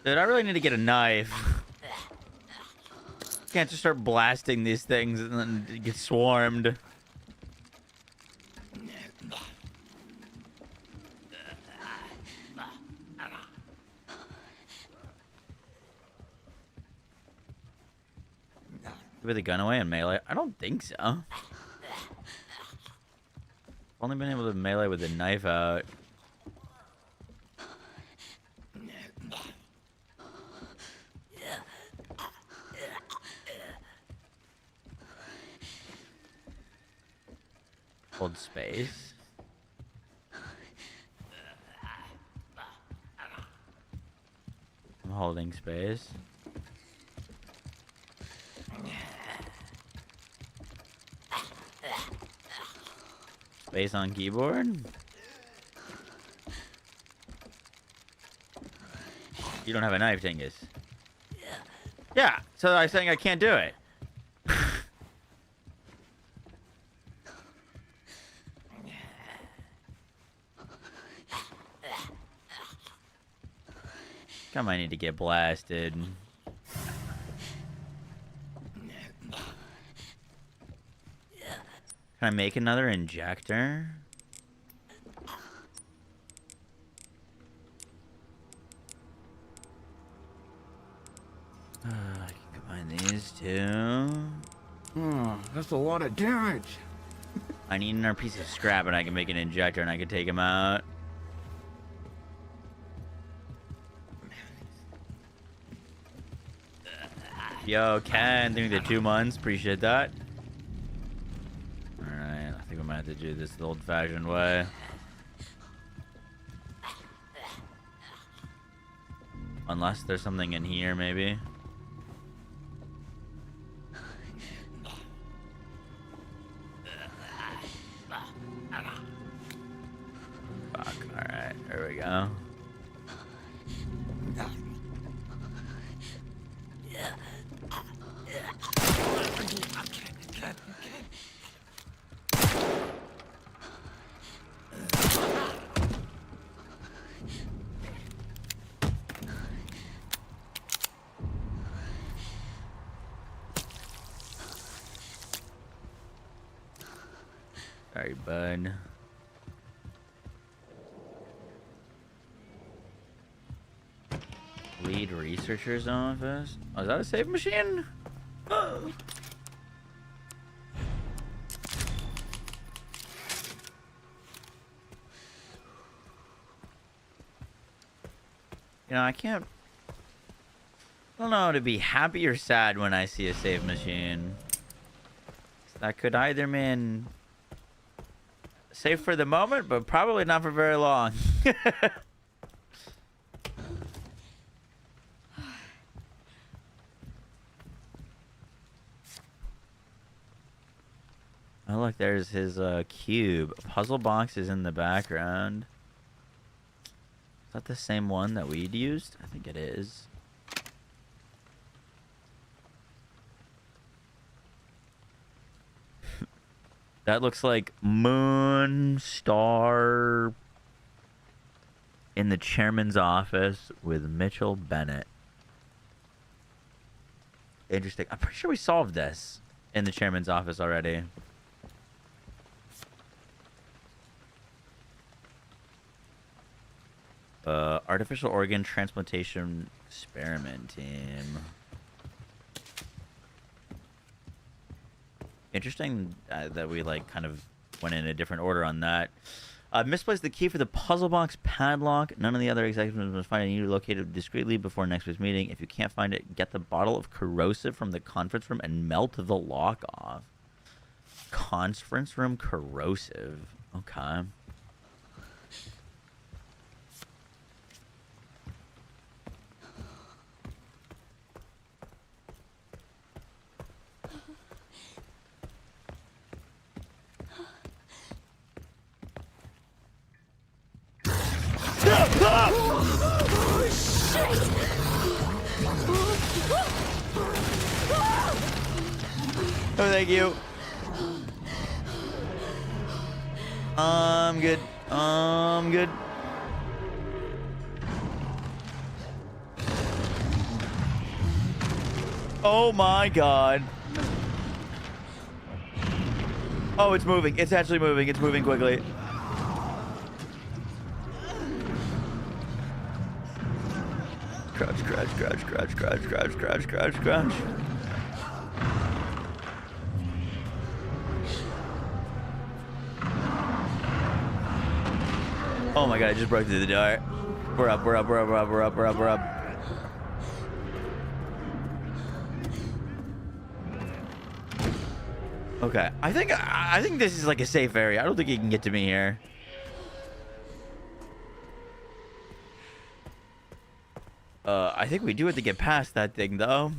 Dude, I really need to get a knife. Can't just start blasting these things and then get swarmed. Give the gun away and melee? I don't think so. I've only been able to melee with the knife out. Hold space. I'm holding space. Space on keyboard. You don't have a knife, dingus. Yeah, so I'm saying I can't do it. I might need to get blasted. Can I make another injector? I can combine these two. Oh, that's a lot of damage. I need another piece of scrap and I can make an injector and I can take him out. Yo, Ken, thank you the 2 months. Appreciate that. Alright, I think we might have to do this the old-fashioned way. Unless there's something in here, maybe. Fuck, alright, there we go. Sorry, bud. Lead researcher's office. Oh, is that a save machine? You know, I can't. I don't know to be happy or sad when I see a save machine. That could either mean safe for the moment, but probably not for very long. Oh, look, there's his cube. Puzzle box is in the background. Is that the same one that we'd used? I think it is. That looks like Moon Star in the chairman's office with Mitchell Bennett. Interesting. I'm pretty sure we solved this in the chairman's office already. Artificial organ transplantation experiment team. Interesting that we like kind of went in a different order on that. Misplaced the key for the puzzle box padlock. None of the other executives must find it. You need to locate it discreetly before next week's meeting. If you can't find it, get the bottle of corrosive from the conference room and melt the lock off. Conference room corrosive. Okay. Oh, thank you. I'm good. I'm good. Oh my god. Oh, it's moving. It's actually moving. It's moving quickly. Crouch, crouch, crouch, crouch, crouch, crouch, crouch, crouch, crouch. Oh my god, I just broke through the door. We're up, we're up, we're up, we're up, we're up, we're up, we're up. Okay, I think this is like a safe area. I don't think he can get to me here. I think we do have to get past that thing though.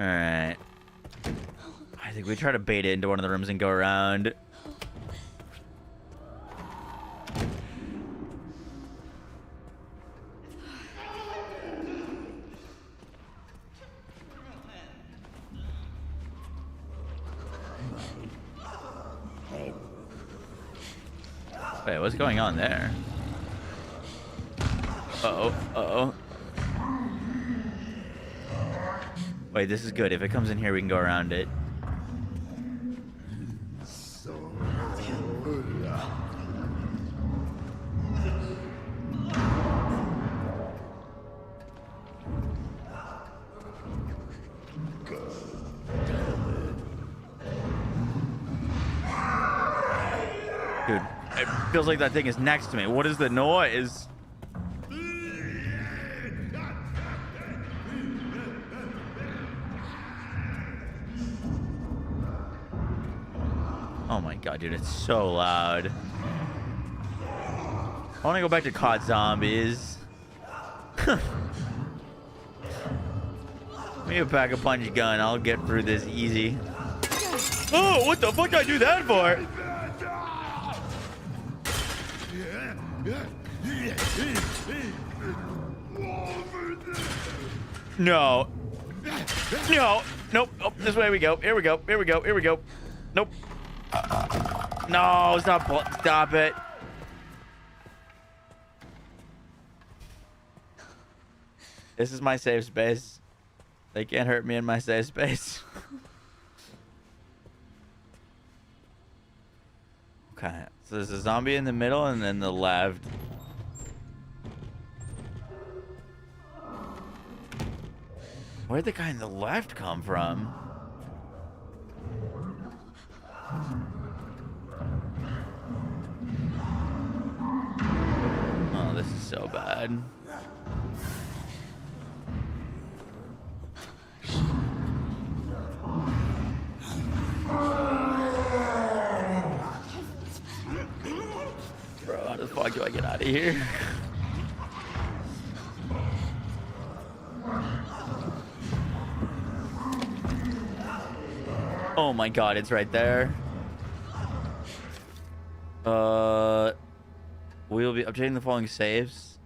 All right. I think we try to bait it into one of the rooms and go around. Wait, what's going on there? Uh-oh, uh-oh. Wait, this is good. If it comes in here, we can go around it. Dude, it feels like that thing is next to me. What is the noise? Oh my god, dude, it's so loud. I want to go back to COD Zombies. Give me a pack-a-punch gun. I'll get through this easy. Oh, what the fuck did I do that for? No. No. Nope. Oh, this way we go. Here we go. Here we go. Here we go. Nope. No, stop it. This is my safe space. They can't hurt me in my safe space. Okay, so there's a zombie in the middle and then the left. Where'd the guy in the left come from? Oh, this is so bad. Bro, how the fuck do I get out of here? Oh my god, it's right there. We'll be updating the following saves.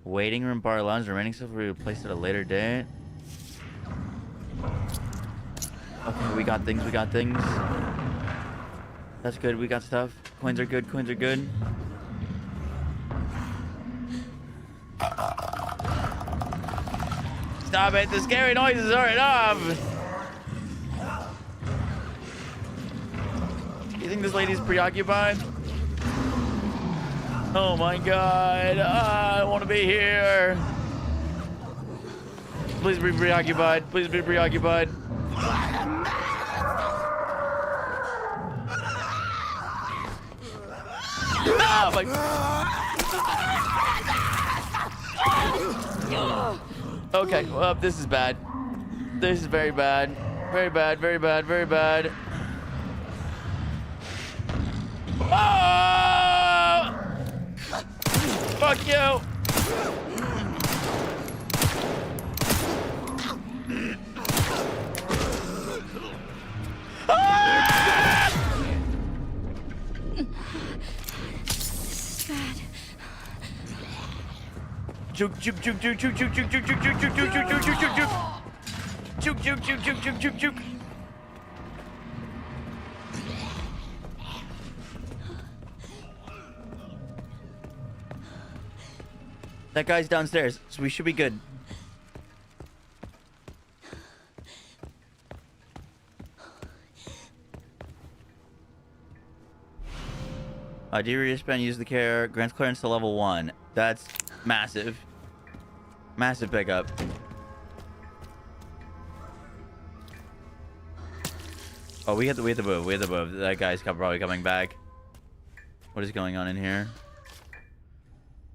Waiting room, bar, lounge, remaining stuff will be replaced at a later date. Okay, we got things, That's good, we got stuff. Coins are good, Stop it, the scary noises are enough! You think this lady's preoccupied? Oh my god, I want to be here. Please be preoccupied, Oh my... Okay, well, this is bad. This is very bad. Very bad. Oh! Fuck you! Juke. That guy's downstairs, so we should be good. Do you respond, use the care, grants clearance to level 1. That's massive. Massive pickup. Oh, we have to move. That guy's probably coming back. What is going on in here?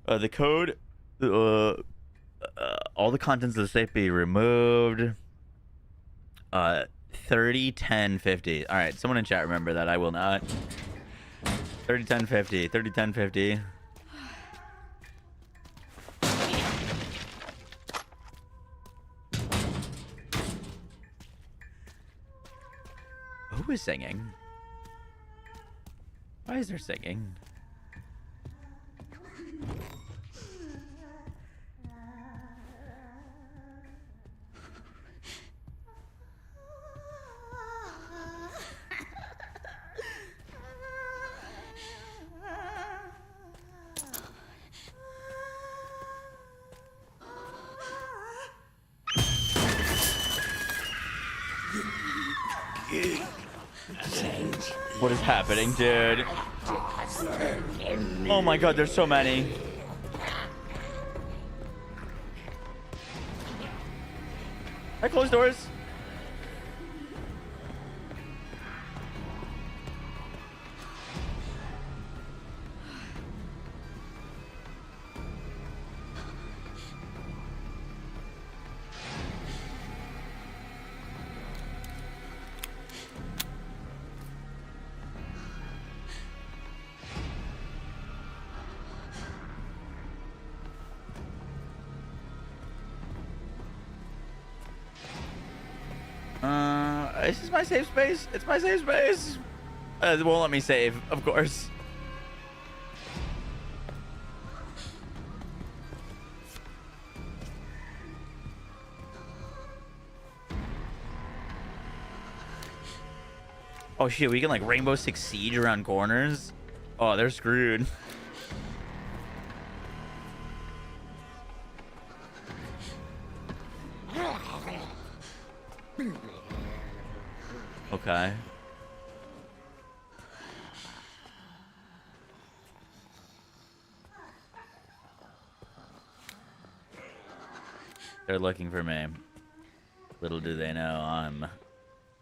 The code. All the contents of the safe be removed. 30, 10, 50. All right, someone in chat remember that. I will not. 30, 10, 50. 30, 10, 50. Who is singing? Why is there singing? What is happening, dude? Oh my god, there's so many. I close doors. This is my safe space. It's my safe space. It won't let me save, of course. Oh shit, we can like Rainbow Six Siege around corners. Oh, they're screwed. Okay. They're looking for me. Little do they know I'm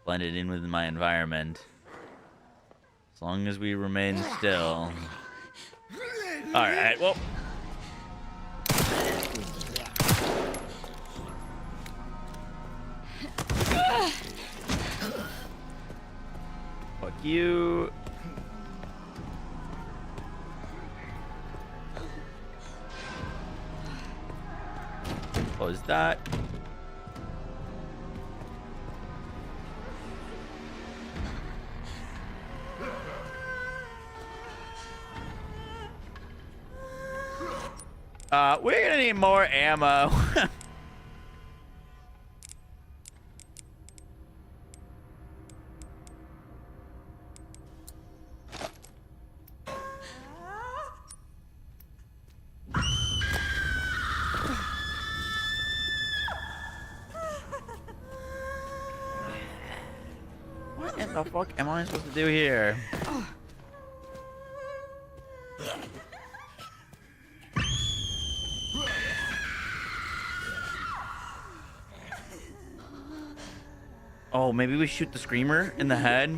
blended in with my environment. As long as we remain still. Alright, well. Fuck you. Close that. We're gonna need more ammo. What in the fuck am I supposed to do here? Oh, maybe we shoot the screamer in the head.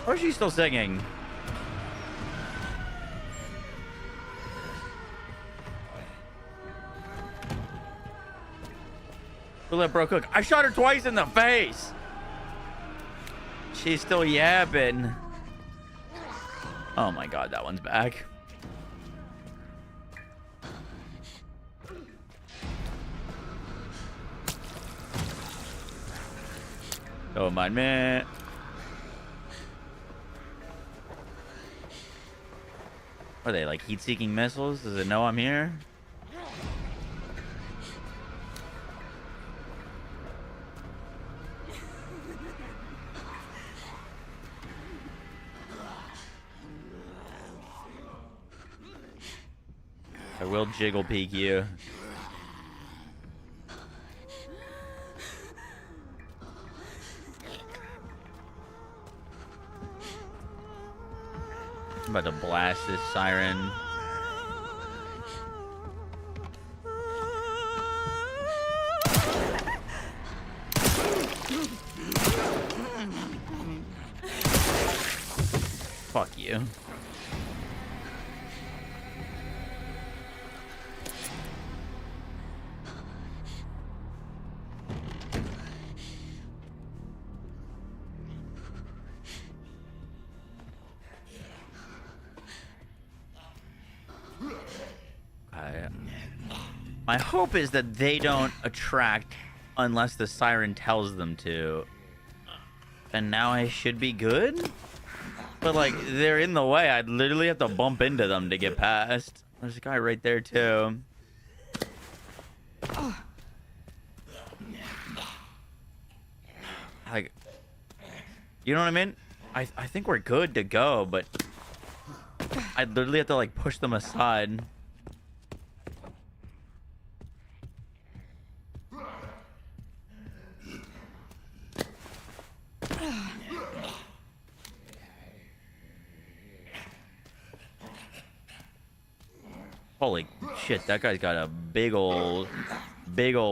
Or is she still singing? We'll let bro cook. I shot her twice in the face. She's still yapping. Oh my god, that one's back. Don't mind me. Are they like heat-seeking missiles? Does it know I'm here? I will jiggle peek you. I'm about to blast this siren. Fuck you. My hope is that they don't attract unless the siren tells them to. And now I should be good? But like, they're in the way. I'd literally have to bump into them to get past. There's a guy right there too. Like, you know what I mean? I think we're good to go, but I'd literally have to like push them aside. Holy shit, that guy's got a big ol'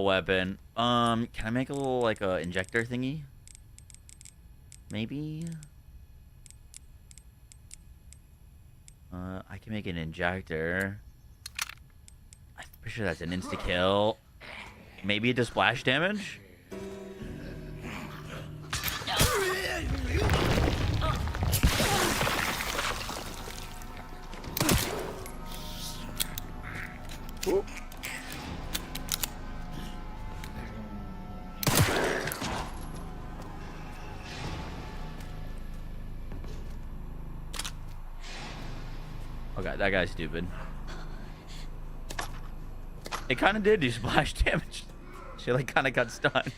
weapon. Can I make a little like a injector thingy? Maybe. I can make an injector. I'm pretty sure that's an insta-kill. Maybe it does splash damage? Ooh. Okay, that guy's stupid. It kind of did do splash damage. She like kind of got stunned.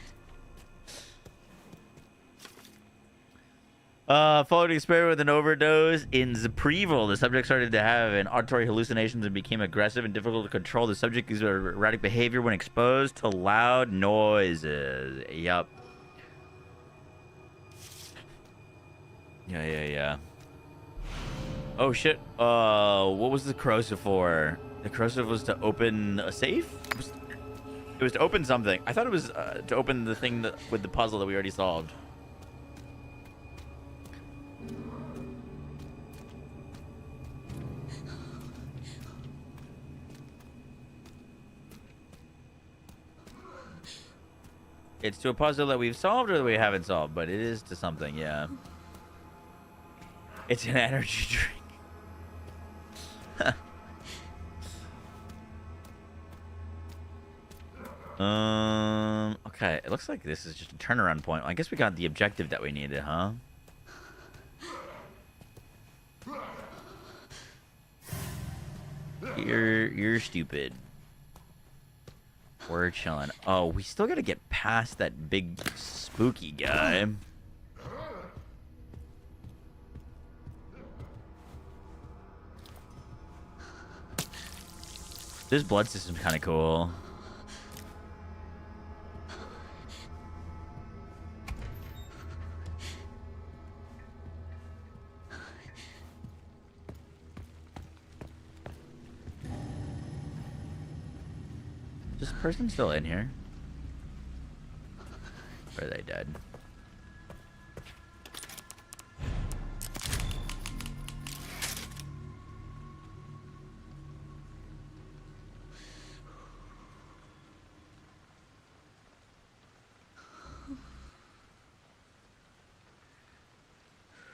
Followed an experiment with an overdose in Zaprevel. The subject started to have an auditory hallucinations and became aggressive and difficult to control. The subject used erratic behavior when exposed to loud noises. Yup. Yeah. Oh shit. What was the corrosive for? The corrosive was to open a safe? It was to open something. I thought it was to open the thing with the puzzle that we already solved. It's to a puzzle that we've solved or that we haven't solved, but it is to something, yeah. It's an energy drink. Okay, it looks like this is just a turnaround point. I guess we got the objective that we needed, huh? You're stupid. We're chilling. Oh, we still gotta get past that big spooky guy. This blood system's kind of cool. Is this person still in here? Or are they dead?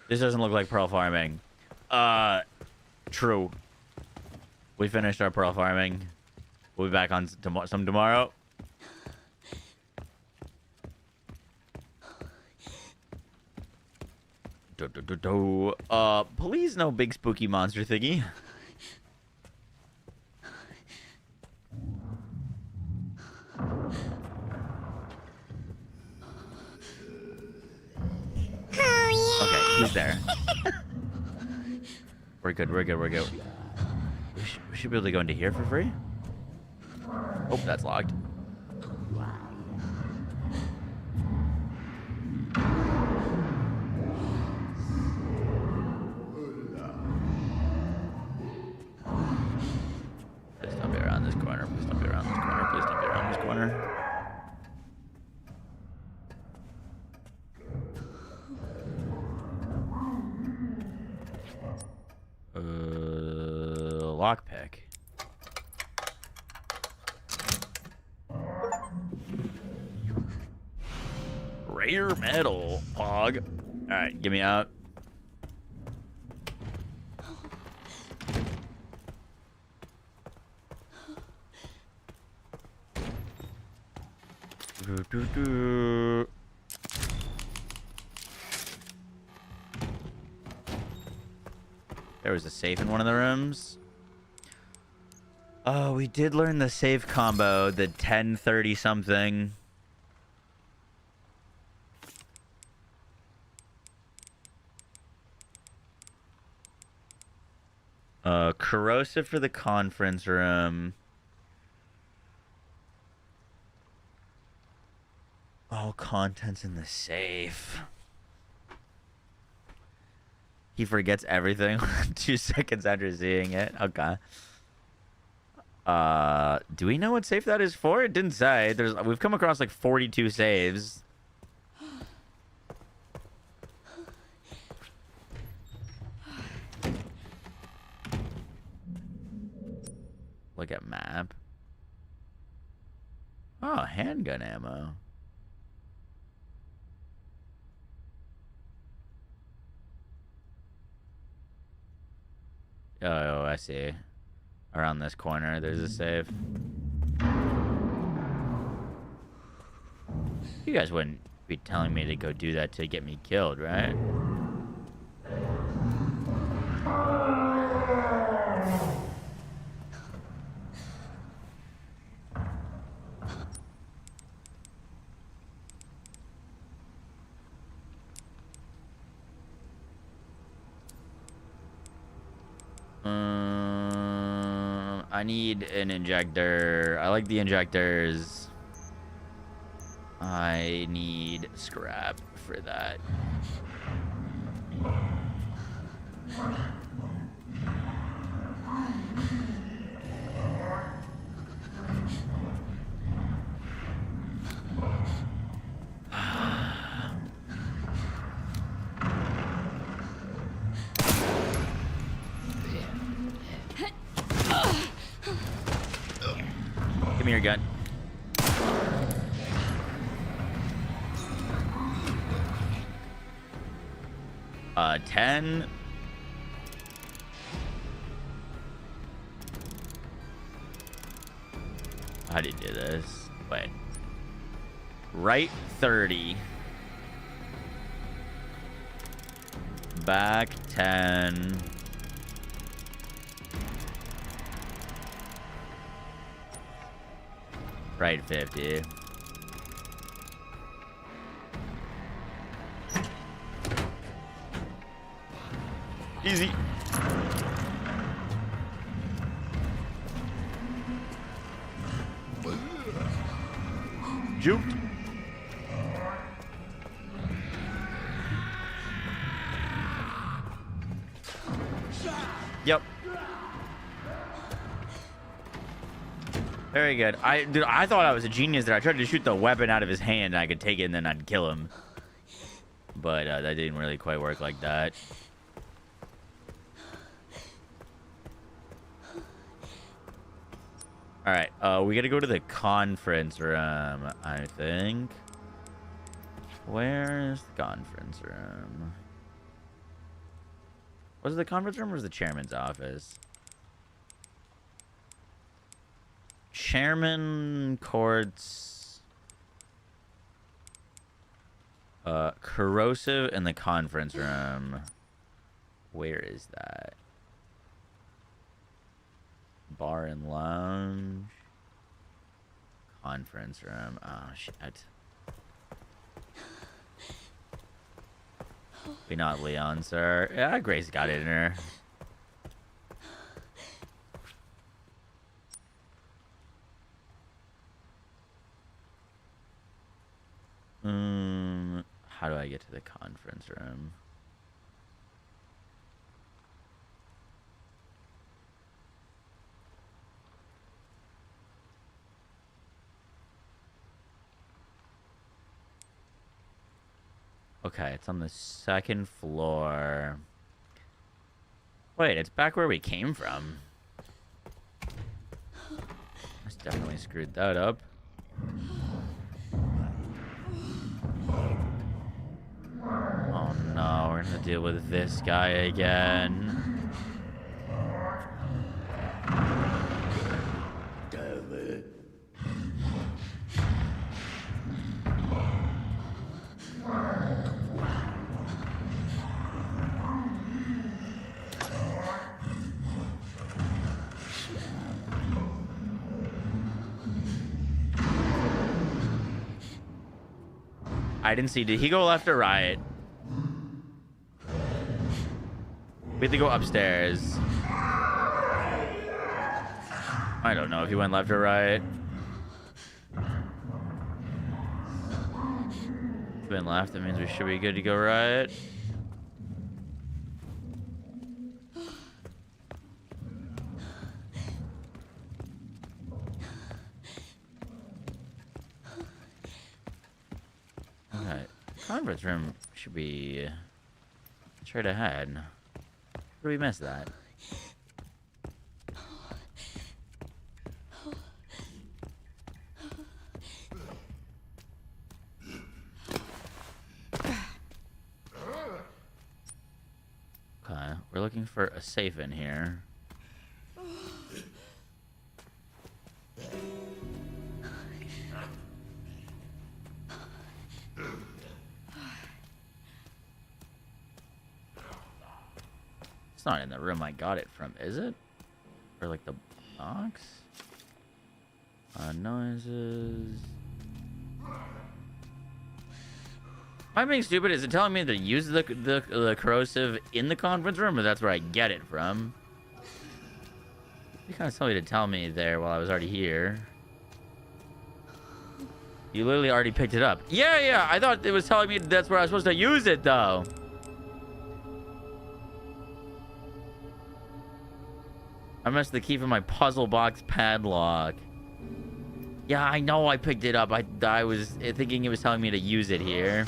This doesn't look like pearl farming. True. We finished our pearl farming. We'll be back on some tomorrow. Please no big spooky monster thingy. Okay, he's there. We're good. We should be able to go into here for free. Oh, that's locked. Please don't be around this corner. Please don't be around this corner. Please don't be around this corner. Lockpick. Rare metal, Pog. Alright, get me out. There was a safe in one of the rooms. Oh, we did learn the save combo, the 10-30 something. Corrosive for the conference room. All contents in the safe. He forgets everything 2 seconds after seeing it. Okay. Do we know what safe that is for? It didn't say. We've come across like 42 saves. look at map. Oh, handgun ammo. Oh, I see. Around this corner, there's a safe. You guys wouldn't be telling me to go do that to get me killed, right? I need an injector. I like the injectors. I need scrap for that. Give me your gun. Uh, 10. How do you do this? Wait. Right 30. Back 10. Right 50. Easy. Juked. Yep. Very good. Dude, I thought I was a genius there. I tried to shoot the weapon out of his hand and I could take it and then I'd kill him. But that didn't really quite work like that. Alright, we gotta go to the conference room, I think. Where's the conference room? Was it the conference room or was the chairman's office? Chairman courts. Corrosive in the conference room. Where is that? Bar and lounge. Conference room. Oh, shit. Be not Leon, sir. Yeah, Grace got in her. How do I get to the conference room? Okay, it's on the second floor. Wait, it's back where we came from. That's definitely screwed that up. Oh no, we're gonna deal with this guy again. I didn't see. Did he go left or right? We have to go upstairs. I don't know if he went left or right. If he went left, that means we should be good to go right. Alright. Conference room should be straight ahead. Where did we miss that? looking for a safe in here. It's not in the room I got it from, is it? Or like the box? Noises. Am I being stupid? Is it telling me to use the corrosive in the conference room, or that's where I get it from? You kind of told me to tell me there while I was already here. You literally already picked it up. Yeah, I thought it was telling me that's where I was supposed to use it, though. I missed the key from my puzzle box padlock. Yeah, I know I picked it up. I was thinking it was telling me to use it here.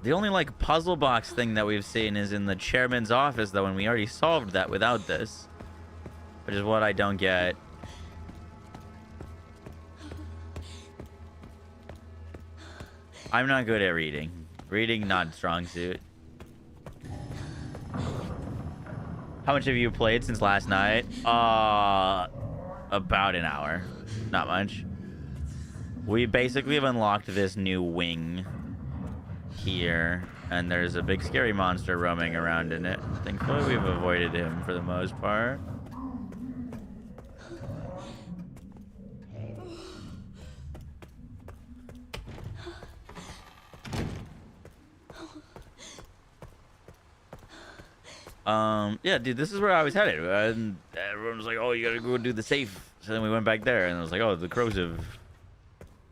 The only, like, puzzle box thing that we've seen is in the chairman's office, though, and we already solved that without this. Which is what I don't get. I'm not good at reading. Reading, not strong suit. How much have you played since last night? About an hour. Not much. We basically have unlocked this new wing here, and there's a big scary monster roaming around in it. Thankfully, we've avoided him for the most part. Yeah, dude, this is where I was headed. And everyone was like, oh, you gotta go do the safe. So then we went back there, and I was like, oh, the corrosive.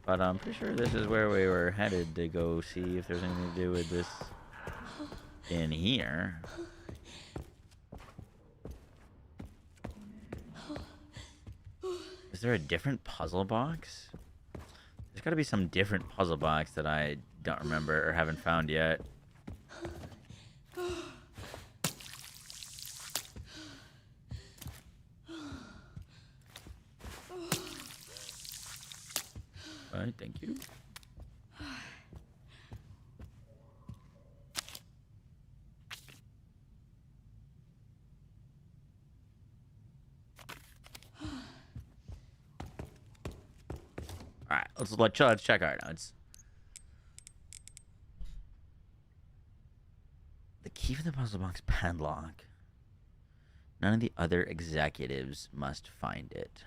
But I'm pretty sure this is where we were headed to go see if there's anything to do with this in here. Is there a different puzzle box? There's gotta be some different puzzle box that I don't remember or haven't found yet. Alright, thank you. Alright, let's check our notes. The key for the puzzle box padlock. None of the other executives must find it.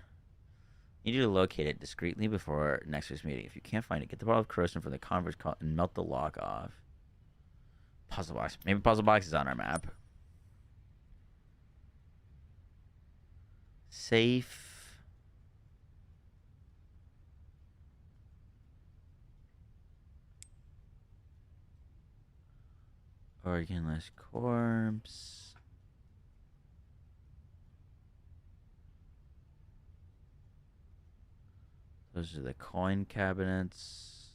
You need to locate it discreetly before next week's meeting. If you can't find it, get the bottle of corrosion from the conference call and melt the lock off. Puzzle box. Maybe puzzle box is on our map. Safe. Organless corpse. Those are the coin cabinets.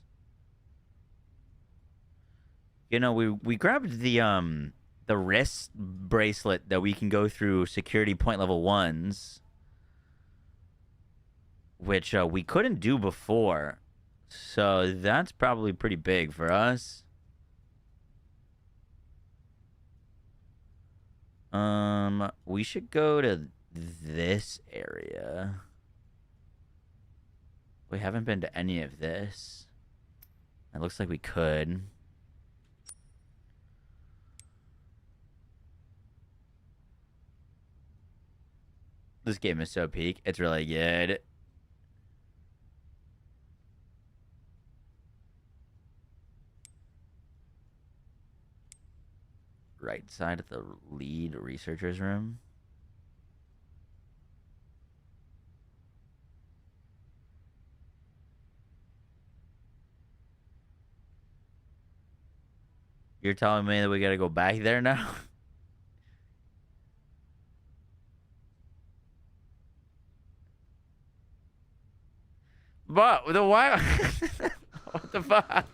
You know, we grabbed the wrist bracelet that we can go through security point level 1s, which we couldn't do before. So that's probably pretty big for us. We should go to this area. We haven't been to any of this. It looks like we could. This game is so peak. It's really good. Right side of the lead researcher's room. You're telling me that we gotta go back there now? But the why? What the fuck?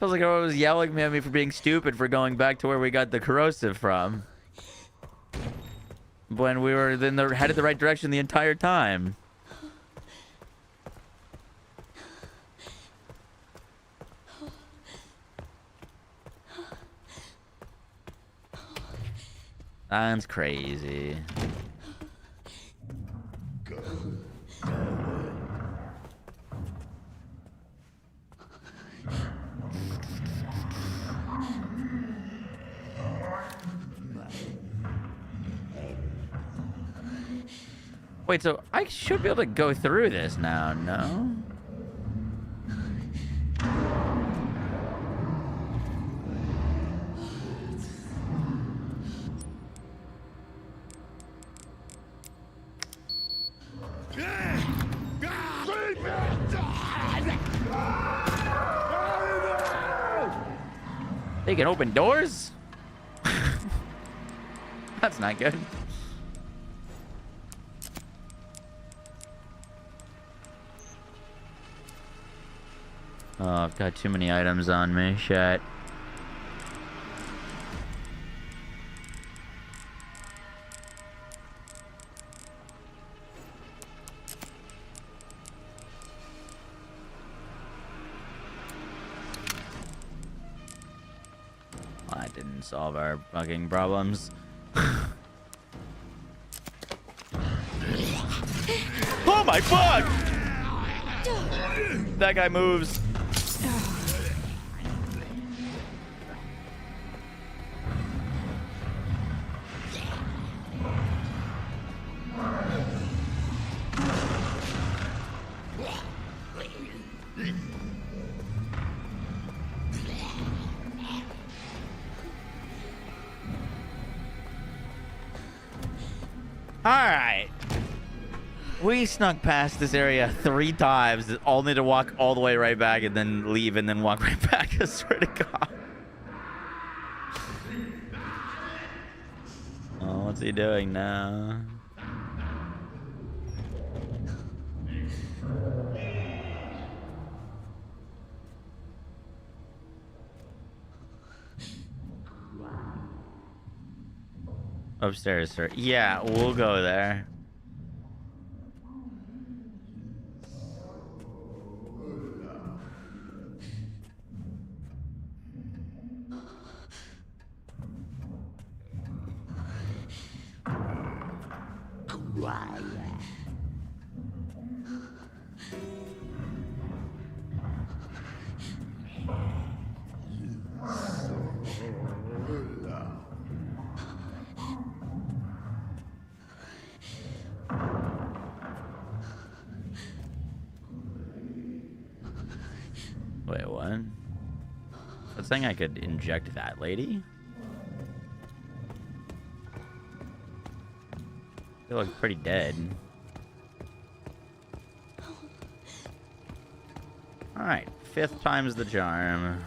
Feels like everyone was yelling at me for being stupid for going back to where we got the corrosive from, when we were headed the right direction the entire time. That's crazy. Wait, so I should be able to go through this now, no? They can open doors? That's not good. Oh, I've got too many items on me. Shit. Well, that didn't solve our fucking problems. Oh my fuck! That guy moves. Alright. We snuck past this area 3 times, only to walk all the way right back and then leave and then walk right back. I swear to God. Oh, what's he doing now? Upstairs, sir. Yeah, we'll go there. Wait, what? That's saying I could inject that lady? They look pretty dead. Alright, 5th time's the charm.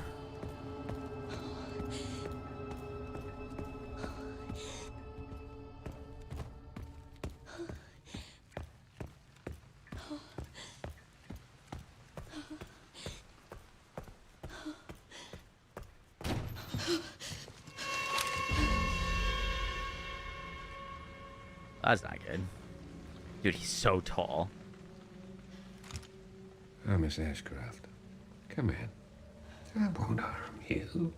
That's not good. Dude, he's so tall. Miss Ashcroft. Come in. I won't harm you.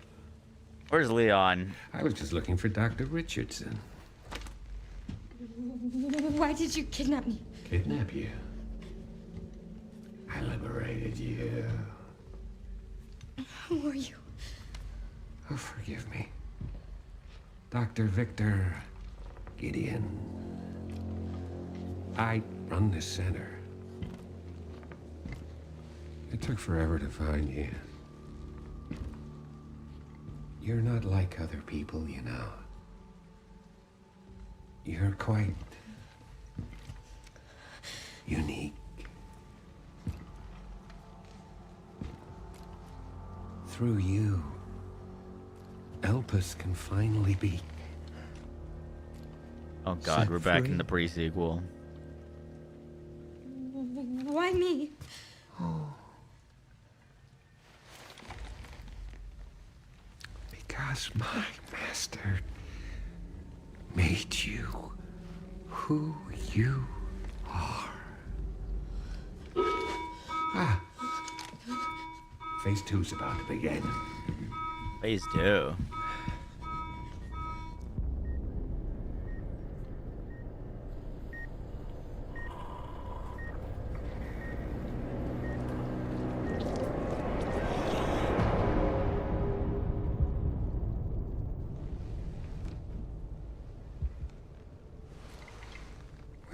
Where's Leon? I was just looking for Dr. Richardson. Why did you kidnap me? Kidnap you? I liberated you. Who are you? Oh, forgive me. Dr. Victor Gideon. I run this center. It took forever to find you. You're not like other people, you know. You're quite unique. Through you, Elpis can finally be. Oh God, set we're back free. in the pre-sequel. Why me? Because my master made you who you are. Ah. Phase 2's about to begin. Phase 2.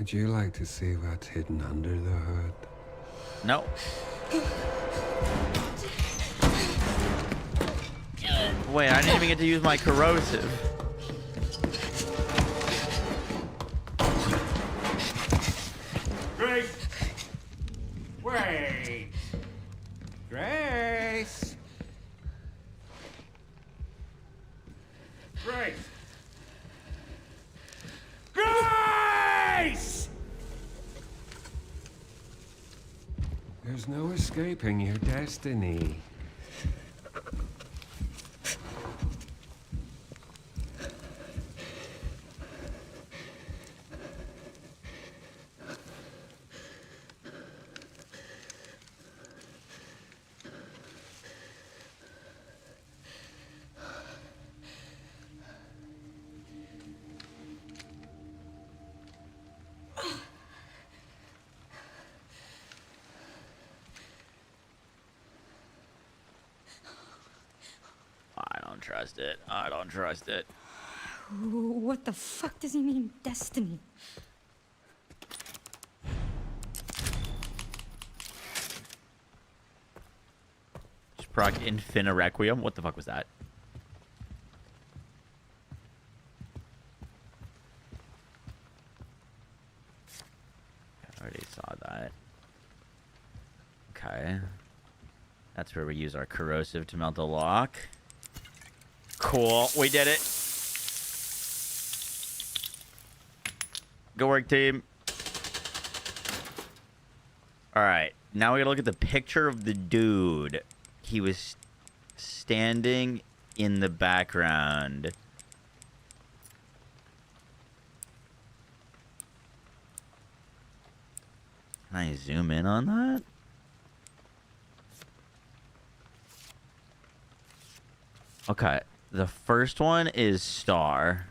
Would you like to see what's hidden under the hood? No. Wait, I didn't even get to use my corrosive. Grace! Wait! Grace! Grace! Grace! There's no escaping your destiny. Trust it. I don't trust it. What the fuck does he mean, destiny? Just proc Infina Requiem. What the fuck was that? I already saw that. Okay. That's where we use our corrosive to melt a lock. Cool. We did it. Good work, team. All right. Now we gotta look at the picture of the dude. He was standing in the background. Can I zoom in on that? Okay. The first one is Star.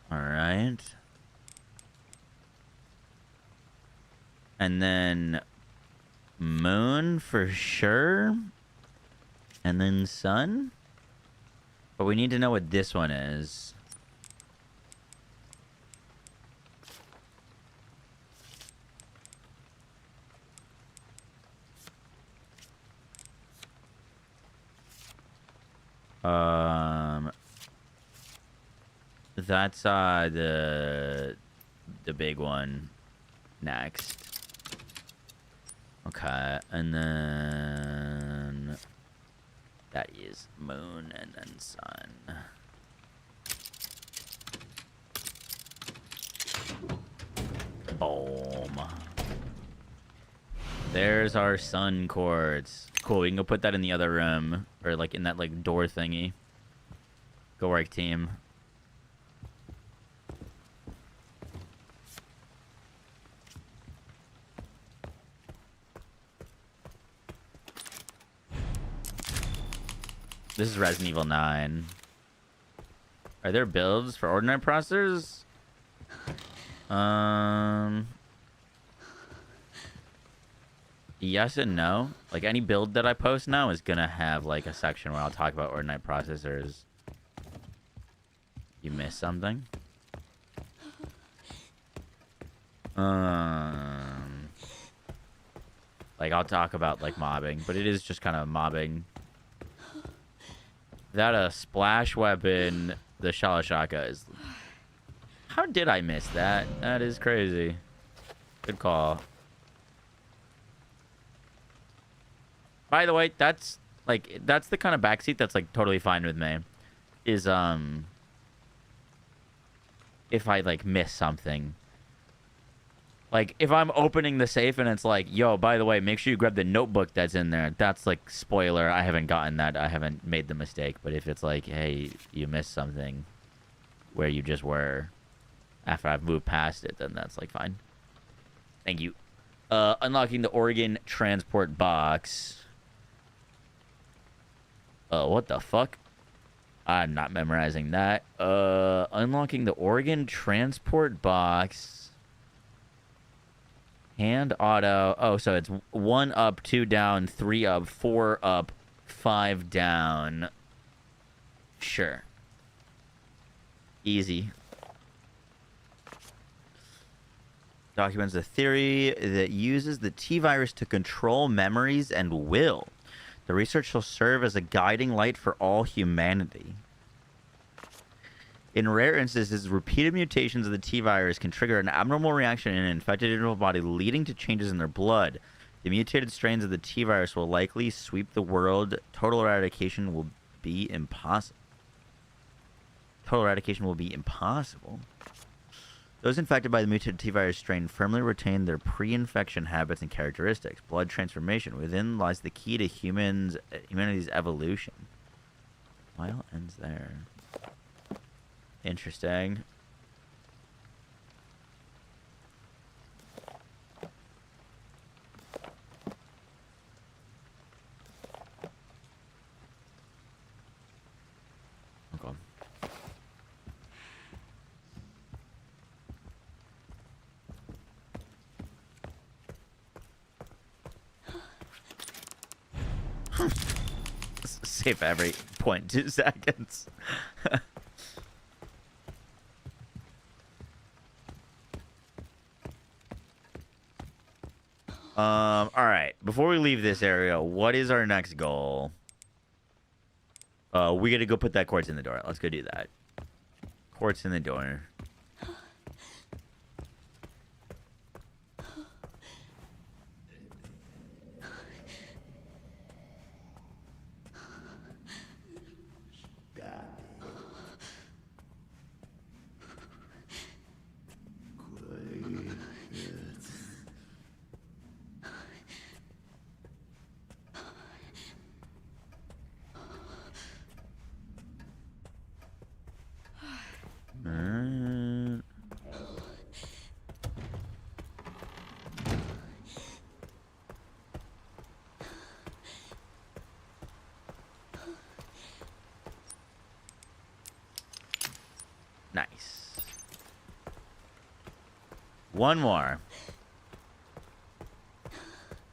All right. And then Moon for sure. And then Sun. But we need to know what this one is. That's the big one next. Okay, and then that is Moon and then Sun. Boom. There's our Sun quartz. Cool, we can go put that in the other room. Or like in that like door thingy. Go work, team. This is Resident Evil 9. Are there builds for ordinary processors? Yes and no. Like any build that I post now is gonna have like a section where I'll talk about ordinary processors. You missed something? Like I'll talk about like mobbing, but it is just kind of mobbing. That a splash weapon, the Shalashaka is... How did I miss that? That is crazy. Good call. By the way, that's the kind of backseat that's like totally fine with me. Is if I like miss something. Like if I'm opening the safe and it's like, yo, by the way, make sure you grab the notebook that's in there. That's like spoiler. I haven't gotten that. I haven't made the mistake. But if it's like, hey, you missed something where you just were after I've moved past it, then that's like fine. Thank you. Unlocking the organ transport box. What the fuck? I'm not memorizing that. Unlocking the organ transport box. Hand auto. Oh, so it's 1 up, 2 down, 3 up, 4 up, 5 down. Sure. Easy. Documents a theory that uses the T-virus to control memories and will. The research shall serve as a guiding light for all humanity. In rare instances, repeated mutations of the T-virus can trigger an abnormal reaction in an infected individual body, leading to changes in their blood. The mutated strains of the T-virus will likely sweep the world. Total eradication will be impossible. Total eradication will be impossible. Those infected by the mutated T-virus strain firmly retain their pre-infection habits and characteristics. Blood transformation. Within lies the key to humanity's evolution. File ends there. Interesting. Okay. Save every 0.2 seconds. All right. Before we leave this area, what is our next goal? We gotta go put that quartz in the door. Let's go do that. Quartz in the door. Nice. One more.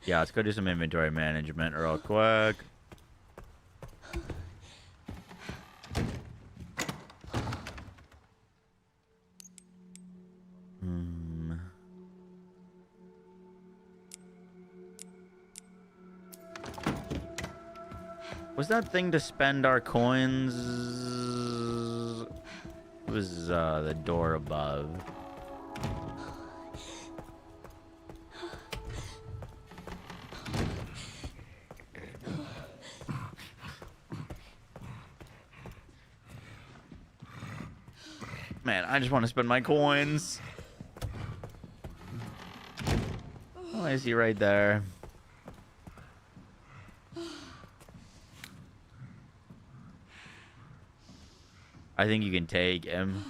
Yeah, let's go do some inventory management real quick. Was that thing to spend our coins? It was the door above. Man, I just want to spend my coins. Oh, I see right there. I think you can take him.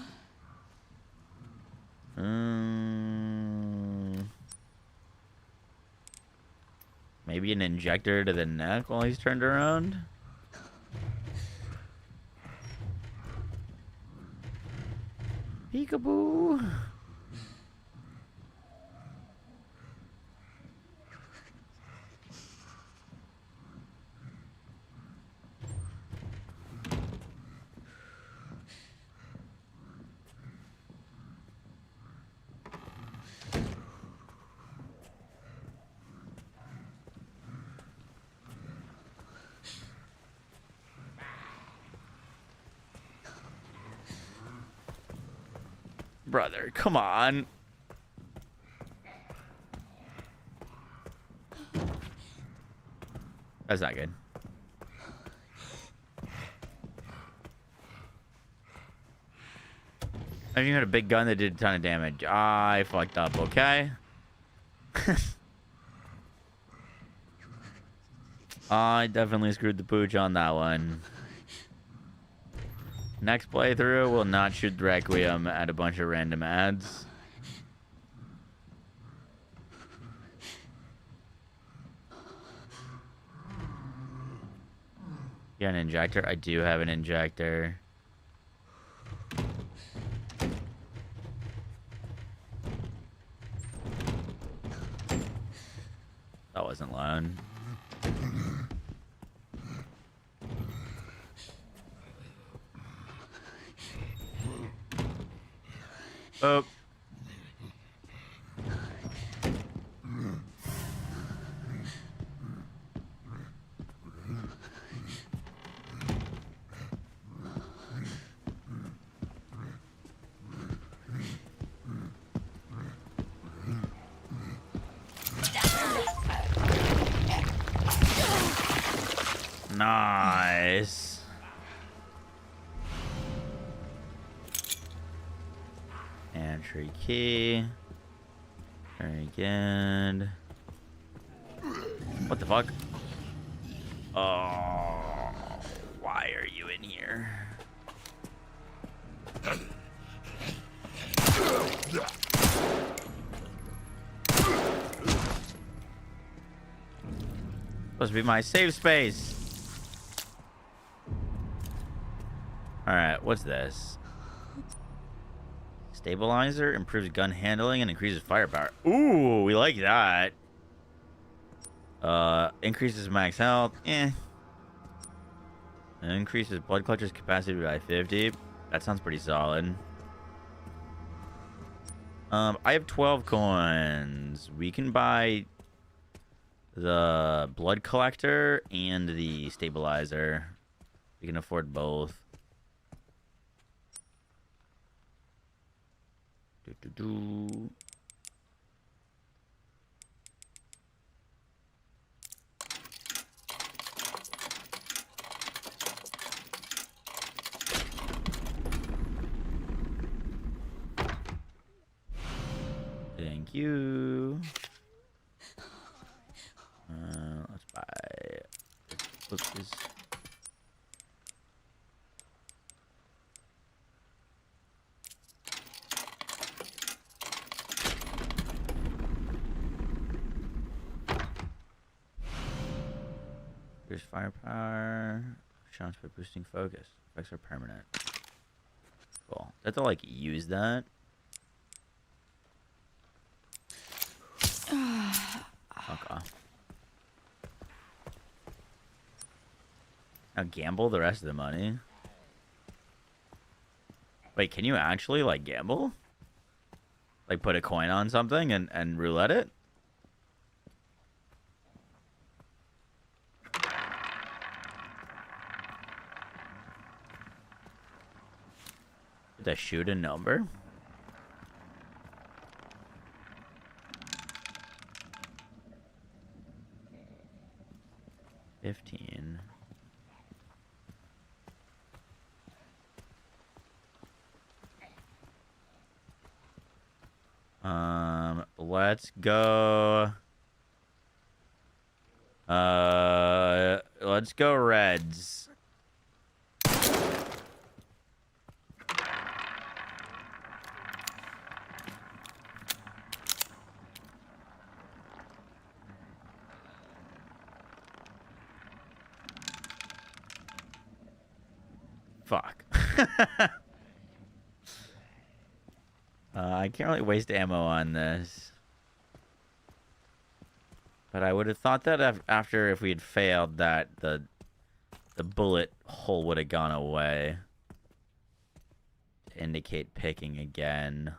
Maybe an injector to the neck while he's turned around. Peekaboo. Brother, come on. That's not good. I even had a big gun that did a ton of damage. I fucked up, okay? I definitely screwed the pooch on that one. Next playthrough, we'll not shoot Requiem at a bunch of random ads. You got an injector? I do have an injector. That wasn't loud. Oh. Nice. Entry key. Very good. What the fuck? Oh, why are you in here? Supposed to be my safe space. Alright, what's this? Stabilizer improves gun handling and increases firepower. Ooh, we like that. Increases max health. Eh. And increases blood clutcher's capacity by 50. That sounds pretty solid. I have 12 coins. We can buy the blood collector and the stabilizer. We can afford both. Do. Thank you. Let's buy. Flip this. There's firepower. Chance by boosting focus. Effects are permanent. Cool. Do I have to like use that? Okay. Now gamble the rest of the money. Wait, can you actually like gamble? Like put a coin on something and roulette it? Did I shoot a number? $15. Let's go. Let's go Reds. Fuck. I can't really waste ammo on this. But I would have thought that after if we had failed that the bullet hole would have gone away. To indicate picking again.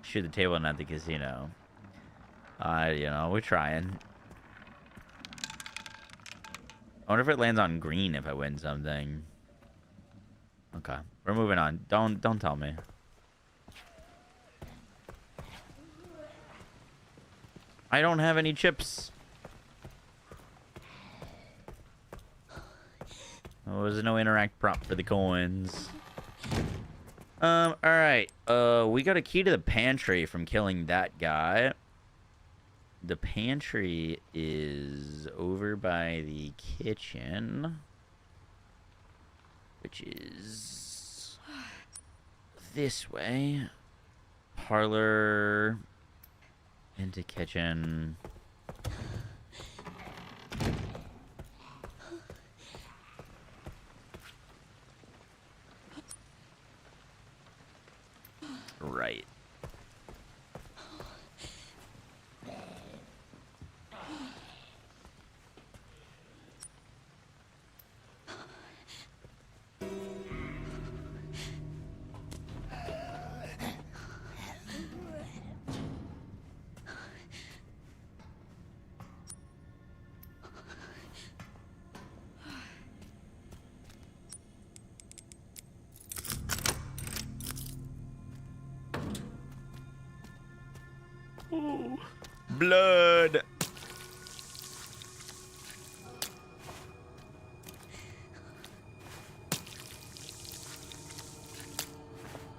Shoot the table and not the casino. You know, we're trying. I wonder if it lands on green if I win something. Okay, we're moving on. Don't tell me. I don't have any chips. Oh, there's no interact prop for the coins. Alright. We got a key to the pantry from killing that guy. The pantry is over by the kitchen. Which is this way. Parlor into kitchen. Right. No. Blood.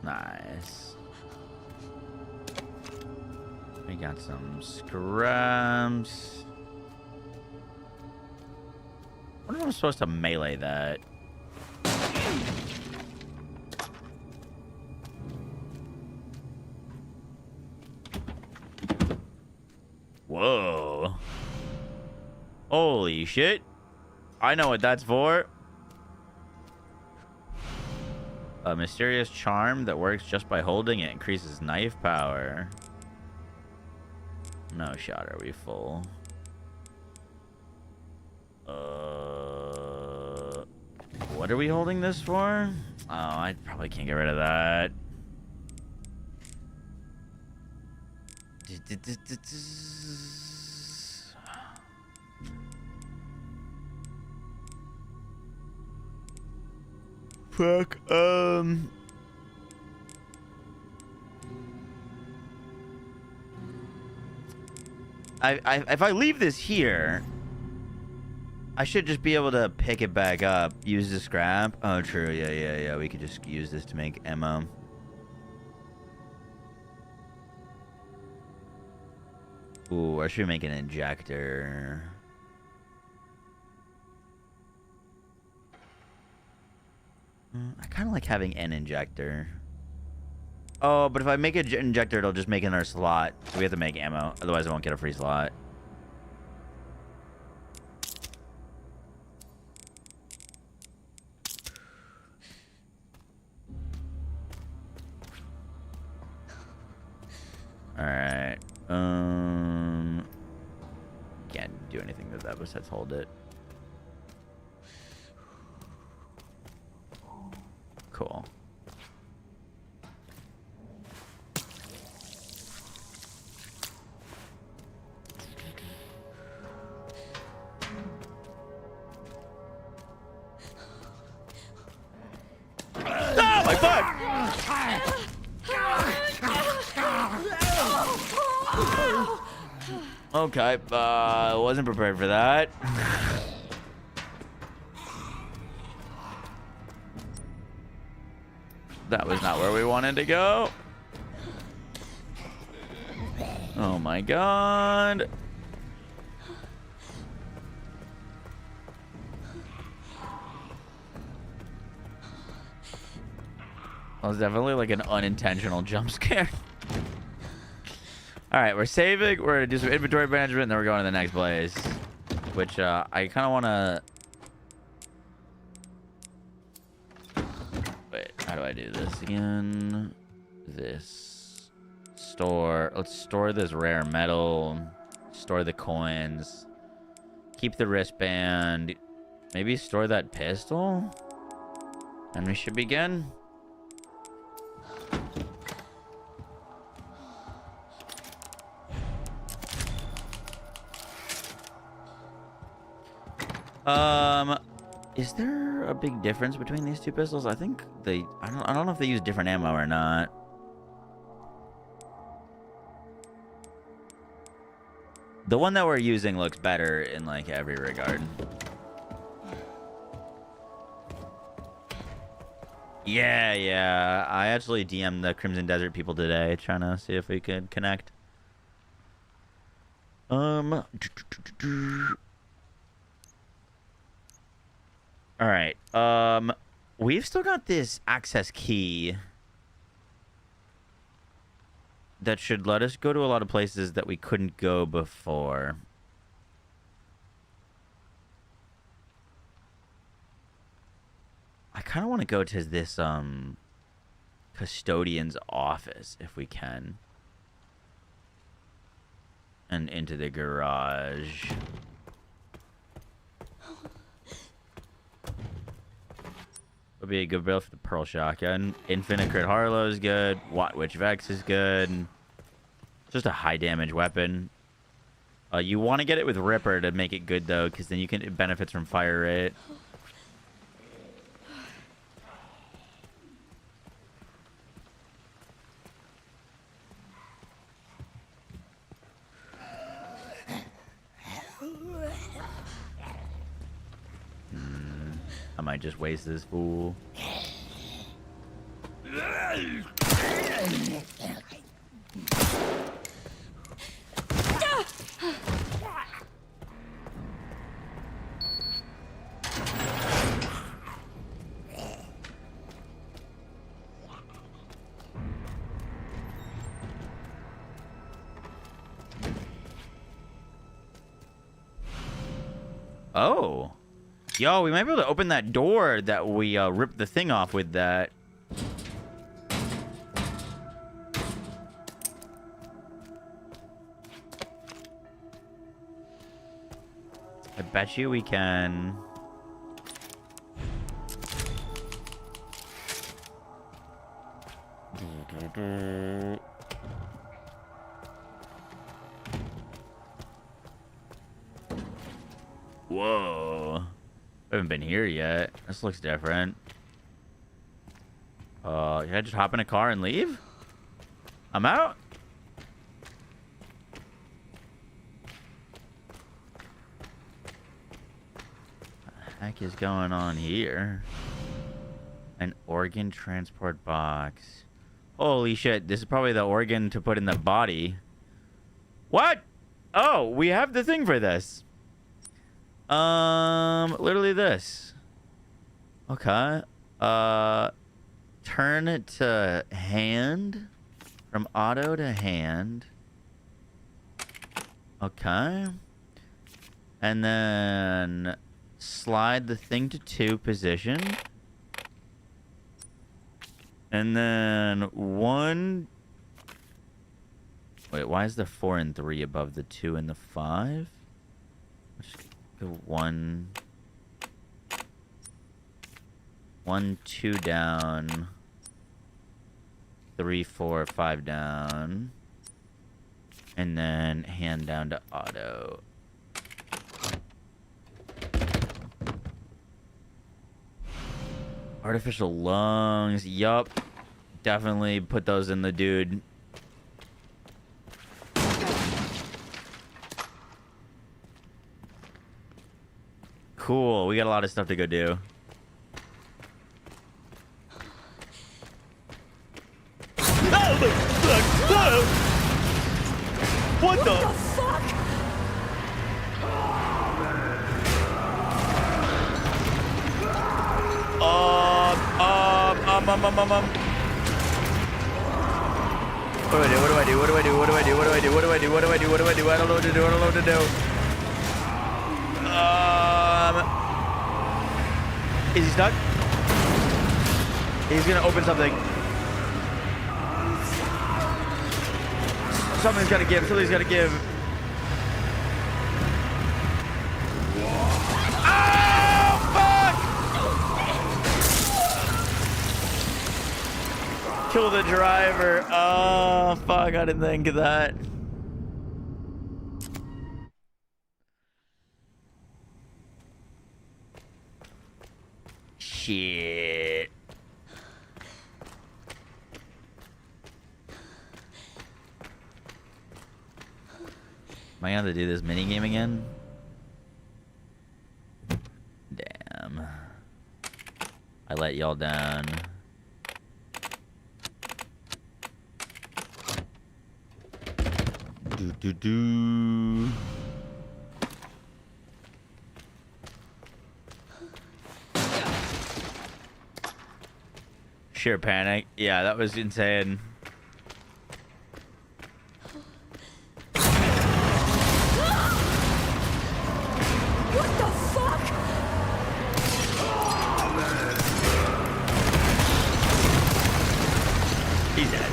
Nice. We got some scrubs. I wonder if I'm supposed to melee that. Whoa. Holy shit. I know what that's for. A mysterious charm that works just by holding it, increases knife power. No shot, are we full? What are we holding this for? Oh, I probably can't get rid of that. Fuck, if I leave this here, I should just be able to pick it back up, use the scrap. Oh, true. Yeah. We could just use this to make ammo. Ooh, I should make an injector. I kind of like having an injector. Oh, but if I make an injector, it'll just make another slot. So we have to make ammo. Otherwise, I won't get a free slot. Alright. Can't do anything with that besides hold it. Cool. Oh my fuck! Okay, wasn't prepared for that. That was not where we wanted to go. Oh my god. That was definitely like an unintentional jump scare. All right, we're saving. We're gonna do some inventory management, and then we're going to the next place, which I kind of want to. Wait, how do I do this again? This store. Let's store this rare metal. Store the coins. Keep the wristband. Maybe store that pistol. And we should begin. Is there a big difference between these two pistols? I think they, I don't know if they use different ammo or not. The one that we're using looks better in like every regard. Yeah. I actually DM'd the Crimson Desert people today, trying to see if we could connect. All right. We've still got this access key that should let us go to a lot of places that we couldn't go before. I kind of want to go to this custodian's office if we can. And into the garage. Would be a good build for the Pearl Shotgun. Infinite Crit Harlow is good. Watt Witch Vex is good. Just a high damage weapon. You want to get it with Ripper to make it good though, because then it benefits from fire rate. I might just waste this fool. Oh. Yo, we might be able to open that door that we ripped the thing off with that. I bet you we can. Whoa. I haven't been here yet. This looks different. Can I just hop in a car and leave? I'm out. What the heck is going on here? An organ transport box. Holy shit, this is probably the organ to put in the body. What? Oh, we have the thing for this. Literally this. Okay. Turn it to hand. From auto to hand. Okay. And then slide the thing to 2 position. And then 1. Wait, why is the 4 and 3 above the 2 and the 5? Let's go 1, 2 down. 3, 4, 5 down. And then hand down to auto. Artificial lungs. Yup. Definitely put those in the dude. Cool. We got a lot of stuff to go do. What the fuck? What do I do? What do I do? What do I do? What do I do? What do I do? What do I do? What do I do? I don't know what to do. I don't know what to do. Is he stuck? He's gonna open something. Something's gotta give. Something's gotta give. Oh, fuck! Kill the driver. Oh, fuck. I didn't think of that. Shit. Am I gonna do this mini game again? Damn. I let y'all down. Do. Sheer panic. Yeah, that was insane. What the fuck? He's dead.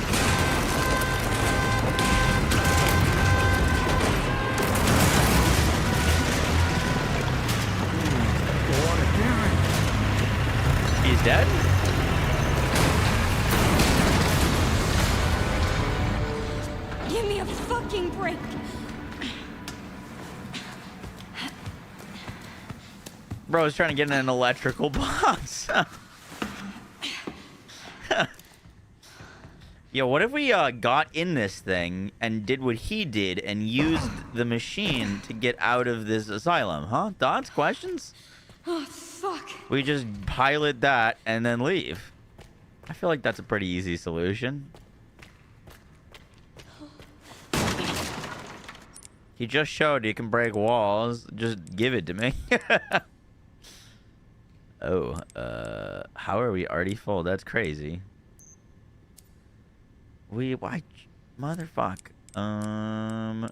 He's dead? Give me a fucking break. Bro, I was trying to get in an electrical box. Yo, what if we got in this thing and did what he did and used the machine to get out of this asylum, huh? Thoughts? Questions? Oh, fuck. We just pilot that and then leave. I feel like that's a pretty easy solution. He just showed you can break walls. Just give it to me. Oh, how are we already full? That's crazy. Why, motherfuck. I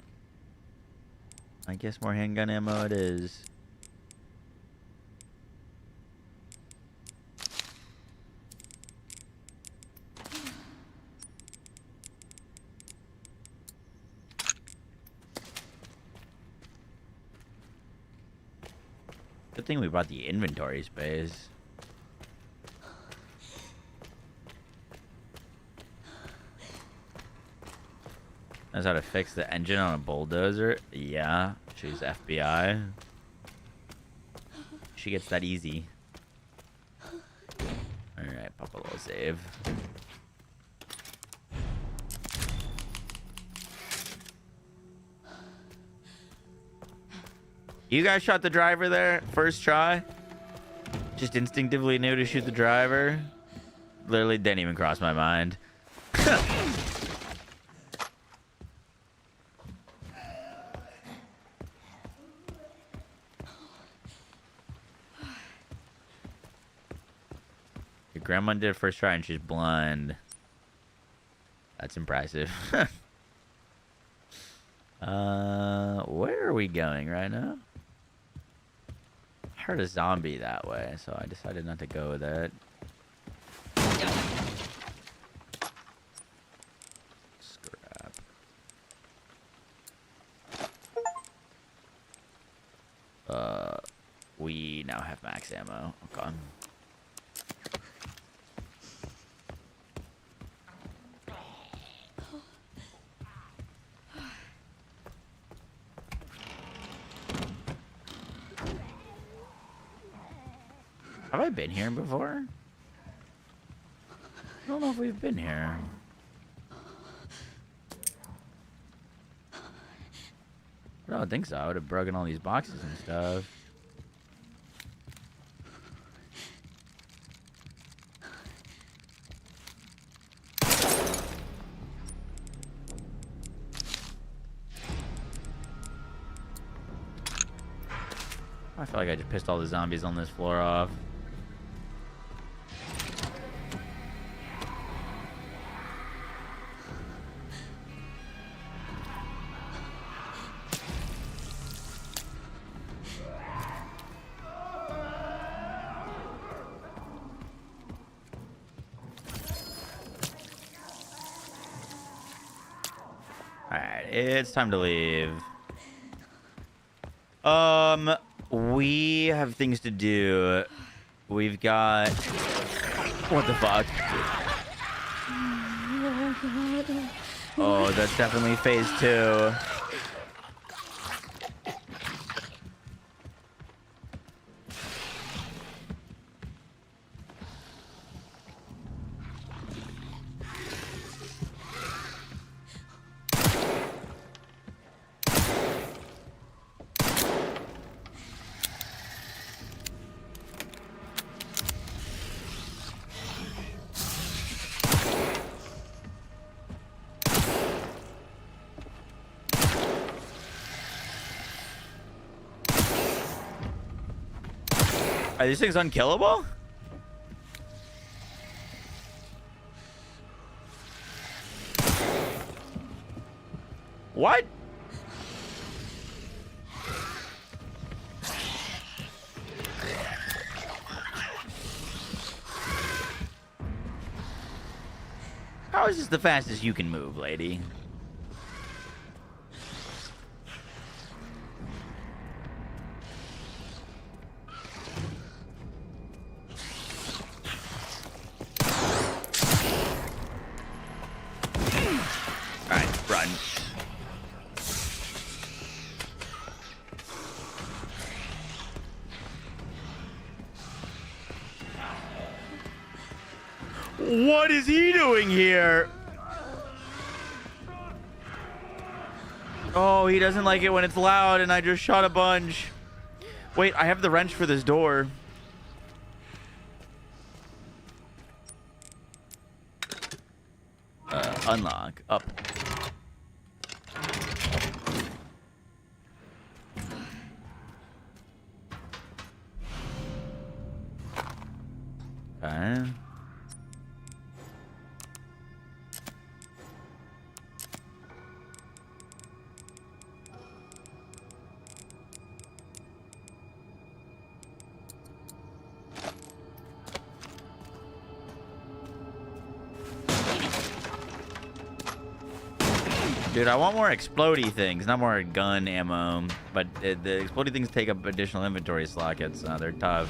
guess more handgun ammo it is. Good thing we bought the inventory space. Knows how to fix the engine on a bulldozer? Yeah, she's FBI. She gets that easy. Alright, pop a little save. You guys shot the driver there? First try? Just instinctively knew to shoot the driver? Literally didn't even cross my mind. Your grandma did it first try and she's blind. That's impressive. Where are we going right now? I heard a zombie that way, so I decided not to go with it. Scrap. We now have max ammo. Okay. Have I been here before? I don't know if we've been here. I don't think so. I would have broken all these boxes and stuff. I feel like I just pissed all the zombies on this floor off. Alright, it's time to leave. We have things to do. We've got... What the fuck? Oh, that's definitely phase 2. Are these things unkillable? What? How is this the fastest you can move, lady? Alright, run. What is he doing here? Oh, he doesn't like it when it's loud, and I just shot a bunch. Wait, I have the wrench for this door. Unlock. Up. Okay. Dude, I want more explodey things, not more gun ammo. But the explodey things take up additional inventory slots. They're tough.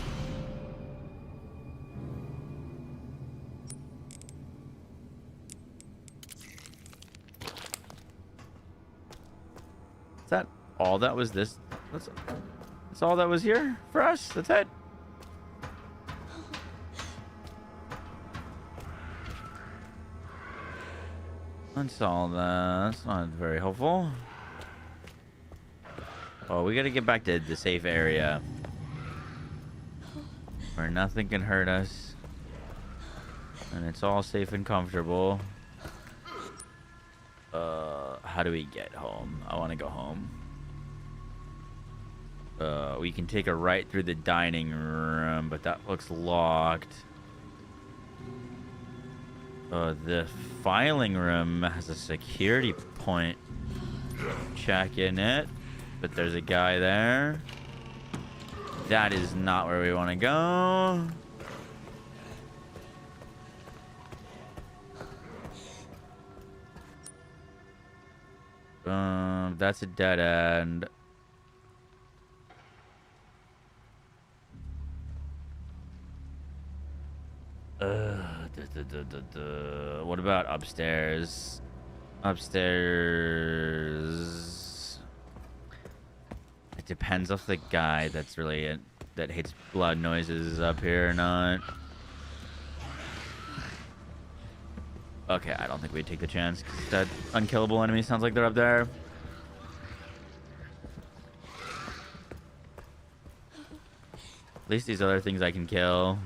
Is that all that was this? That's all that was here for us? That's it? That's all that. That's not very helpful. Oh, we gotta get back to the safe area where nothing can hurt us and it's all safe and comfortable. How do we get home? I want to go home. We can take a right through the dining room, but that looks locked. The filing room has a security point. Check in it, but there's a guy there. That is not where we want to go. That's a dead end. What about upstairs? Upstairs. It depends if the guy that's really that hates loud noises is up here or not. Okay, I don't think we'd take the chance because that unkillable enemy sounds like they're up there. At least these other things I can kill.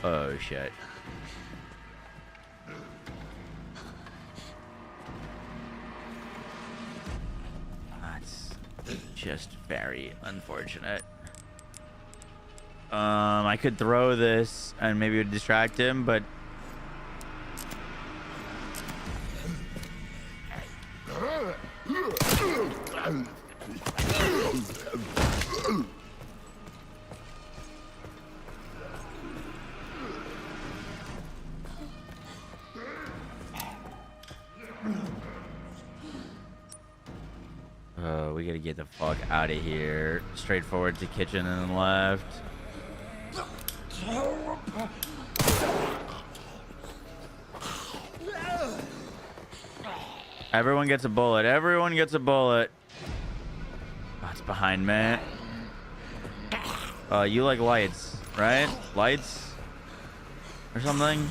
Oh shit. That's just very unfortunate. I could throw this and maybe it would distract him, but we gotta get the fuck out of here. Straight forward to kitchen and then left. Everyone gets a bullet. Everyone gets a bullet. Oh, it's behind me. You like lights, right? Lights? Or something?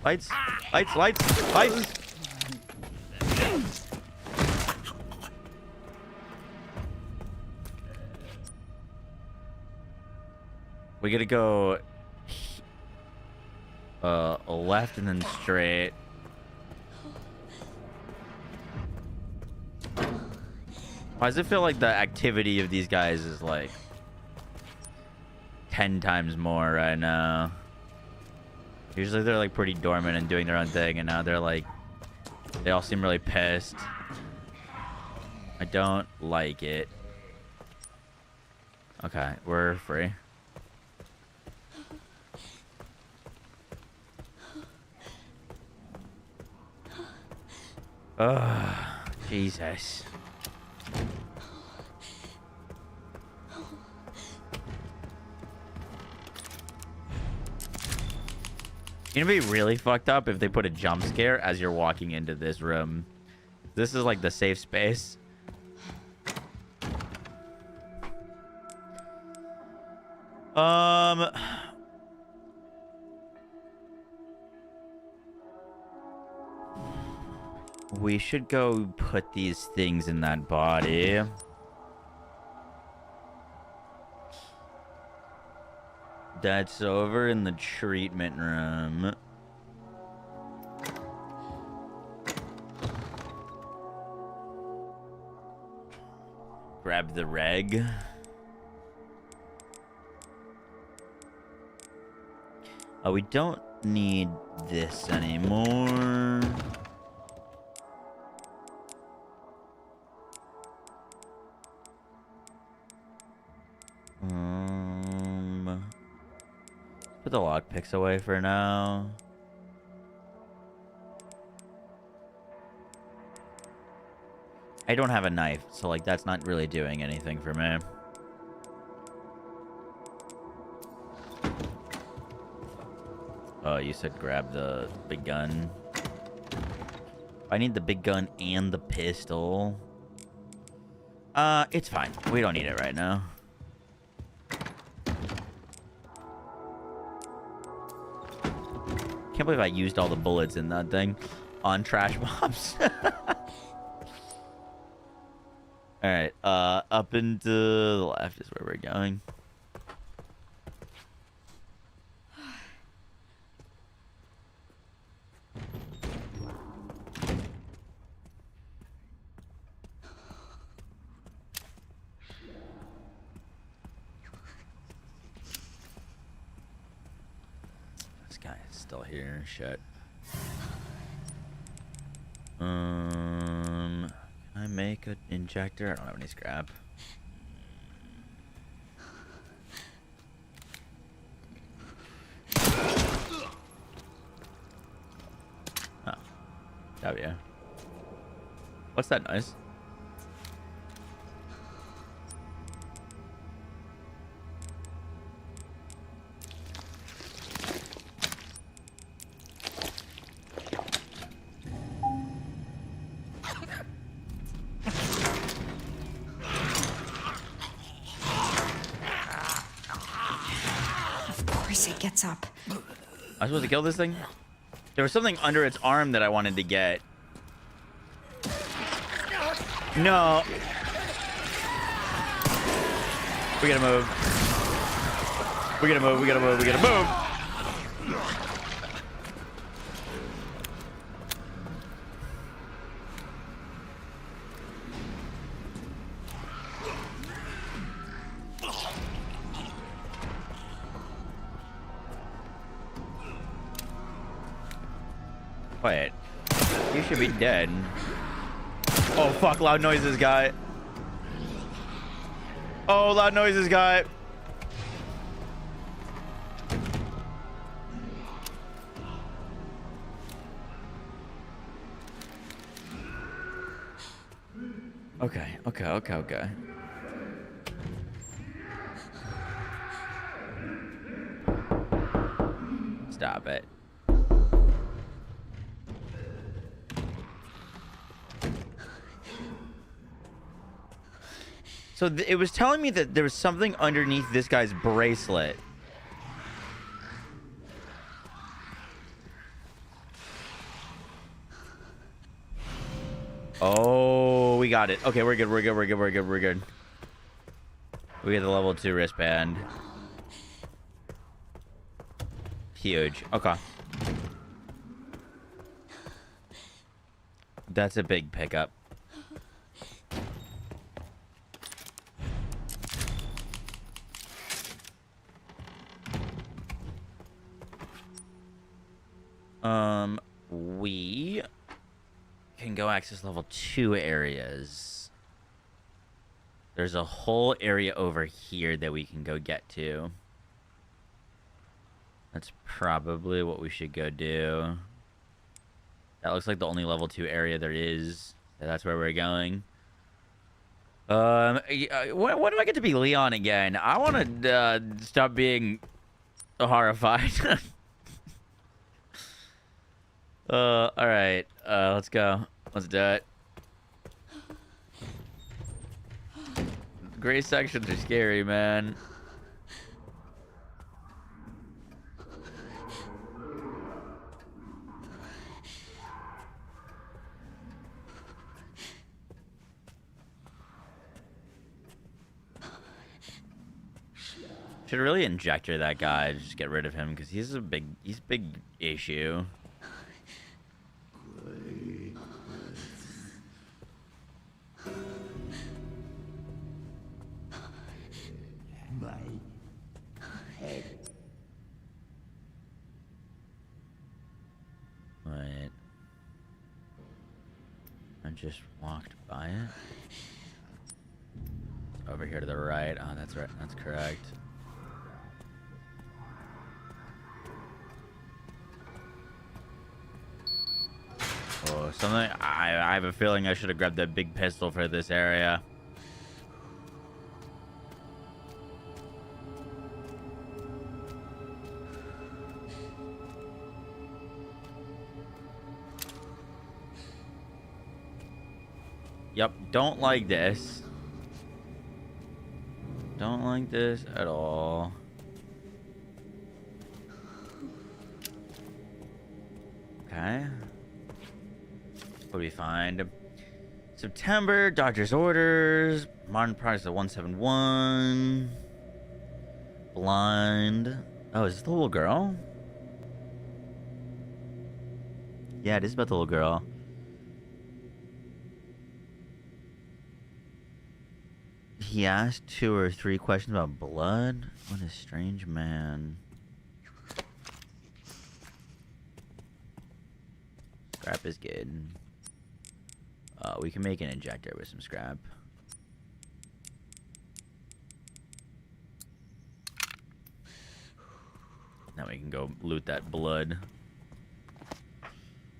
Lights? Lights, lights, lights! We gotta go left and then straight. Why does it feel like the activity of these guys is like 10 times more right now? Usually they're like pretty dormant and doing their own thing, and now they're like, they all seem really pissed. I don't like it. Okay, we're free. Ugh, Jesus. It'd be really fucked up if they put a jump scare as you're walking into this room. This is like the safe space. We should go put these things in that body. That's over in the treatment room. Grab the reg. Oh, we don't need this anymore. Put the lockpicks away for now. I don't have a knife, so like that's not really doing anything for me. Oh, you said grab the big gun. I need the big gun and the pistol. It's fine. We don't need it right now. Can't believe I used all the bullets in that thing on trash mobs. Alright, up and to the left is where we're going. This guy is still here. Shit. Can I make an injector? I don't have any scrap. Oh. Oh yeah. What's that noise? It gets up. I'm supposed to kill this thing? There was something under its arm that I wanted to get. No. We gotta move. We gotta move. We gotta move. We gotta move. Wait, you should be dead. Oh fuck, loud noises guy. Oh, loud noises guy. Okay. Stop it. So it was telling me that there was something underneath this guy's bracelet. Oh, we got it. Okay, we're good. We get the level 2 wristband. Huge. Okay. That's a big pickup. We can go access level 2 areas. There's a whole area over here that we can go get to. That's probably what we should go do. That looks like the only level 2 area there is. That's where we're going. When do I get to be Leon again? I want to stop being horrified. All right. Let's go. Let's do it. Gray sections are scary, man. Should really injector that guy. Just get rid of him because he's a big issue. Wait. I just walked by it. Over here to the right. Oh, that's right. That's correct. Oh, something. I have a feeling I should have grabbed that big pistol for this area. Yep, don't like this. Don't like this at all. Okay. What do we find? September, doctor's orders, modern products at 171. Blind. Oh, is this the little girl? Yeah, it is about the little girl. He asked 2 or 3 questions about blood. What a strange man. Scrap is good. We can make an injector with some scrap. Now we can go loot that blood.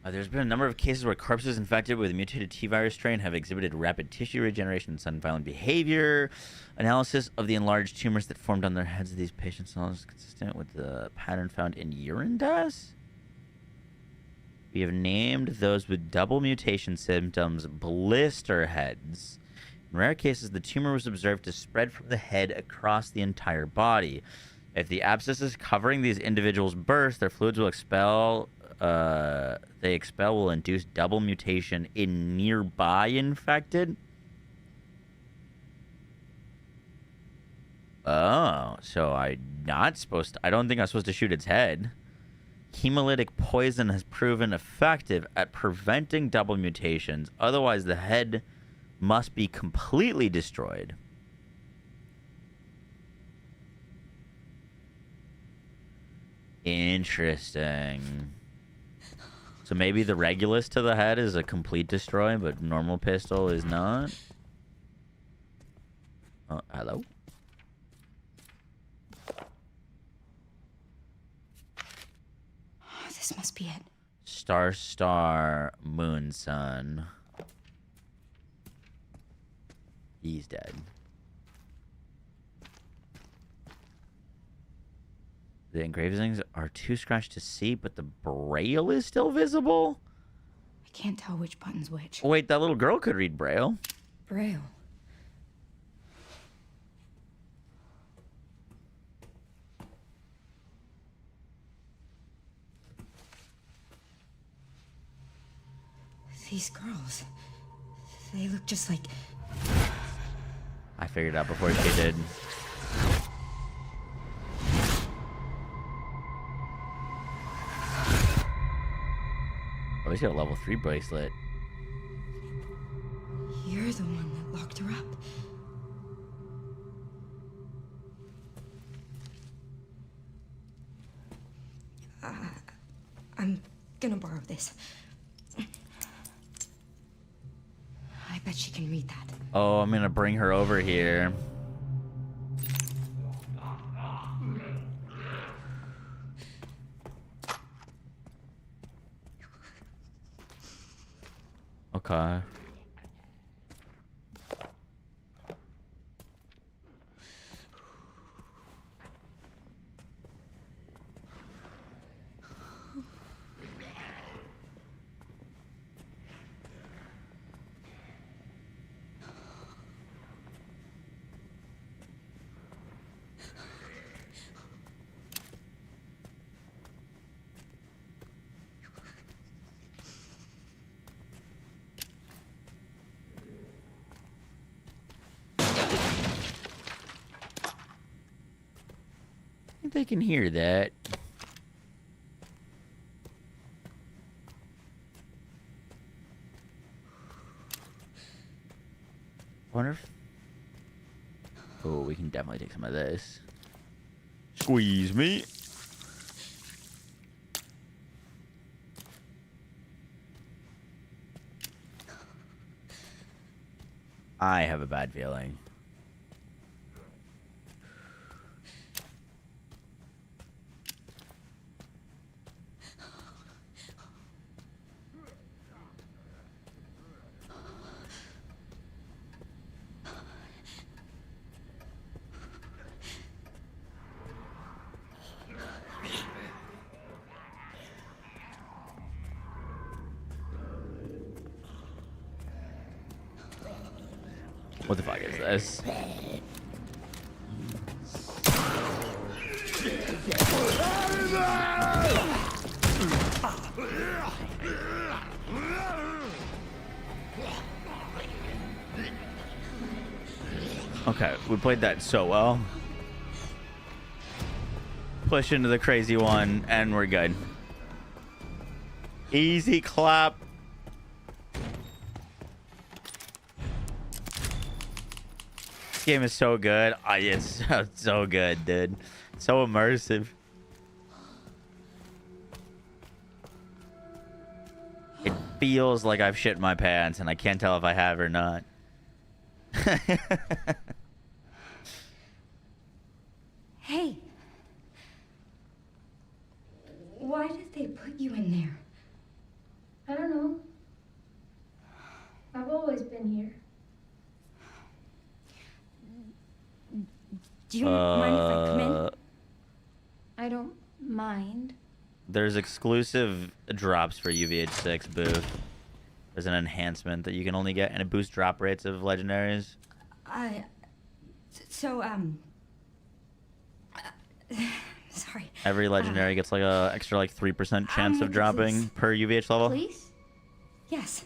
There's been a number of cases where corpses infected with a mutated T-virus strain have exhibited rapid tissue regeneration and sudden violent behavior. Analysis of the enlarged tumors that formed on their heads of these patients is consistent with the pattern found in urine tests. We have named those with double mutation symptoms blister heads. In rare cases, the tumor was observed to spread from the head across the entire body. If the abscesses covering these individuals burst, their fluids will expel. Will induce double mutation in nearby infected. Oh, so I don't think I'm supposed to shoot its head. Hemolytic poison has proven effective at preventing double mutations. Otherwise, the head must be completely destroyed. Interesting. So maybe the Regulus to the head is a complete destroy, but normal pistol is not. Oh, hello? This must be it. Star, Moon, Sun. He's dead. The engravings are too scratched to see, but the braille is still visible? I can't tell which button's which. Oh, wait, that little girl could read braille. Braille. These girls, they look just like... I figured out before she did. Oh, he's got a level 3 bracelet. You're the one that locked her up. I'm gonna borrow this. I bet she can read that. Oh, I'm gonna bring her over here. Okay. they can hear that. Wonder if... Oh, we can definitely take some of this. Squeeze me. I have a bad feeling. What the fuck is this? Okay, we played that so well. Push into the crazy one, and we're good. Easy clap. This game is so good. It's so good, dude. So immersive. It feels like I've shit my pants, and I can't tell if I have or not. Hey. Why did they put you in there? I don't know. I've always been here. Do you mind if I come in? I don't mind. There's exclusive drops for UVH6 booth. There's an enhancement that you can only get, and it boosts drop rates of legendaries. Sorry. Every legendary gets like a extra like 3% chance of dropping per UVH level. Please? Yes.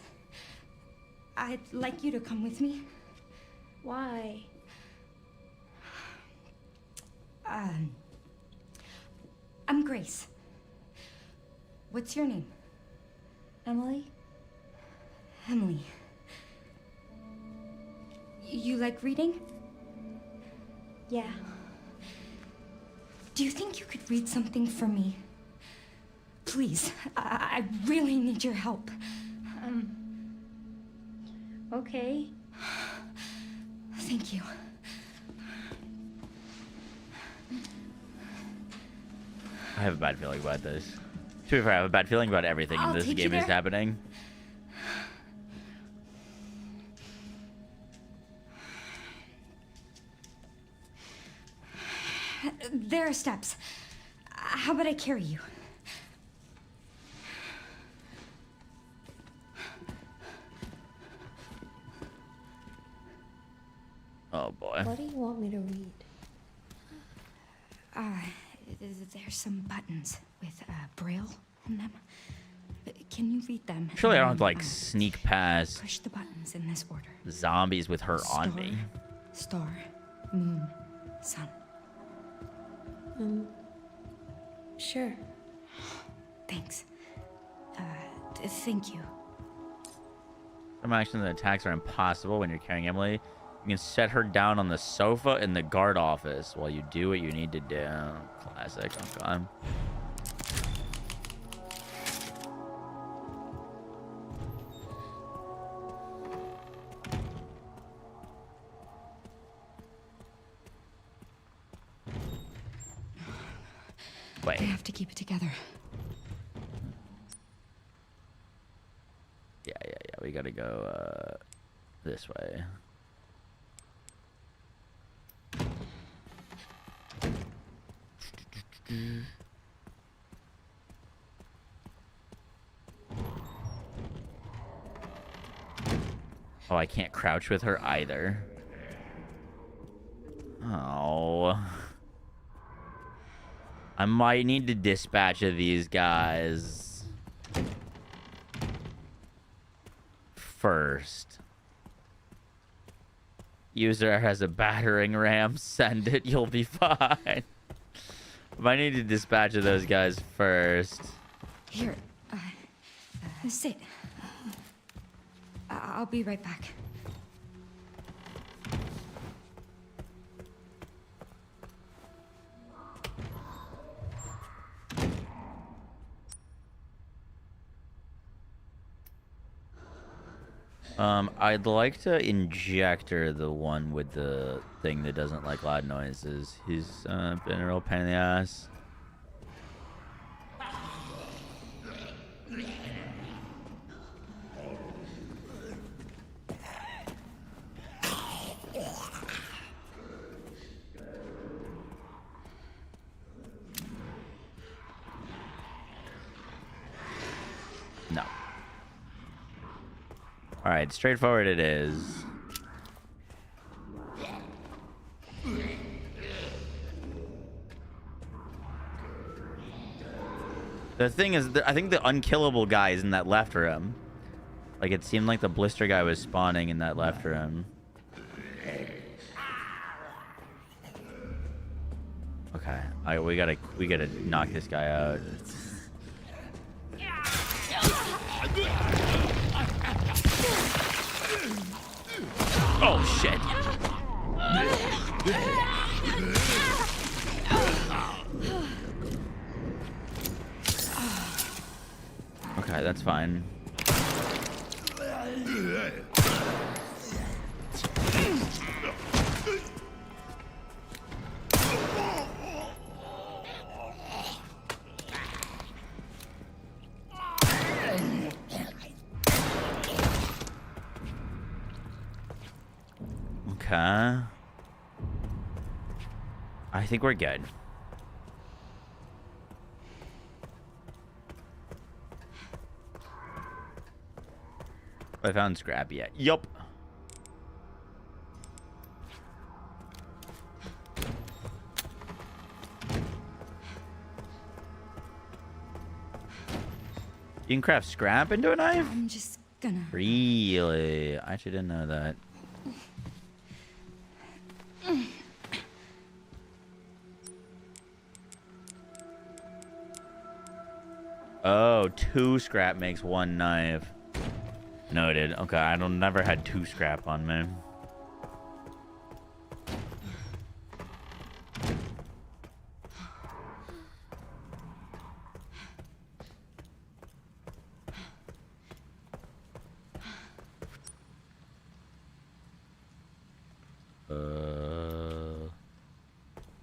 I'd like you to come with me. Why? I'm Grace. What's your name? Emily? Emily. You like reading? Yeah. Do you think you could read something for me? Please, I really need your help. Okay. Thank you. I have a bad feeling about this. To be fair, I have a bad feeling about everything in this game is happening. There are steps. How about I carry you? Oh boy. What do you want me to read? There's some buttons with Braille on them. Can you read them? Surely I don't have to like sneak past Push the buttons in this order. zombies with her on me. Star, moon, sun. Sure. Thanks. Thank you. Some actions and attacks are impossible when you're carrying Emily. You can set her down on the sofa in the guard office while you do what you need to do. Classic. Okay. Wait. I have to keep it together. Yeah. We gotta go this way. Oh, I can't crouch with her either. Oh. I might need to dispatch of these guys first. User has a battering ram. Send it. You'll be fine. Might need to dispatch of those guys first. Here, sit. I'll be right back. I'd like to injector the one with the thing that doesn't like loud noises. He's been a real pain in the ass. No. All right, straightforward it is. The thing is, I think the unkillable guy is in that left room. Like, it seemed like the blister guy was spawning in that left room. Okay, we gotta knock this guy out. Oh shit! Okay, that's fine. Okay. I think we're good. I found scrap yet. Yup. You can craft scrap into a knife? I'm just gonna... Really? I actually didn't know that. Oh, 2 scrap makes 1 knife. Noted. Okay, I don't never had 2 scrap on me.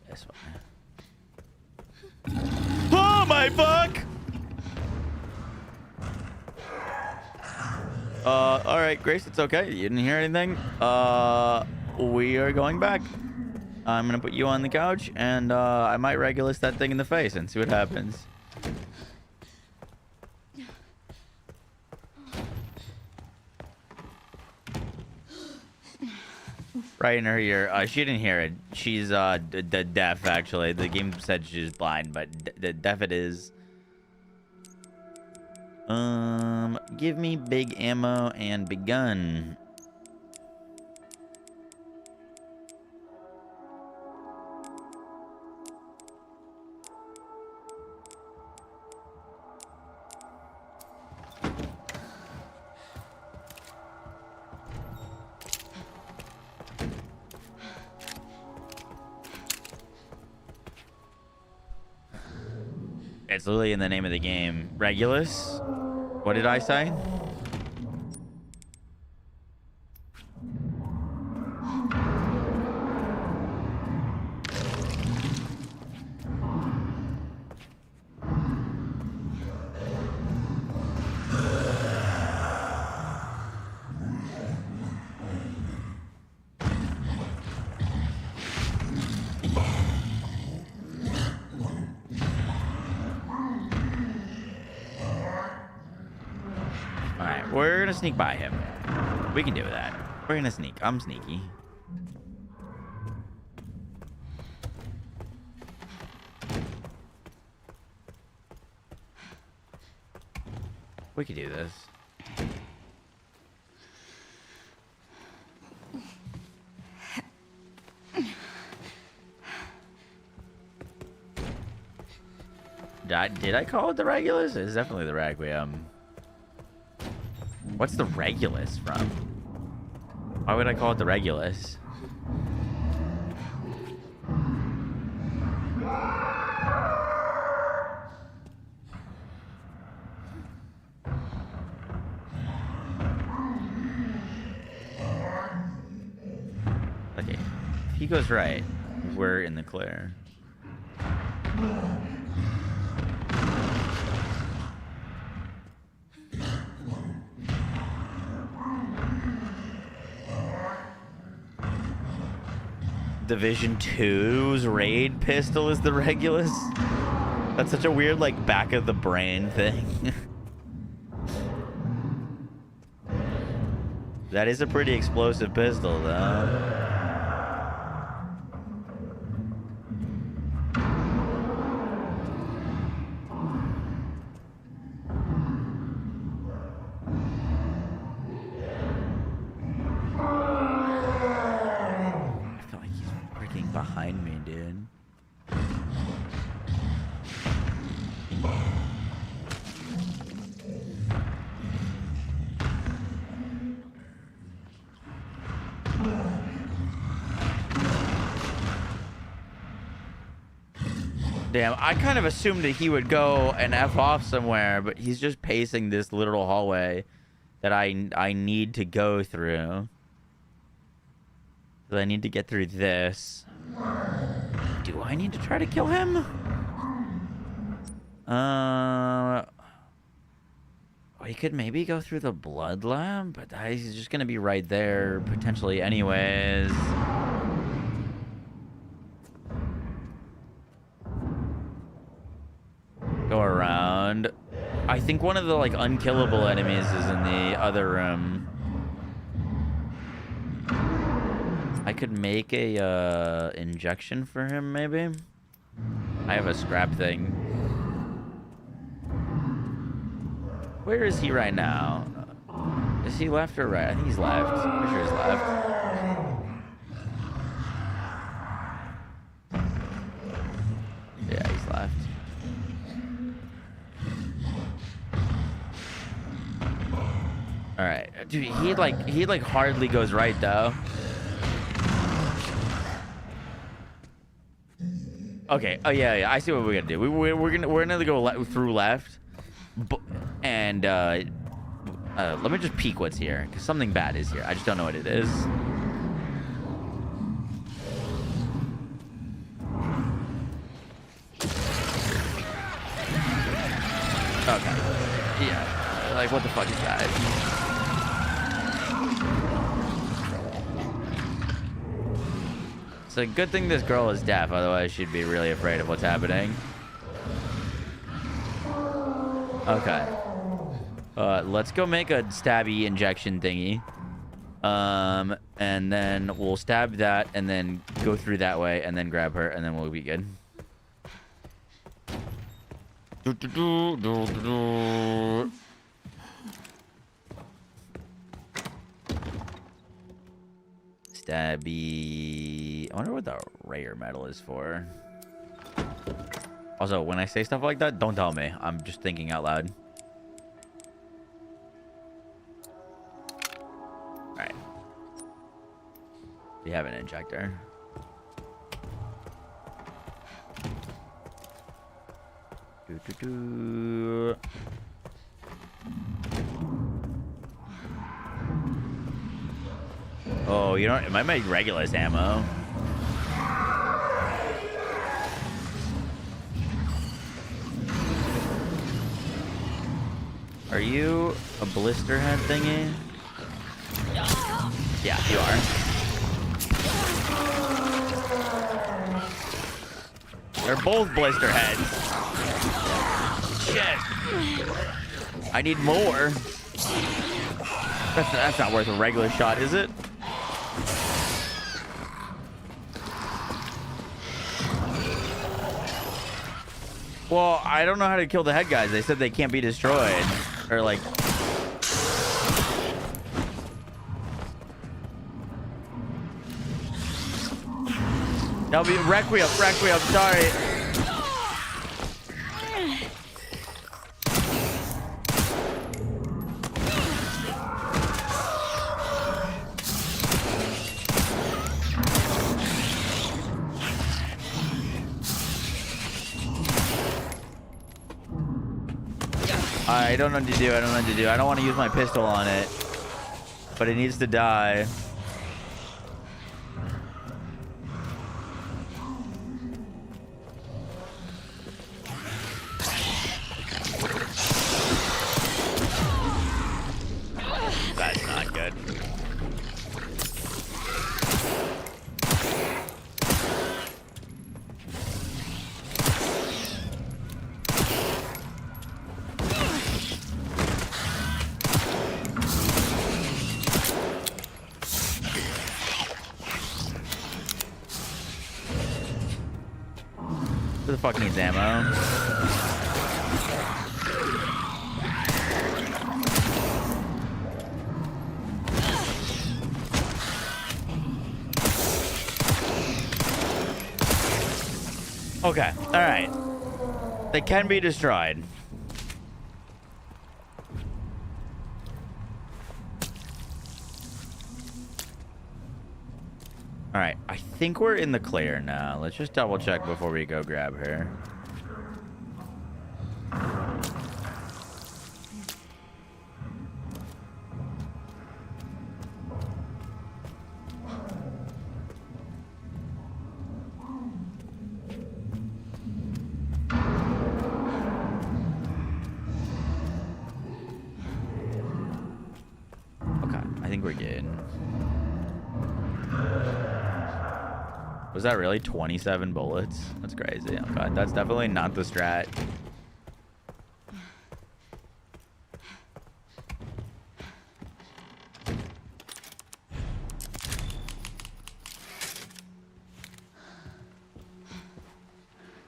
This one. Oh my fuck! All right, Grace, it's okay. You didn't hear anything. We are going back. I'm gonna put you on the couch, and I might Regulus that thing in the face and see what happens. Right in her ear. She didn't hear it. She's deaf, actually. The game said she's blind, but deaf it is. Give me big ammo and big gun. It's literally in the name of the game. Regulus? What did I say? We're gonna sneak by him. We can do that. We're gonna sneak. I'm sneaky. We could do this. Did I call it the Regulus? It's definitely the Requiem. What's the Regulus from? Why would I call it the Regulus? Okay, if he goes right, we're in the clear. Division 2's raid pistol is the Regulus? That's such a weird, like, back of the brain thing. That is a pretty explosive pistol, though. Behind me, dude. Damn, I kind of assumed that he would go and F off somewhere, but he's just pacing this little hallway that I need to go through. So I need to get through this. Do I need to try to kill him? We could maybe go through the blood lab, but he's just gonna be right there potentially anyways. Go around. I think one of the like unkillable enemies is in the other room. I could make a injection for him, maybe. I have a scrap thing. Where is he right now? Is he left or right? I think he's left. I'm sure he's left. Yeah, he's left. All right, dude. He like hardly goes right though. Okay. Oh yeah. I see what we're gonna do. We're gonna go through left, and let me just peek what's here, because something bad is here. I just don't know what it is. Okay. Yeah. Like, what the fuck is that? It's a good thing this girl is deaf, otherwise she'd be really afraid of what's happening. Okay. Let's go make a stabby injection thingy. And then we'll stab that and then go through that way and then grab her and then we'll be good. Stabby. I wonder what the rare metal is for. Also, when I say stuff like that, don't tell me. I'm just thinking out loud. Alright. We have an injector. Oh, you know, it might make Regulus ammo. Are you a blister head thingy? Yeah, you are. They're both blister heads. Shit. I need more. That's not worth a regular shot, is it? Well, I don't know how to kill the head guys. They said they can't be destroyed. Or like... That'll be Requiem, sorry. I don't know what to do. I don't know what to do. I don't want to use my pistol on it, but it needs to die. That's not good. Who the fuck needs ammo? Okay, alright. They can be destroyed. Alright, I think we're in the clear now. Let's just double check before we go grab her. Okay, I think we're good. Was that really 27 bullets? That's crazy. Okay, that's definitely not the strat.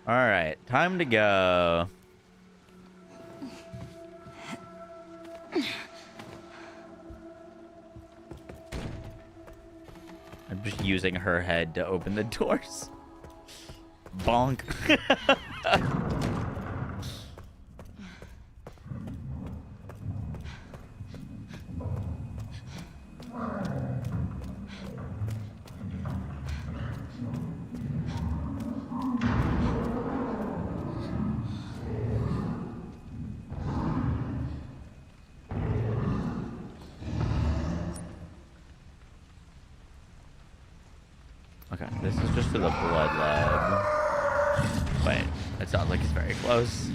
All right, time to go. I'm just using her head to open the doors. Bonk. Okay, this is just for the blood lab. Wait, that sounds like it's very close.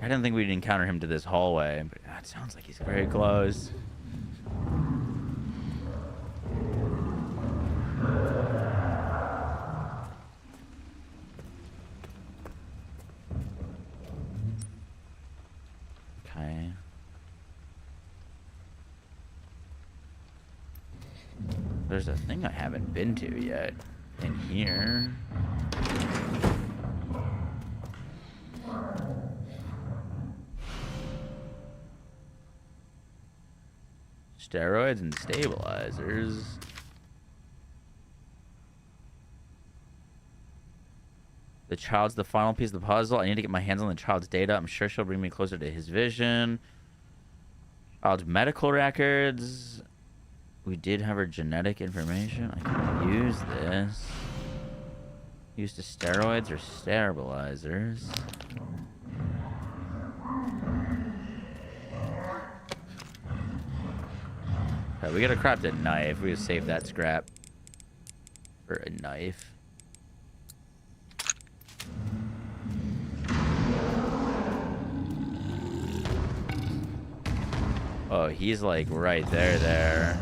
I didn't think we'd encounter him to this hallway, but it sounds like he's very close. Okay. There's a thing I haven't been to yet in here. Steroids and stabilizers. The child's the final piece of the puzzle. I need to get my hands on the child's data. I'm sure she'll bring me closer to his vision. Child's medical records. We did have her genetic information. I can use this. Used to steroids or stabilizers. Okay, we got a crafted knife. We just save that scrap for a knife. Oh, he's like right there.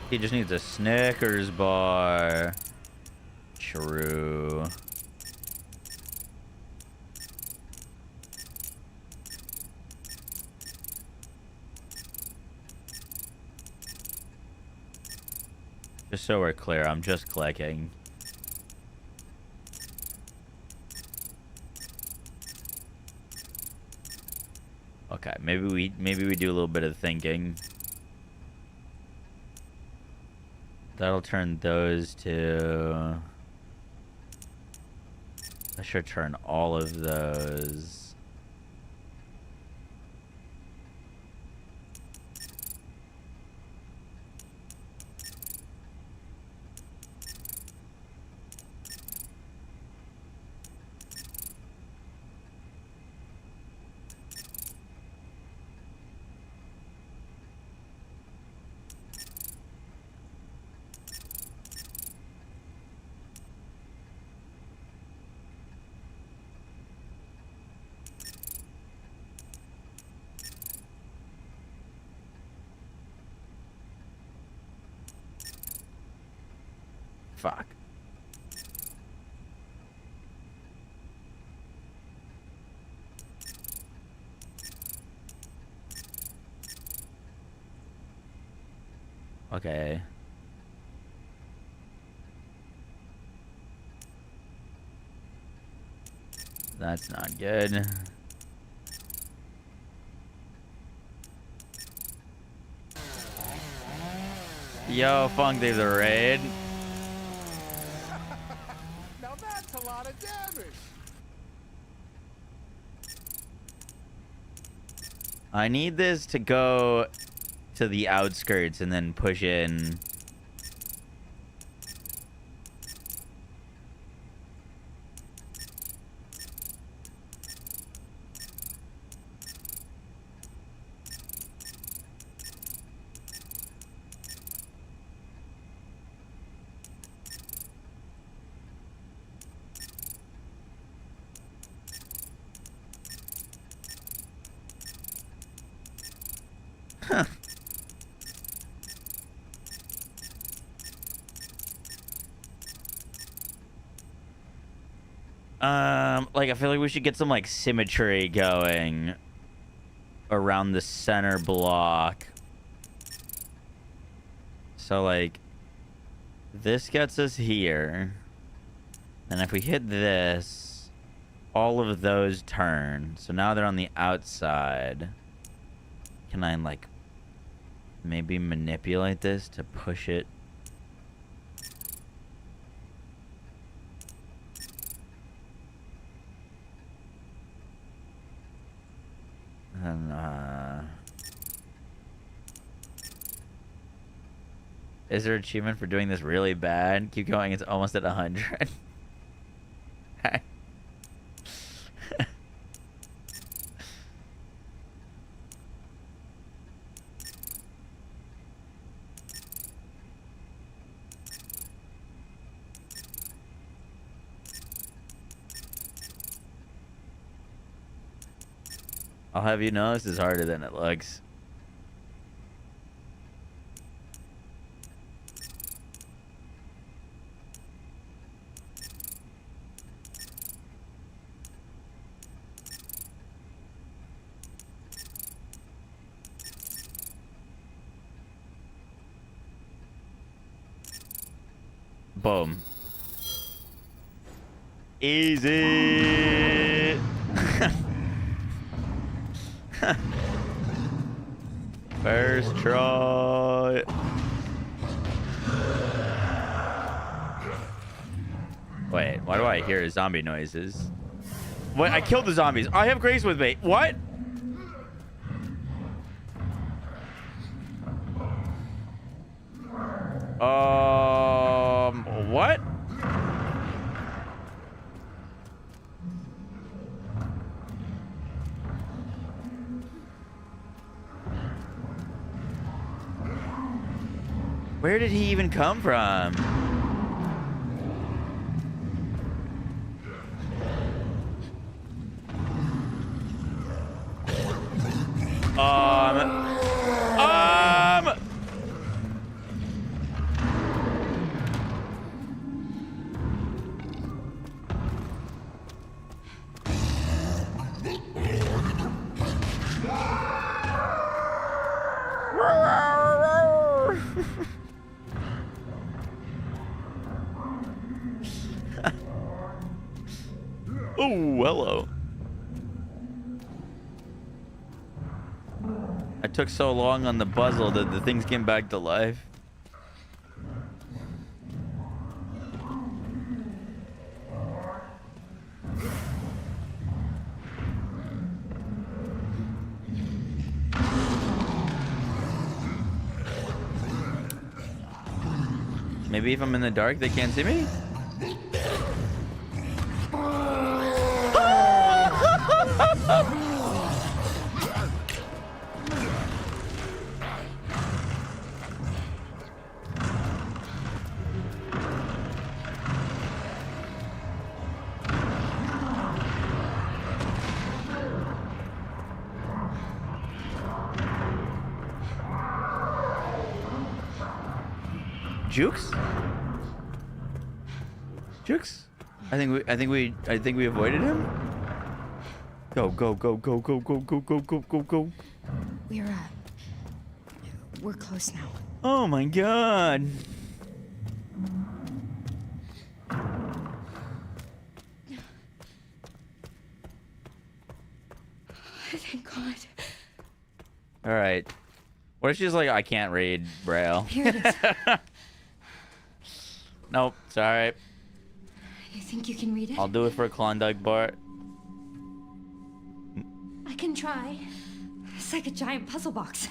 He just needs a Snickers bar. True. Just so we're clear, I'm just clicking. Okay, maybe we do a little bit of thinking. That'll turn those to... I should turn all of those. Fuck. Okay. That's not good. Yo, Funk Dave the raid. Now that's a lot of damage. I need this to go to the outskirts and then push in. Huh. Like I feel like we should get some like symmetry going around the center block. So like this gets us here. And if we hit this, all of those turn. So now they're on the outside. Can I like maybe manipulate this to push it? And, is there an achievement for doing this really bad? Keep going, it's almost at 100. I'll have you know this is harder than it looks. Boom. Easy. First try. Wait, why do I hear zombie noises? What? I killed the zombies. I have Grace with me. What? What? Where did he even come from? Oh, hello. I took so long on the puzzle that the things came back to life. Maybe if I'm in the dark, they can't see me? Jukes? Jux? I think we avoided him. Go, go, go, go, go, go, go, go, go, go, go. We're close now. Oh my god. Thank God. All right. What if she's like, I can't read Braille? Here it is. Nope. Sorry. You think you can read it? I'll do it for Klondike Bar. I can try. It's like a giant puzzle box.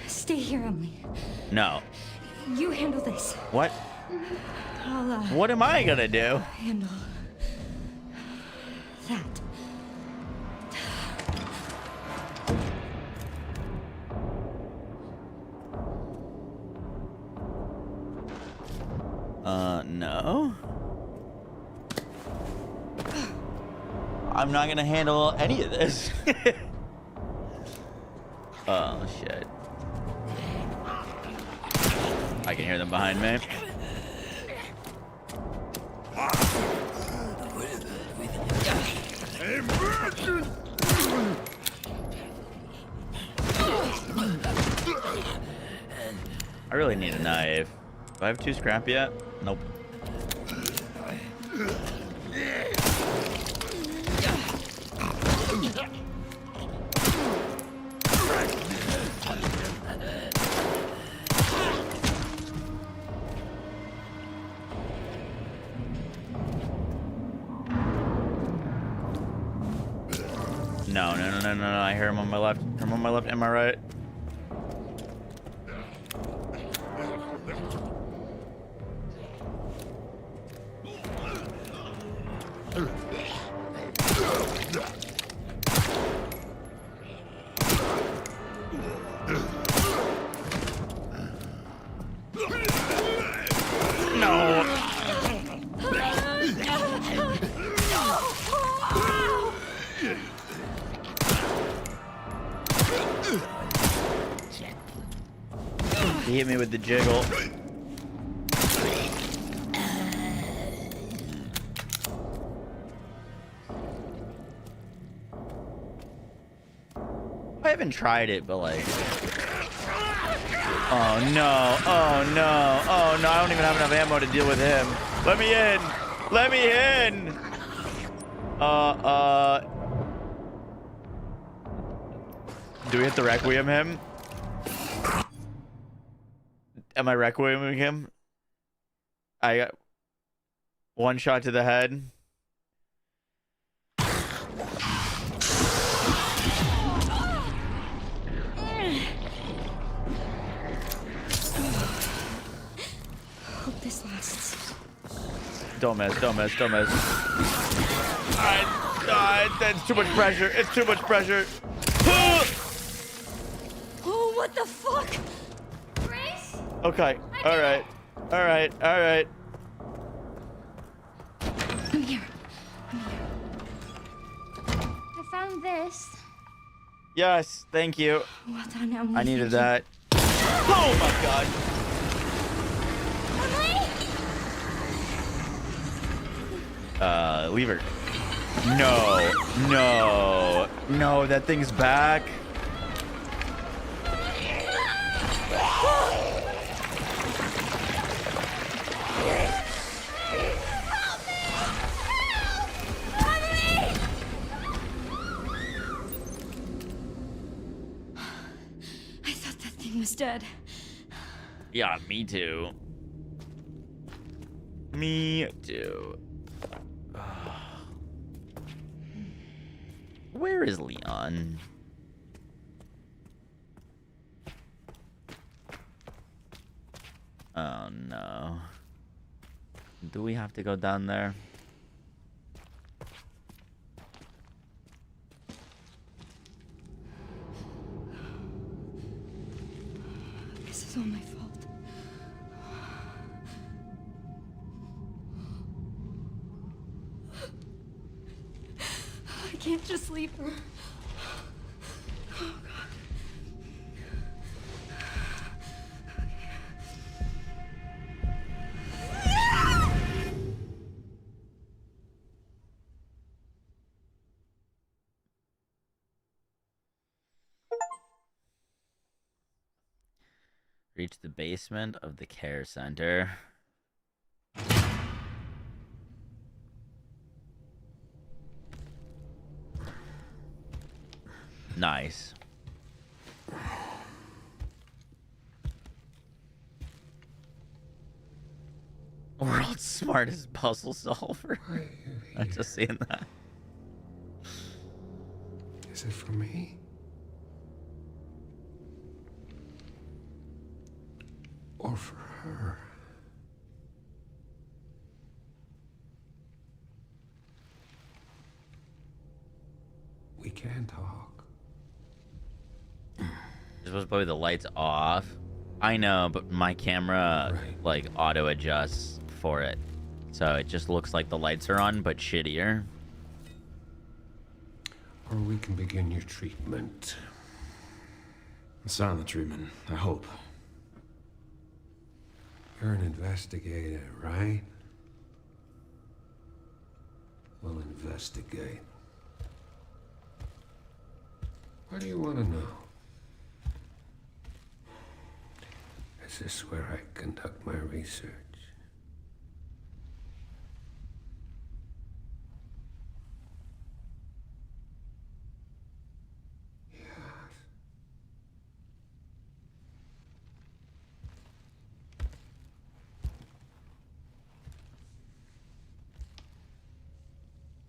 Stay here, Emily. No. You handle this. What? I'll, What am I gonna do? handle that. No. I'm not gonna handle any of this. Oh, shit. I can hear them behind me. I really need a knife. Do I have 2 scrap yet? Nope. No, no, no, no, no, no. I hear him on my left. I'm on my left. Am I right? No. He hit me with the jiggle. I haven't tried it, but like... Oh no, oh no, oh no, I don't even have enough ammo to deal with him. Let me in! Let me in! Do we have to Requiem him? Am I Requieming him? I got 1 shot to the head. Hope this lasts. Don't miss, don't miss, don't miss. That's too much pressure. It's too much pressure. Oh, what the fuck? Grace? Okay. All right. All right. All right. I'm here. I'm here. I found this. Yes. Thank you. Well done, Emily. I needed that. Oh my god. Leave her. No. No. No. That thing's back. I thought that thing was dead. Yeah, me too. Me too. Where is Leon? Oh no. Do we have to go down there? This is all my fault. I can't just leave her. Oh, God. Reach the basement of the care center. Nice. World's smartest puzzle solver. I just seen that. Is it for me? Or for her? We can talk. You're supposed to play with the lights off. I know, but my camera like auto adjusts for it, so it just looks like the lights are on, but shittier. Or we can begin your treatment. A silent treatment, I hope. You're an investigator, right? We'll investigate. What do you want to know? Is this where I conduct my research?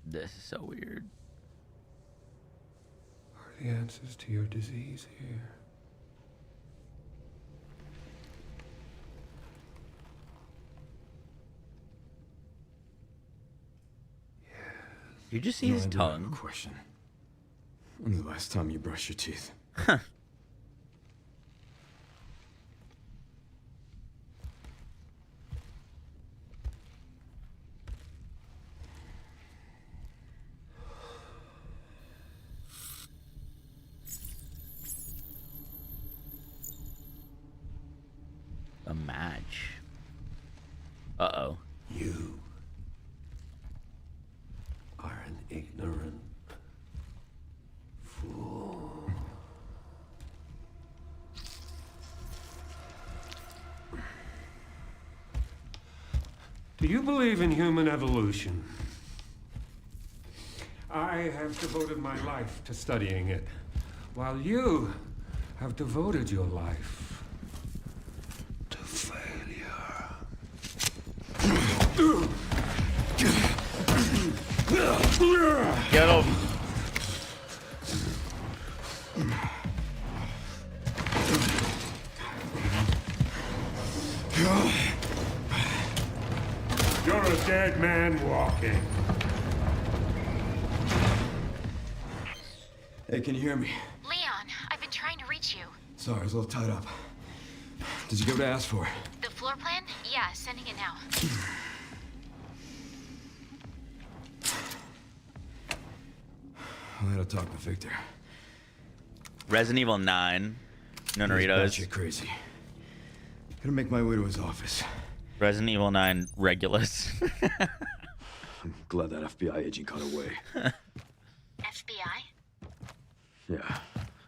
This is so weird. Are the answers to your disease here? You just see his tongue. Question. When the last time you brushed your teeth? A match. Uh-oh. You are an ignorant fool. Do you believe in human evolution? I have devoted my life to studying it, while you have devoted your life to failure. Get him. You're a dead man walking. Hey, can you hear me? Leon, I've been trying to reach you. Sorry, I was a little tied up. Did you get what I asked for? The floor plan? Yeah, sending it now. I gotta talk to Victor. Resident Evil 9. No He's Doritos. batshit crazy. Gotta make my way to his office. Resident Evil 9 Regulus. I'm glad that FBI agent got away. FBI? Yeah,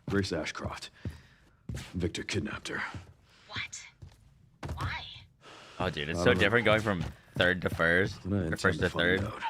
Grace Ashcroft. Victor kidnapped her. What? Why? Oh, dude, it's I so don't know. different going from third to first, And I or intend first to find third. out.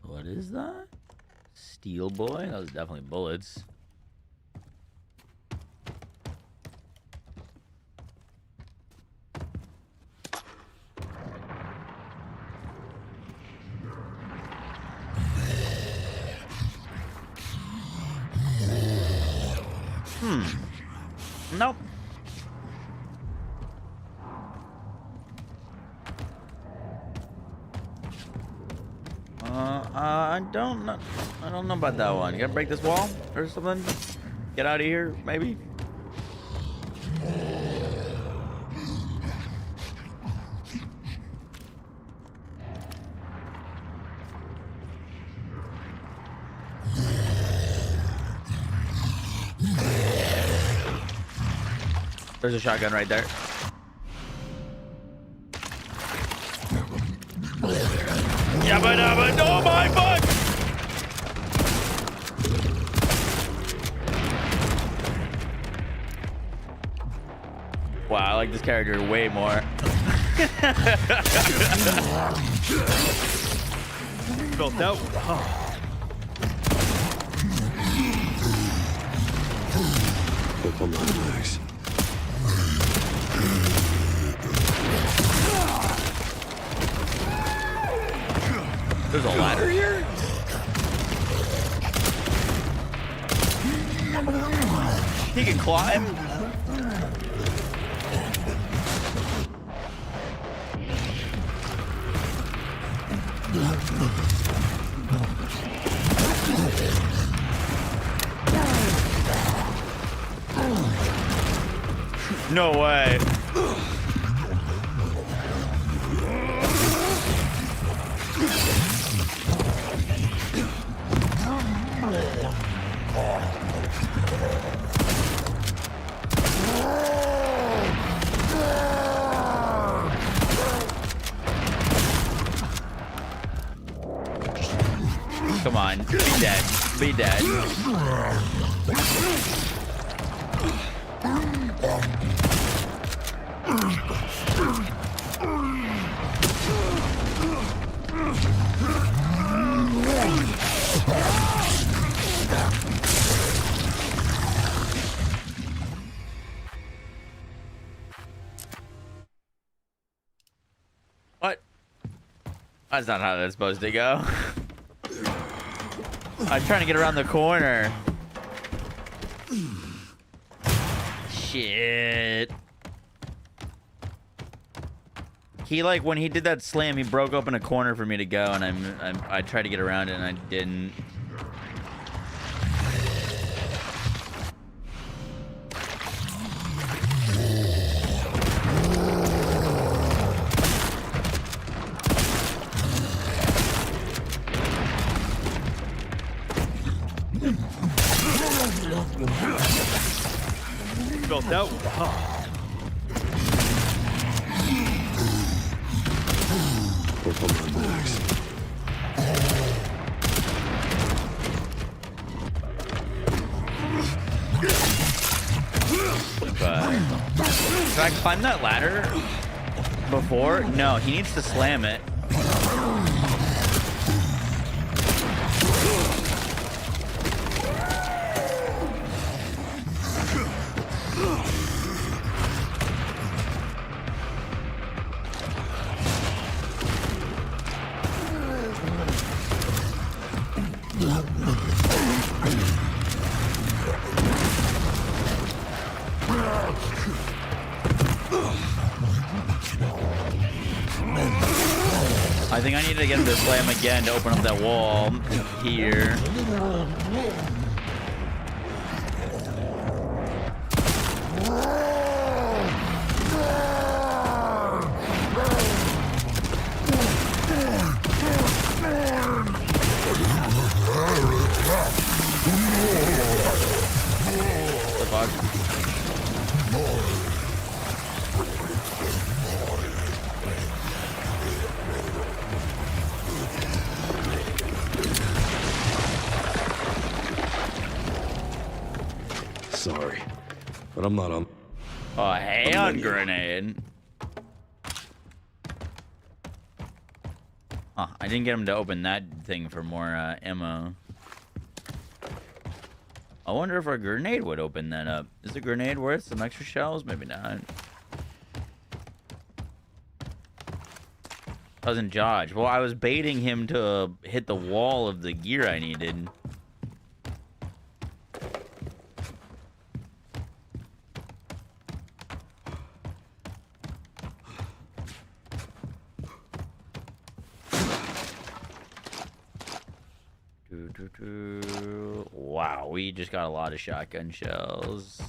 What is that? Steel boy? That was definitely bullets. Nope. I don't know. I don't know about that one. You gotta break this wall or something. Get out of here, maybe. There's a shotgun right there. Yabba dabba, no my fuck! Wow, I like this character way more. Felt out. Up on my legs. There's a ladder here? He can climb? No way. Come on, be dead. Be dead. What? That's not how that's supposed to go. I'm trying to get around the corner. Shit. He like when he did that slam, he broke open a corner for me to go, and I tried to get around it and I didn't. Felt out. Up on my legs. Did I climb that ladder before? No, he needs to slam it. I think I need to get him to slam again to open up that wall here. What the fuck? Sorry, but I'm not on. Oh, hand grenade. Huh, I didn't get him to open that thing for more ammo. I wonder if a grenade would open that up. Is a grenade worth some extra shells? Maybe not. Doesn't dodge. Well, I was baiting him to hit the wall of the gear I needed. Wow, we just got a lot of shotgun shells.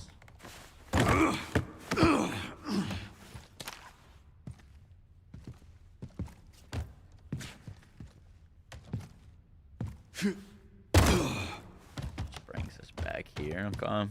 Brings us back here. Okay.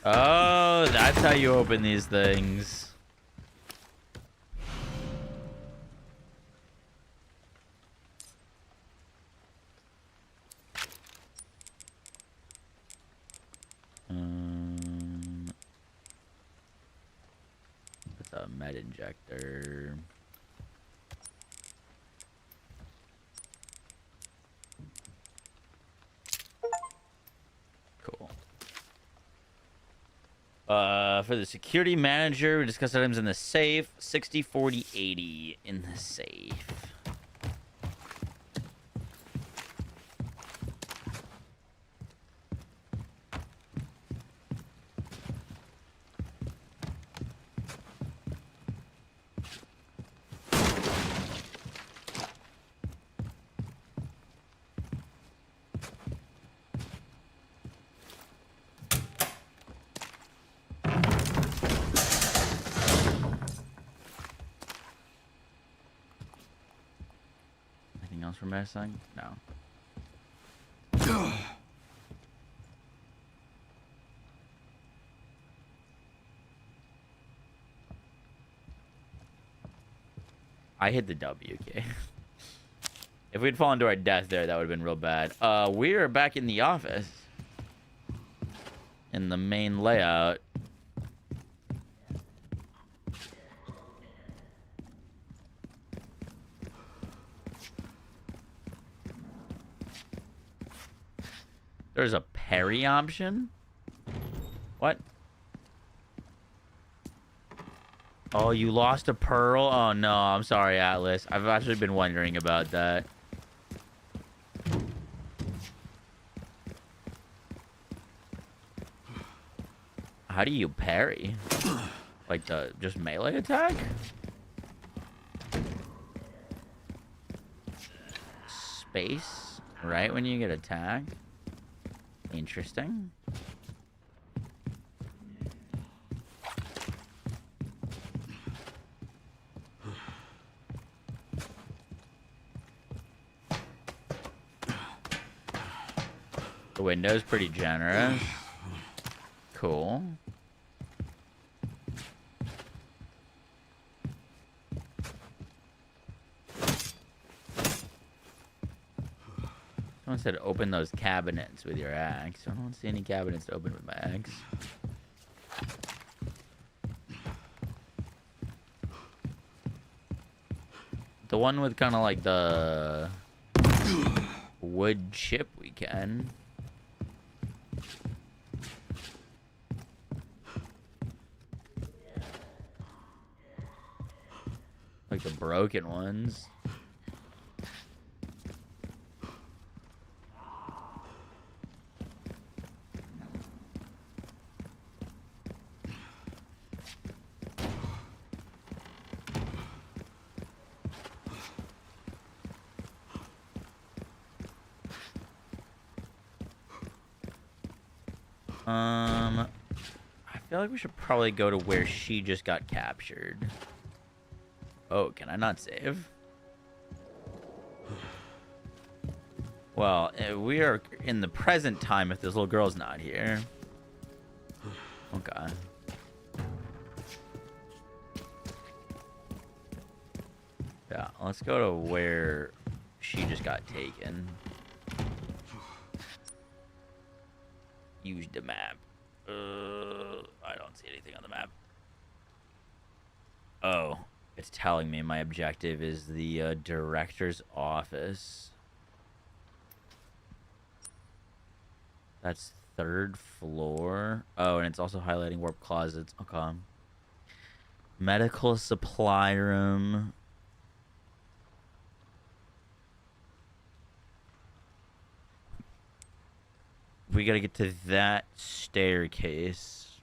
Oh, that's how you open these things. That's a med injector. Cool. For the security manager, we discussed items in the safe. 60, 40, 80 in the safe. We're missing? No. I hit the W key. If we'd fallen to our death there, that would have been real bad. We are back in the office. In the main layout. There's a parry option? What? Oh, you lost a pearl? Oh, no. I'm sorry, Atlas. I've actually been wondering about that. How do you parry? Like the just melee attack? Space, right when you get attacked? Interesting. The window's pretty generous. Cool. Someone said open those cabinets with your axe. I don't see any cabinets to open with my axe. The one with kind of like the wood chip we can. Like the broken ones. I feel like we should probably go to where she just got captured. Oh, can I not save? Well, we are in the present time if this little girl's not here. Okay. Yeah, let's go to where she just got taken. Use the map. I don't see anything on the map. Oh, it's telling me my objective is the director's office. That's 3rd floor. Oh, and it's also highlighting warp closets. Okay. Medical supply room. We gotta get to that staircase,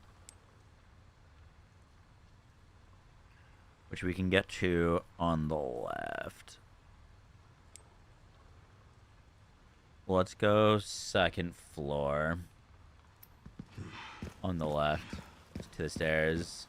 which we can get to on the left. Let's go second floor on the left to the stairs.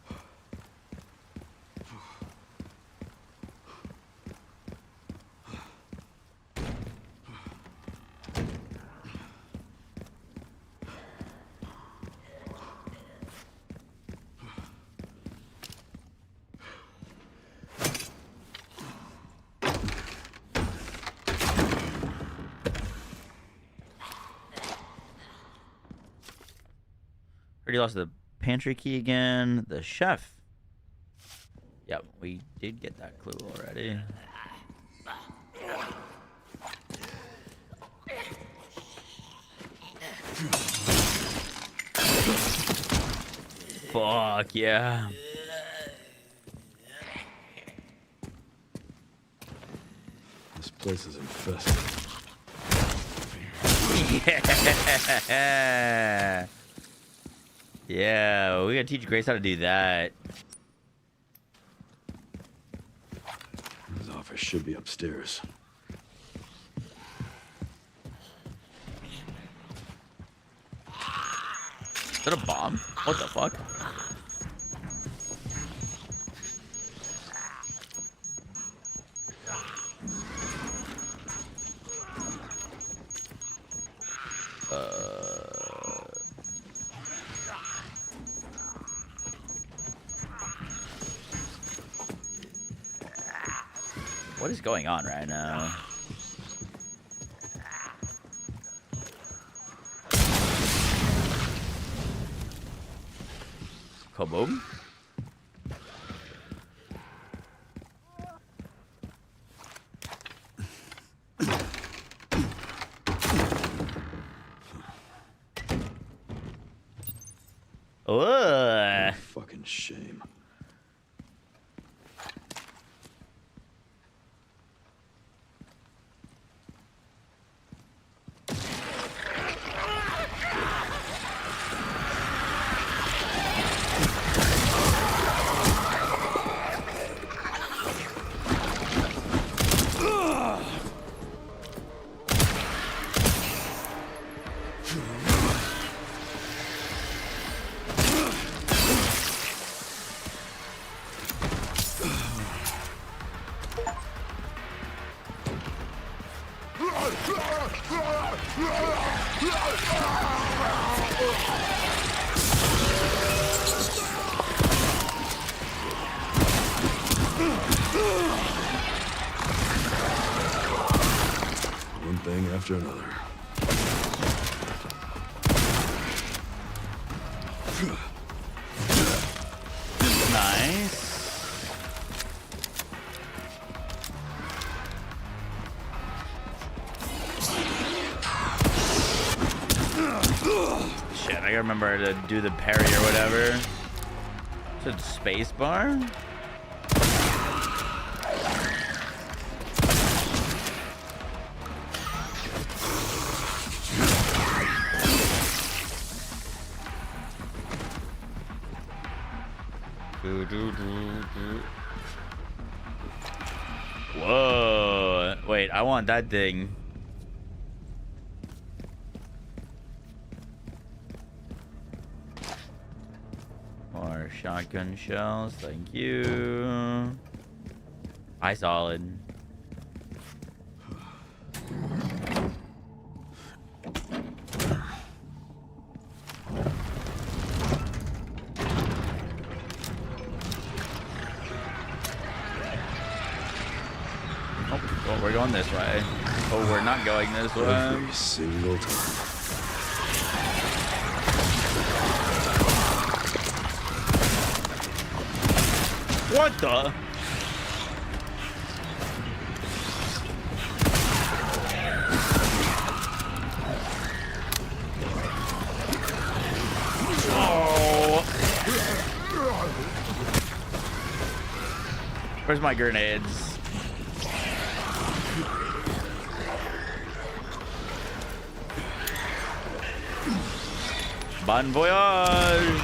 Already lost the pantry key again. The chef. Yep, we did get that clue already. Fuck yeah. This place is infested. Yeah. Yeah, we gotta teach Grace how to do that. His office should be upstairs. Is that a bomb? What the fuck? What is going on right now? Kaboom? Ugh. Fucking shame. One thing after another. Nice. Shit, I gotta remember to do the parry or whatever. Is it space bar? Whoa. Wait, I want that thing. More shotgun shells, thank you. Eye solid. Oh, we're going this way. Oh, we're not going this way. Every single time. What the? Oh. Where's my grenades? Bon voyage.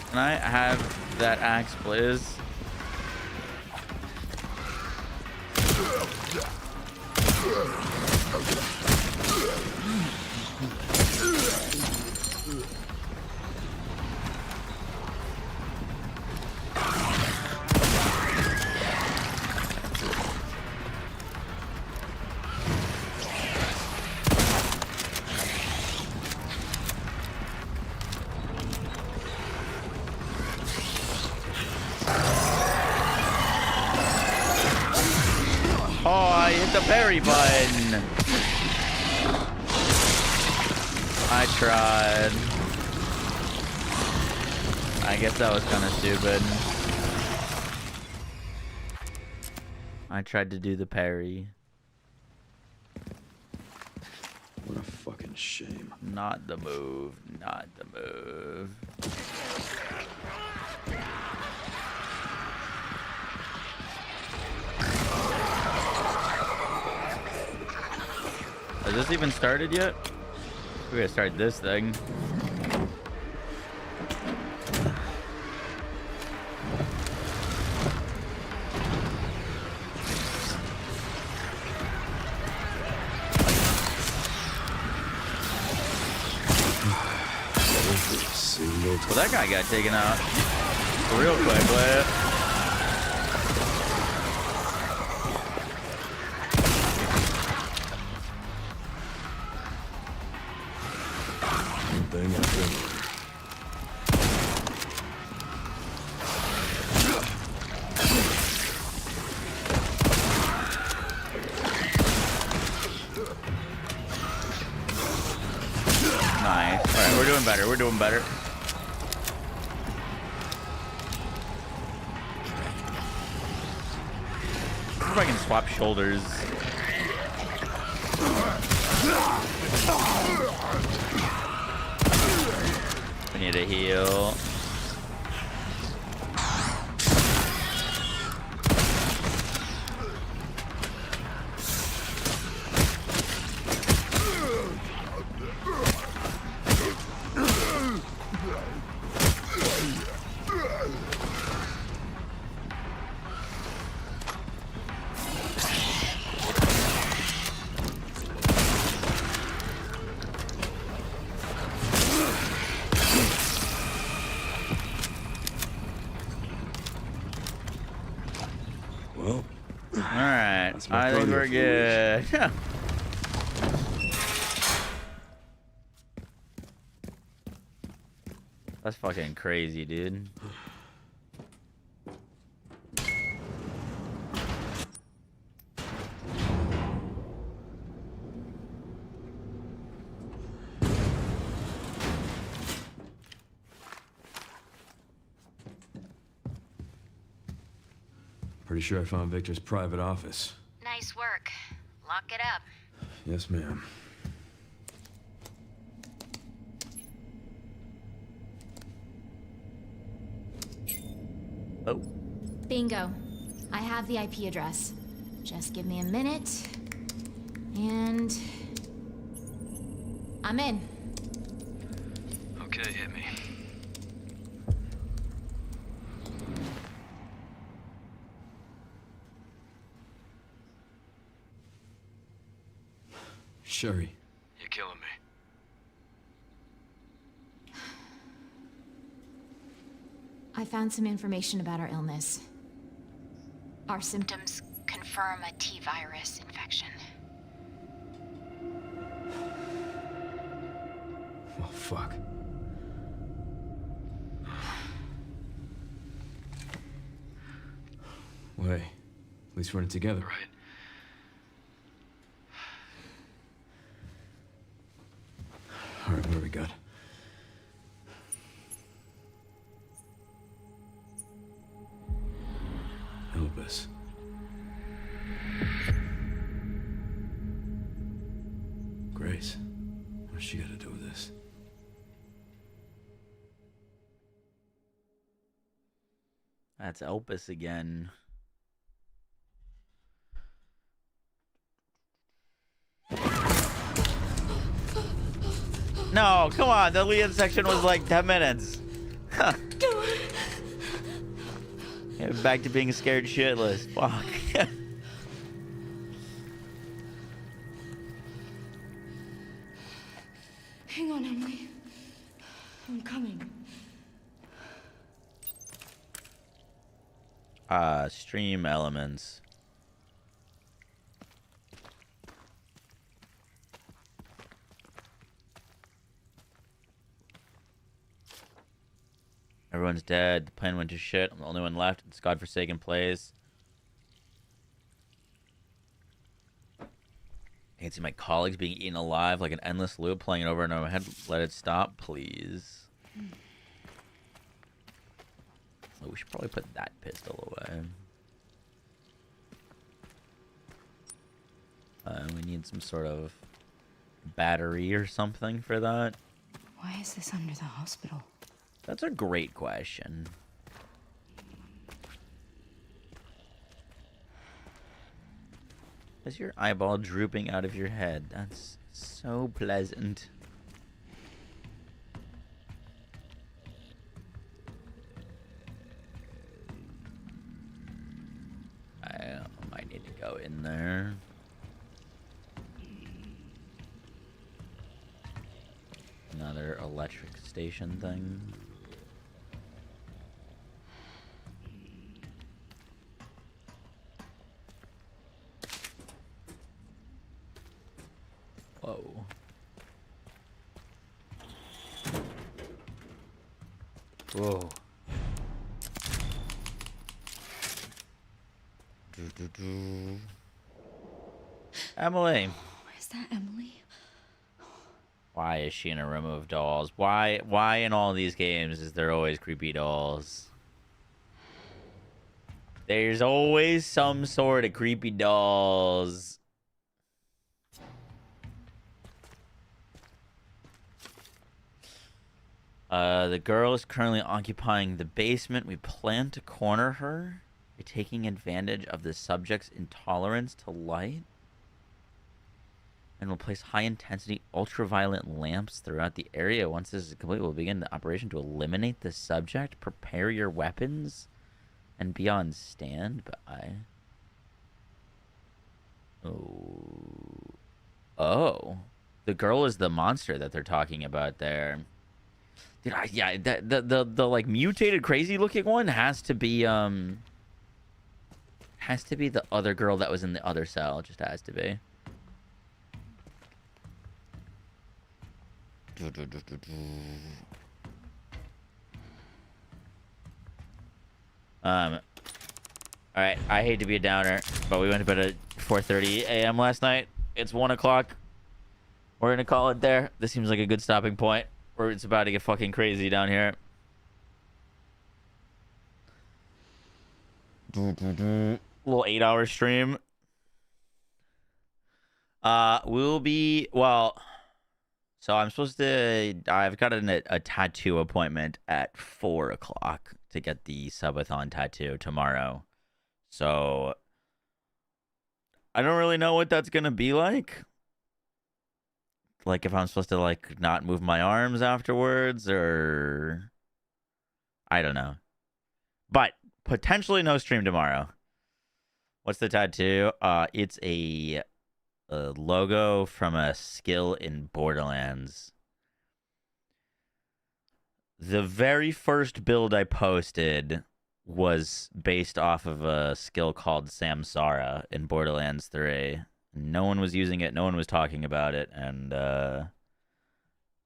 Can I have that axe, please? Oh, I hit the parry button. I tried. I guess that was kind of stupid. I tried to do the parry. What a fucking shame. Not the move. Not the move. Has this even started yet? We gotta start this thing. Well, that guy got taken out real quick, but nice. All right, we're doing better. We're doing better. If I can swap shoulders. We need a heal. Well, alright, I think we're good. That's fucking crazy, dude. pretty sure I found Victor's private office. Nice work. Lock it up. Yes, ma'am. Oh. Bingo. I have the IP address. Just give me a minute. And... I'm in. Okay, hit me. Sherry. You're killing me. I found some information about our illness. Our Symptoms confirm a T-virus infection. Oh, fuck. Wait. At least we're in it together, right? All right, what do we got? Elvis. Grace. What's she got to do with this? That's Elvis again. No, come on. The lead section was like 10 minutes. Huh. Yeah, back to being scared shitless. Fuck. Hang on, Emily. I'm coming. Stream elements. Everyone's dead. The plane went to shit. I'm the only one left. It's godforsaken place. I can see my colleagues being eaten alive like an endless loop, playing it over and over my head. Let it stop, please. Oh, we should probably put that pistol away. We need some sort of battery or something for that. Why is this under the hospital? That's a great question. Is your eyeball drooping out of your head? That's so pleasant. I might need to go in there. Another electric station thing. Whoa. Whoa. Emily. Where's that Emily? Why is she in a room of dolls? Why in all these games is there always creepy dolls? There's always some sort of creepy dolls. The girl is currently occupying the basement. We plan to corner her by taking advantage of the subject's intolerance to light. And we'll place high-intensity ultraviolet lamps throughout the area. Once this is complete, we'll begin the operation to eliminate the subject. Prepare your weapons and be on standby. Oh. The girl is the monster that they're talking about there. Dude, yeah, the like mutated crazy looking one has to be the other girl that was in the other cell. Just has to be. All right, I hate to be a downer, but we went to bed at 4:30 a.m. last night. It's 1 o'clock. We're gonna call it there. This seems like a good stopping point. Or it's about to get fucking crazy down here. Little 8-hour stream. We'll be, well, so I'm supposed to, I've got a tattoo appointment at 4 o'clock to get the subathon tattoo tomorrow. So I don't really know what that's gonna be like. Like if I'm supposed to like not move my arms afterwards, or I don't know. But potentially no stream tomorrow. What's the tattoo? It's a logo from a skill in Borderlands. The very first build I posted was based off of a skill called Samsara in Borderlands 3. No one was using it. No one was talking about it, and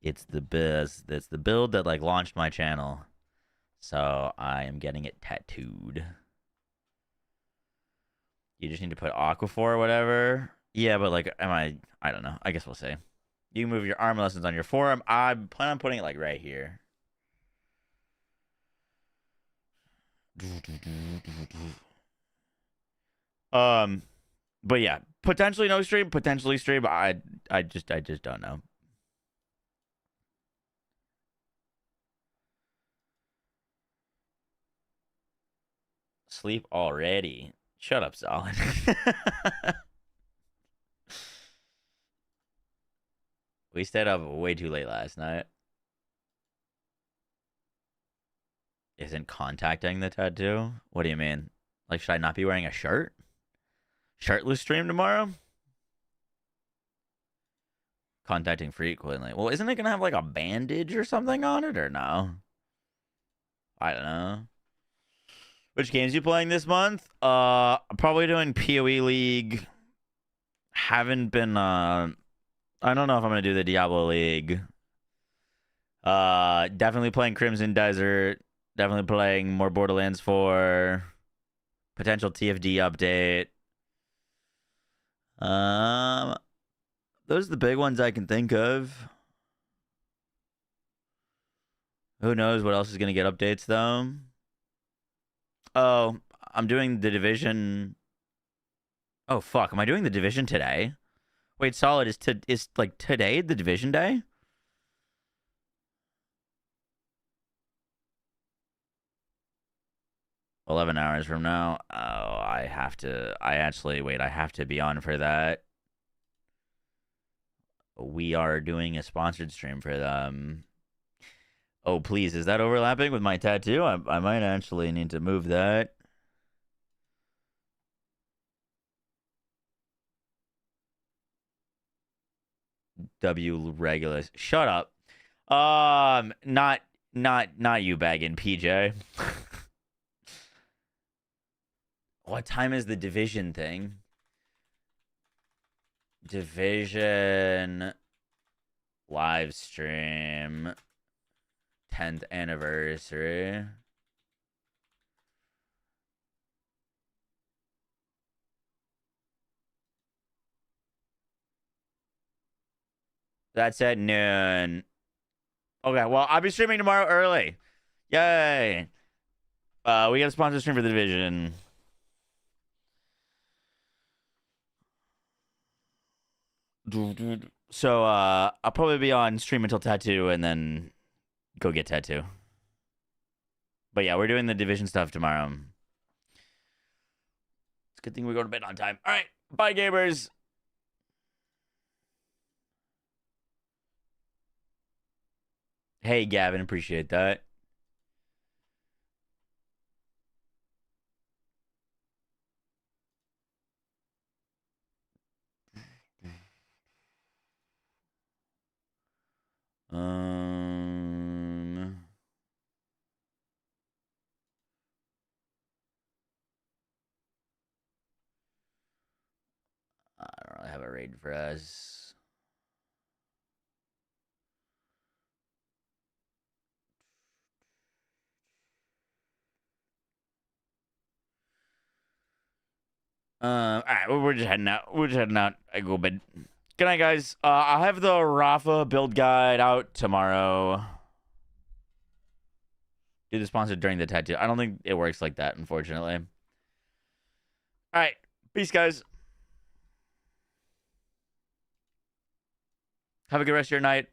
it's the build that like launched my channel. So I am getting it tattooed. You just need to put Aquaphor or whatever. Yeah, but like, I don't know. I guess we'll see. You can move your arm lessons on your forearm. I plan on putting it like right here. But yeah, potentially no stream, potentially stream. I just don't know. Sleep already. Shut up, Solid. We stayed up way too late last night. Isn't contacting the tattoo? What do you mean? Like, should I not be wearing a shirt? Shirtless stream tomorrow? Contacting frequently. Well, isn't it going to have like a bandage or something on it or no? I don't know. Which games you playing this month? I'm probably doing PoE League. Haven't been, I don't know if I'm going to do the Diablo League. Definitely playing Crimson Desert. Definitely playing more Borderlands 4. Potential TFD update. Those are the big ones I can think of. Who knows what else is going to get updates, though? Oh, I'm doing the Division. Oh, fuck. Am I doing the Division today? Wait, Solid, is like today the Division day? $11 hours from now. Oh, I have to be on for that. We are doing a sponsored stream for them. Oh, please. Is that overlapping with my tattoo? I might actually need to move that. W Regulus. Shut up. Not you bagging PJ. What time is the Division thing? Division live stream 10th anniversary. That's at noon. Okay, well, I'll be streaming tomorrow early. Yay. We got a sponsor stream for the Division. So, I'll probably be on stream until tattoo and then go get tattoo. But yeah, we're doing the Division stuff tomorrow. It's a good thing we go to bed on time. All right, bye, gamers. Hey, Gavin, appreciate that. I don't really have a raid for us. All right, we're just heading out. I go bed. Good night, guys. I'll have the Rafa build guide out tomorrow. Do the sponsor during the tattoo. I don't think it works like that, unfortunately. All right, peace, guys. Have a good rest of your night.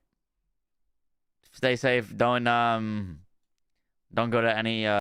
Stay safe. Don't go to any